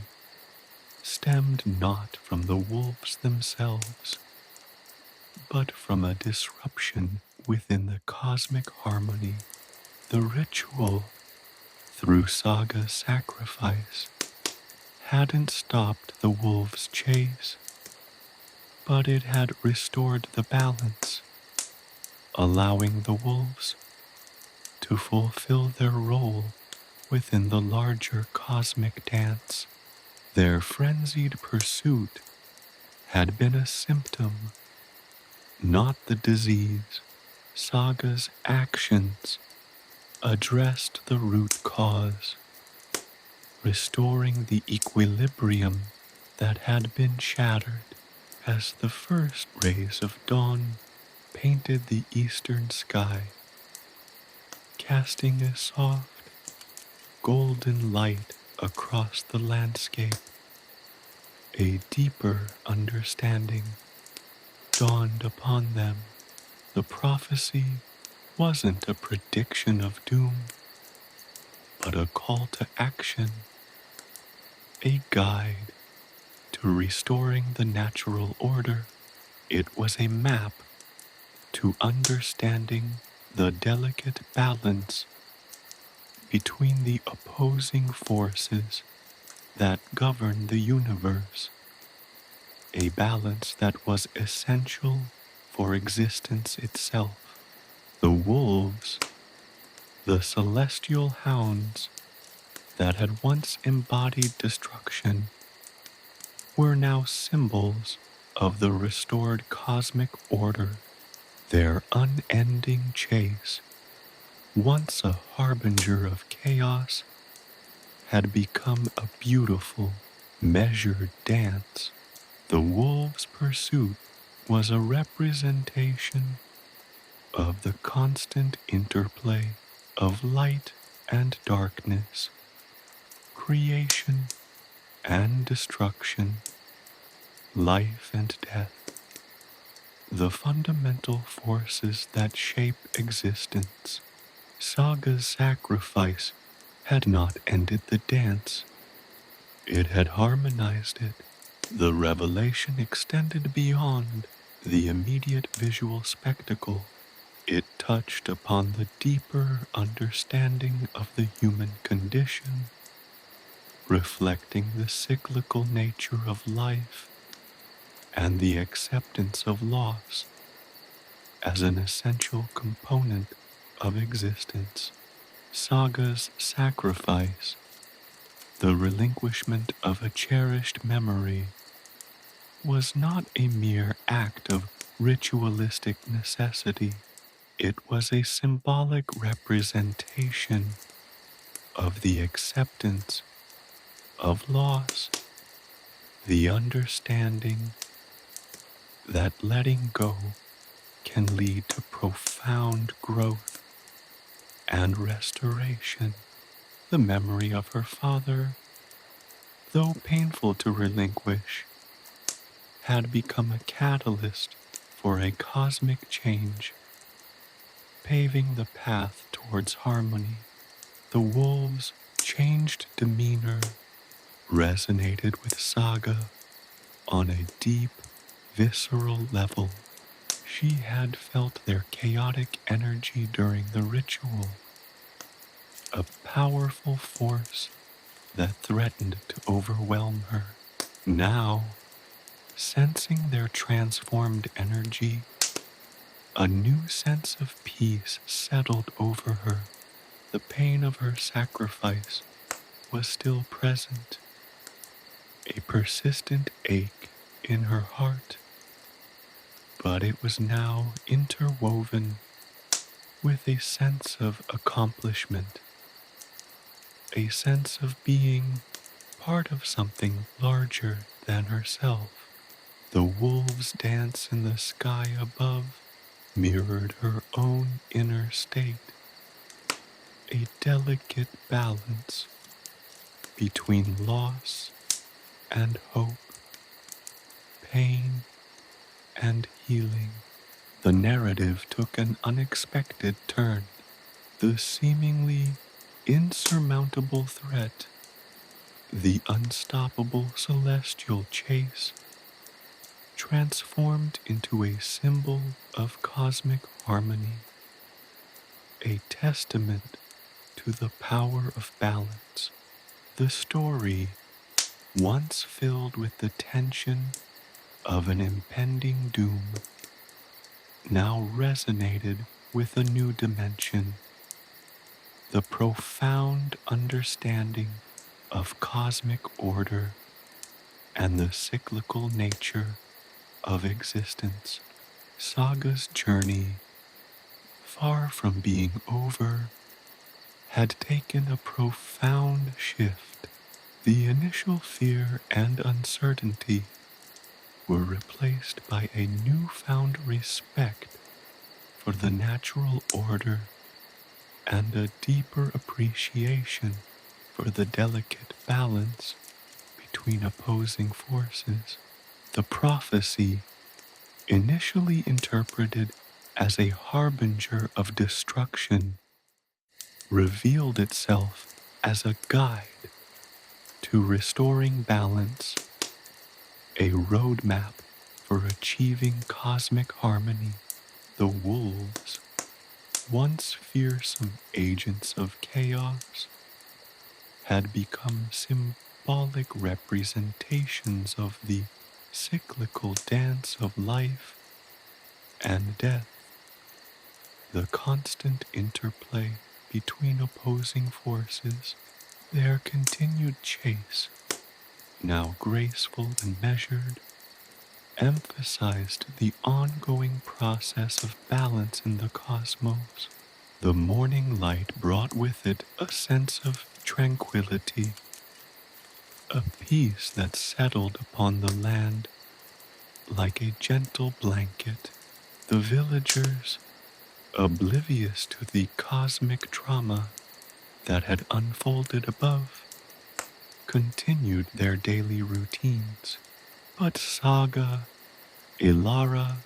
stemmed not from the wolves themselves, but from a disruption within the cosmic harmony. The ritual, through Saga's sacrifice, hadn't stopped the wolves' chase, but it had restored the balance, allowing the wolves to fulfill their role within the larger cosmic dance. Their frenzied pursuit had been a symptom, not the disease. Saga's actions addressed the root cause, restoring the equilibrium that had been shattered. As the first rays of dawn painted the eastern sky, casting a soft, golden light across the landscape, a deeper understanding dawned upon them. The prophecy wasn't a prediction of doom, but a call to action, a guide to restoring the natural order. It was a map to understanding the delicate balance between the opposing forces that govern the universe, a balance that was essential for existence itself. The wolves, the celestial hounds that had once embodied destruction, were now symbols of the restored cosmic order. Their unending chase, once a harbinger of chaos, had become a beautiful, measured dance. The wolves' pursuit was a representation of the constant interplay of light and darkness, creation and destruction, life and death, the fundamental forces that shape existence. Saga's sacrifice had not ended the dance. It had harmonized it. The revelation extended beyond the immediate visual spectacle. It touched upon the deeper understanding of the human condition, reflecting the cyclical nature of life and the acceptance of loss as an essential component of existence. Saga's sacrifice, the relinquishment of a cherished memory, was not a mere act of ritualistic necessity. It was a symbolic representation of the acceptance of loss, the understanding that letting go can lead to profound growth and restoration. The memory of her father, though painful to relinquish, had become a catalyst for a cosmic change, paving the path towards harmony. The wolves' changed demeanor resonated with Saga on a deep, visceral level. She had felt their chaotic energy during the ritual, a powerful force that threatened to overwhelm her. Now, sensing their transformed energy, a new sense of peace settled over her. The pain of her sacrifice was still present, a persistent ache in her heart, but it was now interwoven with a sense of accomplishment, a sense of being part of something larger than herself. The wolves' dance in the sky above mirrored her own inner state, a delicate balance between loss and hope, pain and healing. The narrative took an unexpected turn. The seemingly insurmountable threat, the unstoppable celestial chase, transformed into a symbol of cosmic harmony, a testament to the power of balance. The story, once filled with the tension of an impending doom, now resonated with a new dimension, the profound understanding of cosmic order and the cyclical nature of existence. Saga's journey, far from being over, had taken a profound shift. The initial fear and uncertainty were replaced by a newfound respect for the natural order and a deeper appreciation for the delicate balance between opposing forces. The prophecy, initially interpreted as a harbinger of destruction, revealed itself as a guide to restoring balance, a roadmap for achieving cosmic harmony. The wolves, once fearsome agents of chaos, had become symbolic representations of the cyclical dance of life and death, the constant interplay between opposing forces. Their continued chase, now graceful and measured, emphasized the ongoing process of balance in the cosmos. The morning light brought with it a sense of tranquility, a peace that settled upon the land like a gentle blanket. The villagers, oblivious to the cosmic drama that had unfolded above, continued their daily routines. But Saga, Ilara,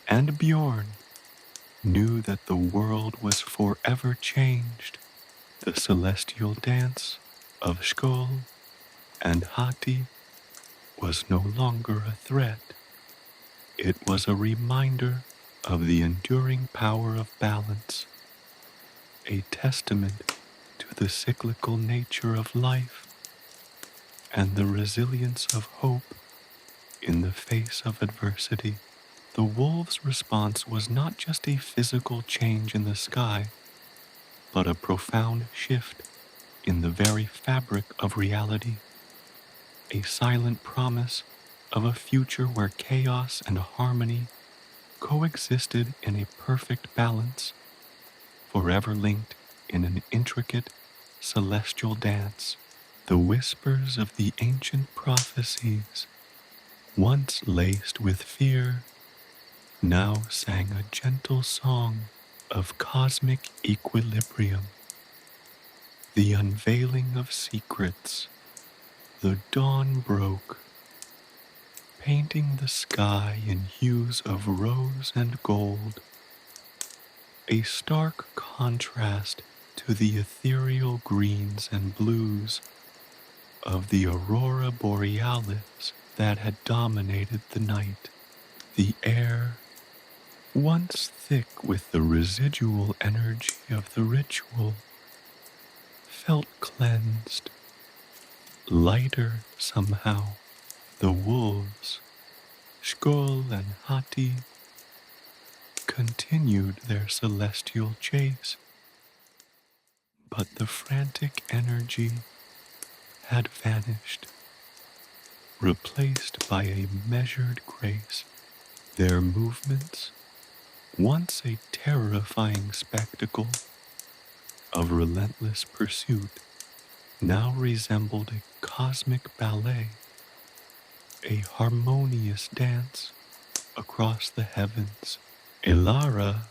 and Bjorn knew that the world was forever changed. The celestial dance of Sköll and Hati was no longer a threat. It was a reminder of the enduring power of balance, a testament to the cyclical nature of life and the resilience of hope in the face of adversity. The wolves' response was not just a physical change in the sky, but a profound shift in the very fabric of reality, a silent promise of a future where chaos and harmony coexisted in a perfect balance, forever linked in an intricate celestial dance. The whispers of the ancient prophecies, once laced with fear, now sang a gentle song of cosmic equilibrium. The unveiling of secrets. The dawn broke, painting the sky in hues of rose and gold, a stark contrast to the ethereal greens and blues of the aurora borealis that had dominated the night. The air, once thick with the residual energy of the ritual, felt cleansed, lighter somehow. The wolves, Sköll and Hati, continued their celestial chase, but the frantic energy had vanished, replaced by a measured grace. Their movements, once a terrifying spectacle of relentless pursuit, now resembled a cosmic ballet, a harmonious dance across the heavens. Ilara,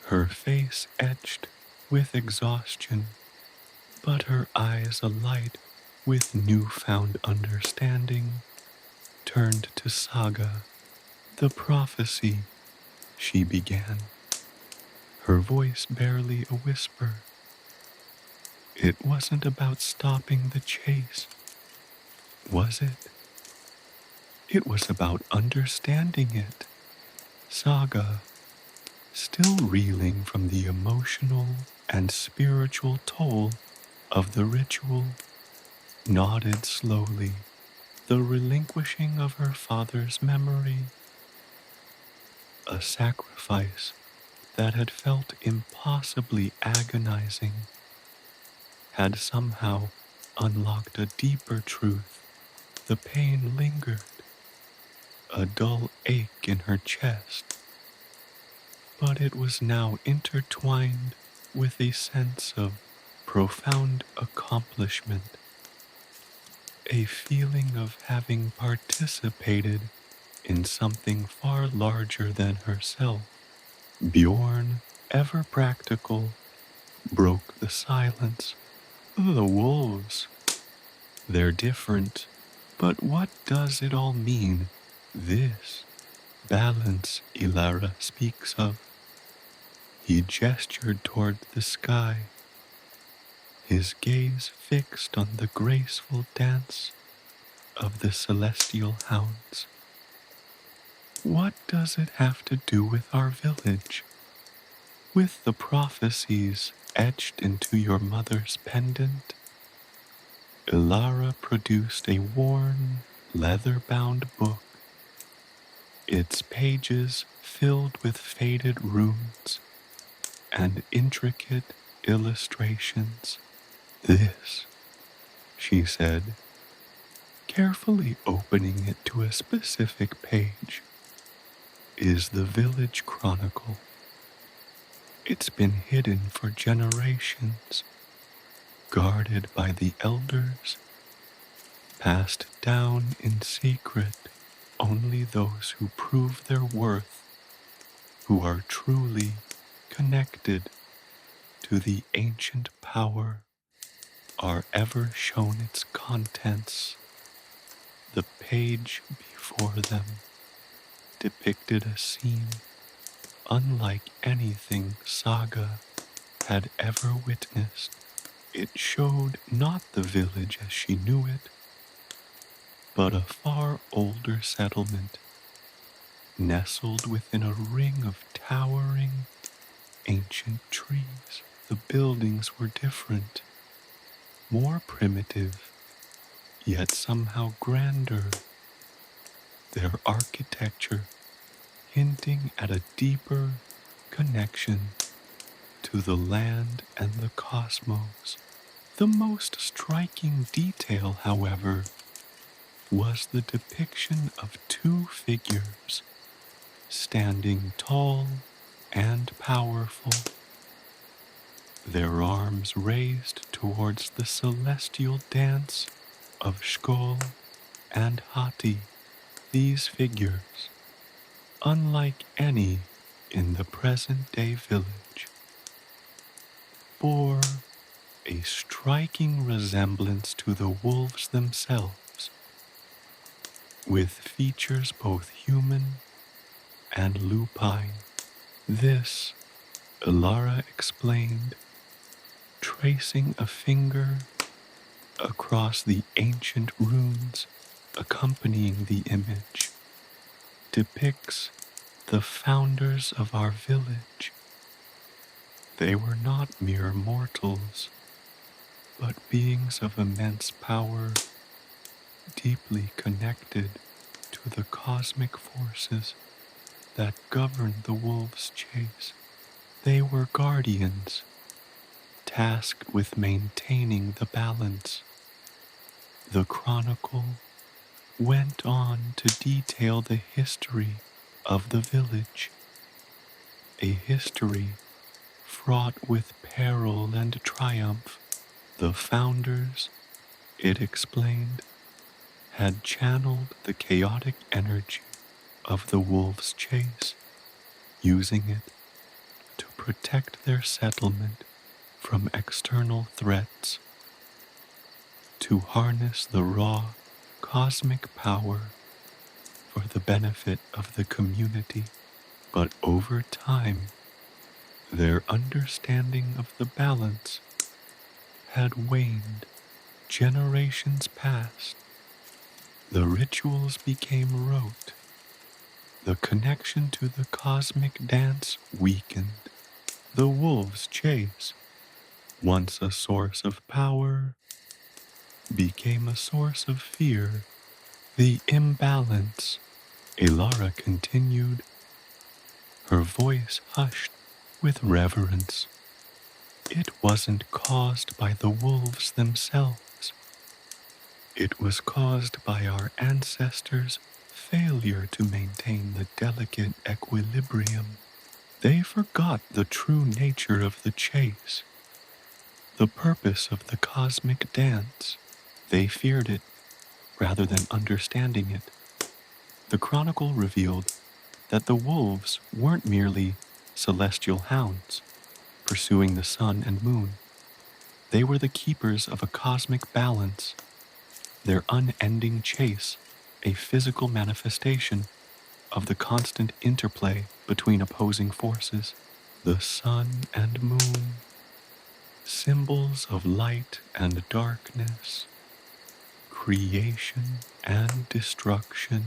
her face etched with exhaustion, but her eyes alight with newfound understanding, turned to Saga. The prophecy, she began, her voice barely a whisper. It wasn't about stopping the chase, was it? It was about understanding it. Saga, still reeling from the emotional and spiritual toll of the ritual, nodded slowly, the relinquishing of her father's memory, a sacrifice that had felt impossibly agonizing, had somehow unlocked a deeper truth. The pain lingered, a dull ache in her chest, but it was now intertwined with a sense of profound accomplishment, a feeling of having participated in something far larger than herself. Bjorn, ever practical, broke the silence. The wolves, they're different, but what does it all mean? This balance Ilara speaks of. He gestured toward the sky, his gaze fixed on the graceful dance of the celestial hounds. What does it have to do with our village? With the prophecies etched into your mother's pendant? Ilara produced a worn, leather-bound book, its pages filled with faded runes and intricate illustrations. This, she said, carefully opening it to a specific page, is the village chronicle. It's been hidden for generations, guarded by the elders, passed down in secret. Only those who prove their worth, who are truly connected to the ancient power, are ever shown its contents. The page before them depicted a scene unlike anything Saga had ever witnessed. It showed not the village as she knew it, but a far older settlement, nestled within a ring of towering, ancient trees. The buildings were different, more primitive, yet somehow grander, their architecture hinting at a deeper connection to the land and the cosmos. The most striking detail, however, was the depiction of two figures standing tall and powerful, their arms raised towards the celestial dance of Sköll and Hati. These figures, unlike any in the present-day village, bore a striking resemblance to the wolves themselves, with features both human and lupine. This, Ilara explained, tracing a finger across the ancient runes accompanying the image, depicts the founders of our village. They were not mere mortals, but beings of immense power, deeply connected to the cosmic forces that governed the wolves' chase. They were guardians, tasked with maintaining the balance. The chronicle went on to detail the history of the village, a history fraught with peril and triumph. The founders, it explained, had channeled the chaotic energy of the wolves' chase, using it to protect their settlement from external threats, to harness the raw cosmic power for the benefit of the community. But over time, their understanding of the balance had waned. Generations passed. The rituals became rote. The connection to the cosmic dance weakened. The wolves' chase, once a source of power, became a source of fear. The imbalance, Ilara continued, her voice hushed with reverence. It wasn't caused by the wolves themselves. It was caused by our ancestors' failure to maintain the delicate equilibrium. They forgot the true nature of the chase, the purpose of the cosmic dance. They feared it rather than understanding it. The chronicle revealed that the wolves weren't merely celestial hounds pursuing the sun and moon. They were the keepers of a cosmic balance, their unending chase a physical manifestation of the constant interplay between opposing forces. The sun and moon, symbols of light and darkness, creation and destruction,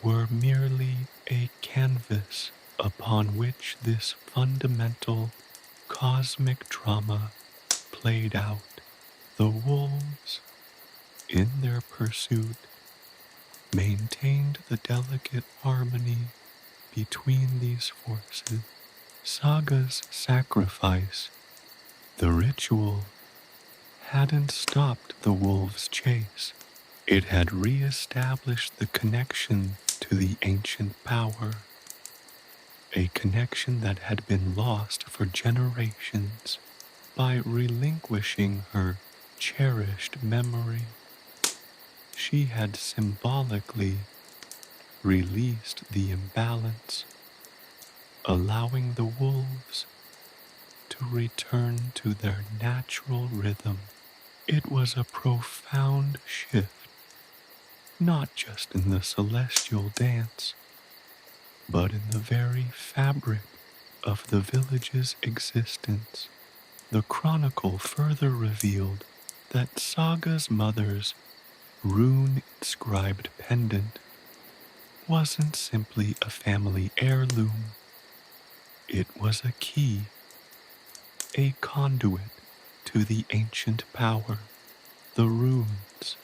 were merely a canvas upon which this fundamental cosmic drama played out. The wolves, in their pursuit, maintained the delicate harmony between these forces. Saga's sacrifice, the ritual, hadn't stopped the wolves' chase. It had re-established the connection to the ancient power, a connection that had been lost for generations. By relinquishing her cherished memory, she had symbolically released the imbalance, allowing the wolves to return to their natural rhythm. It was a profound shift, not just in the celestial dance, but in the very fabric of the village's existence. The chronicle further revealed that Saga's mother's rune-inscribed pendant wasn't simply a family heirloom. It was a key, a conduit to the ancient power. The runes,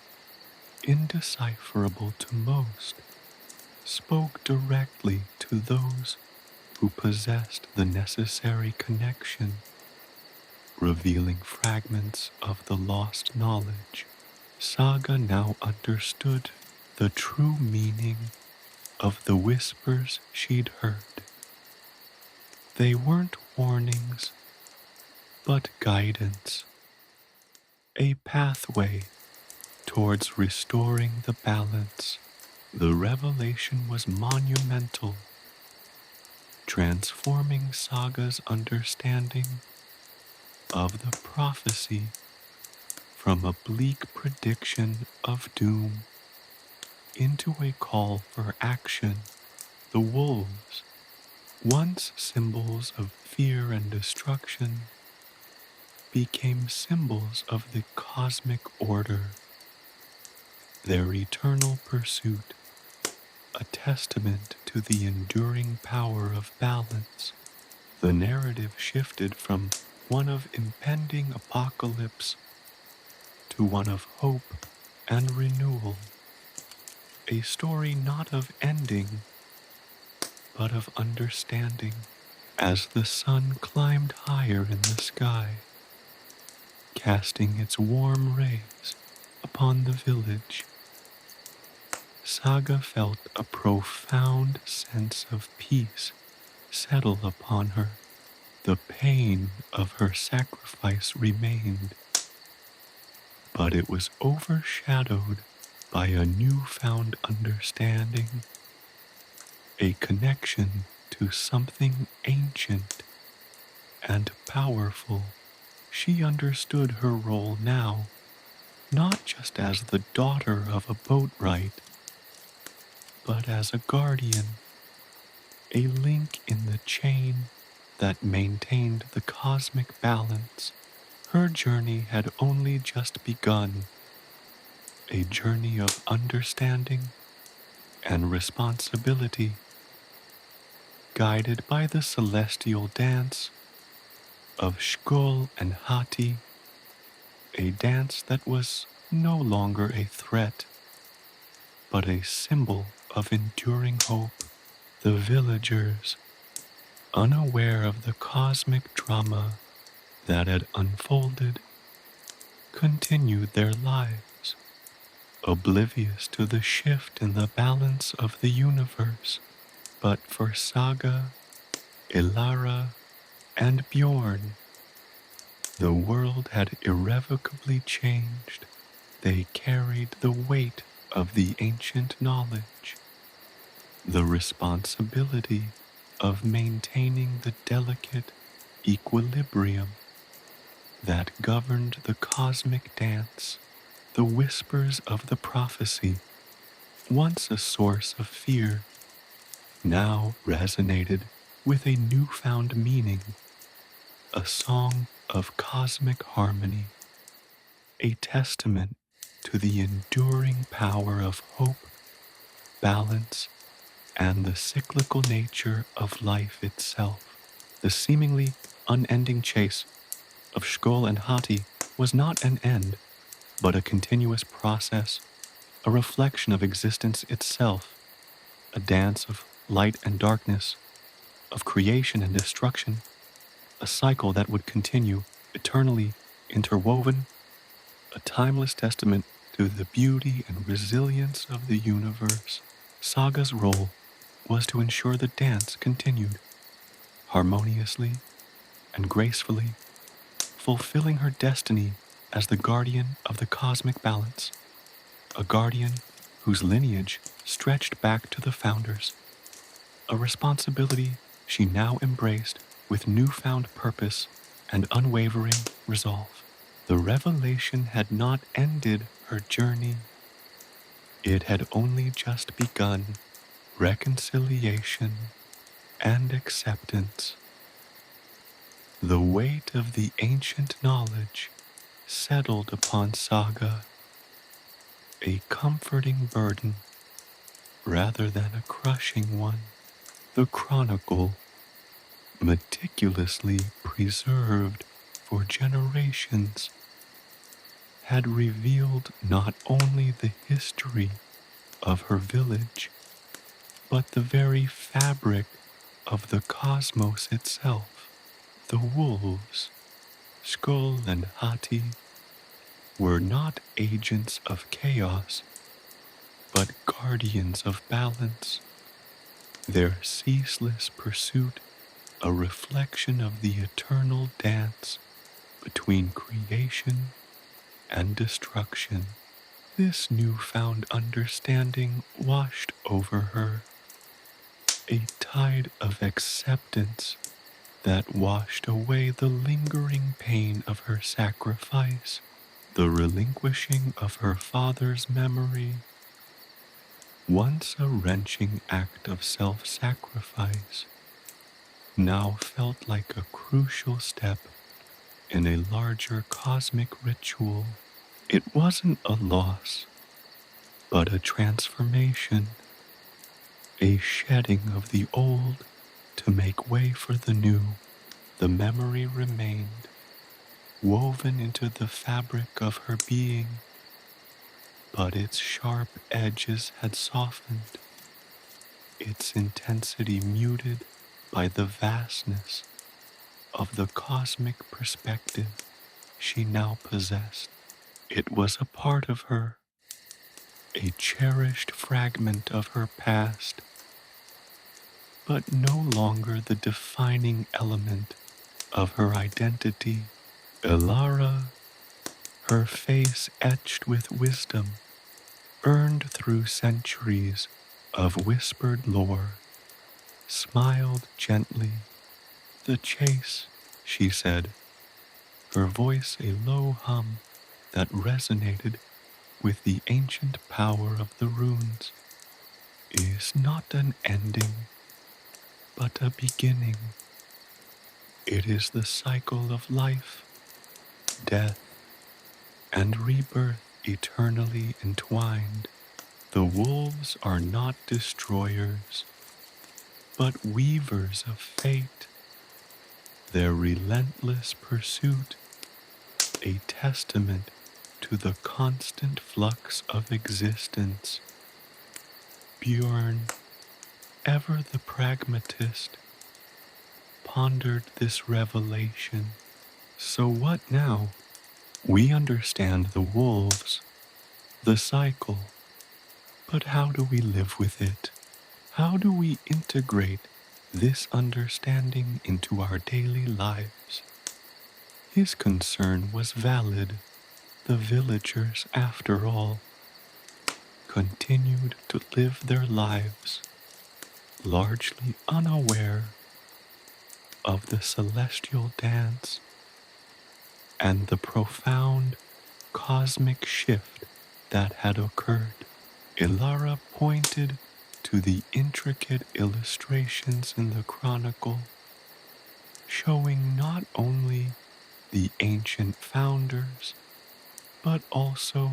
indecipherable to most, spoke directly to those who possessed the necessary connection, revealing fragments of the lost knowledge. Saga now understood the true meaning of the whispers she'd heard. They weren't warnings, but guidance, a pathway towards restoring the balance. The revelation was monumental, transforming Saga's understanding of the prophecy from a bleak prediction of doom into a call for action. The wolves, once symbols of fear and destruction, became symbols of the cosmic order, their eternal pursuit, a testament to the enduring power of balance. The narrative shifted from one of impending apocalypse to one of hope and renewal, a story not of ending, but of understanding. As the sun climbed higher in the sky, casting its warm rays upon the village, Saga felt a profound sense of peace settle upon her. The pain of her sacrifice remained, but it was overshadowed by a newfound understanding, a connection to something ancient and powerful. She understood her role now, not just as the daughter of a boatwright, but as a guardian, a link in the chain that maintained the cosmic balance. Her journey had only just begun, a journey of understanding and responsibility, guided by the celestial dance of Sköll and Hati, a dance that was no longer a threat, but a symbol of enduring hope. The villagers, unaware of the cosmic drama that had unfolded, continued their lives, oblivious to the shift in the balance of the universe. But for Saga, Ilara, and Bjorn, the world had irrevocably changed. They carried the weight of the ancient knowledge, the responsibility of maintaining the delicate equilibrium that governed the cosmic dance. The whispers of the prophecy, once a source of fear, now resonated with a newfound meaning, a song of cosmic harmony, a testament to the enduring power of hope, balance, and the cyclical nature of life itself. The seemingly unending chase of Sköll and Hati was not an end, but a continuous process, a reflection of existence itself, a dance of light and darkness, of creation and destruction, a cycle that would continue, eternally interwoven, a timeless testament to the beauty and resilience of the universe. Saga's role was to ensure the dance continued, harmoniously and gracefully, fulfilling her destiny as the guardian of the cosmic balance, a guardian whose lineage stretched back to the founders, a responsibility she now embraced with newfound purpose and unwavering resolve. The revelation had not ended her journey. It had only just begun. Reconciliation and acceptance. The weight of the ancient knowledge settled upon Saga, a comforting burden rather than a crushing one. The chronicle, meticulously preserved for generations, had revealed not only the history of her village, but the very fabric of the cosmos itself. The wolves, Sköll and Hati, were not agents of chaos, but guardians of balance, their ceaseless pursuit a reflection of the eternal dance between creation and destruction. This newfound understanding washed over her, a tide of acceptance that washed away the lingering pain of her sacrifice, the relinquishing of her father's memory. Once a wrenching act of self-sacrifice, now felt like a crucial step in a larger cosmic ritual. It wasn't a loss, but a transformation, a shedding of the old to make way for the new. The memory remained, woven into the fabric of her being, but its sharp edges had softened, its intensity muted by the vastness of the cosmic perspective she now possessed. It was a part of her, a cherished fragment of her past, but no longer the defining element of her identity. Elara, her face etched with wisdom, earned through centuries of whispered lore, smiled gently. "The chase," she said, her voice a low hum that resonated with the ancient power of the runes, "is not an ending, but a beginning. It is the cycle of life, death, and rebirth eternally entwined. The wolves are not destroyers, but weavers of fate, their relentless pursuit a testament to the constant flux of existence." Bjorn, ever the pragmatist, pondered this revelation. So what now? We understand the wolves, the cycle, but how do we live with it? How do we integrate this understanding into our daily lives? His concern was valid. The villagers, after all, continued to live their lives, largely unaware of the celestial dance and the profound cosmic shift that had occurred. Elara pointed to the intricate illustrations in the chronicle, showing not only the ancient founders, but also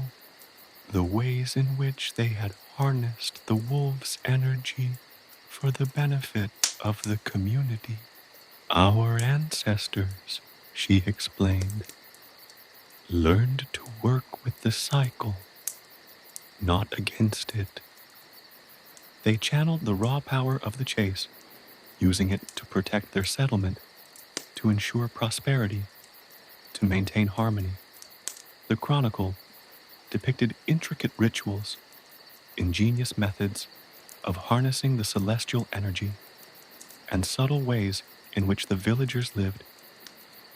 the ways in which they had harnessed the wolf's energy for the benefit of the community. Our ancestors, she explained, learned to work with the cycle, not against it. They channeled the raw power of the chase, using it to protect their settlement, to ensure prosperity, to maintain harmony. The chronicle depicted intricate rituals, ingenious methods of harnessing the celestial energy, and subtle ways in which the villagers lived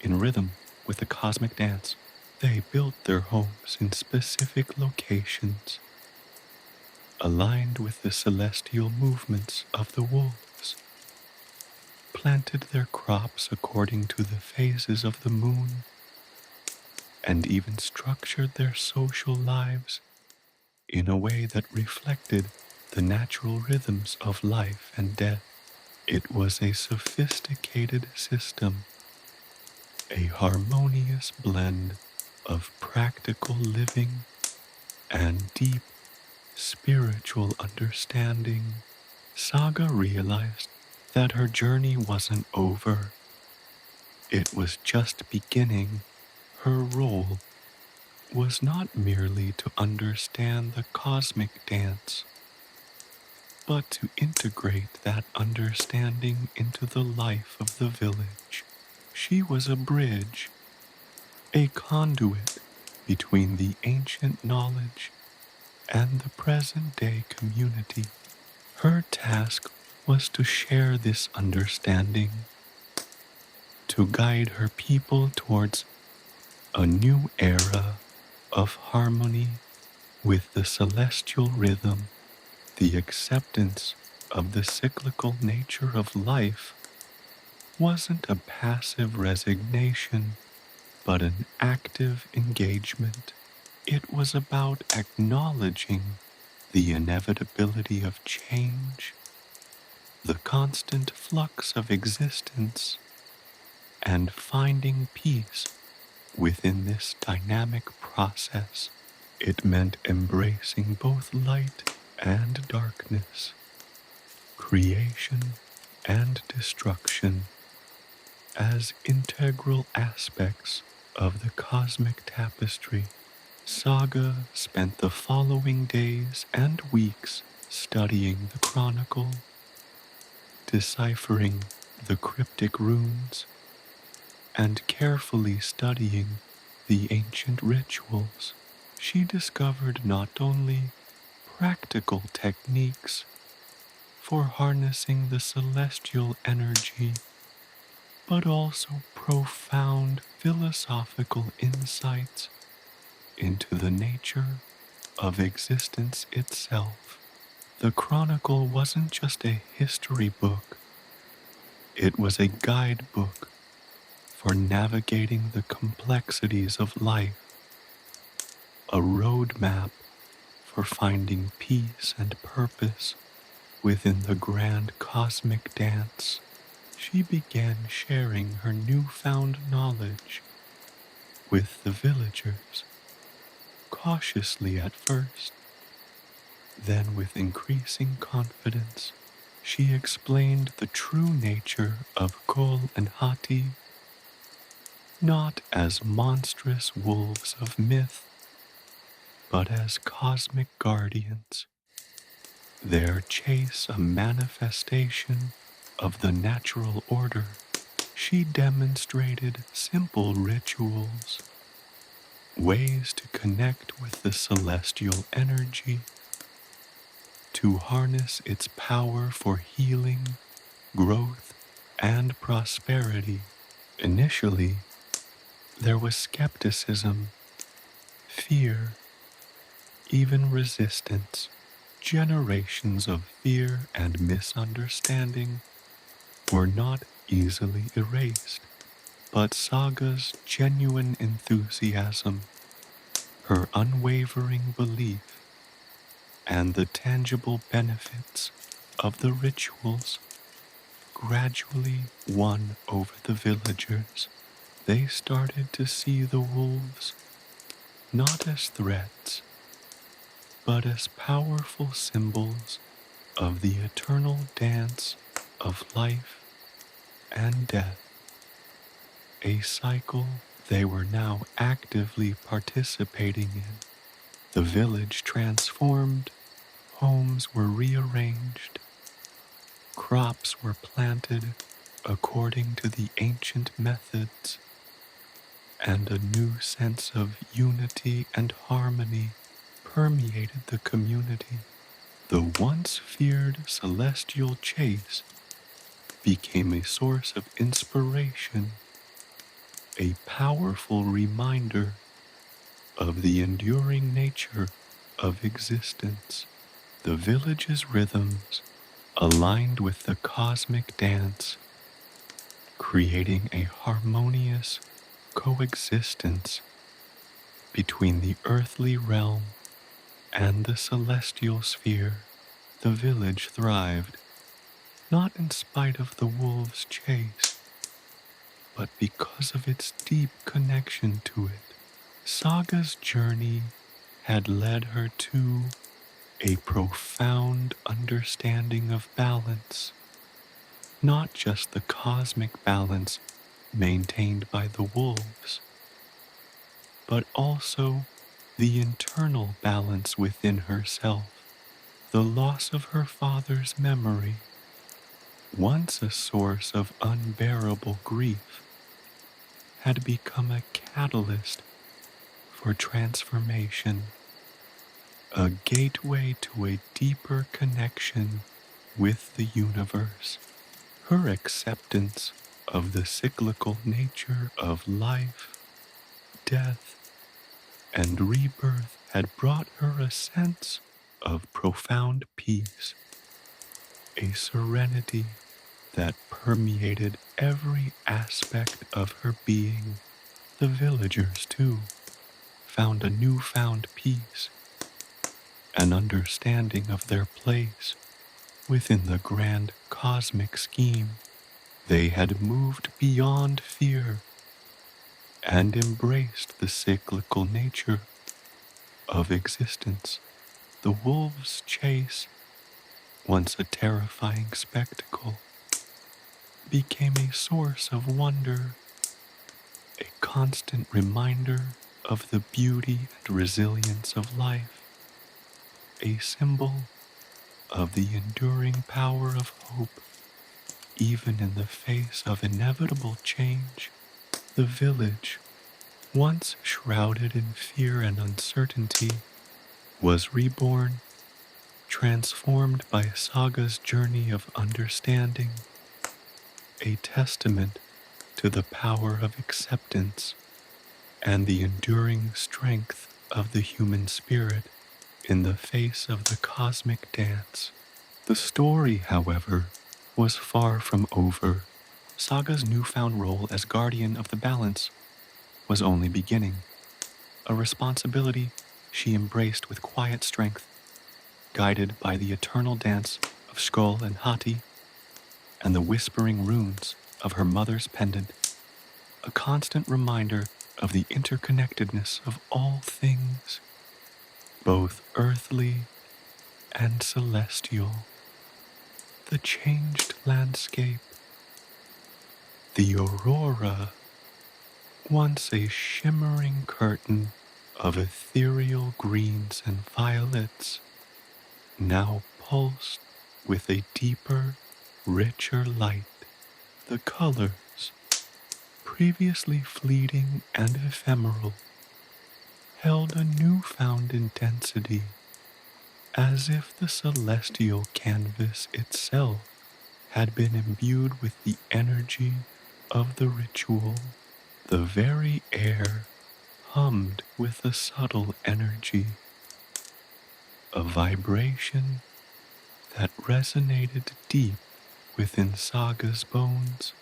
in rhythm with the cosmic dance. They built their homes in specific locations, aligned with the celestial movements of the wolves, planted their crops according to the phases of the moon, and even structured their social lives in a way that reflected the natural rhythms of life and death. It was a sophisticated system, a harmonious blend of practical living and deep spiritual understanding. Saga realized that her journey wasn't over. It was just beginning. Her role was not merely to understand the cosmic dance, but to integrate that understanding into the life of the village. She was a bridge, a conduit between the ancient knowledge and the present-day community. Her task was to share this understanding, to guide her people towards a new era of harmony with the celestial rhythm. The acceptance of the cyclical nature of life wasn't a passive resignation, but an active engagement. It was about acknowledging the inevitability of change, the constant flux of existence, and finding peace within this dynamic process. It meant embracing both light and darkness, creation and destruction, as integral aspects of the cosmic tapestry. Saga spent the following days and weeks studying the chronicle, deciphering the cryptic runes, and carefully studying the ancient rituals. She discovered not only practical techniques for harnessing the celestial energy, but also profound philosophical insights into the nature of existence itself. The Chronicle wasn't just a history book, it was a guidebook for navigating the complexities of life, a roadmap for finding peace and purpose within the grand cosmic dance. She began sharing her newfound knowledge with the villagers, cautiously at first. Then, with increasing confidence, she explained the true nature of Sköll and Hati, not as monstrous wolves of myth, but as cosmic guardians, their chase a manifestation of the natural order. She demonstrated simple rituals, ways to connect with the celestial energy, to harness its power for healing, growth, and prosperity. Initially, there was skepticism, fear, even resistance. Generations of fear and misunderstanding were not easily erased, but Saga's genuine enthusiasm, her unwavering belief, and the tangible benefits of the rituals gradually won over the villagers. they started to see the wolves not as threats, but as powerful symbols of the eternal dance of life and death, a cycle they were now actively participating in. The village transformed, homes were rearranged, crops were planted according to the ancient methods, and a new sense of unity and harmony permeated the community. The once feared celestial chase became a source of inspiration, a powerful reminder of the enduring nature of existence. The village's rhythms aligned with the cosmic dance, creating a harmonious coexistence between the earthly realm and the celestial sphere. The village thrived, not in spite of the wolves' chase, but because of its deep connection to it. Saga's journey had led her to a profound understanding of balance, not just the cosmic balance maintained by the wolves, but also the internal balance within herself. The loss of her father's memory, once a source of unbearable grief, had become a catalyst for transformation, a gateway to a deeper connection with the universe. Her acceptance of the cyclical nature of life, death, and rebirth had brought her a sense of profound peace, a serenity that permeated every aspect of her being. The villagers, too, found a newfound peace, an understanding of their place within the grand cosmic scheme. They had moved beyond fear and embraced the cyclical nature of existence. The wolves' chase, once a terrifying spectacle, became a source of wonder, a constant reminder of the beauty and resilience of life, a symbol of the enduring power of hope, even in the face of inevitable change. The village, once shrouded in fear and uncertainty, was reborn, transformed by Saga's journey of understanding, a testament to the power of acceptance and the enduring strength of the human spirit in the face of the cosmic dance. The story, however, was far from over. Saga's newfound role as guardian of the balance was only beginning, a responsibility she embraced with quiet strength, guided by the eternal dance of Sköll and Hati and the whispering runes of her mother's pendant, a constant reminder of the interconnectedness of all things, both earthly and celestial. The changed landscape, the aurora, once a shimmering curtain of ethereal greens and violets, now pulsed with a deeper, richer light. The colors, previously fleeting and ephemeral, held a newfound intensity, as if the celestial canvas itself had been imbued with the energy of the ritual. The very air hummed with a subtle energy, a vibration that resonated deep within Saga's bones,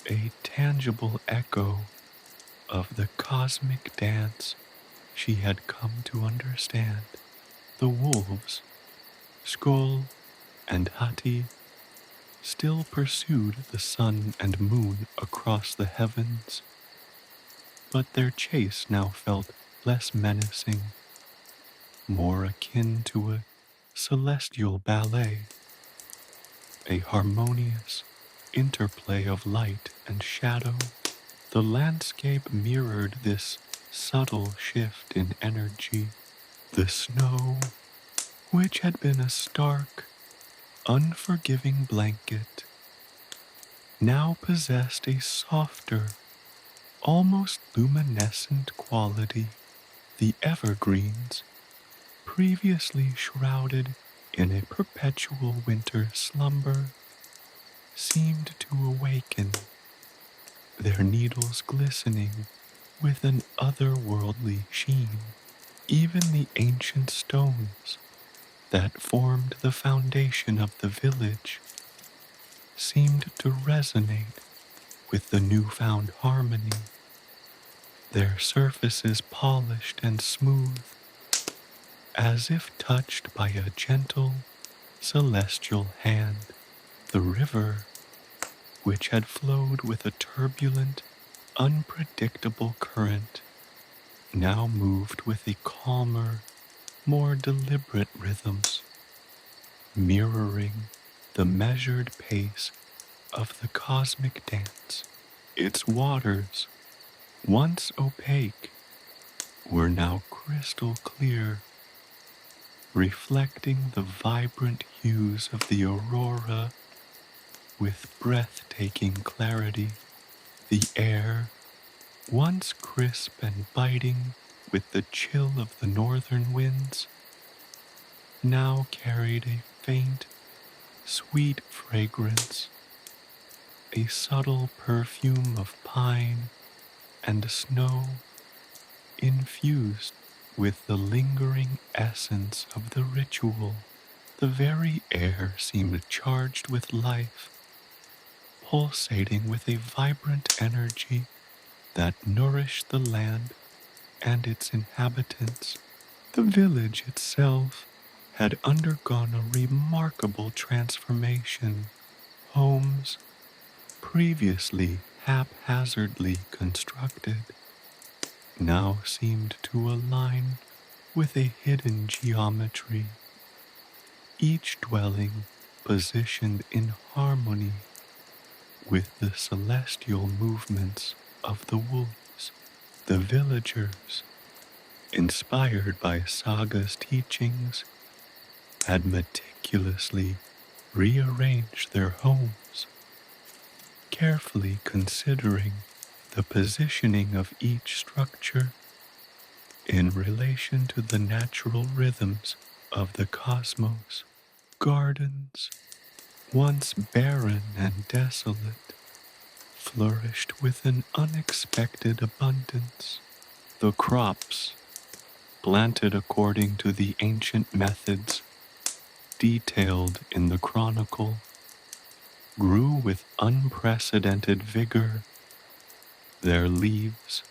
a tangible echo of the cosmic dance she had come to understand. The wolves, Sköll and Hati, still pursued the sun and moon across the heavens, but their chase now felt less menacing, more akin to a celestial ballet, a harmonious interplay of light and shadow. The landscape mirrored this subtle shift in energy. The snow, which had been a stark, unforgiving blanket, now possessed a softer, almost luminescent quality. The evergreens, previously shrouded in a perpetual winter slumber, seemed to awaken, their needles glistening with an otherworldly sheen. Even the ancient stones that formed the foundation of the village seemed to resonate with the newfound harmony, their surfaces polished and smooth, as if touched by a gentle, celestial hand. The river, which had flowed with a turbulent, unpredictable current, now moved with a calmer, more deliberate rhythms, mirroring the measured pace of the cosmic dance. Its waters, once opaque, were now crystal clear, reflecting the vibrant hues of the aurora with breathtaking clarity. The air, once crisp and biting with the chill of the northern winds, now carried a faint, sweet fragrance, a subtle perfume of pine and snow infused with the lingering essence of the ritual. The very air seemed charged with life, pulsating with a vibrant energy that nourished the land and its inhabitants. The village itself had undergone a remarkable transformation. Homes, previously haphazardly constructed, now seemed to align with a hidden geometry, each dwelling positioned in harmony with the celestial movements of the wolves. The villagers, inspired by Saga's teachings, had meticulously rearranged their homes, carefully considering the positioning of each structure in relation to the natural rhythms of the cosmos. Gardens, once barren and desolate, flourished with an unexpected abundance. The crops, planted according to the ancient methods detailed in the chronicle, grew with unprecedented vigor, their leaves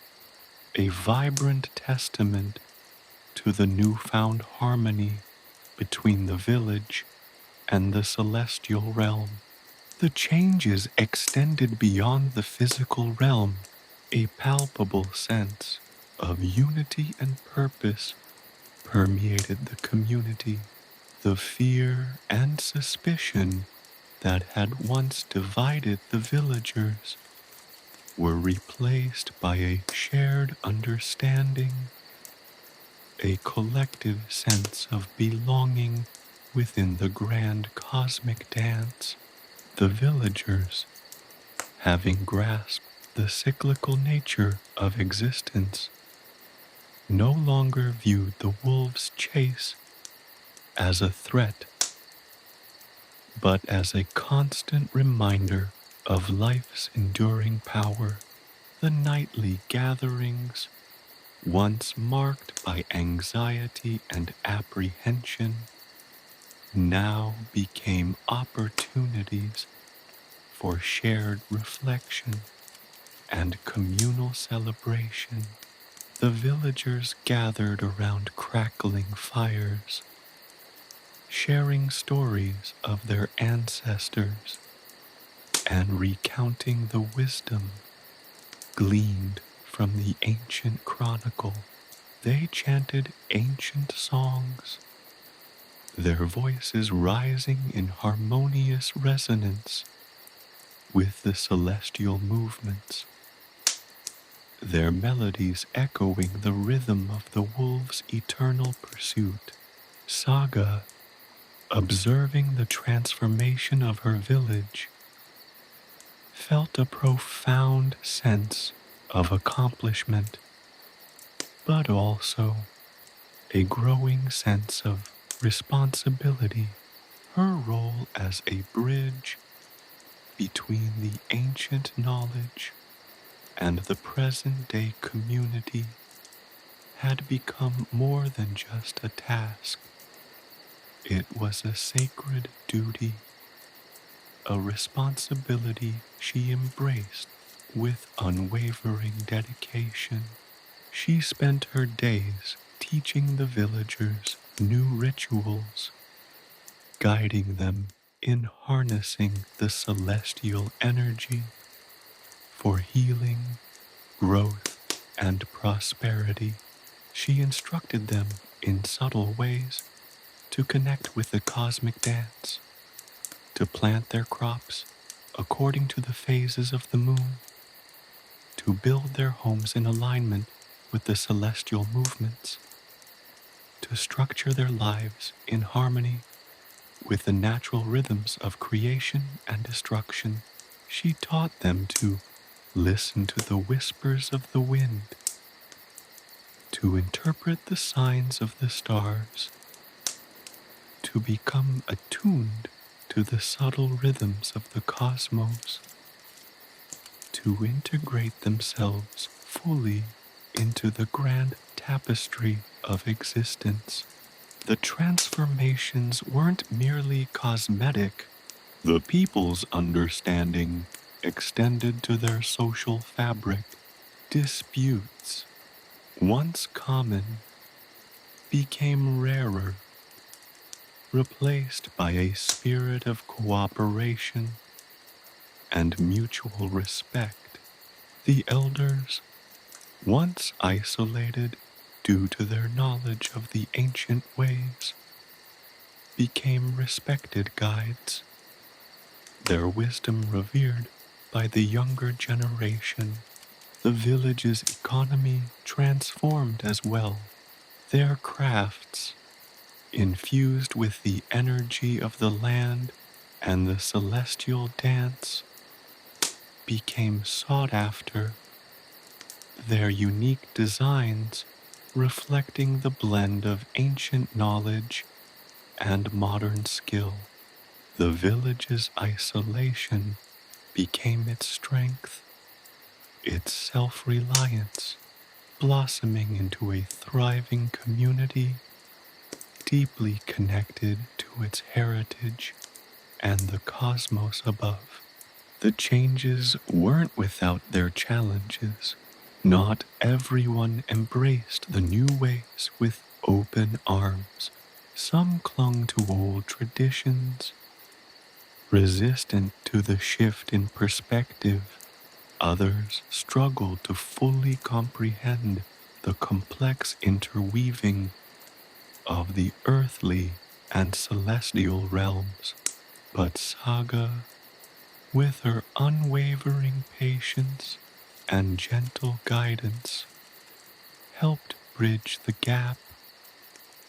a vibrant testament to the newfound harmony between the village and the celestial realm. The changes extended beyond the physical realm, a palpable sense of unity and purpose permeated the community. The fear and suspicion that had once divided the villagers were replaced by a shared understanding, a collective sense of belonging within the grand cosmic dance. The villagers, having grasped the cyclical nature of existence, no longer viewed the wolves' chase as a threat, but as a constant reminder of life's enduring power. The nightly gatherings, once marked by anxiety and apprehension, now became opportunities for shared reflection and communal celebration. The villagers gathered around crackling fires, sharing stories of their ancestors and recounting the wisdom gleaned from the ancient chronicle. They chanted ancient songs, their voices rising in harmonious resonance with the celestial movements, their melodies echoing the rhythm of the wolf's eternal pursuit. Saga, observing the transformation of her village, felt a profound sense of accomplishment, but also a growing sense of responsibility. Her role as a bridge between the ancient knowledge and the present-day community had become more than just a task. It was a sacred duty, a responsibility she embraced with unwavering dedication. She spent her days teaching the villagers new rituals, guiding them in harnessing the celestial energy for healing, growth, and prosperity. She instructed them in subtle ways to connect with the cosmic dance, to plant their crops according to the phases of the moon, to build their homes in alignment with the celestial movements, to structure their lives in harmony with the natural rhythms of creation and destruction. She taught them to listen to the whispers of the wind, to interpret the signs of the stars, to become attuned to the subtle rhythms of the cosmos, to integrate themselves fully into the grand tapestry of existence. The transformations weren't merely cosmetic. The people's understanding extended to their social fabric. Disputes, once common, became rarer, replaced by a spirit of cooperation and mutual respect. The elders, once isolated due to their knowledge of the ancient ways, became respected guides, their wisdom revered by the younger generation. The village's economy transformed as well. Their crafts, infused with the energy of the land and the celestial dance, became sought after, their unique designs reflecting the blend of ancient knowledge and modern skill. The village's isolation became its strength, its self-reliance, blossoming into a thriving community deeply connected to its heritage and the cosmos above. The changes weren't without their challenges. Not everyone embraced the new ways with open arms. Some clung to old traditions, resistant to the shift in perspective. Others struggled to fully comprehend the complex interweaving of the earthly and celestial realms. But Saga, with her unwavering patience and gentle guidance, helped bridge the gap,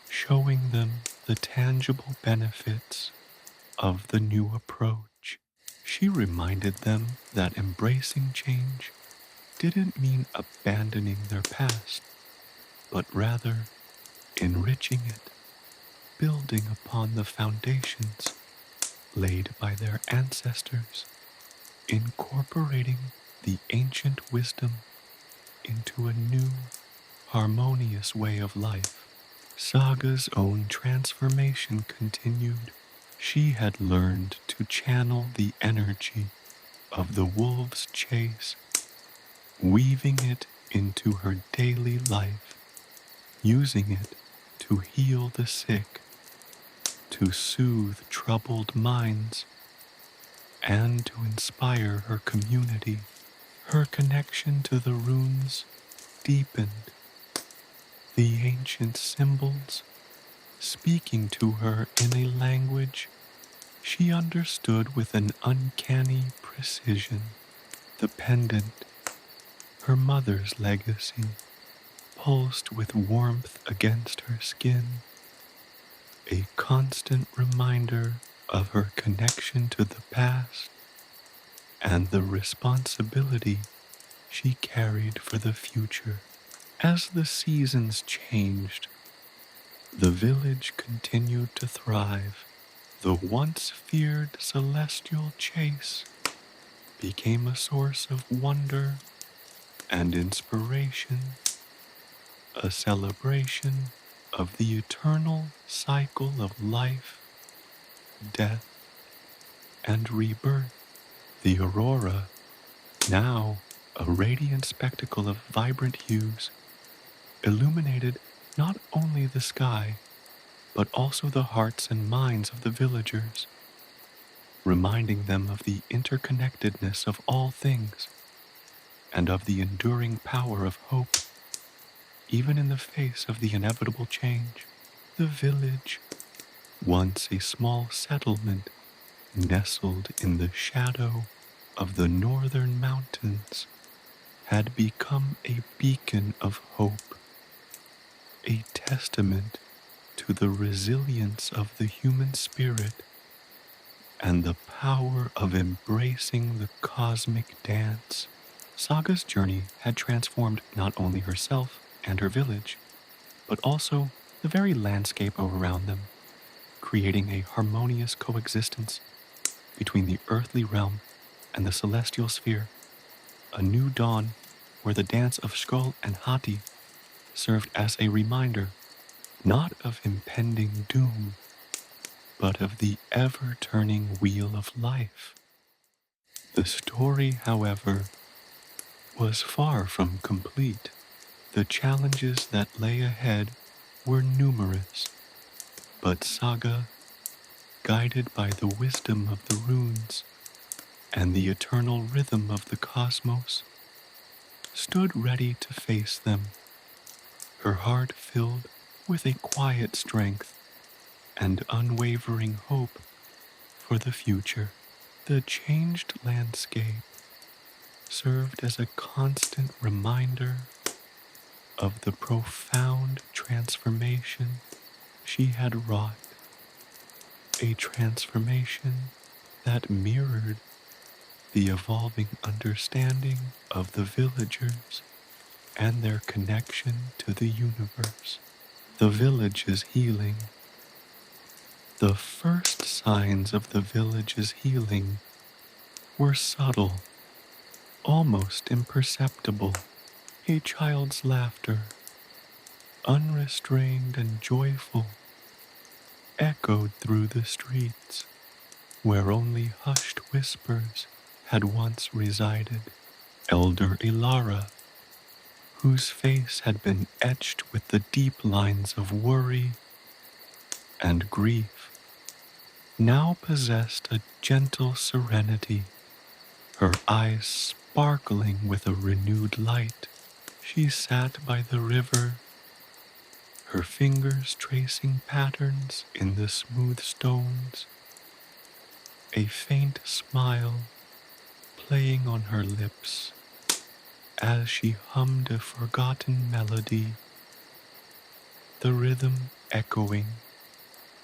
showing them the tangible benefits of the new approach. She reminded them that embracing change didn't mean abandoning their past, but rather enriching it, building upon the foundations laid by their ancestors, incorporating the ancient wisdom into a new, harmonious way of life. Saga's own transformation continued. She had learned to channel the energy of the wolf's chase, weaving it into her daily life, using it to heal the sick, to soothe troubled minds, and to inspire her community. Her connection to the runes deepened, the ancient symbols speaking to her in a language she understood with an uncanny precision. The pendant, her mother's legacy, pulsed with warmth against her skin, a constant reminder of her connection to the past and the responsibility she carried for the future. As the seasons changed, the village continued to thrive. The once feared celestial chase became a source of wonder and inspiration, a celebration of the eternal cycle of life, death, and rebirth. The aurora, now a radiant spectacle of vibrant hues, illuminated not only the sky, but also the hearts and minds of the villagers, reminding them of the interconnectedness of all things and of the enduring power of hope, even in the face of the inevitable change. The village, once a small settlement nestled in the shadow of the northern mountains, had become a beacon of hope, a testament to the resilience of the human spirit and the power of embracing the cosmic dance. Saga's journey had transformed not only herself and her village, but also the very landscape around them, creating a harmonious coexistence between the earthly realm and the celestial sphere, a new dawn where the dance of Sköll and Hati served as a reminder not of impending doom, but of the ever-turning wheel of life. The story, however, was far from complete. The challenges that lay ahead were numerous, but Saga, guided by the wisdom of the runes and the eternal rhythm of the cosmos, stood ready to face them, her heart filled with a quiet strength and unwavering hope for the future. The changed landscape served as a constant reminder of the profound transformation she had wrought, a transformation that mirrored the evolving understanding of the villagers and their connection to the universe. The village's healing. The first signs of the village's healing were subtle, almost imperceptible. A child's laughter, unrestrained and joyful, echoed through the streets where only hushed whispers had once resided. Elder Ilara, whose face had been etched with the deep lines of worry and grief, now possessed a gentle serenity, her eyes sparkling with a renewed light. She sat by the river, her fingers tracing patterns in the smooth stones, a faint smile playing on her lips as she hummed a forgotten melody, the rhythm echoing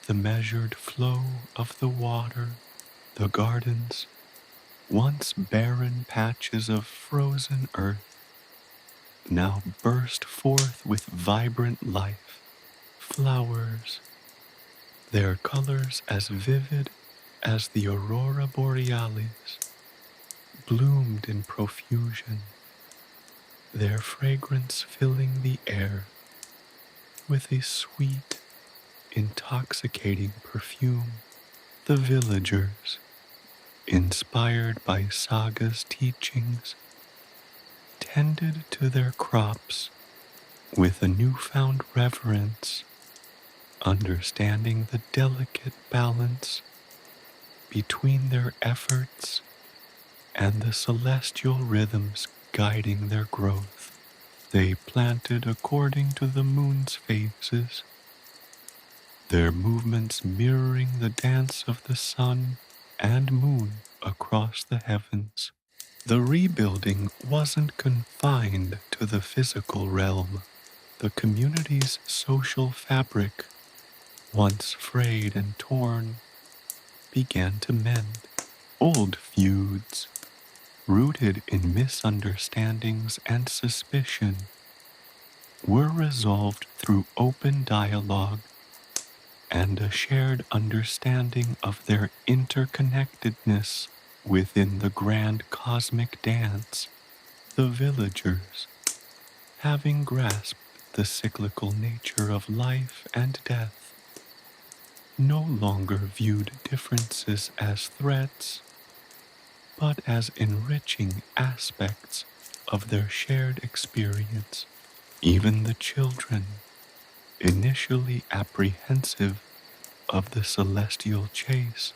the measured flow of the water. The gardens, once barren patches of frozen earth, now burst forth with vibrant life. Flowers, their colors as vivid as the aurora borealis, bloomed in profusion, their fragrance filling the air with a sweet, intoxicating perfume. The villagers, inspired by Saga's teachings, tended to their crops with a newfound reverence, understanding the delicate balance between their efforts and the celestial rhythms guiding their growth. They planted according to the moon's phases, their movements mirroring the dance of the sun and moon across the heavens. The rebuilding wasn't confined to the physical realm. The community's social fabric, once frayed and torn, began to mend. Old feuds, rooted in misunderstandings and suspicion, were resolved through open dialogue and a shared understanding of their interconnectedness within the grand cosmic dance. The villagers, having grasped the cyclical nature of life and death, no longer viewed differences as threats, but as enriching aspects of their shared experience. Even the children, initially apprehensive of the celestial chase,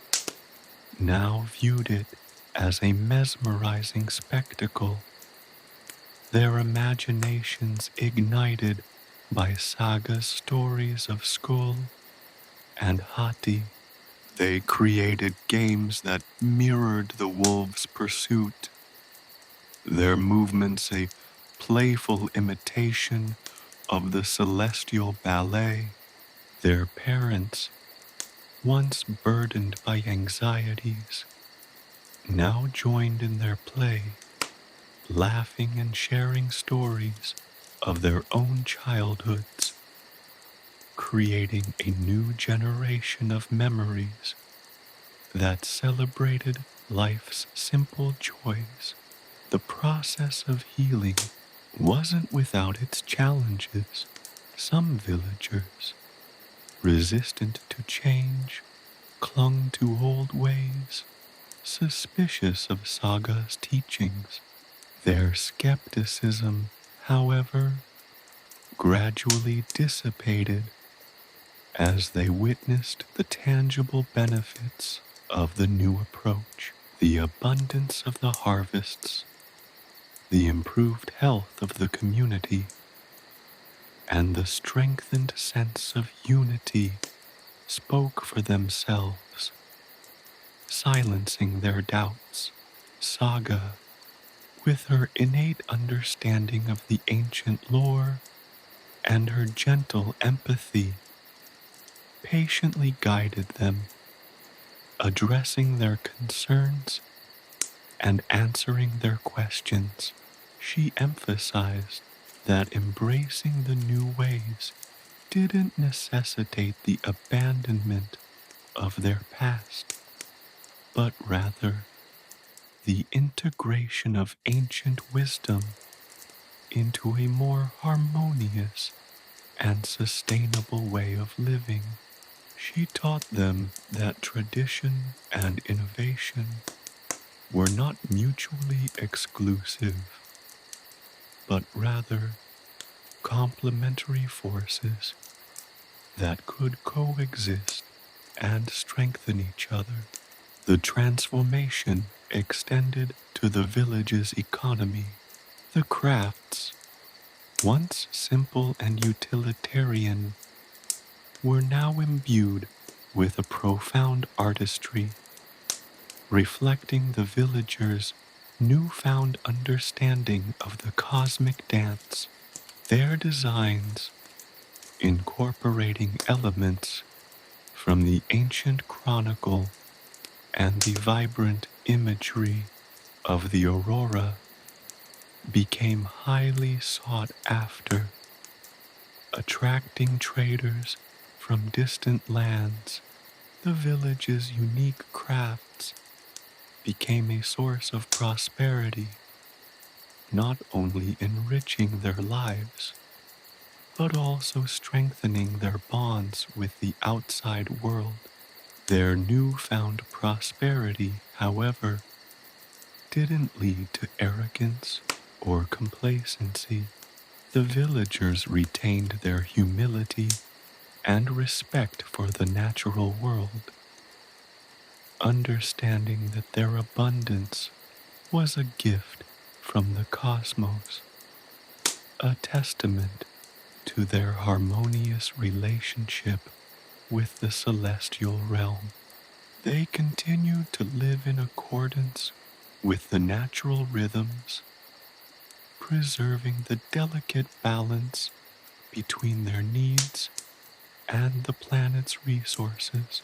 now viewed it as a mesmerizing spectacle, their imaginations ignited by Saga's stories of Sköll and Hati. They created games that mirrored the wolves' pursuit, their movements a playful imitation of the celestial ballet. Their parents, once burdened by anxieties, now joined in their play, laughing and sharing stories of their own childhoods, creating a new generation of memories that celebrated life's simple joys. The process of healing wasn't without its challenges. Some villagers, resistant to change, clung to old ways, suspicious of Saga's teachings. Their skepticism, however, gradually dissipated as they witnessed the tangible benefits of the new approach, the abundance of the harvests, the improved health of the community, and the strengthened sense of unity spoke for themselves, silencing their doubts. Saga, with her innate understanding of the ancient lore and her gentle empathy, patiently guided them, addressing their concerns and answering their questions. She emphasized that embracing the new ways didn't necessitate the abandonment of their past, but rather the integration of ancient wisdom into a more harmonious and sustainable way of living. She taught them that tradition and innovation were not mutually exclusive, but rather complementary forces that could coexist and strengthen each other. The transformation extended to the village's economy. The crafts, once simple and utilitarian, were now imbued with a profound artistry, reflecting the villagers' newfound understanding of the cosmic dance. Their designs, incorporating elements from the ancient chronicle and the vibrant imagery of the aurora, became highly sought after, attracting traders from distant lands. The village's unique crafts became a source of prosperity, not only enriching their lives, but also strengthening their bonds with the outside world. Their newfound prosperity, however, didn't lead to arrogance or complacency. The villagers retained their humility and respect for the natural world. understanding that their abundance was a gift from the cosmos, a testament to their harmonious relationship with the celestial realm. They continued to live in accordance with the natural rhythms, preserving the delicate balance between their needs and the planet's resources.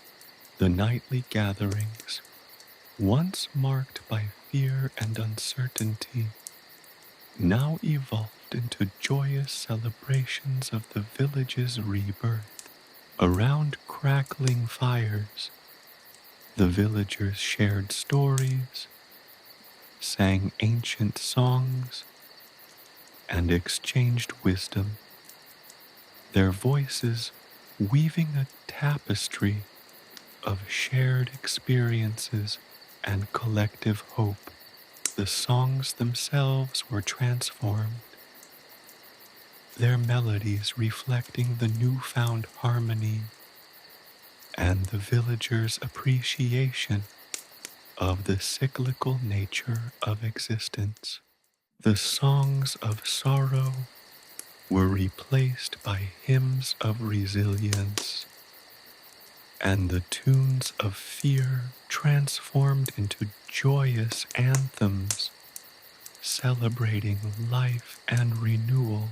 The nightly gatherings, once marked by fear and uncertainty, now evolved into joyous celebrations of the village's rebirth. Around crackling fires, the villagers shared stories, sang ancient songs, and exchanged wisdom, their voices weaving a tapestry of shared experiences and collective hope. The songs themselves were transformed, their melodies reflecting the newfound harmony and the villagers' appreciation of the cyclical nature of existence. The songs of sorrow were replaced by hymns of resilience, and the tunes of fear transformed into joyous anthems celebrating life and renewal.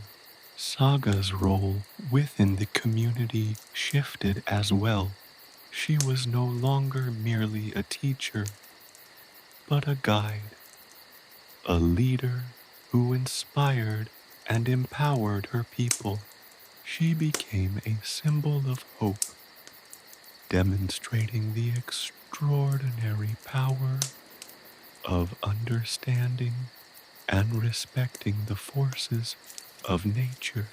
Saga's role within the community shifted as well. She was no longer merely a teacher, but a guide, a leader who inspired and empowered her people. She became a symbol of hope, demonstrating the extraordinary power of understanding and respecting the forces of nature.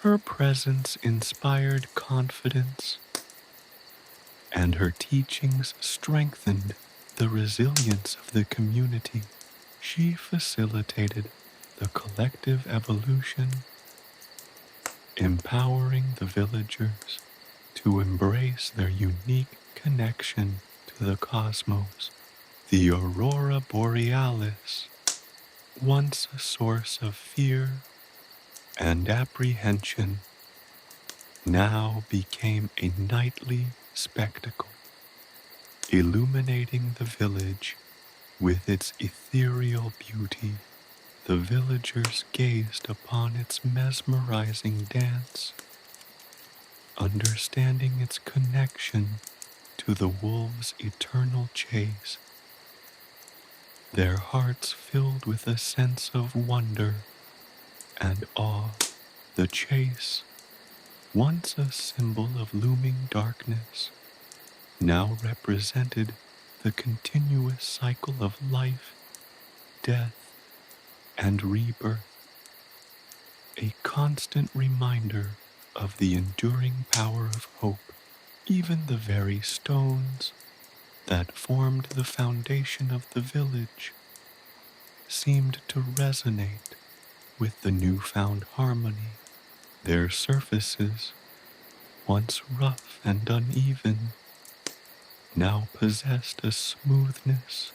Her presence inspired confidence, and her teachings strengthened the resilience of the community. She facilitated the collective evolution, empowering the villagers to embrace their unique connection to the cosmos. The aurora borealis, once a source of fear and apprehension, now became a nightly spectacle, illuminating the village with its ethereal beauty. The villagers gazed upon its mesmerizing dance, understanding its connection to the wolves' eternal chase, their hearts filled with a sense of wonder and awe. The chase, once a symbol of looming darkness, now represented the continuous cycle of life, death, and rebirth, a constant reminder of the enduring power of hope. Even the very stones that formed the foundation of the village seemed to resonate with the newfound harmony. Their surfaces, once rough and uneven, now possessed a smoothness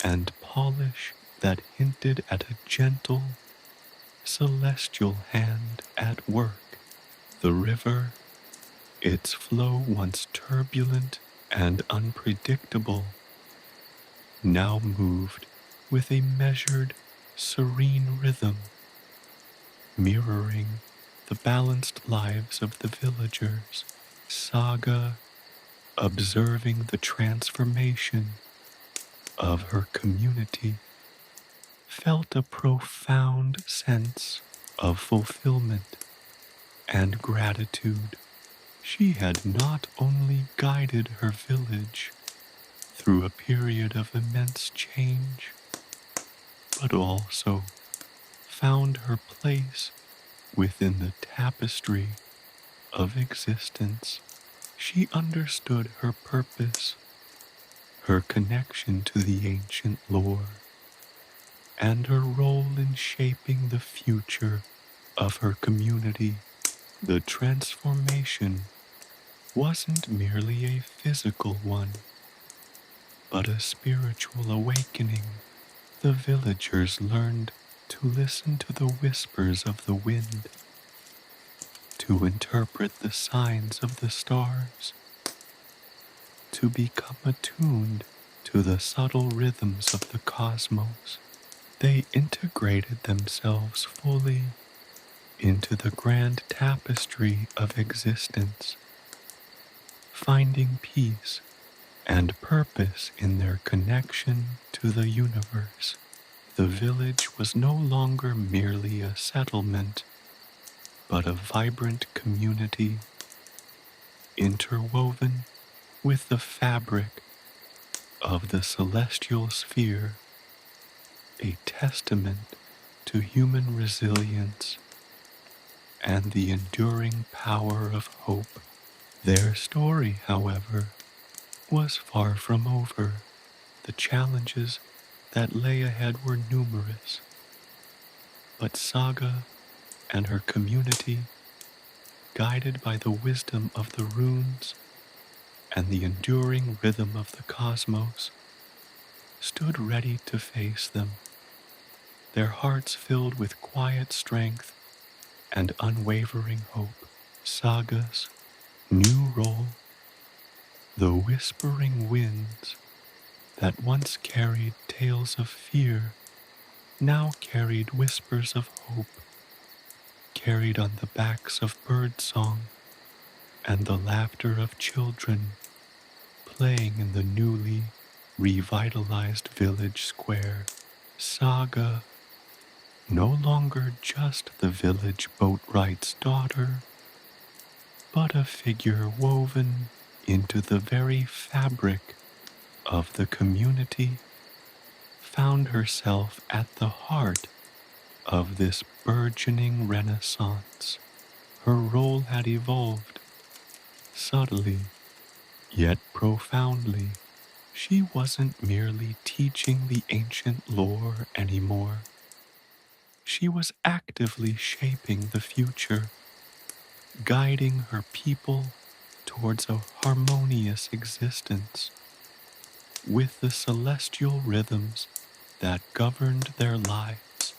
and polish that hinted at a gentle, celestial hand at work. The river, its flow once turbulent and unpredictable, now moved with a measured, serene rhythm, mirroring the balanced lives of the villagers. Saga, observing the transformation of her community, felt a profound sense of fulfillment and gratitude. She had not only guided her village through a period of immense change, but also found her place within the tapestry of existence. She understood her purpose, her connection to the ancient lore, and her role in shaping the future of her community. The transformation wasn't merely a physical one, but a spiritual awakening. The villagers learned to listen to the whispers of the wind, to interpret the signs of the stars, to become attuned to the subtle rhythms of the cosmos. They integrated themselves fully into the grand tapestry of existence, finding peace and purpose in their connection to the universe. The village was no longer merely a settlement, but a vibrant community interwoven with the fabric of the celestial sphere, a testament to human resilience and the enduring power of hope. Their story, however, was far from over. The challenges that lay ahead were numerous, but Saga and her community, guided by the wisdom of the runes and the enduring rhythm of the cosmos, stood ready to face them, their hearts filled with quiet strength and unwavering hope. Saga's new role, the whispering winds that once carried tales of fear, now carried whispers of hope, carried on the backs of birdsong and the laughter of children playing in the newly revitalized village square. Saga, no longer just the village boatwright's daughter, but a figure woven into the very fabric of the community, found herself at the heart of this burgeoning renaissance. Her role had evolved, subtly yet profoundly. She wasn't merely teaching the ancient lore anymore. She was actively shaping the future, guiding her people towards a harmonious existence with the celestial rhythms that governed their lives.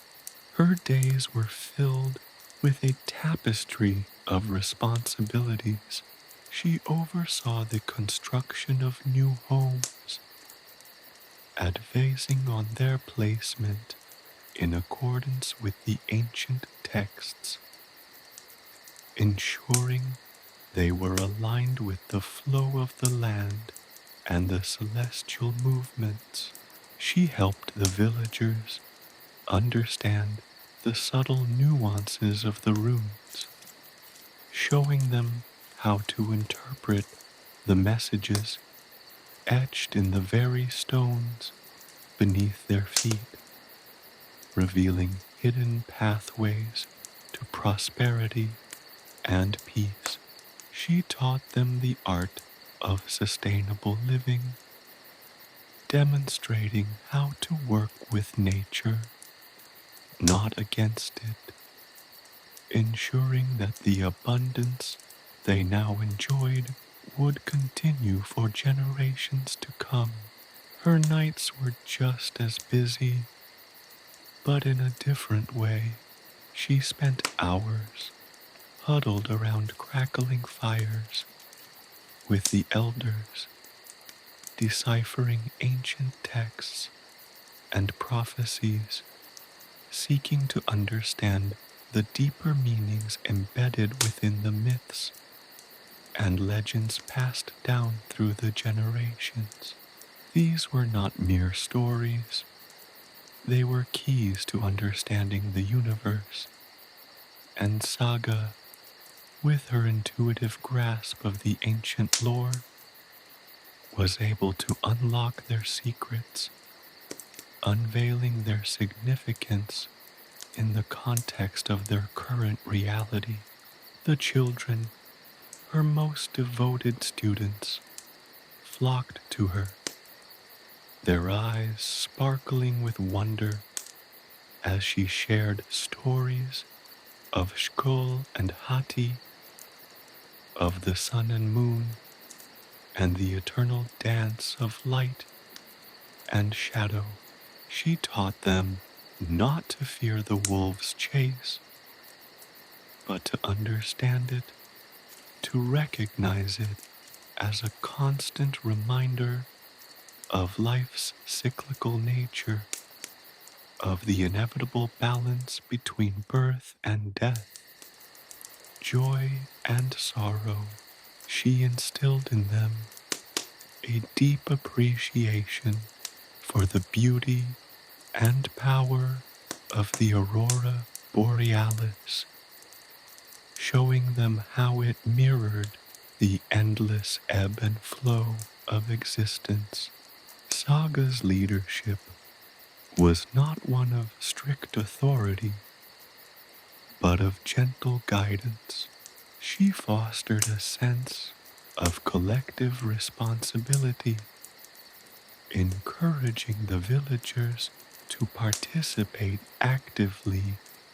Her days were filled with a tapestry of responsibilities. She oversaw the construction of new homes, advising on their placement in accordance with the ancient texts, ensuring they were aligned with the flow of the land and the celestial movements. She helped the villagers understand the subtle nuances of the runes, showing them how to interpret the messages etched in the very stones beneath their feet, revealing hidden pathways to prosperity and peace. She taught them the art of sustainable living, demonstrating how to work with nature, not against it, ensuring that the abundance they now enjoyed would continue for generations to come. Her nights were just as busy, but in a different way. She spent hours huddled around crackling fires with the elders, deciphering ancient texts and prophecies, seeking to understand the deeper meanings embedded within the myths and legends passed down through the generations. These were not mere stories. They were keys to understanding the universe, and Saga, with her intuitive grasp of the ancient lore, was able to unlock their secrets, unveiling their significance in the context of their current reality. The children, her most devoted students, flocked to her, their eyes sparkling with wonder as she shared stories of Sköll and Hati, of the sun and moon, and the eternal dance of light and shadow. She taught them not to fear the wolf's chase, but to understand it, to recognize it as a constant reminder of life's cyclical nature, of the inevitable balance between birth and death, joy and sorrow. She instilled in them a deep appreciation for the beauty and power of the aurora borealis, showing them how it mirrored the endless ebb and flow of existence. Saga's leadership was not one of strict authority, but of gentle guidance. She fostered a sense of collective responsibility, encouraging the villagers to participate actively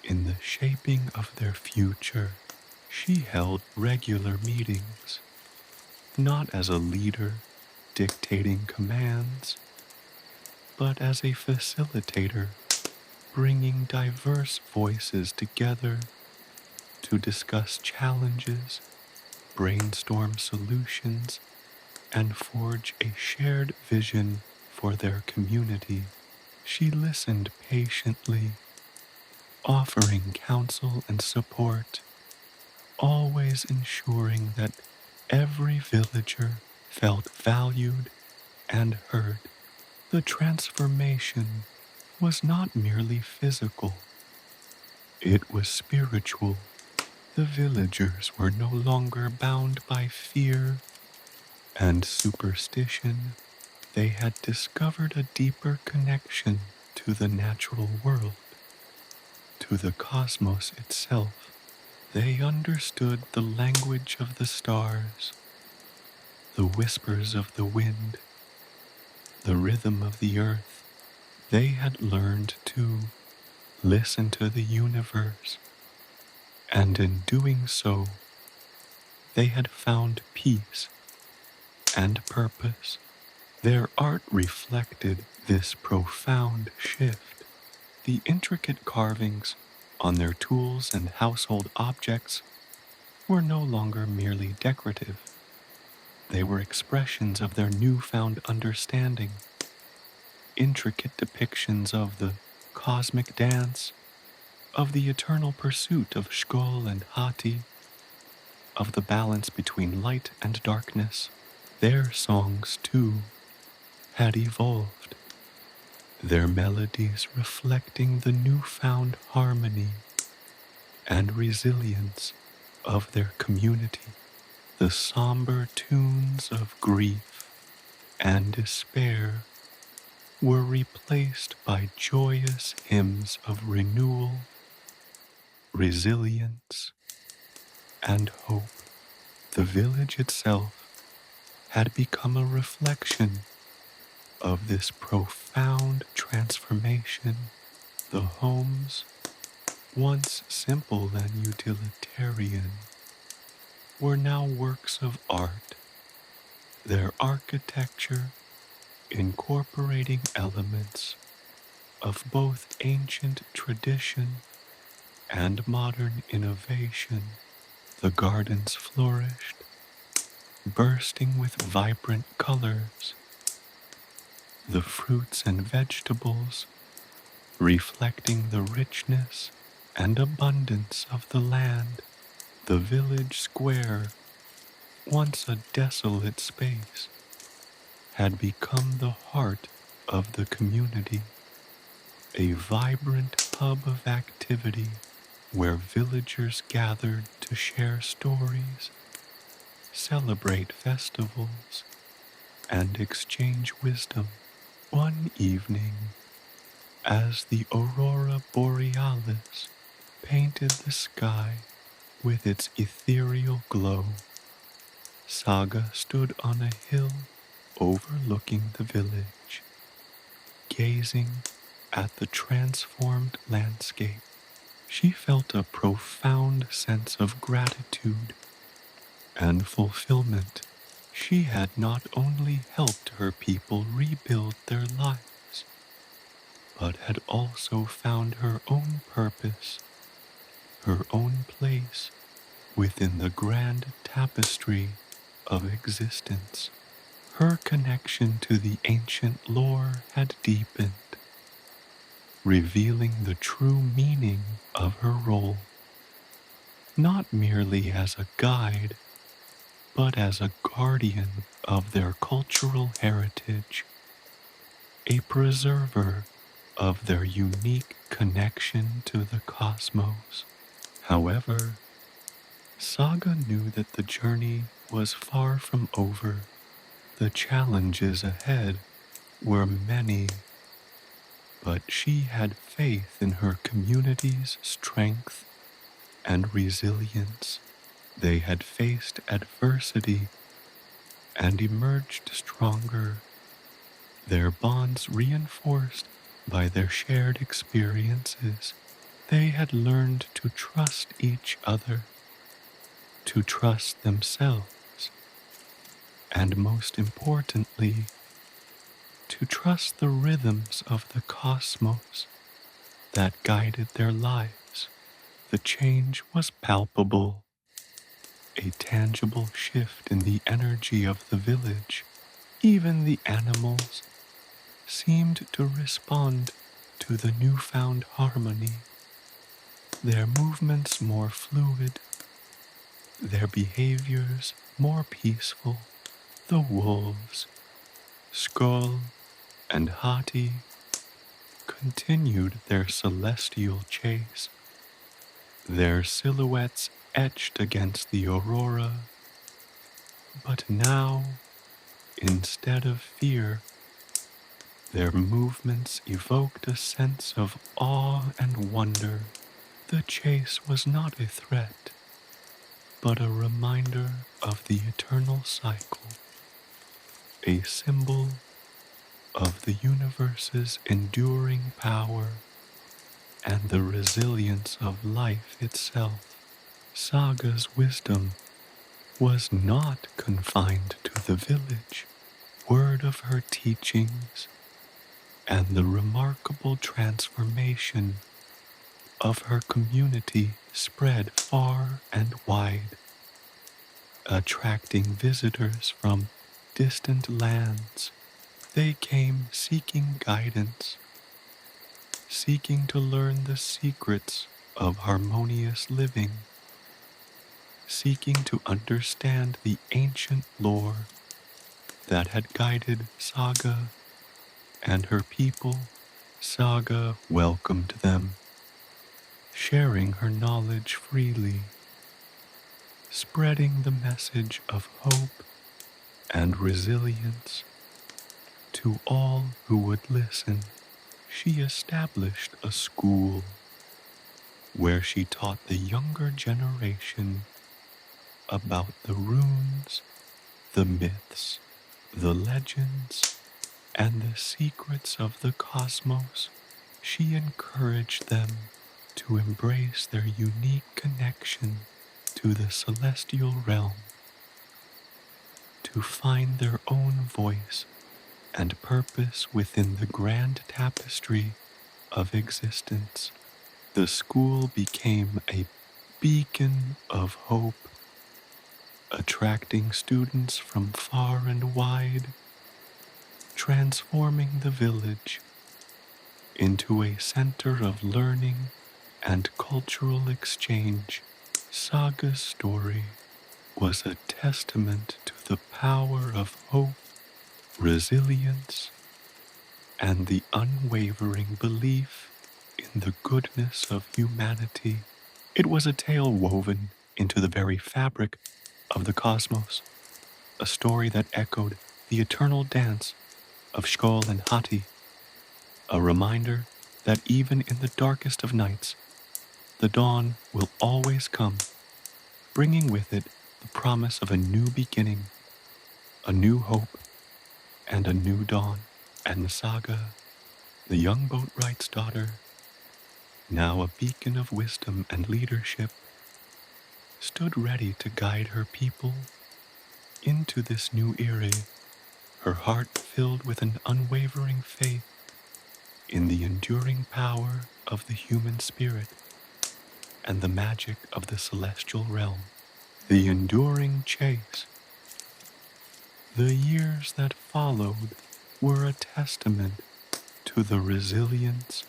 in the shaping of their future. She held regular meetings, not as a leader dictating commands, but as a facilitator, bringing diverse voices together to discuss challenges, brainstorm solutions, and forge a shared vision for their community. She listened patiently, offering counsel and support, always ensuring that every villager felt valued and heard. The transformation was not merely physical, it was spiritual. The villagers were no longer bound by fear and superstition. They had discovered a deeper connection to the natural world, to the cosmos itself. They understood the language of the stars, the whispers of the wind, the rhythm of the earth. They had learned to listen to the universe, and in doing so, they had found peace and purpose. Their art reflected this profound shift. The intricate carvings on their tools and household objects were no longer merely decorative. They were expressions of their newfound understanding, intricate depictions of the cosmic dance, of the eternal pursuit of Sköll and Hati, of the balance between light and darkness. Their songs, too, had evolved, their melodies reflecting the newfound harmony and resilience of their community. The somber tunes of grief and despair were replaced by joyous hymns of renewal, resilience, and hope. The village itself had become a reflection of this profound transformation. The homes, once simple and utilitarian, were now works of art, their architecture incorporating elements of both ancient tradition and modern innovation. The gardens flourished, bursting with vibrant colors, the fruits and vegetables reflecting the richness and abundance of the land. The village square, once a desolate space, had become the heart of the community, a vibrant hub of activity where villagers gathered to share stories, celebrate festivals, and exchange wisdom. One evening, as the aurora borealis painted the sky with its ethereal glow, Saga stood on a hill overlooking the village, gazing at the transformed landscape. She felt a profound sense of gratitude and fulfillment. She had not only helped her people rebuild their lives, but had also found her own purpose, her own place within the grand tapestry of existence. Her connection to the ancient lore had deepened, revealing the true meaning of her role, not merely as a guide, but as a guardian of their cultural heritage, a preserver of their unique connection to the cosmos. However, Saga knew that the journey was far from over. The challenges ahead were many, but she had faith in her community's strength and resilience. They had faced adversity and emerged stronger, their bonds reinforced by their shared experiences. They had learned to trust each other, to trust themselves, and most importantly, to trust the rhythms of the cosmos that guided their lives. The change was palpable, a tangible shift in the energy of the village. Even the animals seemed to respond to the newfound harmony, their movements more fluid, their behaviors more peaceful. The wolves, Sköll and Hati, continued their celestial chase, their silhouettes etched against the aurora. But now, instead of fear, their movements evoked a sense of awe and wonder. The chase was not a threat, but a reminder of the eternal cycle, a symbol of the universe's enduring power and the resilience of life itself. Saga's wisdom was not confined to the village. Word of her teachings and the remarkable transformation of her community spread far and wide, attracting visitors from distant lands. They came seeking guidance, seeking to learn the secrets of harmonious living, seeking to understand the ancient lore that had guided Saga and her people. Saga welcomed them, sharing her knowledge freely, spreading the message of hope and resilience to all who would listen. She established a school where she taught the younger generation about the runes, the myths, the legends, and the secrets of the cosmos. She encouraged them to embrace their unique connection to the celestial realm, to find their own voice and purpose within the grand tapestry of existence. The school became a beacon of hope, attracting students from far and wide, transforming the village into a center of learning and cultural exchange. Saga's story was a testament to the power of hope, resilience, and the unwavering belief in the goodness of humanity. It was a tale woven into the very fabric of the cosmos, a story that echoed the eternal dance of Sköll and Hati, a reminder that even in the darkest of nights, the dawn will always come, bringing with it the promise of a new beginning, a new hope, and a new dawn. And Saga, the young boatwright's daughter, now a beacon of wisdom and leadership, stood ready to guide her people into this new era, her heart filled with an unwavering faith in the enduring power of the human spirit and the magic of the celestial realm. The enduring chase, the years that followed, were a testament to the resilience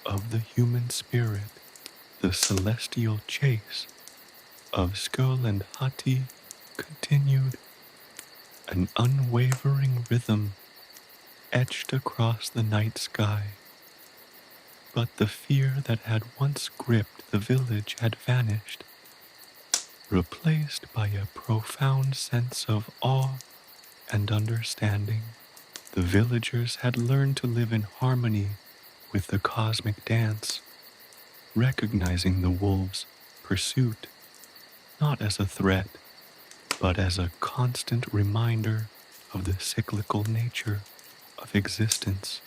of the human spirit. The celestial chase of Sköll and Hati continued, an unwavering rhythm etched across the night sky. But the fear that had once gripped the village had vanished, replaced by a profound sense of awe and understanding. The villagers had learned to live in harmony with the cosmic dance, recognizing the wolves' pursuit not as a threat, but as a constant reminder of the cyclical nature of existence,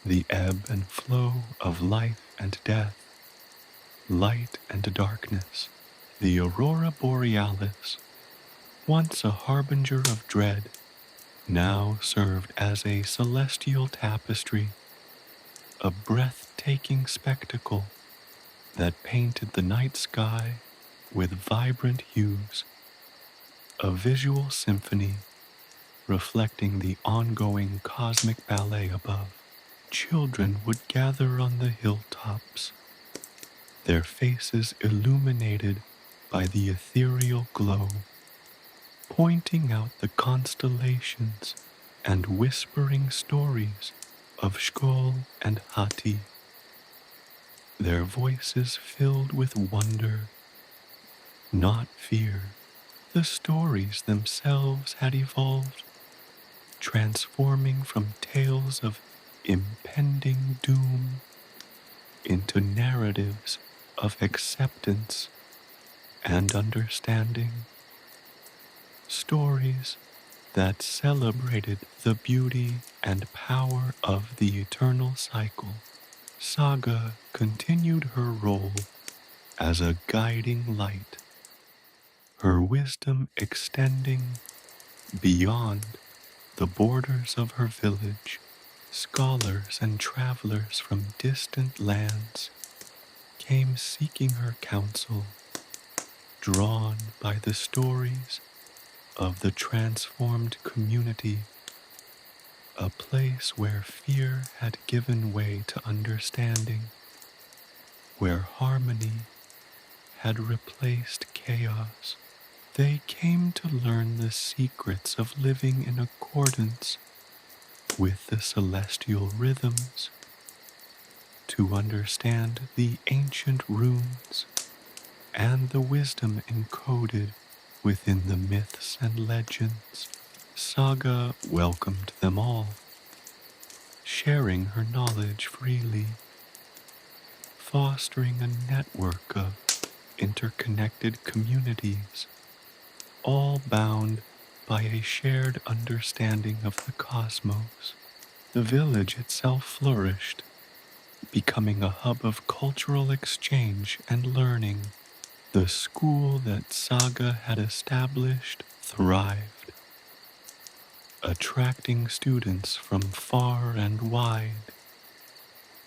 the ebb and flow of life and death, light and darkness. The aurora borealis, once a harbinger of dread, now served as a celestial tapestry, a breathtaking spectacle that painted the night sky with vibrant hues, a visual symphony reflecting the ongoing cosmic ballet above. Children would gather on the hilltops, their faces illuminated by the ethereal glow, pointing out the constellations and whispering stories of Sköll and Hati, their voices filled with wonder, not fear. The stories themselves had evolved, transforming from tales of impending doom into narratives of acceptance and understanding, stories that celebrated the beauty and power of the eternal cycle. Saga continued her role as a guiding light, her wisdom extending beyond the borders of her village. Scholars and travelers from distant lands came seeking her counsel, drawn by the stories of the transformed community, a place where fear had given way to understanding, where harmony had replaced chaos. They came to learn the secrets of living in accordance with the celestial rhythms, to understand the ancient runes and the wisdom encoded within the myths and legends. Saga welcomed them all, sharing her knowledge freely, fostering a network of interconnected communities, all bound by a shared understanding of the cosmos. The village itself flourished, becoming a hub of cultural exchange and learning. The school that Saga had established thrived, attracting students from far and wide,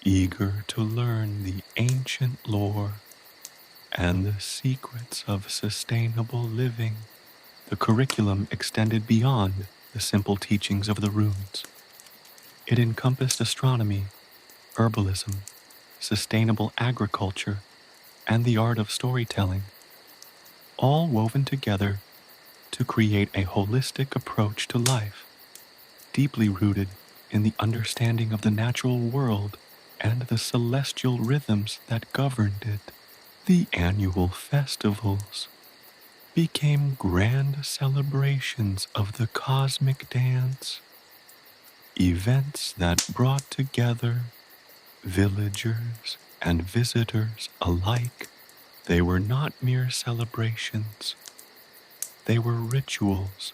eager to learn the ancient lore and the secrets of sustainable living. The curriculum extended beyond the simple teachings of the runes. It encompassed astronomy, herbalism, sustainable agriculture, and the art of storytelling, all woven together to create a holistic approach to life, deeply rooted in the understanding of the natural world and the celestial rhythms that governed it. The annual festivals became grand celebrations of the cosmic dance, events that brought together villagers and visitors alike. They were not mere celebrations. They were rituals,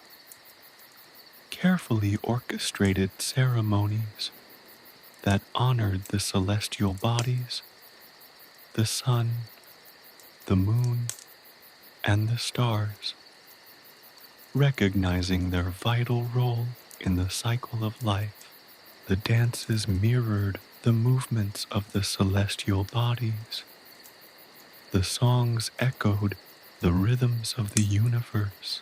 carefully orchestrated ceremonies that honored the celestial bodies, the sun, the moon, and the stars. recognizing their vital role in the cycle of life. The dances mirrored the movements of the celestial bodies. The songs echoed the rhythms of the universe,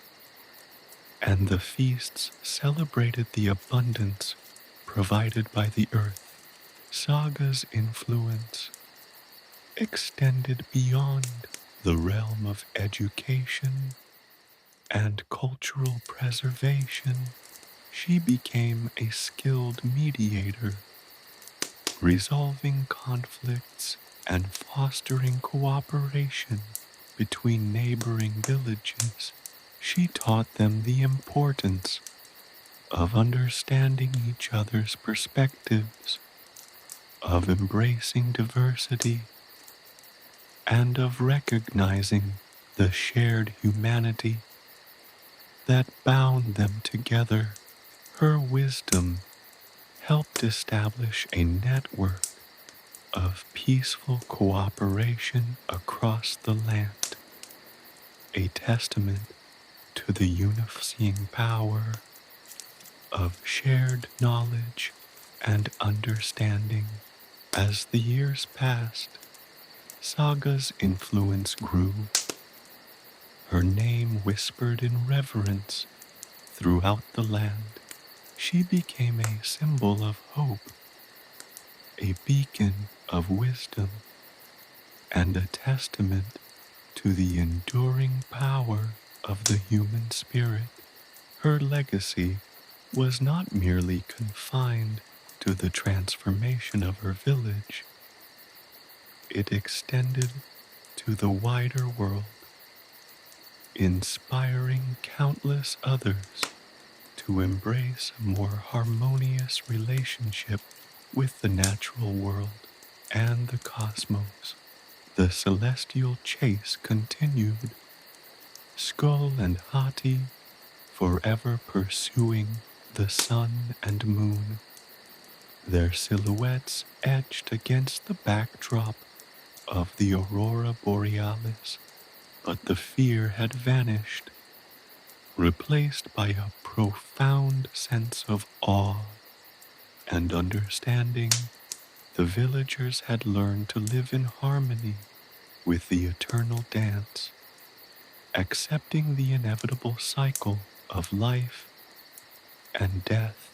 and the feasts celebrated the abundance provided by the earth. Saga's influence extended beyond the realm of education and cultural preservation. She became a skilled mediator, resolving conflicts and fostering cooperation between neighboring villages. She taught them the importance of understanding each other's perspectives, of embracing diversity, and of recognizing the shared humanity that bound them together. Her wisdom helped establish a network of peaceful cooperation across the land, a testament to the unifying power of shared knowledge and understanding. As the years passed, Saga's influence grew, her name whispered in reverence throughout the land. She became a symbol of hope, a beacon of wisdom, and a testament to the enduring power of the human spirit. Her legacy was not merely confined to the transformation of her village. It extended to the wider world, inspiring countless others to embrace a more harmonious relationship with the natural world and the cosmos. The celestial chase continued, Sköll and Hati forever pursuing the sun and moon, their silhouettes etched against the backdrop of the aurora borealis. But the fear had vanished, replaced by a profound sense of awe and understanding. The villagers had learned to live in harmony with the eternal dance, accepting the inevitable cycle of life and death,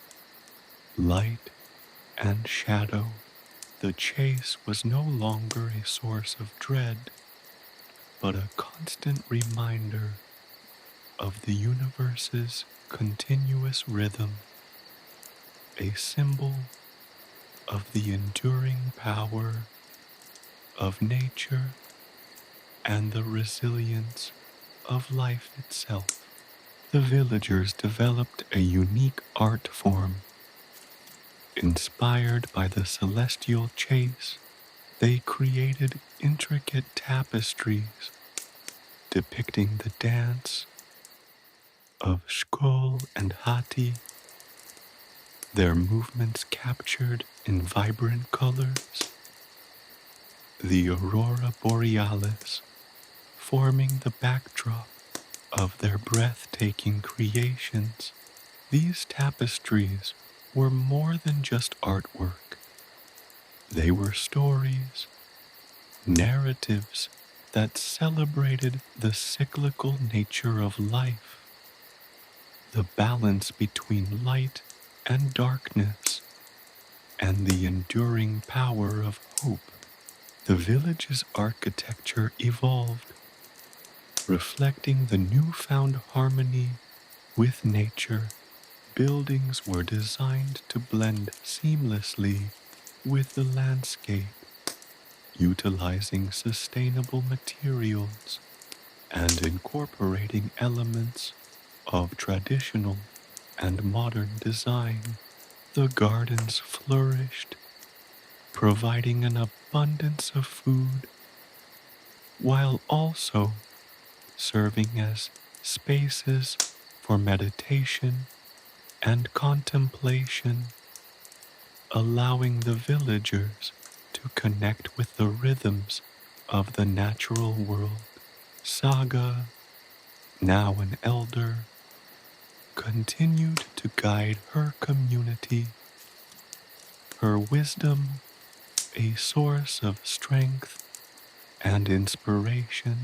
light and shadow. The chase was no longer a source of dread, but a constant reminder of the universe's continuous rhythm, a symbol of the enduring power of nature and the resilience of life itself. The villagers developed a unique art form. Inspired by the celestial chase, they created intricate tapestries depicting the dance of Sköll and Hati, their movements captured in vibrant colors. The aurora borealis forming the backdrop of their breathtaking creations. These tapestries were more than just artwork. They were stories, narratives that celebrated the cyclical nature of life, the balance between light and darkness, and the enduring power of hope. The village's architecture evolved, reflecting the newfound harmony with nature. Buildings were designed to blend seamlessly with the landscape, utilizing sustainable materials and incorporating elements of traditional and modern design. The gardens flourished, providing an abundance of food, while also serving as spaces for meditation and contemplation, allowing the villagers to connect with the rhythms of the natural world. Saga, now an elder, continued to guide her community, her wisdom a source of strength and inspiration.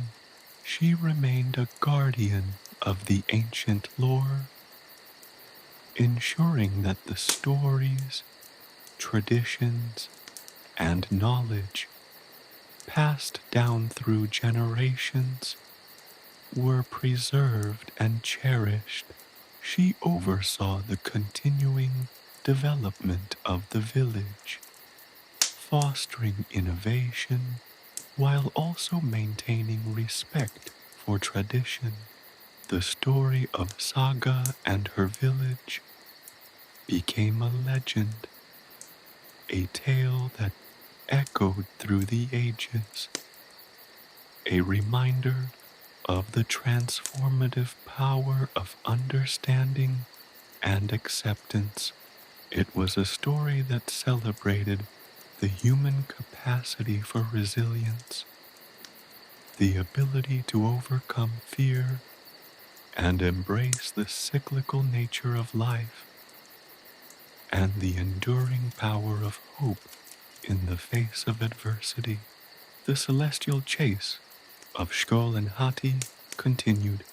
She remained a guardian of the ancient lore, ensuring that the stories, traditions, and knowledge passed down through generations were preserved and cherished. She oversaw the continuing development of the village, fostering innovation while also maintaining respect for tradition. The story of Saga and her village became a legend, a tale that echoed through the ages, a reminder of the transformative power of understanding and acceptance. It was a story that celebrated the human capacity for resilience, the ability to overcome fear and embrace the cyclical nature of life, and the enduring power of hope in the face of adversity. The celestial chase of Sköll and Hati continued,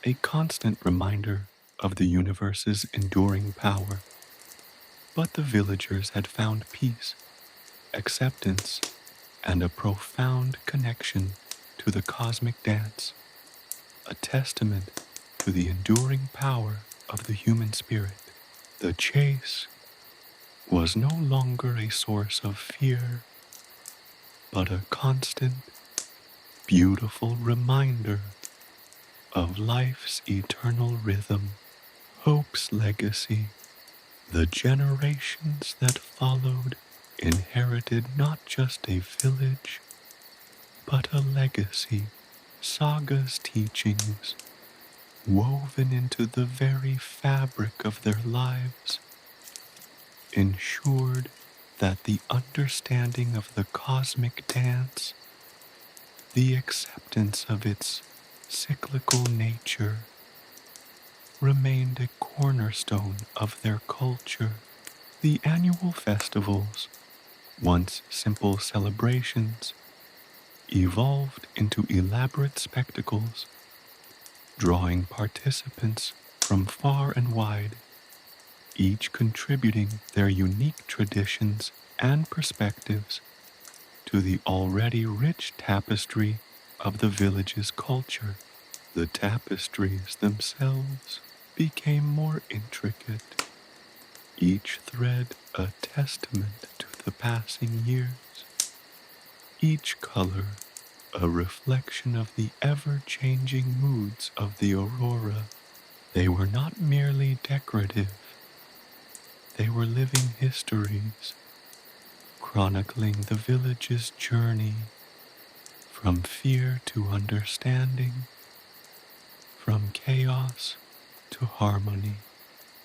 a constant reminder of the universe's enduring power. But the villagers had found peace, acceptance, and a profound connection to the cosmic dance, a testament to the enduring power of the human spirit. The chase was no longer a source of fear, but a constant, beautiful reminder of life's eternal rhythm, hope's legacy. The generations that followed inherited not just a village, but a legacy. Saga's teachings, woven into the very fabric of their lives, ensured that the understanding of the cosmic dance, the acceptance of its cyclical nature, remained a cornerstone of their culture. The annual festivals, once simple celebrations, evolved into elaborate spectacles, drawing participants from far and wide, each contributing their unique traditions and perspectives to the already rich tapestry of the village's culture. The tapestries themselves became more intricate, each thread a testament to the passing years, each color a reflection of the ever-changing moods of the aurora. They were not merely decorative, they were living histories, chronicling the village's journey from fear to understanding, from chaos to harmony.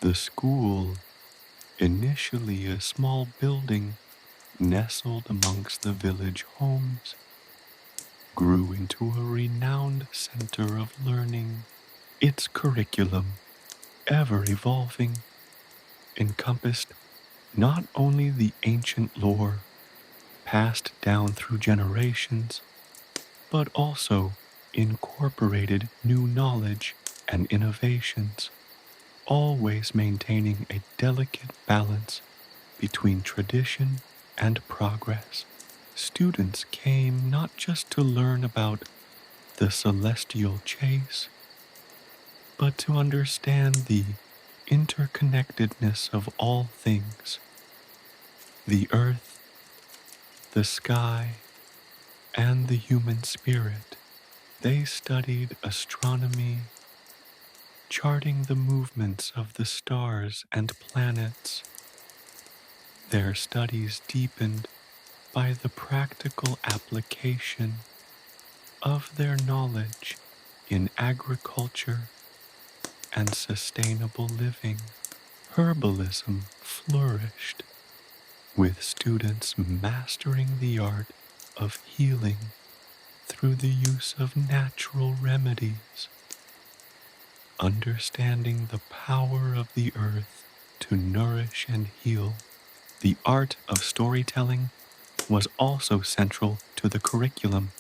The school, initially a small building nestled amongst the village homes, grew into a renowned center of learning. Its curriculum, ever evolving, encompassed not only the ancient lore passed down through generations, but also incorporated new knowledge and innovations, always maintaining a delicate balance between tradition and progress. Students came not just to learn about the celestial chase, but to understand the interconnectedness of all things, the earth, the sky, and the human spirit. They studied astronomy, charting the movements of the stars and planets. Their studies deepened by the practical application of their knowledge in agriculture and sustainable living. Herbalism flourished, with students mastering the art of healing through the use of natural remedies. understanding the power of the earth to nourish and heal. The art of storytelling was also central to the curriculum.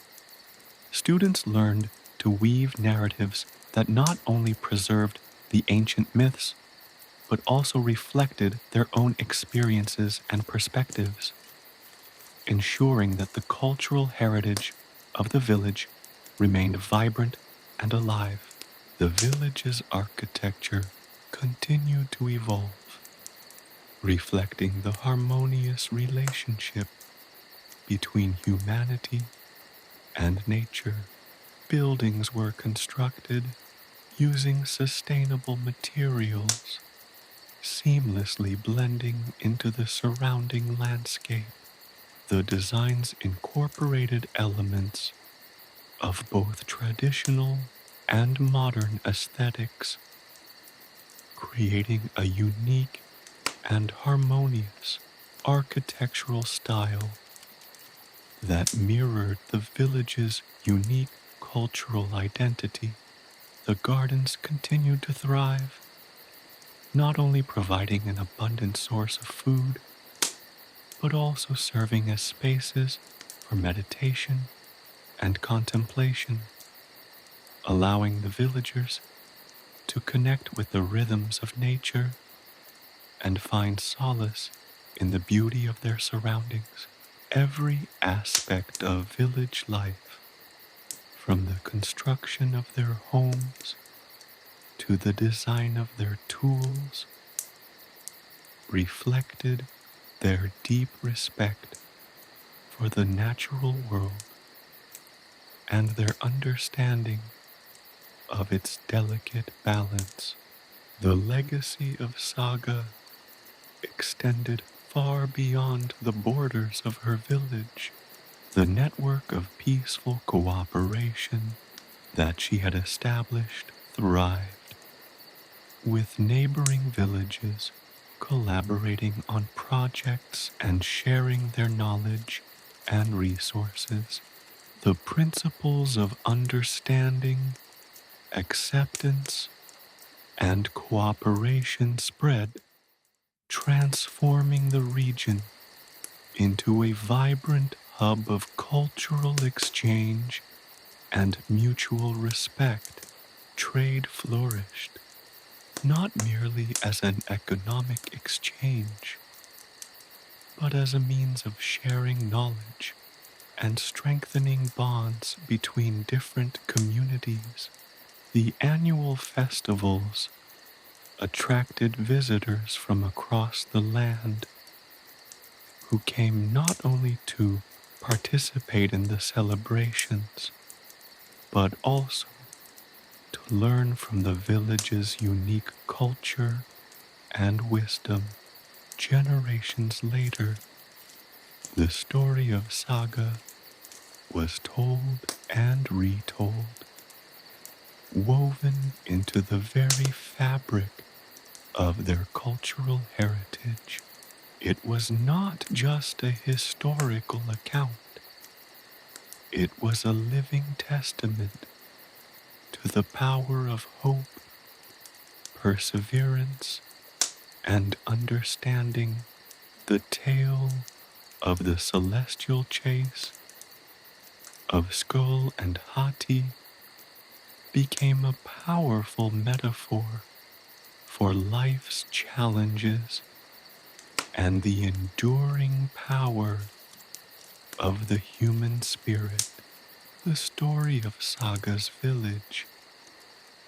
Students learned to weave narratives that not only preserved the ancient myths, but also reflected their own experiences and perspectives, ensuring that the cultural heritage of the village remained vibrant and alive. The village's architecture continued to evolve, reflecting the harmonious relationship between humanity and nature. Buildings were constructed using sustainable materials, seamlessly blending into the surrounding landscape. The designs incorporated elements of both traditional and modern aesthetics, creating a unique and harmonious architectural style that mirrored the village's unique cultural identity. The gardens continued to thrive, not only providing an abundant source of food, but also serving as spaces for meditation and contemplation, allowing the villagers to connect with the rhythms of nature and find solace in the beauty of their surroundings. Every aspect of village life, from the construction of their homes to the design of their tools, reflected their deep respect for the natural world and their understanding of its delicate balance. The legacy of Saga extended far beyond the borders of her village. The network of peaceful cooperation that she had established thrived, with neighboring villages collaborating on projects and sharing their knowledge and resources. The principles of understanding, acceptance, and cooperation spread, transforming the region into a vibrant hub of cultural exchange and mutual respect. Trade flourished, not merely as an economic exchange, but as a means of sharing knowledge and strengthening bonds between different communities. The annual festivals attracted visitors from across the land who came not only to participate in the celebrations, but also to learn from the village's unique culture and wisdom. Generations later, the story of Saga was told and retold, woven into the very fabric of their cultural heritage. It was not just a historical account. It was a living testament to the power of hope, perseverance, and understanding. The tale of the celestial chase of Sköll and Hati became a powerful metaphor for life's challenges and the enduring power of the human spirit. The story of Saga's village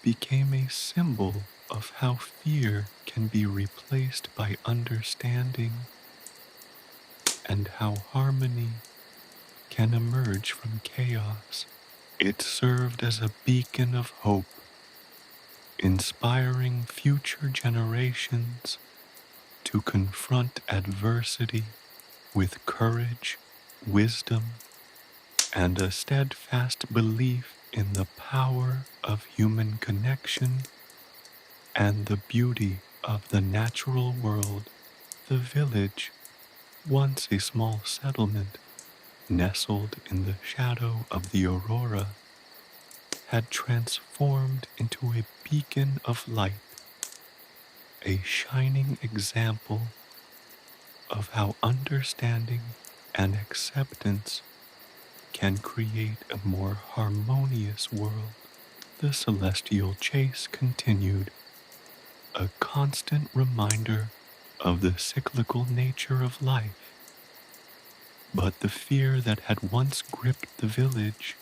became a symbol of how fear can be replaced by understanding and how harmony can emerge from chaos. It served as a beacon of hope, inspiring future generations to confront adversity with courage, wisdom, and a steadfast belief in the power of human connection and the beauty of the natural world. The village, once a small settlement nestled in the shadow of the aurora, had transformed into a beacon of light, a shining example of how understanding and acceptance can create a more harmonious world. The celestial chase continued, a constant reminder of the cyclical nature of life. But the fear that had once gripped the village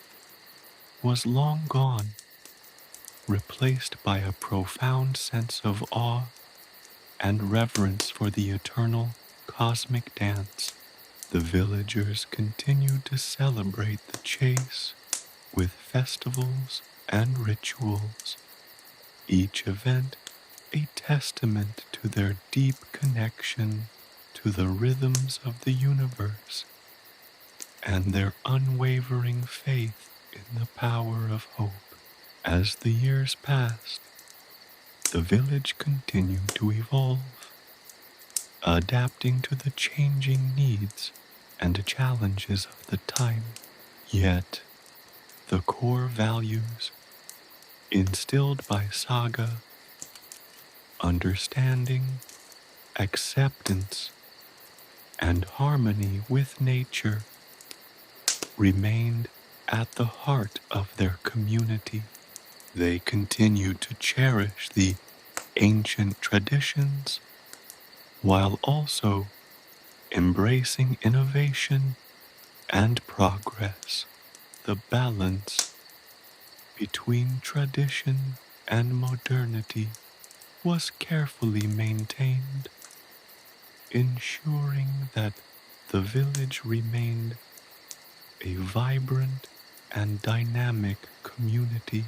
was long gone, replaced by a profound sense of awe and reverence for the eternal cosmic dance. The villagers continued to celebrate the chase with festivals and rituals, each event a testament to their deep connection to the rhythms of the universe and their unwavering faith in the power of hope. As the years passed, the village continued to evolve, adapting to the changing needs and challenges of the time. Yet, the core values instilled by Saga, understanding, acceptance, and harmony with nature, remained at the heart of their community. They continued to cherish the ancient traditions while also embracing innovation and progress. The balance between tradition and modernity was carefully maintained, ensuring that the village remained a vibrant and dynamic community,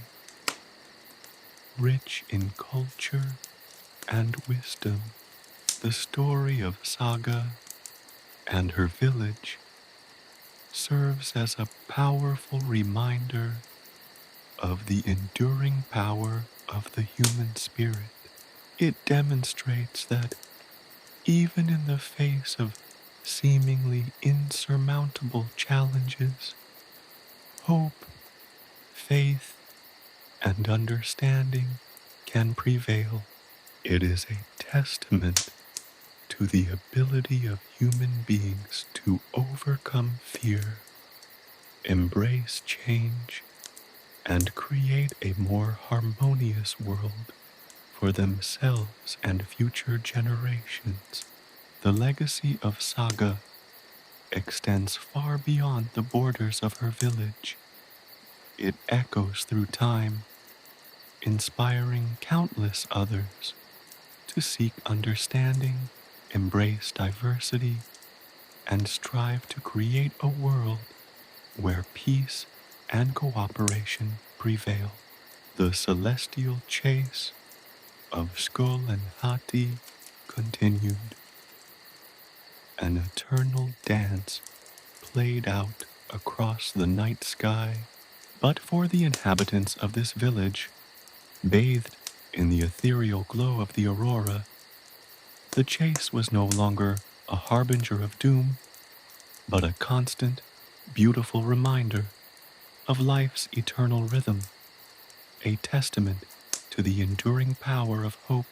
rich in culture and wisdom. The story of Saga and her village serves as a powerful reminder of the enduring power of the human spirit. It demonstrates that even in the face of seemingly insurmountable challenges, hope, faith, and understanding can prevail. It is a testament to the ability of human beings to overcome fear, embrace change, and create a more harmonious world for themselves and future generations. The legacy of Saga extends far beyond the borders of her village. It echoes through time, inspiring countless others to seek understanding, embrace diversity, and strive to create a world where peace and cooperation prevail. The celestial chase of Sköll and Hati continued. An eternal dance played out across the night sky. But for the inhabitants of this village, bathed in the ethereal glow of the aurora, the chase was no longer a harbinger of doom, but a constant, beautiful reminder of life's eternal rhythm, a testament to the enduring power of hope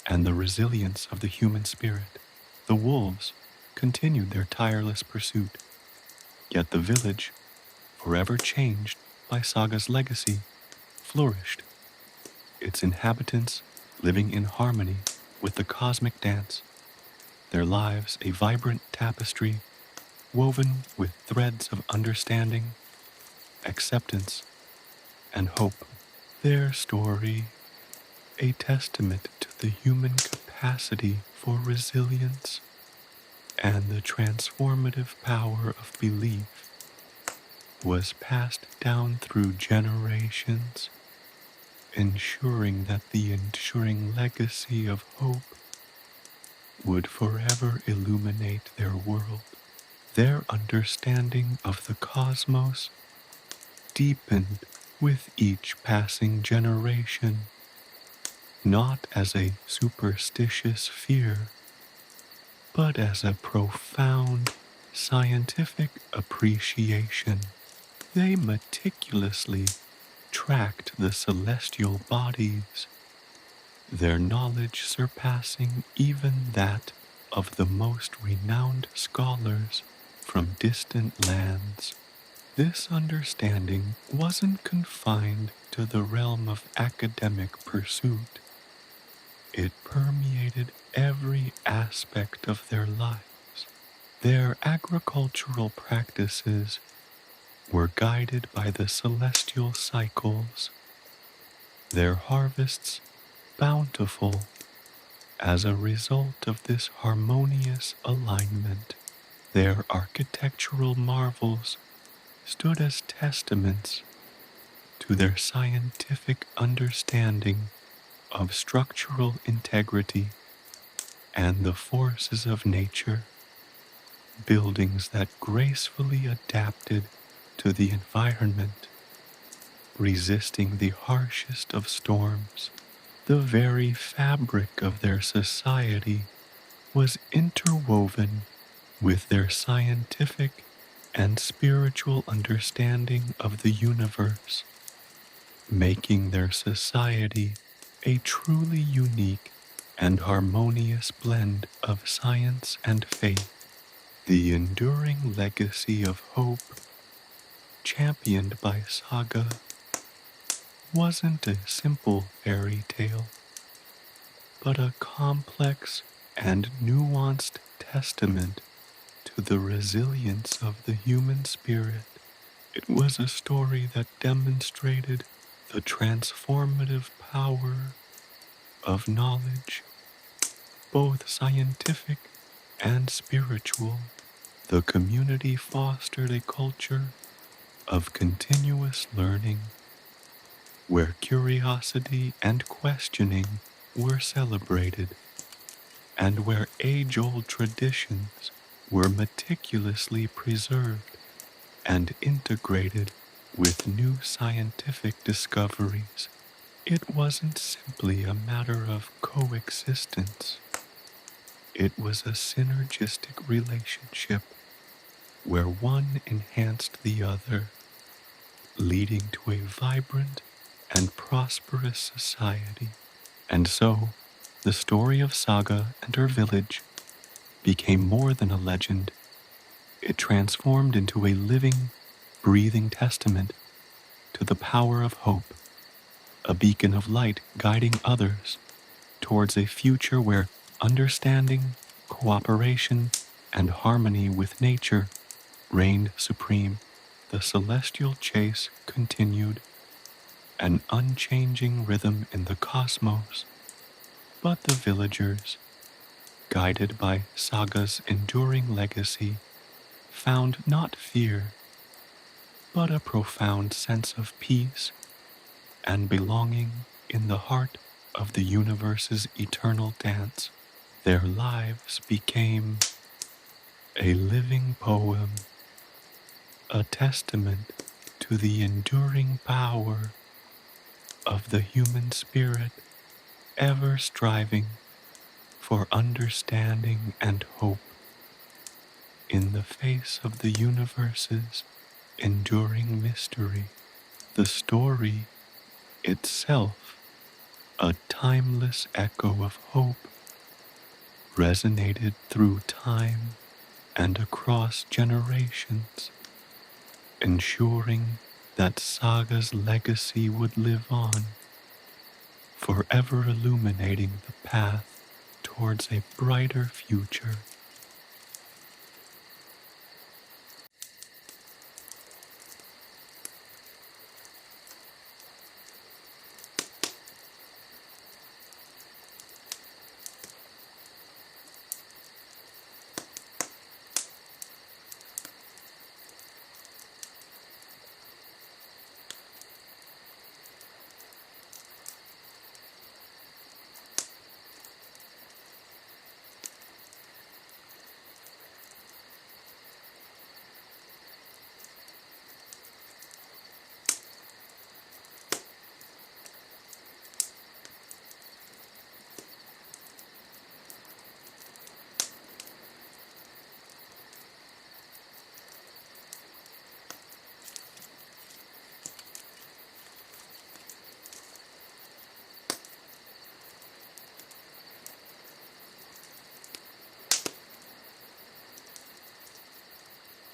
and the resilience of the human spirit. The wolves continued their tireless pursuit, yet the village, forever changed by Saga's legacy, flourished, its inhabitants living in harmony with the cosmic dance, their lives a vibrant tapestry woven with threads of understanding, acceptance, and hope. Their story, a testament to the human capacity for resilience and the transformative power of belief, was passed down through generations, ensuring that the enduring legacy of hope would forever illuminate their world. Their understanding of the cosmos deepened with each passing generation, not as a superstitious fear, but as a profound scientific appreciation. They meticulously tracked the celestial bodies, their knowledge surpassing even that of the most renowned scholars from distant lands. This understanding wasn't confined to the realm of academic pursuit. It permeated every aspect of their lives. Their agricultural practices were guided by the celestial cycles, their harvests bountiful as a result of this harmonious alignment. Their architectural marvels stood as testaments to their scientific understanding of structural integrity and the forces of nature, buildings that gracefully adapted to the environment, resisting the harshest of storms. The very fabric of their society was interwoven with their scientific and spiritual understanding of the universe, making their society a truly unique and harmonious blend of science and faith. The enduring legacy of hope, championed by Saga, wasn't a simple fairy tale, but a complex and nuanced testament to the resilience of the human spirit. It was a story that demonstrated the transformative power of knowledge, both scientific and spiritual. The community fostered a culture of continuous learning, where curiosity and questioning were celebrated, and where age-old traditions were meticulously preserved and integrated with new scientific discoveries. It wasn't simply a matter of coexistence. It was a synergistic relationship where one enhanced the other, leading to a vibrant and prosperous society. And so, the story of Saga and her village became more than a legend. It transformed into a living, breathing testament to the power of hope, a beacon of light guiding others towards a future where understanding, cooperation, and harmony with nature reigned supreme. The celestial chase continued, an unchanging rhythm in the cosmos, but the villagers, guided by Saga's enduring legacy, found not fear, but a profound sense of peace and belonging in the heart of the universe's eternal dance. Their lives became a living poem, a testament to the enduring power of the human spirit, ever striving for understanding and hope in the face of the universe's enduring mystery. The story itself, a timeless echo of hope, resonated through time and across generations, ensuring that Saga's legacy would live on, forever illuminating the path towards a brighter future.